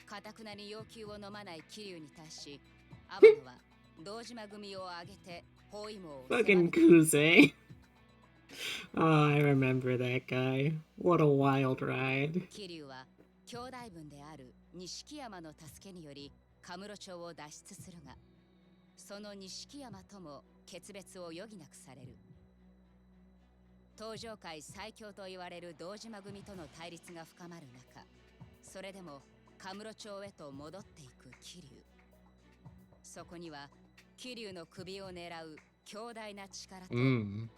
堅くなに要求を飲まない桐生に対し、阿波野は堂島組を挙げて包囲網を迫る。 Fucking Kuze. Oh, I remember that guy. What a wild ride. 桐生は兄弟分である錦山の助けによりカムロ町を脱出するが、その錦山とも決別を余儀なくされる。東上界最強と言われる堂島組との対立が深まる中、それでもカムロ町へと戻っていく桐生。そこには桐生の首を狙う強大な力と、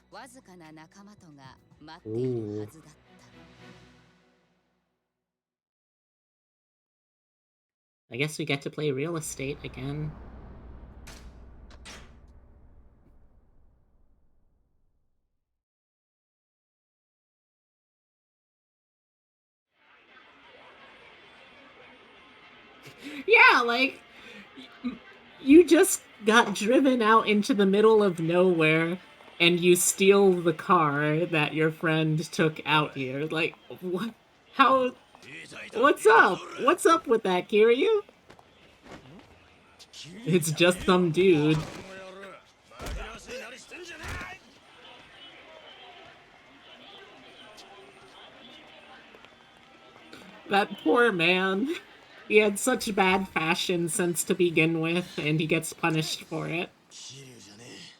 わずかな仲間とが待っているはずだった。I guess we get to play real estate again. Yeah, like, you just got driven out into the middle of nowhere and you steal the car that your friend took out here. Like, what? How? What's up? What's up with that, Kiryu? It's just some dude. That poor man. He had such bad fashion sense to begin with, and he gets punished for it. 綺麗じゃねえ。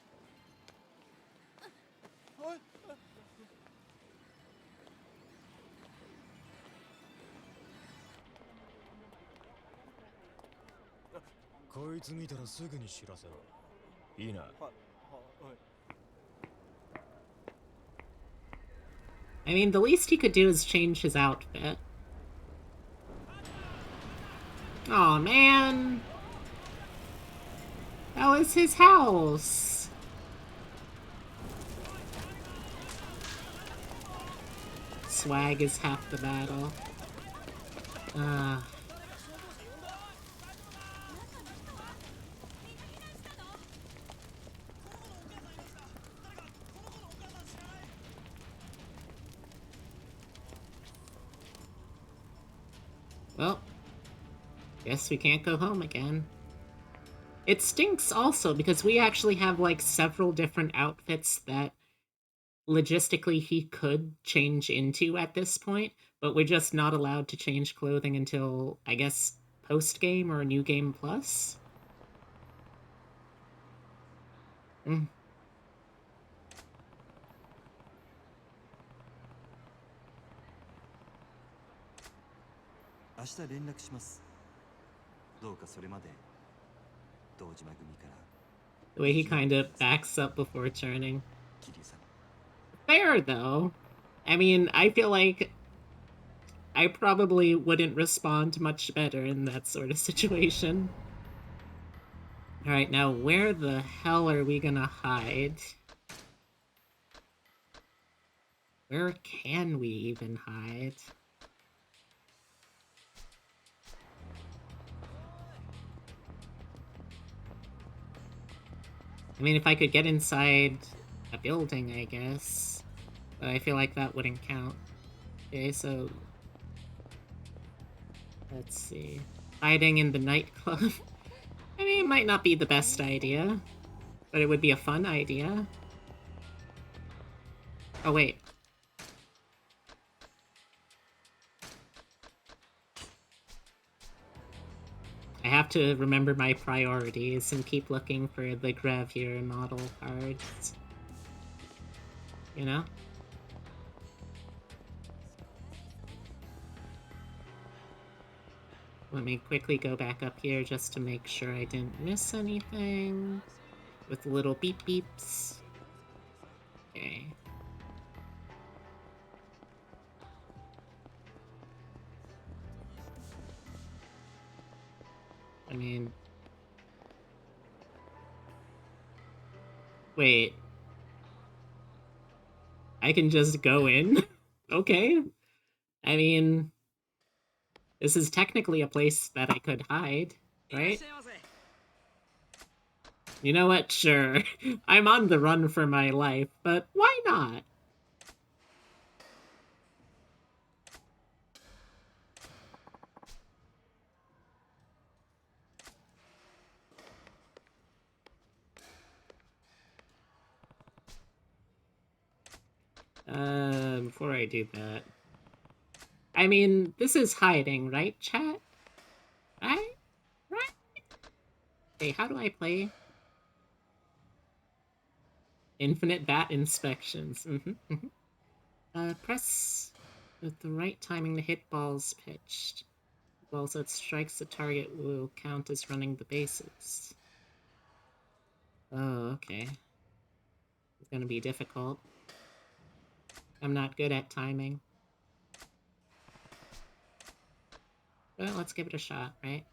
こいつ見たらすぐに知らせろ。いいな。I mean, the least he could do is change his outfit. Aw, man. That was his house. Swag is half the battle. Well, guess we can't go home again. It stinks also because we actually have like several different outfits that logistically he could change into at this point, but we're just not allowed to change clothing until, I guess, post-game or New Game Plus? Mm. 明日連絡します。どうかそれまで堂島組から The way he kind of backs up before turning. 桐生さん。 Fair, though. I mean, I feel like I probably wouldn't respond much better in that sort of situation. Alright, now where the hell are we gonna hide? Where can we even hide? I mean, if I could get inside a building, I guess. But I feel like that wouldn't count. Okay, so... let's see. Hiding in the nightclub. I mean, it might not be the best idea, but it would be a fun idea. Oh, wait. I have to remember my priorities and keep looking for the Gravier model cards. You know? Let me quickly go back up here just to make sure I didn't miss anything. With little beep beeps. Okay. I mean... wait. I can just go in? Okay. I mean... this is technically a place that I could hide, right? You know what? Sure. I'm on the run for my life, but why not? Before I do that... I mean, this is hiding, right, chat? Right? Right? Okay, how do I play? Infinite bat inspections. Press with the right timing to hit balls pitched. Balls that strikes the target will count as running the bases. Oh, okay. It's gonna be difficult. I'm not good at timing. Well, let's give it a shot, right?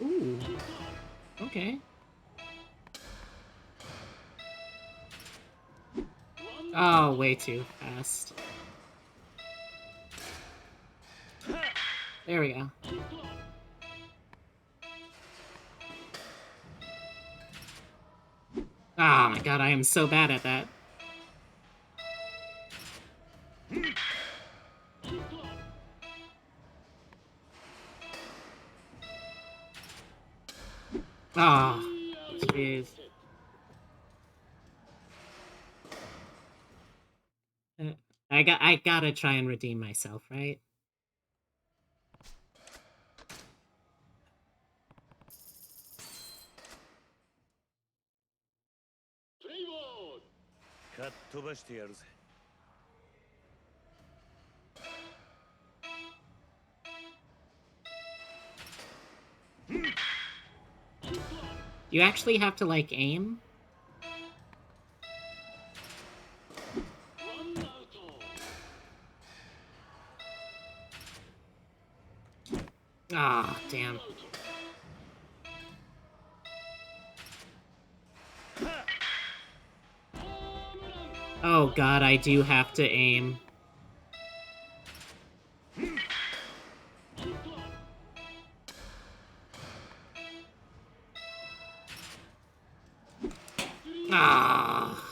Ooh. Okay. Oh, way too fast. There we go. Oh my god, I am so bad at that. Oh, jeez. I gotta try and redeem myself, right? You actually have to, like, aim? Ah, oh, damn. Oh god, I do have to aim. Ah.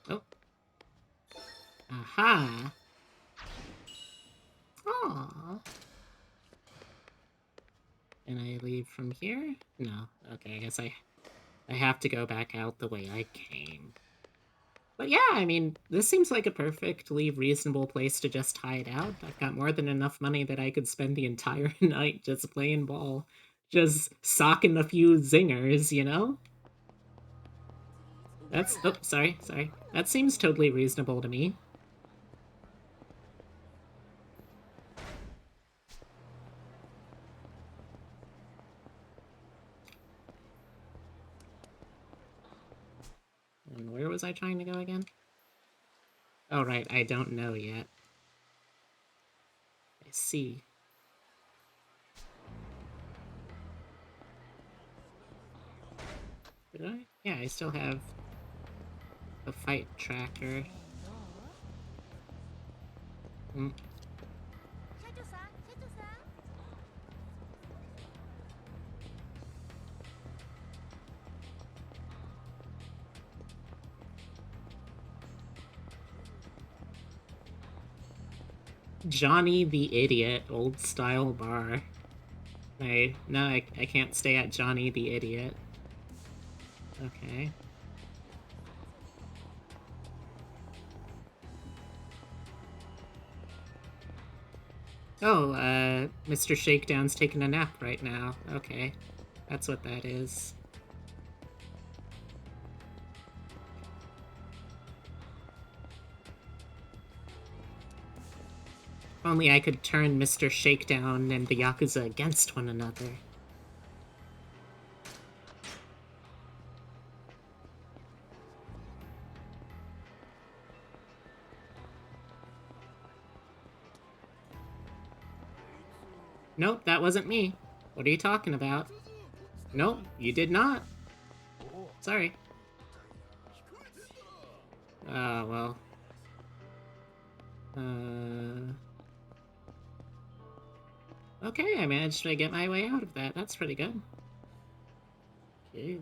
Oh. Aha. Aww. Can I leave from here? No. Okay, I guess I have to go back out the way I came. But yeah, I mean, this seems like a perfectly reasonable place to just hide out. I've got more than enough money that I could spend the entire night just playing ball. Just socking a few zingers, you know? That's... Oh, sorry. That seems totally reasonable to me. And where was I trying to go again? Oh, right, I don't know yet. I see. Did I? Yeah, I still have the fight tracker. Hmm. Johnny the Idiot, old style bar. No, I can't stay at Johnny the Idiot. Okay. Oh, Mr. Shakedown's taking a nap right now. Okay. That's what that is. If only I could turn Mr. Shakedown and the Yakuza against one another. Nope, that wasn't me. What are you talking about? Nope, you did not. Sorry. Well. Okay, I managed to get my way out of that. That's pretty good. Okay.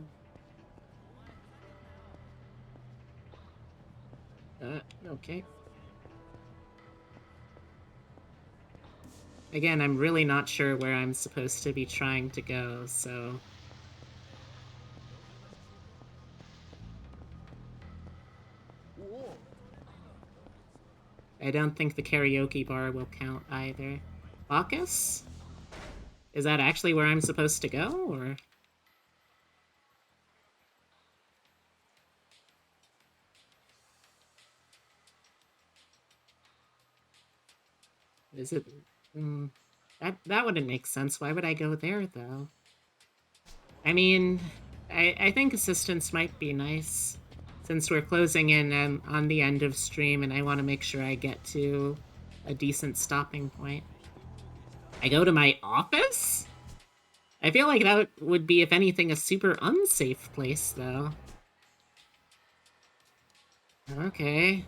Okay. Again, I'm really not sure where I'm supposed to be trying to go, so... I don't think the karaoke bar will count either. Bacchus? Is that actually where I'm supposed to go, or...? Is it... That wouldn't make sense. Why would I go there, though? I mean, I think assistance might be nice, since we're closing in on the end of stream, and I want to make sure I get to a decent stopping point. I go to my office? I feel like that would be, if anything, a super unsafe place, though. Okay.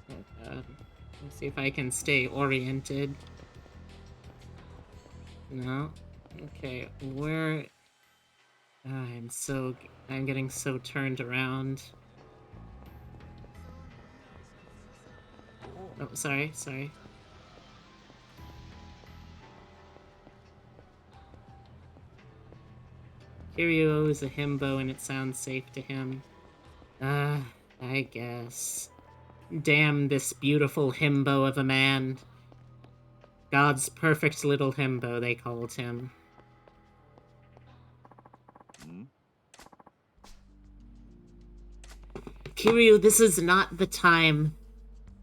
Oh god. Let's see if I can stay oriented. No. Okay, where... I'm getting so turned around. Oh, sorry. Kiryu is a himbo and it sounds safe to him. I guess. Damn this beautiful himbo of a man. God's perfect little himbo, they called him. Kiryu, this is not the time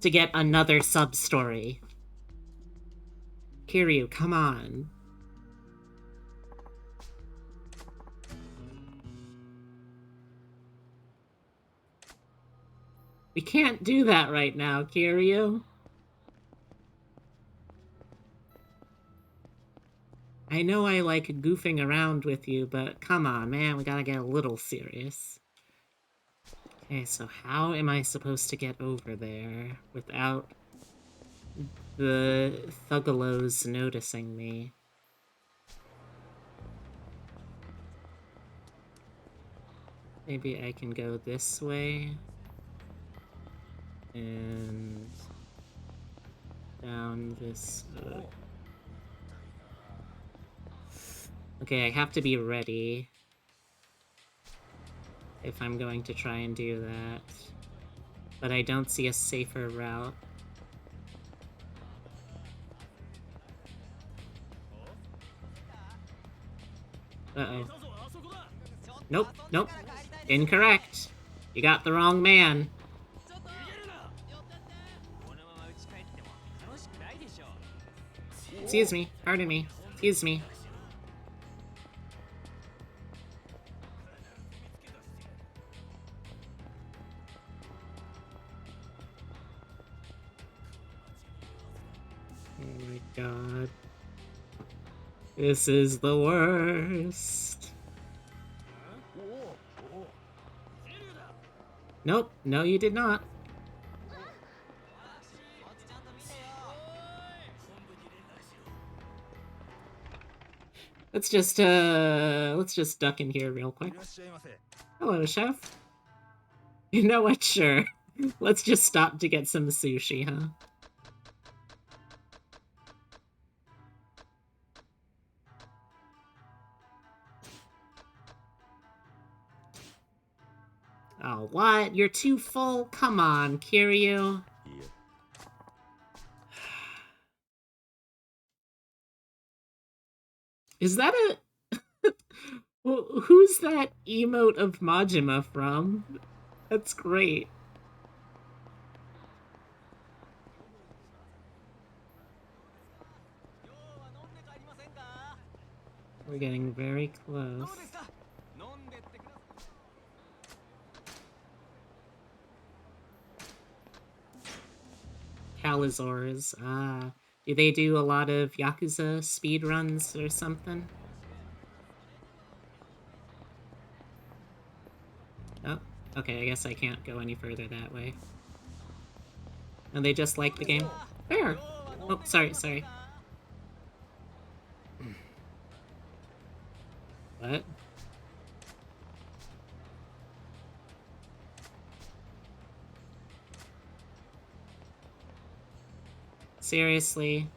to get another sub-story. Kiryu, come on. We can't do that right now, Kiryu. I know I like goofing around with you, but come on, man, we gotta get a little serious. Okay, so how am I supposed to get over there without the Thuggalos noticing me? Maybe I can go this way. And down this... Okay, I have to be ready if I'm going to try and do that. But I don't see a safer route. Uh-oh. Nope. Incorrect. You got the wrong man. Excuse me. Pardon me. Excuse me. Oh my god. This is the worst. Nope. No, you did not. Let's just duck in here real quick. Hello, chef. You know what? Sure. Let's just stop to get some sushi, huh? Oh, what? You're too full? Come on, Kiryu. Yeah. Is that a... Who's that emote of Majima from? That's great. We're getting very close. Calizors. Do they do a lot of Yakuza speedruns or something? Oh, okay, I guess I can't go any further that way. And they just like the game? Fair. Oh, sorry. What? Seriously?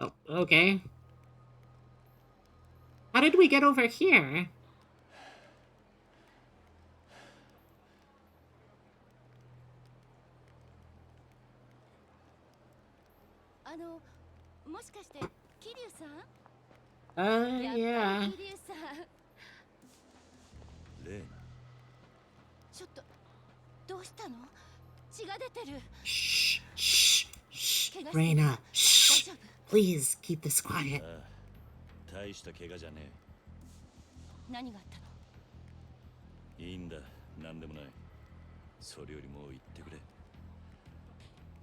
Oh, okay. How did we get over here? もしかして桐生さん？ Yeah. 桐生さん。レイナ。ちょっとどうしたの？血が出てる。Shh, shh, shh. Reina, shh. Please keep this quiet. 大した怪我じゃね何があったの？え。いいんだ、なんでもない。それよりもう言ってくれ。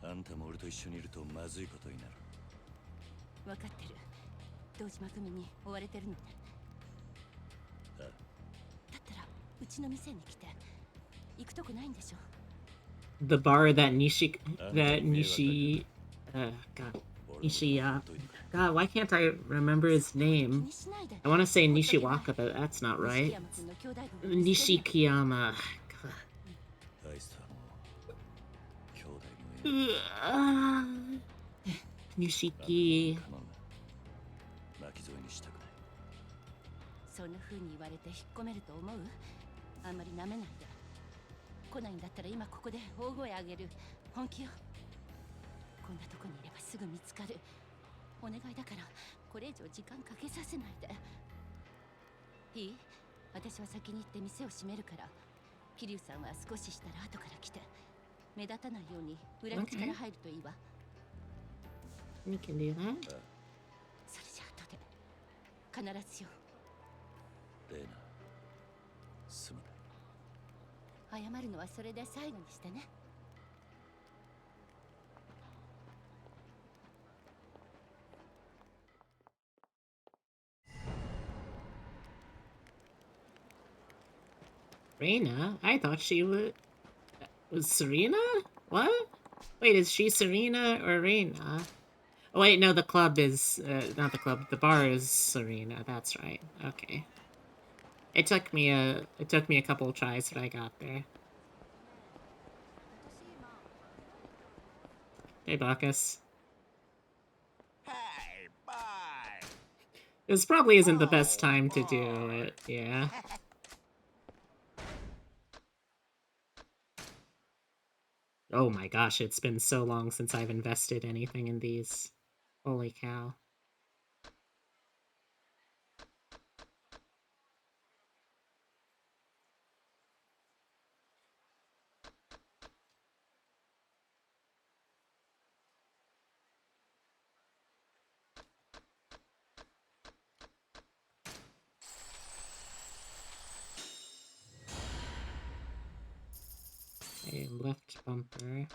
あんたも俺と一緒にいるとまずいことになる。分かってる。堂島組に追われてるのね。あ、だったらうちの店に来て。行くとこないんでしょ。 The bar that Nishi... God. God, why can't I remember his name? I want to say Nishiwaka, but that's not right. Nishikiyama. Nishiki. そんな風に言われて引っ込めると思う？あんまり舐めないで。来ないんだったら今ここで大声あげる。本気よ。こんなとこにいればすぐ見つかる。お願いだからこれ以上時間かけさせないで。いい？私は先に行って店を閉めるから。桐生さんは少ししたら後から来て。目立たないように裏口から入るといいわ。We can do that. それじゃ後で必ずよ。レイナ、すまない。謝るのはそれで最後にしてね。Reina? I thought she was Serena? What? Wait, is she Serena or Reina? Oh wait, no, the club is not the club. The bar is Serena. That's right. Okay. It took me a couple of tries, but I got there. Hey, Bacchus. Hey, bye. This probably isn't the best time to do it. Yeah. Oh my gosh, it's been so long since I've invested anything in these. Holy cow. A left bumper.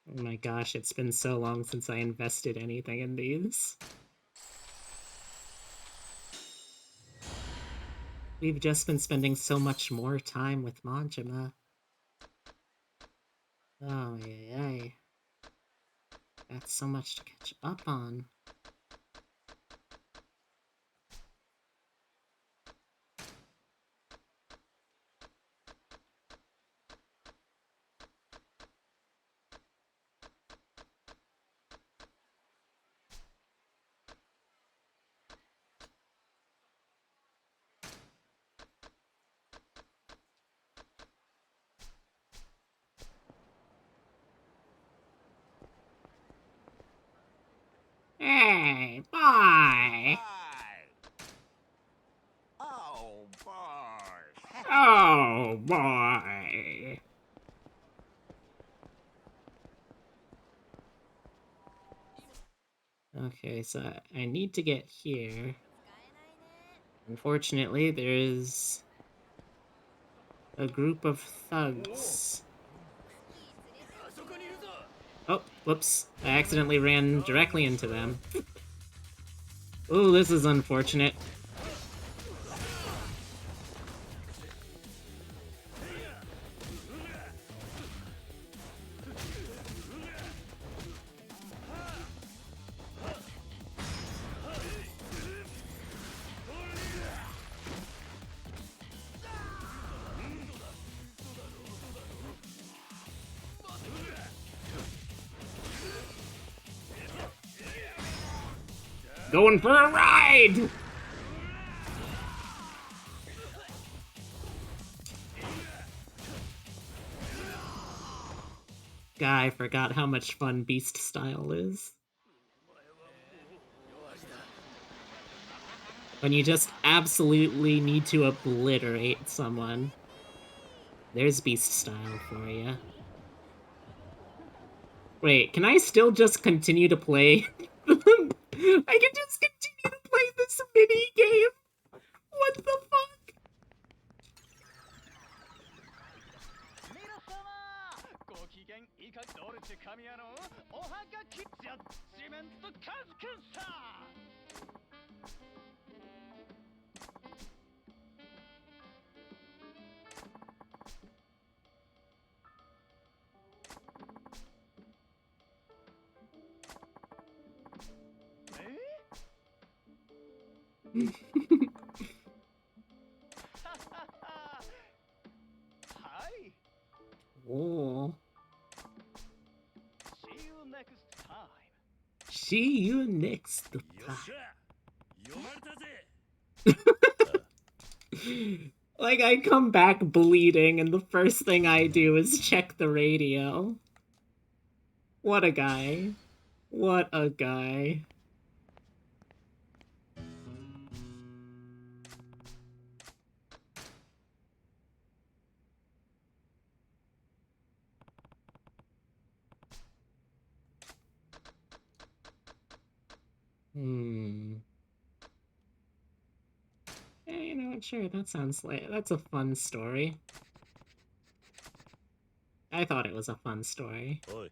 Oh my gosh, it's been so long since I invested anything in these. We've just been spending so much more time with Majima. Oh, yay. That's so much to catch up on. Hey, bye! Oh, boy. Oh, boy! Okay, so I need to get here. Unfortunately, there is a group of thugs. Oh, whoops. I accidentally ran directly into them. Ooh, this is unfortunate. Going for a ride! I forgot how much fun beast style is. When you just absolutely need to obliterate someone. There's beast style for you. Wait, can I still just continue to play? I can just continue to play this mini game? What the fuck? ご機嫌いかドルチェ神谷のおはがきジャッジメントカズクさはい Oh. See you next time. See you next time. Like, I come back bleeding, and the first thing I do is check the radio. What a guy. What a guy. Yeah, you know what, sure, that sounds like... that's a fun story. I thought it was a fun story. Hi.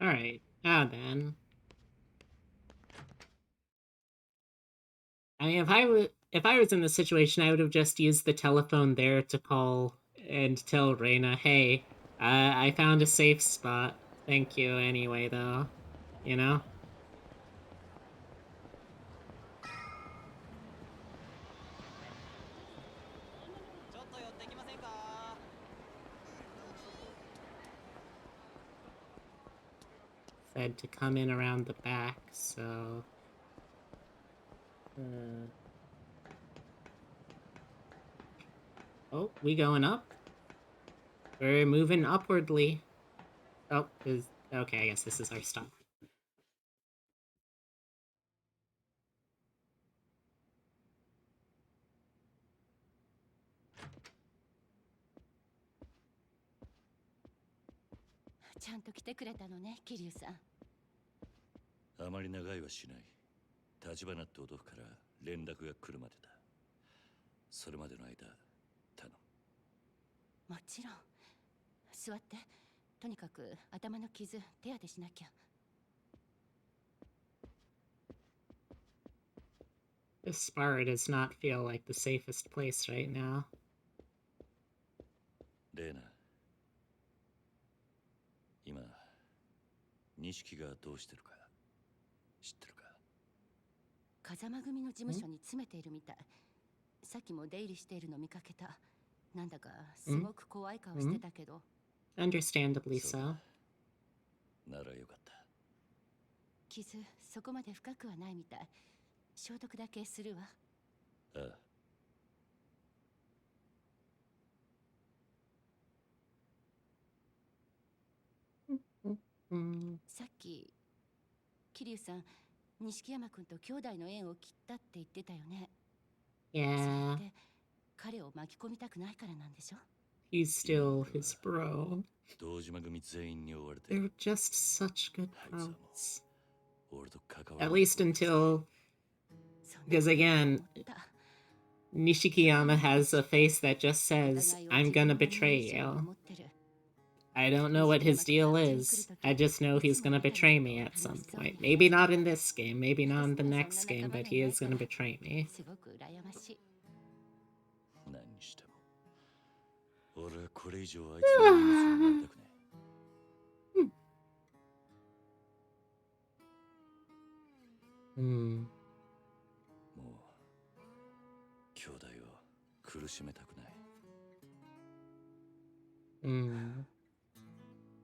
Alright, now then. I mean, if I was in this situation, I would have just used the telephone there to call and tell Reina, hey, I found a safe spot. Thank you anyway, though. You know? Said to come in around the back, so... Oh, we going up? We're moving upwardly. Oh, okay, I guess this is our stop.ちゃんと来てくれたのね、桐生さん。あまり長いはしない。立花って男から連絡が来るまでだ。それまでの間、頼む。もちろん。座って。とにかく頭の傷手当てしなきゃ。This spar does not feel like the safest place right now. レーナ、今、錦がどうしてるか知ってるか？風間組の事務所に詰めているみたい。さっきも出入りしているの見かけた。なんだかすごく怖い顔してたけど。Understandably so. ならよかった。傷そこまで深くはないみたい。消毒だけするわ。ああ。さっき桐生さん、錦山君と兄弟の縁を切ったって言ってたよね。Yeah. それって彼を巻き込みたくないからなんでしょ? He's still his bro. 堂島組全員に追われて They're just such good bros. 俺と関わ At る least until... Because again, Nishikiyama has a face that just says, I'm gonna betray you. I don't know what his deal is. I just know he's gonna betray me at some point. Maybe not in this game, maybe not in the next game, but he is gonna betray me. すごく羨ましい。何にしても俺はこれ以上あいつの荷物になりたくねえ。もう兄弟を苦しめたくない。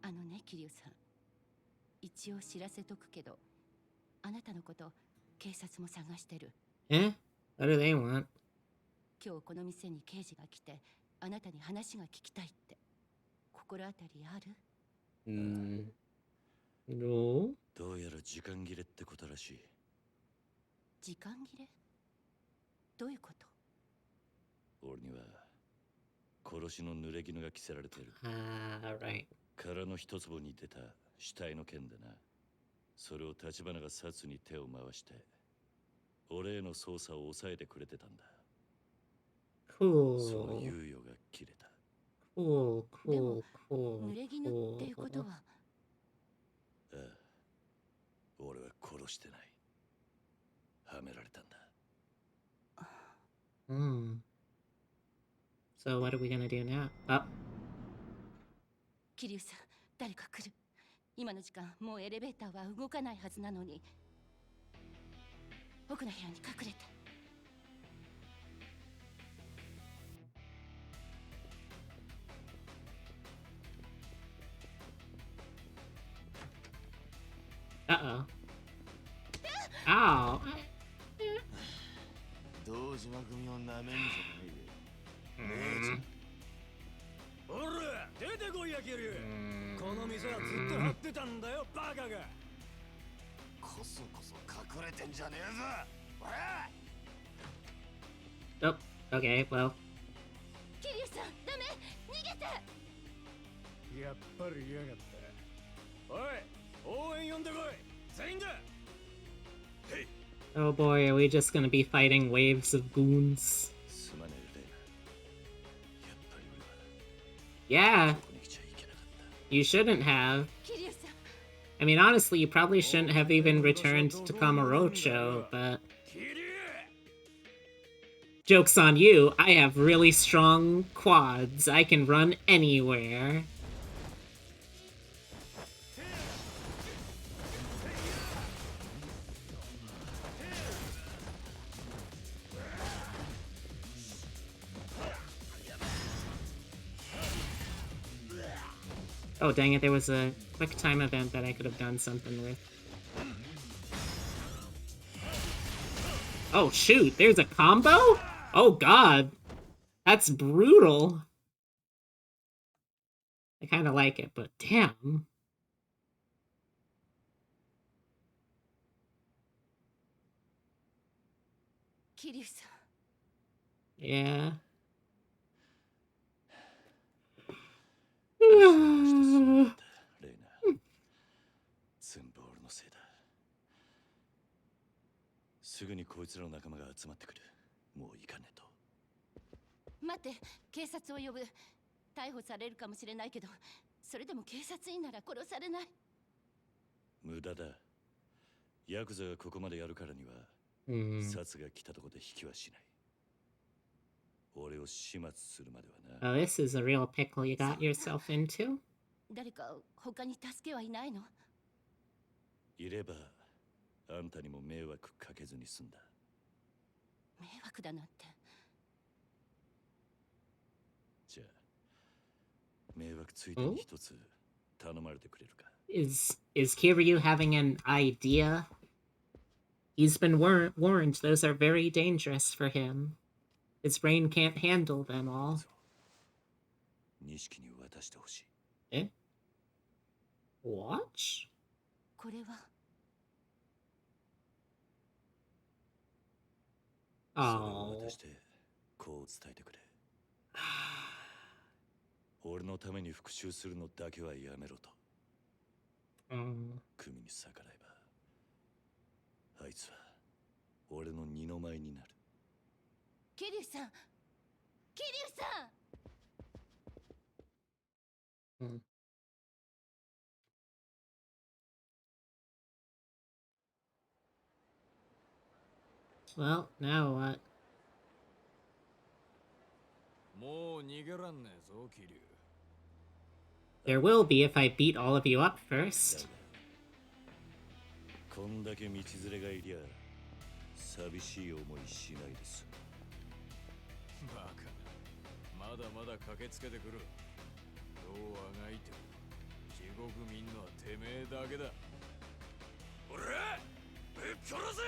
あのね、桐生さん。一応知らせとくけど、あなたのこと警察も探してる。Eh? What do they want? 今日この店に刑事が来て、あなたに話が聞きたいって。心当たりある？No? どうやら時間切れってことらしい。時間切れ？どういうこと？俺には殺しの濡れ衣が着せられてる。right. 殻の一坪に出た死体の件でな。それを立花が殺に手を回して、俺への捜査を抑えてくれてたんだ。Cool. その猶予が切れた。Cool, でも cool, 濡れ衣っていうことは。ああ、俺は殺してない。はめられたんだ。So what are we gonna do now? Oh. 桐生さん、誰か来る。今の時間、もうエレベーターは動かないはずなのに。奥の部屋に隠れて。Uh-oh. Ow. 堂島組をなめんじゃないで。おら、出てこいやキリュウ。この店はずっと張ってたんだよ、バカが。こそこそ隠れてんじゃねえぞ。おら。Oh, okay, well. 桐生さん、ダメ、逃げて。やっぱり嫌がった。おい、応援呼んでこい。全員だ。Oh boy, are we just gonna be fighting waves of goons? すまねえ、レイナ。やっぱり俺は。Yeah. ここに来ちゃいけなかった。You shouldn't have. 桐生さん。I mean, honestly, you probably shouldn't have even returned to Kamurocho, but... Joke's on you, I have really strong quads. I can run anywhere. Oh, dang it, there was a quick time event that I could have done something with. Oh, shoot, there's a combo? Oh, God. That's brutal. I kind of like it, but damn. Kiryu-san. Yeah. レイナ、全部俺のせいだ。すぐにこいつらの仲間が集まってくる。もう行かねえと。待って、警察を呼ぶ。逮捕されるかもしれないけど、それでも警察員なら殺されない。無駄だ。ヤクザがここまでやるからには、殺が来たとこで引きはしない。俺を始末するまではな。Oh, this is a real pickle you got yourself into? 誰か他に助けはいないの？いれば、あんたにも迷惑かけずに済んだ。迷惑だなんて。じゃあ、迷惑ついでに一つ頼まれてくれるか？ Is Kiryu having an idea? He's been warned those are very dangerous for him. His brain can't handle them all. 錦に渡してほしい。Eh? Watch? これはそれを渡してこう伝えてくれ。俺のために復讐するのだけはやめろと。組に逆らえば、あいつは俺の二の舞になる。桐生さん、桐生さん。Well, now what? もう逃げらんねえぞ、桐生。There will be if I beat all of you up first. こんだけ道連れがいりゃ寂しい思いしないです。バカな、まだまだ駆けつけてくる。どうあがいても地獄見んのはてめえだけだ。おら、ぶっ殺せ！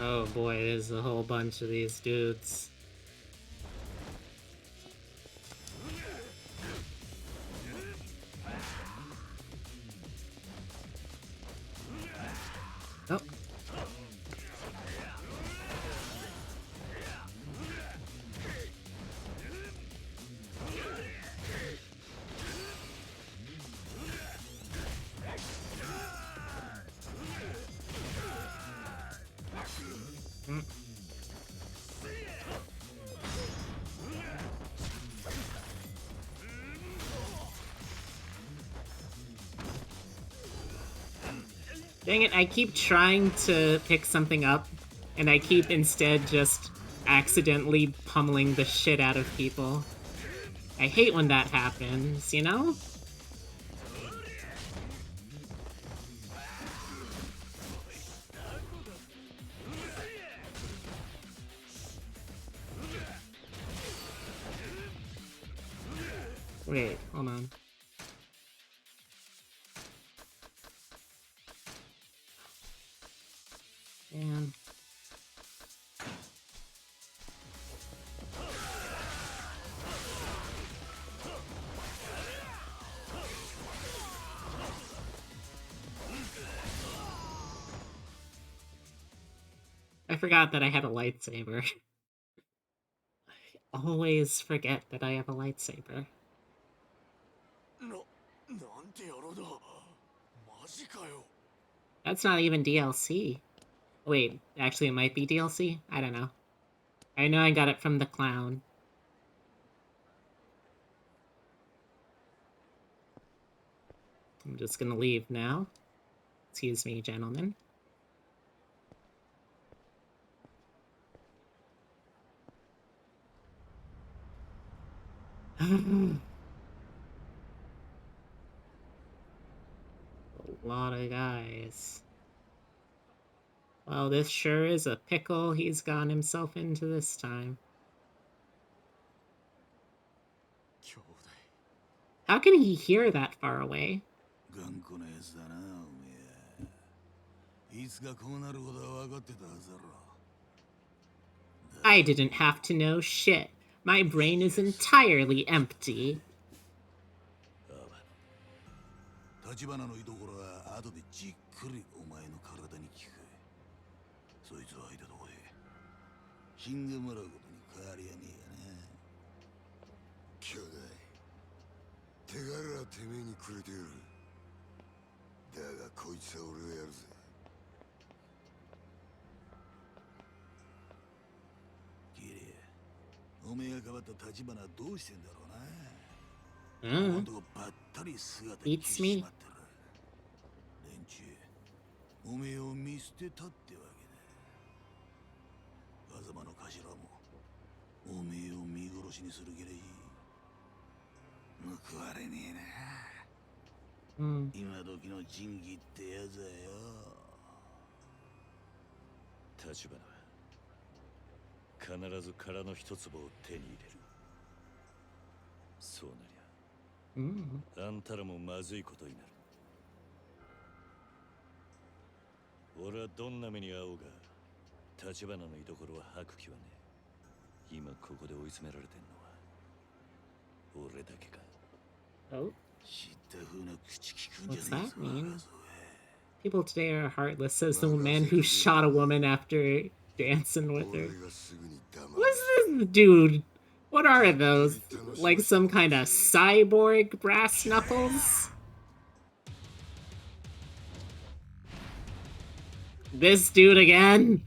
Oh boy, there's a whole bunch of these dudes. Oh. Dang it, I keep trying to pick something up, and I keep instead just accidentally pummeling the shit out of people. I hate when that happens, you know? Wait, hold on. Man. I forgot that I had a lightsaber. I always forget that I have a lightsaber. That's not even DLC. Wait, actually it might be DLC? I don't know. I know I got it from the clown. I'm just gonna leave now. Excuse me, gentlemen. A lot of guys. Well, this sure is a pickle he's gotten himself into this time. How can he hear that far away? I didn't have to know shit. My brain is entirely empty. 立花の居所は後でじっくりお前の体に聞く。そいつを吐いたとこで死んでもらうことに変わりはねえがな。兄弟、手柄はてめえにくれてやる。だがこいつは俺がやるぜ。キリ、おめえが変わった立花はどうしてんだろうな。Beats me. 連中、おめえを見捨てたってわけだ。風間の頭もおめえを見殺しにする気でいい。報われねえな。今時の仁義ってやつはよ。立花は必ず殻の一粒を手に入れる。そうなりゃ。あんたらもまずいことになる。俺はどんな目に遭おうが立花の居所は吐く気はねえ。今ここで追い詰められてんのは俺だけか。 Oh? 知った風な口聞くんじ What's ゃねえ that ぞ mean? 赤添 People today are heartless, says the man who shot a woman after dancing with her. 俺がすぐに黙る What's this dude? What are those? Like some kind of cyborg brass knuckles? This dude again?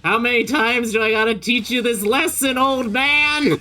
How many times do I gotta teach you this lesson, old man?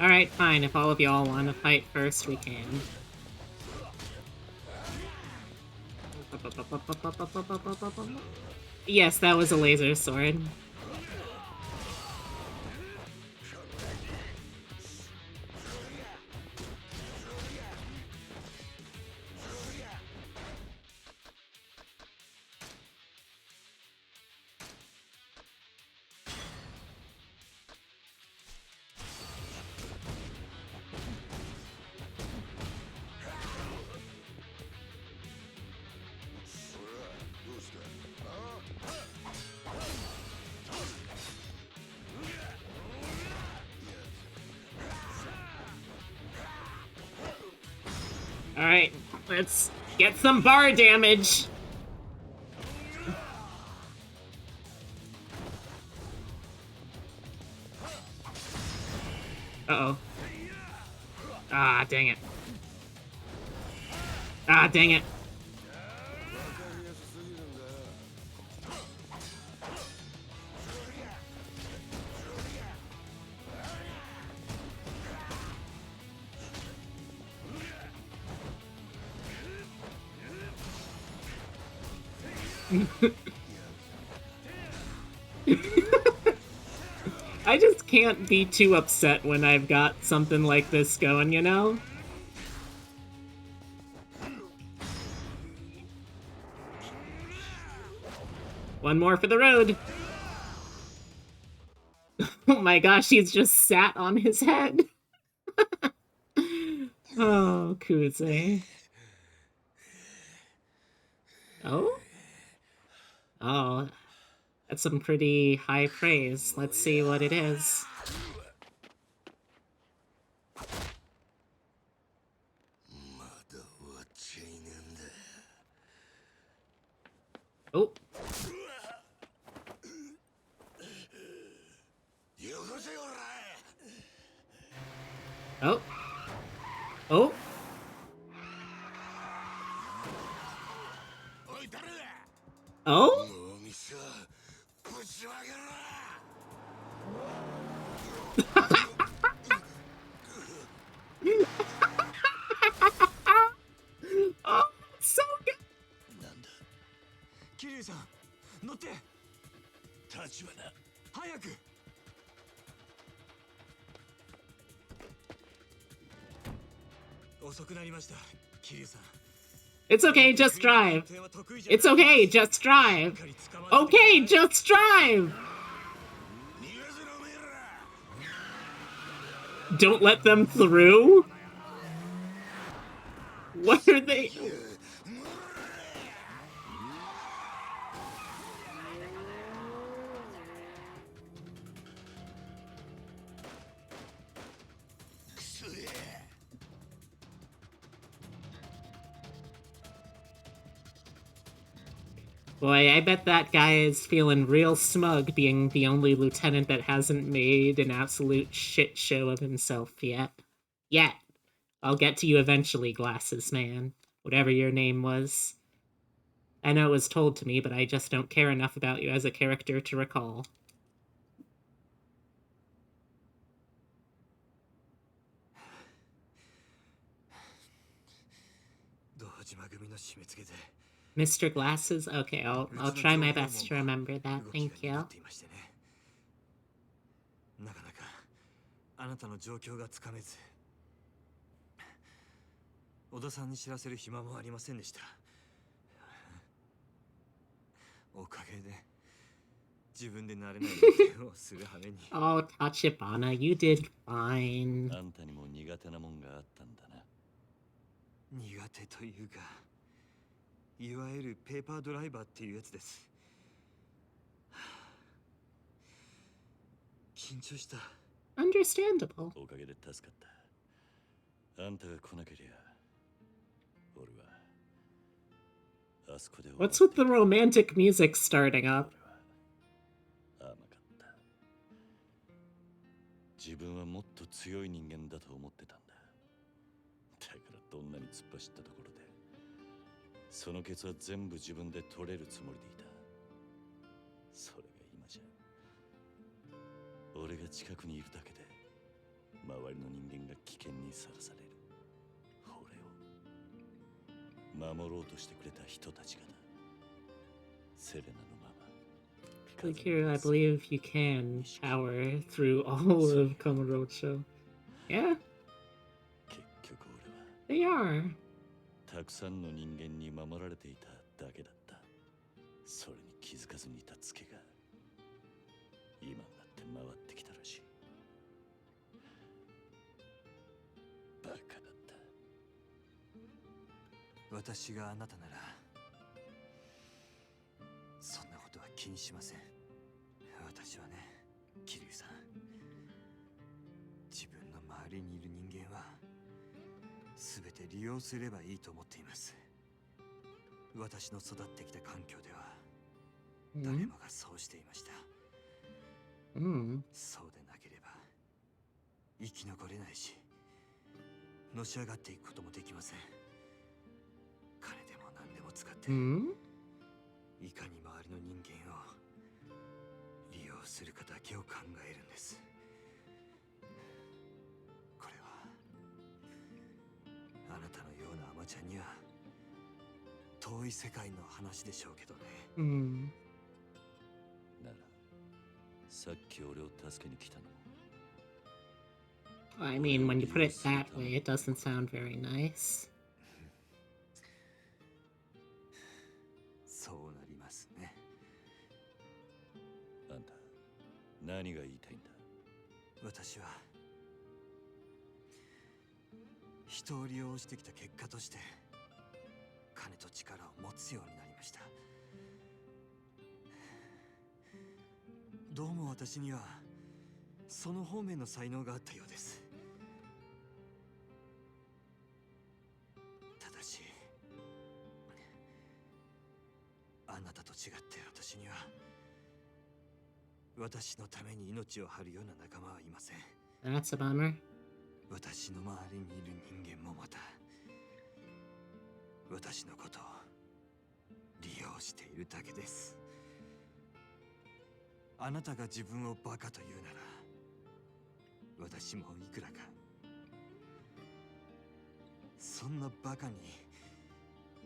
Alright, fine. If all of y'all want to fight first, we can. Yes, that was a laser sword. Alright, let's get some bar damage! Uh-oh. Ah, dang it. Ah, dang it. I just can't be too upset when I've got something like this going, you know? One more for the road! Oh my gosh, he's just sat on his head! Oh, Kuze. Oh? Oh, that's some pretty high praise. Let's see what it is. Oh. Oh. Oh. Oh? Oh, so good. 桐生さん、乗って。立花、早く。遅くなりました、桐生さん。It's okay, just drive. It's okay, just drive. Okay, just drive. Don't let them through? What are they? Boy, I bet that guy is feeling real smug being the only lieutenant that hasn't made an absolute shit show of himself yet. Yet. I'll get to you eventually, Glasses Man. Whatever your name was. I know it was told to me, but I just don't care enough about you as a character to recall. Mr. Glasses? Okay, I'll try my best to remember that. Thank you. なかなかあなたの状況がつかめず、小田さんに知らせる暇もありませんでした。おかげで自分で慣れない運転をする羽目に。Oh, Tachibana, you did fine. あんたにも苦手なもんがあったんだな。苦手というか、いわゆるペーパードライバーっていうやつです。緊張した。Understandable. おかげで助かった。あんたが来なけりゃ、俺はあそこで。What's with the romantic music starting up? 甘かった。自分はもっと強い人間だと思ってたんだ。だからどんなに突っ走ったところで、そのケツは全部自分で取れるつもりでいた。それが今じゃ、俺が近くにいるだけで周りの人間が危険にさらされる。俺を守ろうとしてくれた人たちがだ。セレナのママ。Here, I believe you can power through all of Kamurocho. Yeah? 結局俺は。They are. たくさんの人間に守られていただけだった。それに気づかずにいたツケが今になって回ってきたらしい。バカだった。私があなたならそんなことは気にしません。私はね、桐生さん、自分の周りにいる人間は全て利用すればいいと思っています。私の育ってきた環境では誰もがそうしていました。そうでなければ生き残れないし、のし上がっていくこともできません。金でも何でも使って、いかに周りの人間を利用するかだけを考えるんです。これはあなたのようなアマちゃんには遠い世界の話でしょうけどね。ならさっき俺を助けに来たのも。I mean, when you put it that way, it doesn't sound very nice. そうなりますね。あんた、何が言いたいんだ？私は人を利用してきた結果として金と力を持つようになりました。どうも私にはその方面の才能があったようです。ただしあなたと違って私には私のために命を張るような仲間はいません。That's a bummer. 私の周りにいる人間もまた私のことを利用しているだけです。あなたが自分をバカと言うなら私もいくらかそんなバカに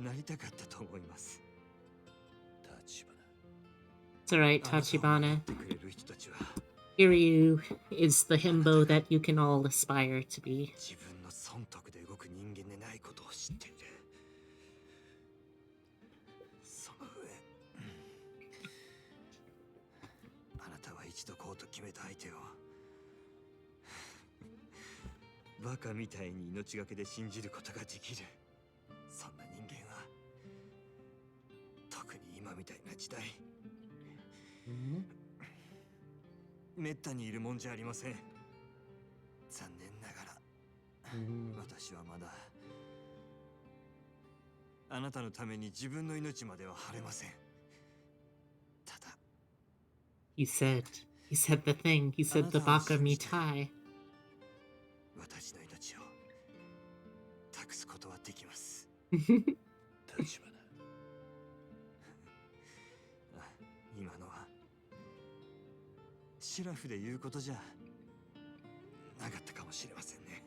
なりたかったと思います。It's alright, Tachibana. Kiryu is the himbo that you can all aspire to be. 自分の損得で動く人間でないことを知っている。その上あなたは一度こうと決めた相手をバカみたいに命がけで信じることができる。そんな人間は特に今みたいな時代めったにいるもんじゃありません。残念ながら私はまだあなたのために自分の命までは張れません。ただ He said the thing. He said the baka mitai. 私の命を託すことはできます。立花。今のはシラフで言うことじゃなかったかもしれませんね。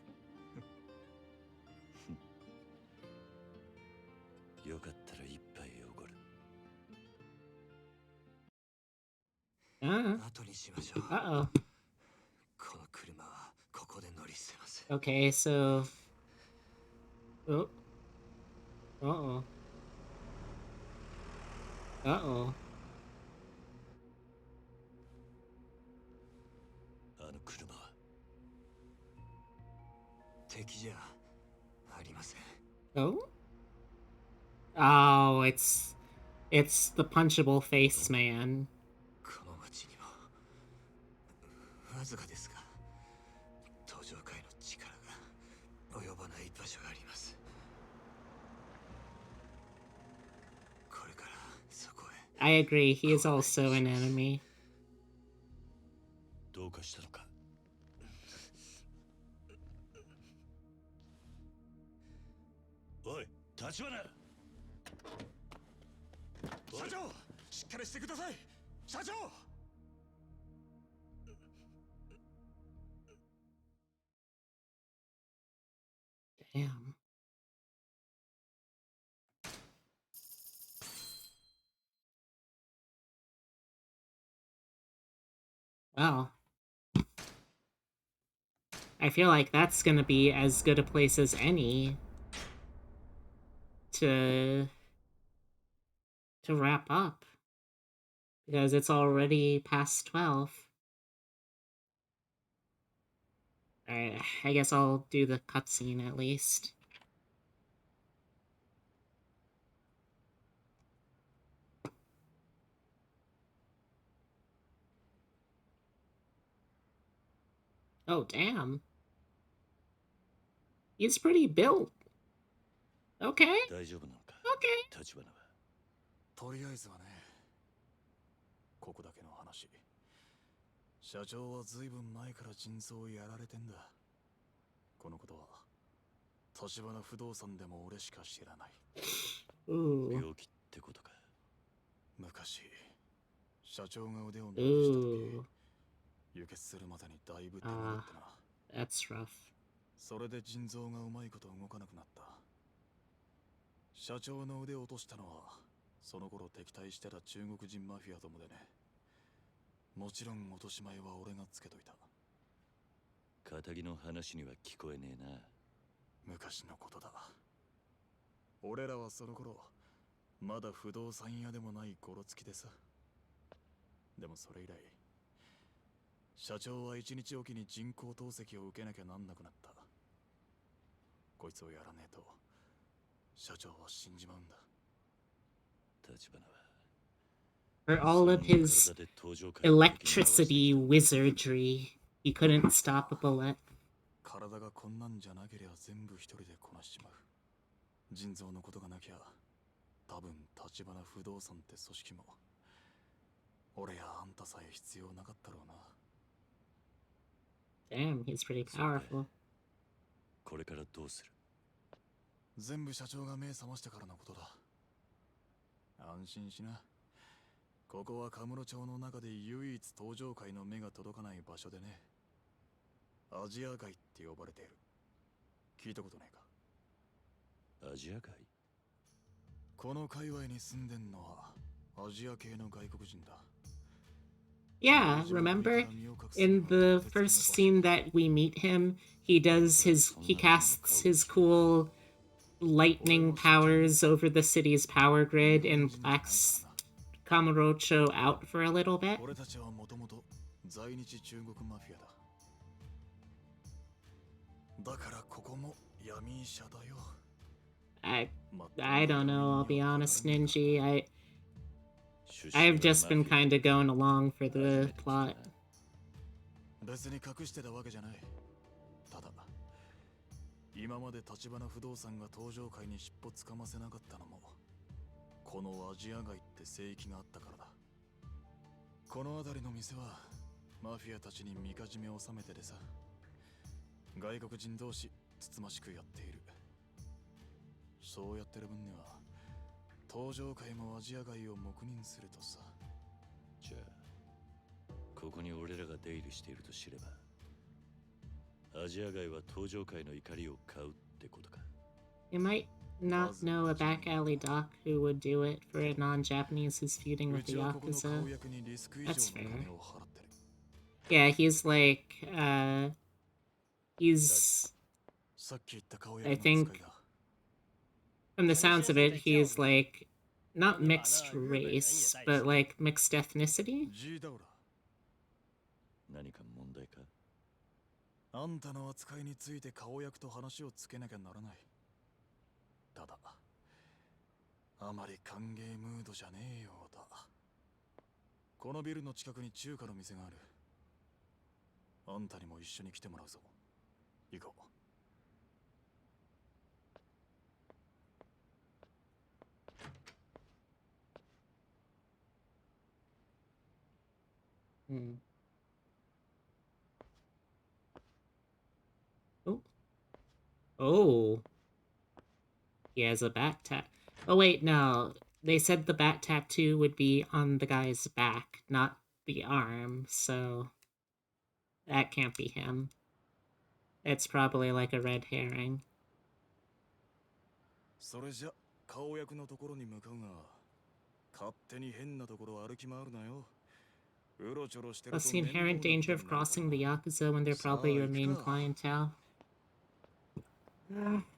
よかったら一杯おご後にしましょう。Uh-oh. この車はここで乗り捨てます。 Okay, so... Oh. Uh-oh. Uh-oh. あの車は敵じゃありません。 Oh? Oh, it's the punchable face man. この町にもわずかですが登場界の力が及ばない場所があります。これからそこへ。 I agree, he is also an enemy. どうかしたのか。おい、立花。社長、しっかりしてください。社長。Damn. Well, I feel like that's gonna be as good a place as any to wrap up, because it's already past 12. Alright, I guess I'll do the cutscene at least. Oh, damn. He's pretty built. Okay. 大丈夫なのか。 Okay. 立花は。とりあえずはね、ここだけの話。社長はずいぶん前から腎臓をやられてんだ。このことは立花不動産でも俺しか知らない。病気ってことか。昔社長が腕をなくした時、輸血するまでにだいぶ手間だったな。That's rough. それで腎臓がうまいこと動かなくなった。社長の腕を落としたのはその頃敵対してた中国人マフィアどもでね。もちろん落とし前は俺がつけといた。仇の話には聞こえねえな。昔のことだ。俺らはその頃まだ不動産屋でもないゴロつきでさ。でもそれ以来社長は一日おきに人工透析を受けなきゃなんなくなった。こいつをやらねえと社長は死んじまうんだ。立花は For all of his electricity wizardry, he couldn't stop a bullet. 体がこんなんじゃなけりゃ全部一人でこなしちまう。腎臓のことがなきゃ多分立花不動産って組織も俺やあんたさえ必要なかったろうな。 Damn, he's pretty powerful. これからどうする？全部社長が目覚ましてからのことだ。安心しな。ここはカムロ町の中で唯一登場界の目が届かない場所でね。アジア街って呼ばれている。聞いたことないか？アジア街？この界隈に住んでんのはアジア系の外国人だ。Yeah, remember in the first scene that we meet him, he casts his cool lightning powers over the city's power grid and blacks Kamurocho out for a little bit. 俺たちはもともと在日中国マフィアだ。だからここも闇医者だよ。I don't know, I'll be honest, Ninji. I've just been kind of going along for the plot. 別に隠してたわけじゃない。ただ今まで立花不動産が登場界に尻尾つかませなかったのもこのアジア街って聖域があったからだ。この辺りの店はマフィアたちにみかじめを収めてでさ、外国人同士つつましくやっている。そうやってる分には登場界もアジア街を黙認するとさ。じゃあここに俺らが出入りしていると知ればアジア街は登場界の怒りを買うってことか。It might not know a back alley doc who would do it for a non-Japanese who's feuding with the Yakuza. That's fair. Yeah, he's like, he's... I think, from the sounds of it, he's like, not mixed race, but like mixed ethnicity. 何か問題かあんたの扱いについて顔役と話をつけなきゃならない。ただ、あまり歓迎ムードじゃねえようだ。このビルの近くに中華の店がある。あんたにも一緒に来てもらうぞ。行こう。Hmm. Oh. Oh. He has a bat tat. Oh, wait, no. They said the bat tattoo would be on the guy's back, not the arm, so that can't be him. It's probably like a red herring. それじゃ顔役のところに向かうが、勝手に変なところ歩き回るなよ。Plus the inherent danger of crossing the Yakuza when they're probably your main clientele.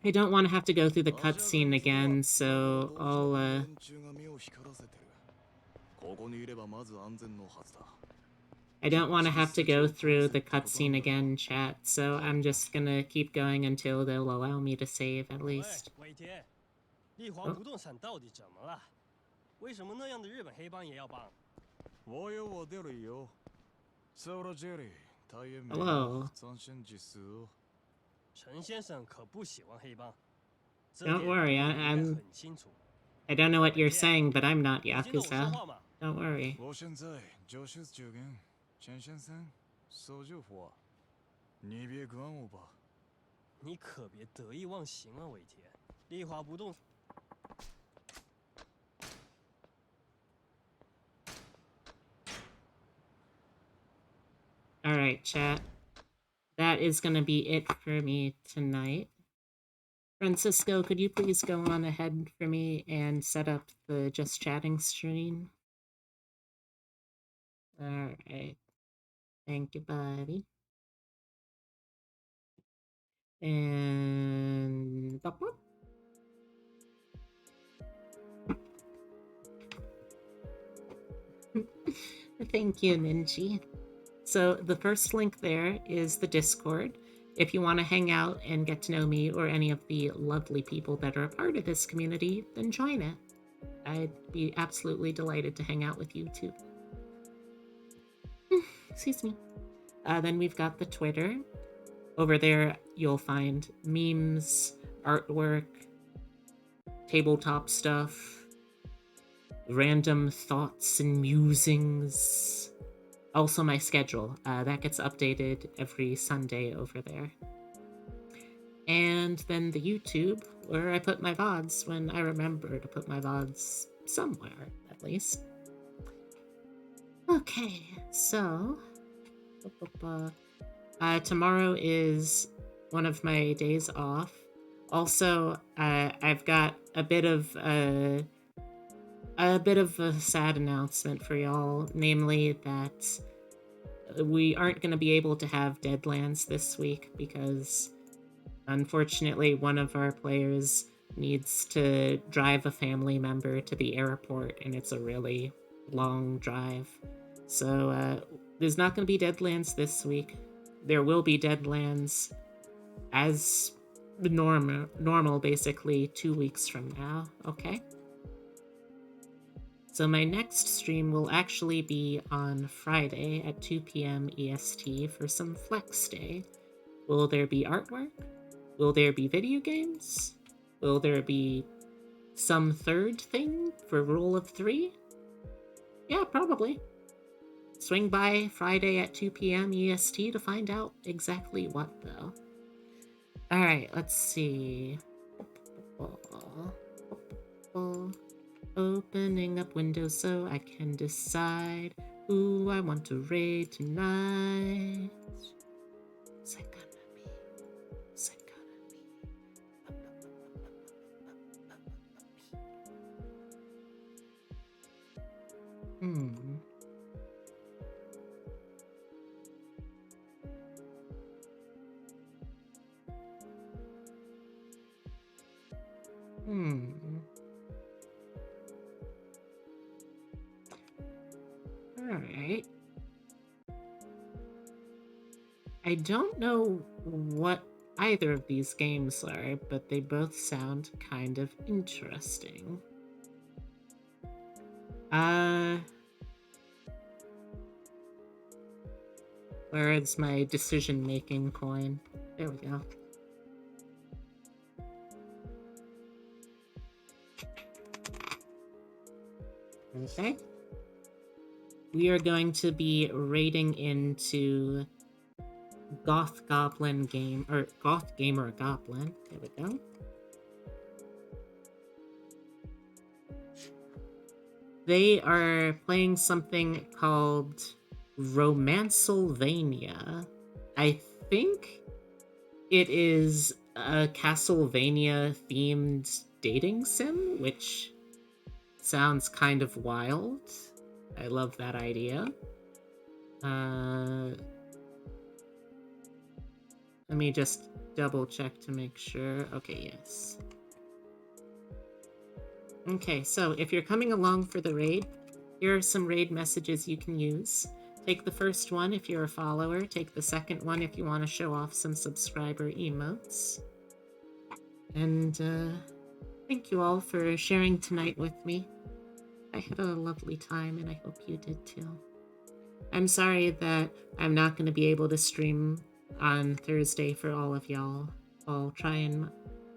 I don't want to have to go through the cutscene again, so I'll, I don't want to have to go through the cutscene again, chat, so I'm just gonna keep going until they'll allow me to save, at least. Oh. Hello. Don't worry, I don't know what you're saying, but I'm not Yakuza. Don't worry. Alright, chat. That is gonna be it for me tonight. Francisco, could you please go on ahead for me and set up the Just Chatting stream? Alright. Thank you, buddy. And... Thank you, Ninji. So the first link there is the Discord. If you want to hang out and get to know me or any of the lovely people that are a part of this community, then join it. I'd be absolutely delighted to hang out with you too. Excuse me. Then we've got the Twitter. Over there, you'll find memes, artwork, tabletop stuff, random thoughts and musings. Also my schedule. That gets updated every Sunday over there. And then the YouTube, where I put my VODs when I remember to put my VODs somewhere, at least. Okay, so... tomorrow is one of my days off. Also, I've got a bit of a sad announcement for y'all, namely that we aren't going to be able to have Deadlands this week because, unfortunately, one of our players needs to drive a family member to the airport, and it's a really long drive. So, there's not going to be Deadlands this week. There will be Deadlands as normal, basically, 2 weeks from now, okay? So my next stream will actually be on Friday at 2 p.m. EST for some Flex Day. Will there be artwork? Will there be video games? Will there be some third thing for Rule of 3? Yeah, probably. Swing by Friday at 2 p.m. EST to find out exactly what, though. Alright, let's see. Opening up Windows so I can decide who I want to raid tonight. Is it gonna be? Hmm. Alright. I don't know what either of these games are, but they both sound kind of interesting. Where is my decision-making coin? There we go. Okay. We are going to be raiding into Goth Goblin Game, or Goth Gamer Goblin. There we go. They are playing something called Romancylvania. I think it is a Castlevania-themed dating sim, which sounds kind of wild. I love that idea. Let me just double check to make sure. Okay, yes. Okay, so if you're coming along for the raid, here are some raid messages you can use. Take the first one if you're a follower. Take the second one if you want to show off some subscriber emotes. And thank you all for sharing tonight with me. I had a lovely time and I hope you did too. I'm sorry that I'm not going to be able to stream on Thursday for all of y'all. I'll try and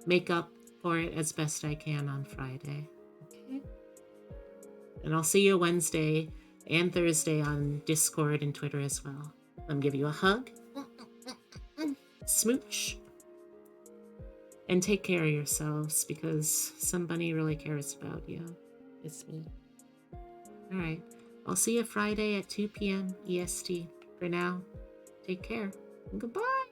make up for it as best I can on Friday. Okay? And I'll see you Wednesday and Thursday on Discord and Twitter as well. Let me give you a hug. Smooch. And take care of yourselves because somebody really cares about you. It's me. Alright. I'll see you Friday at 2 p.m. EST. For now, take care and goodbye.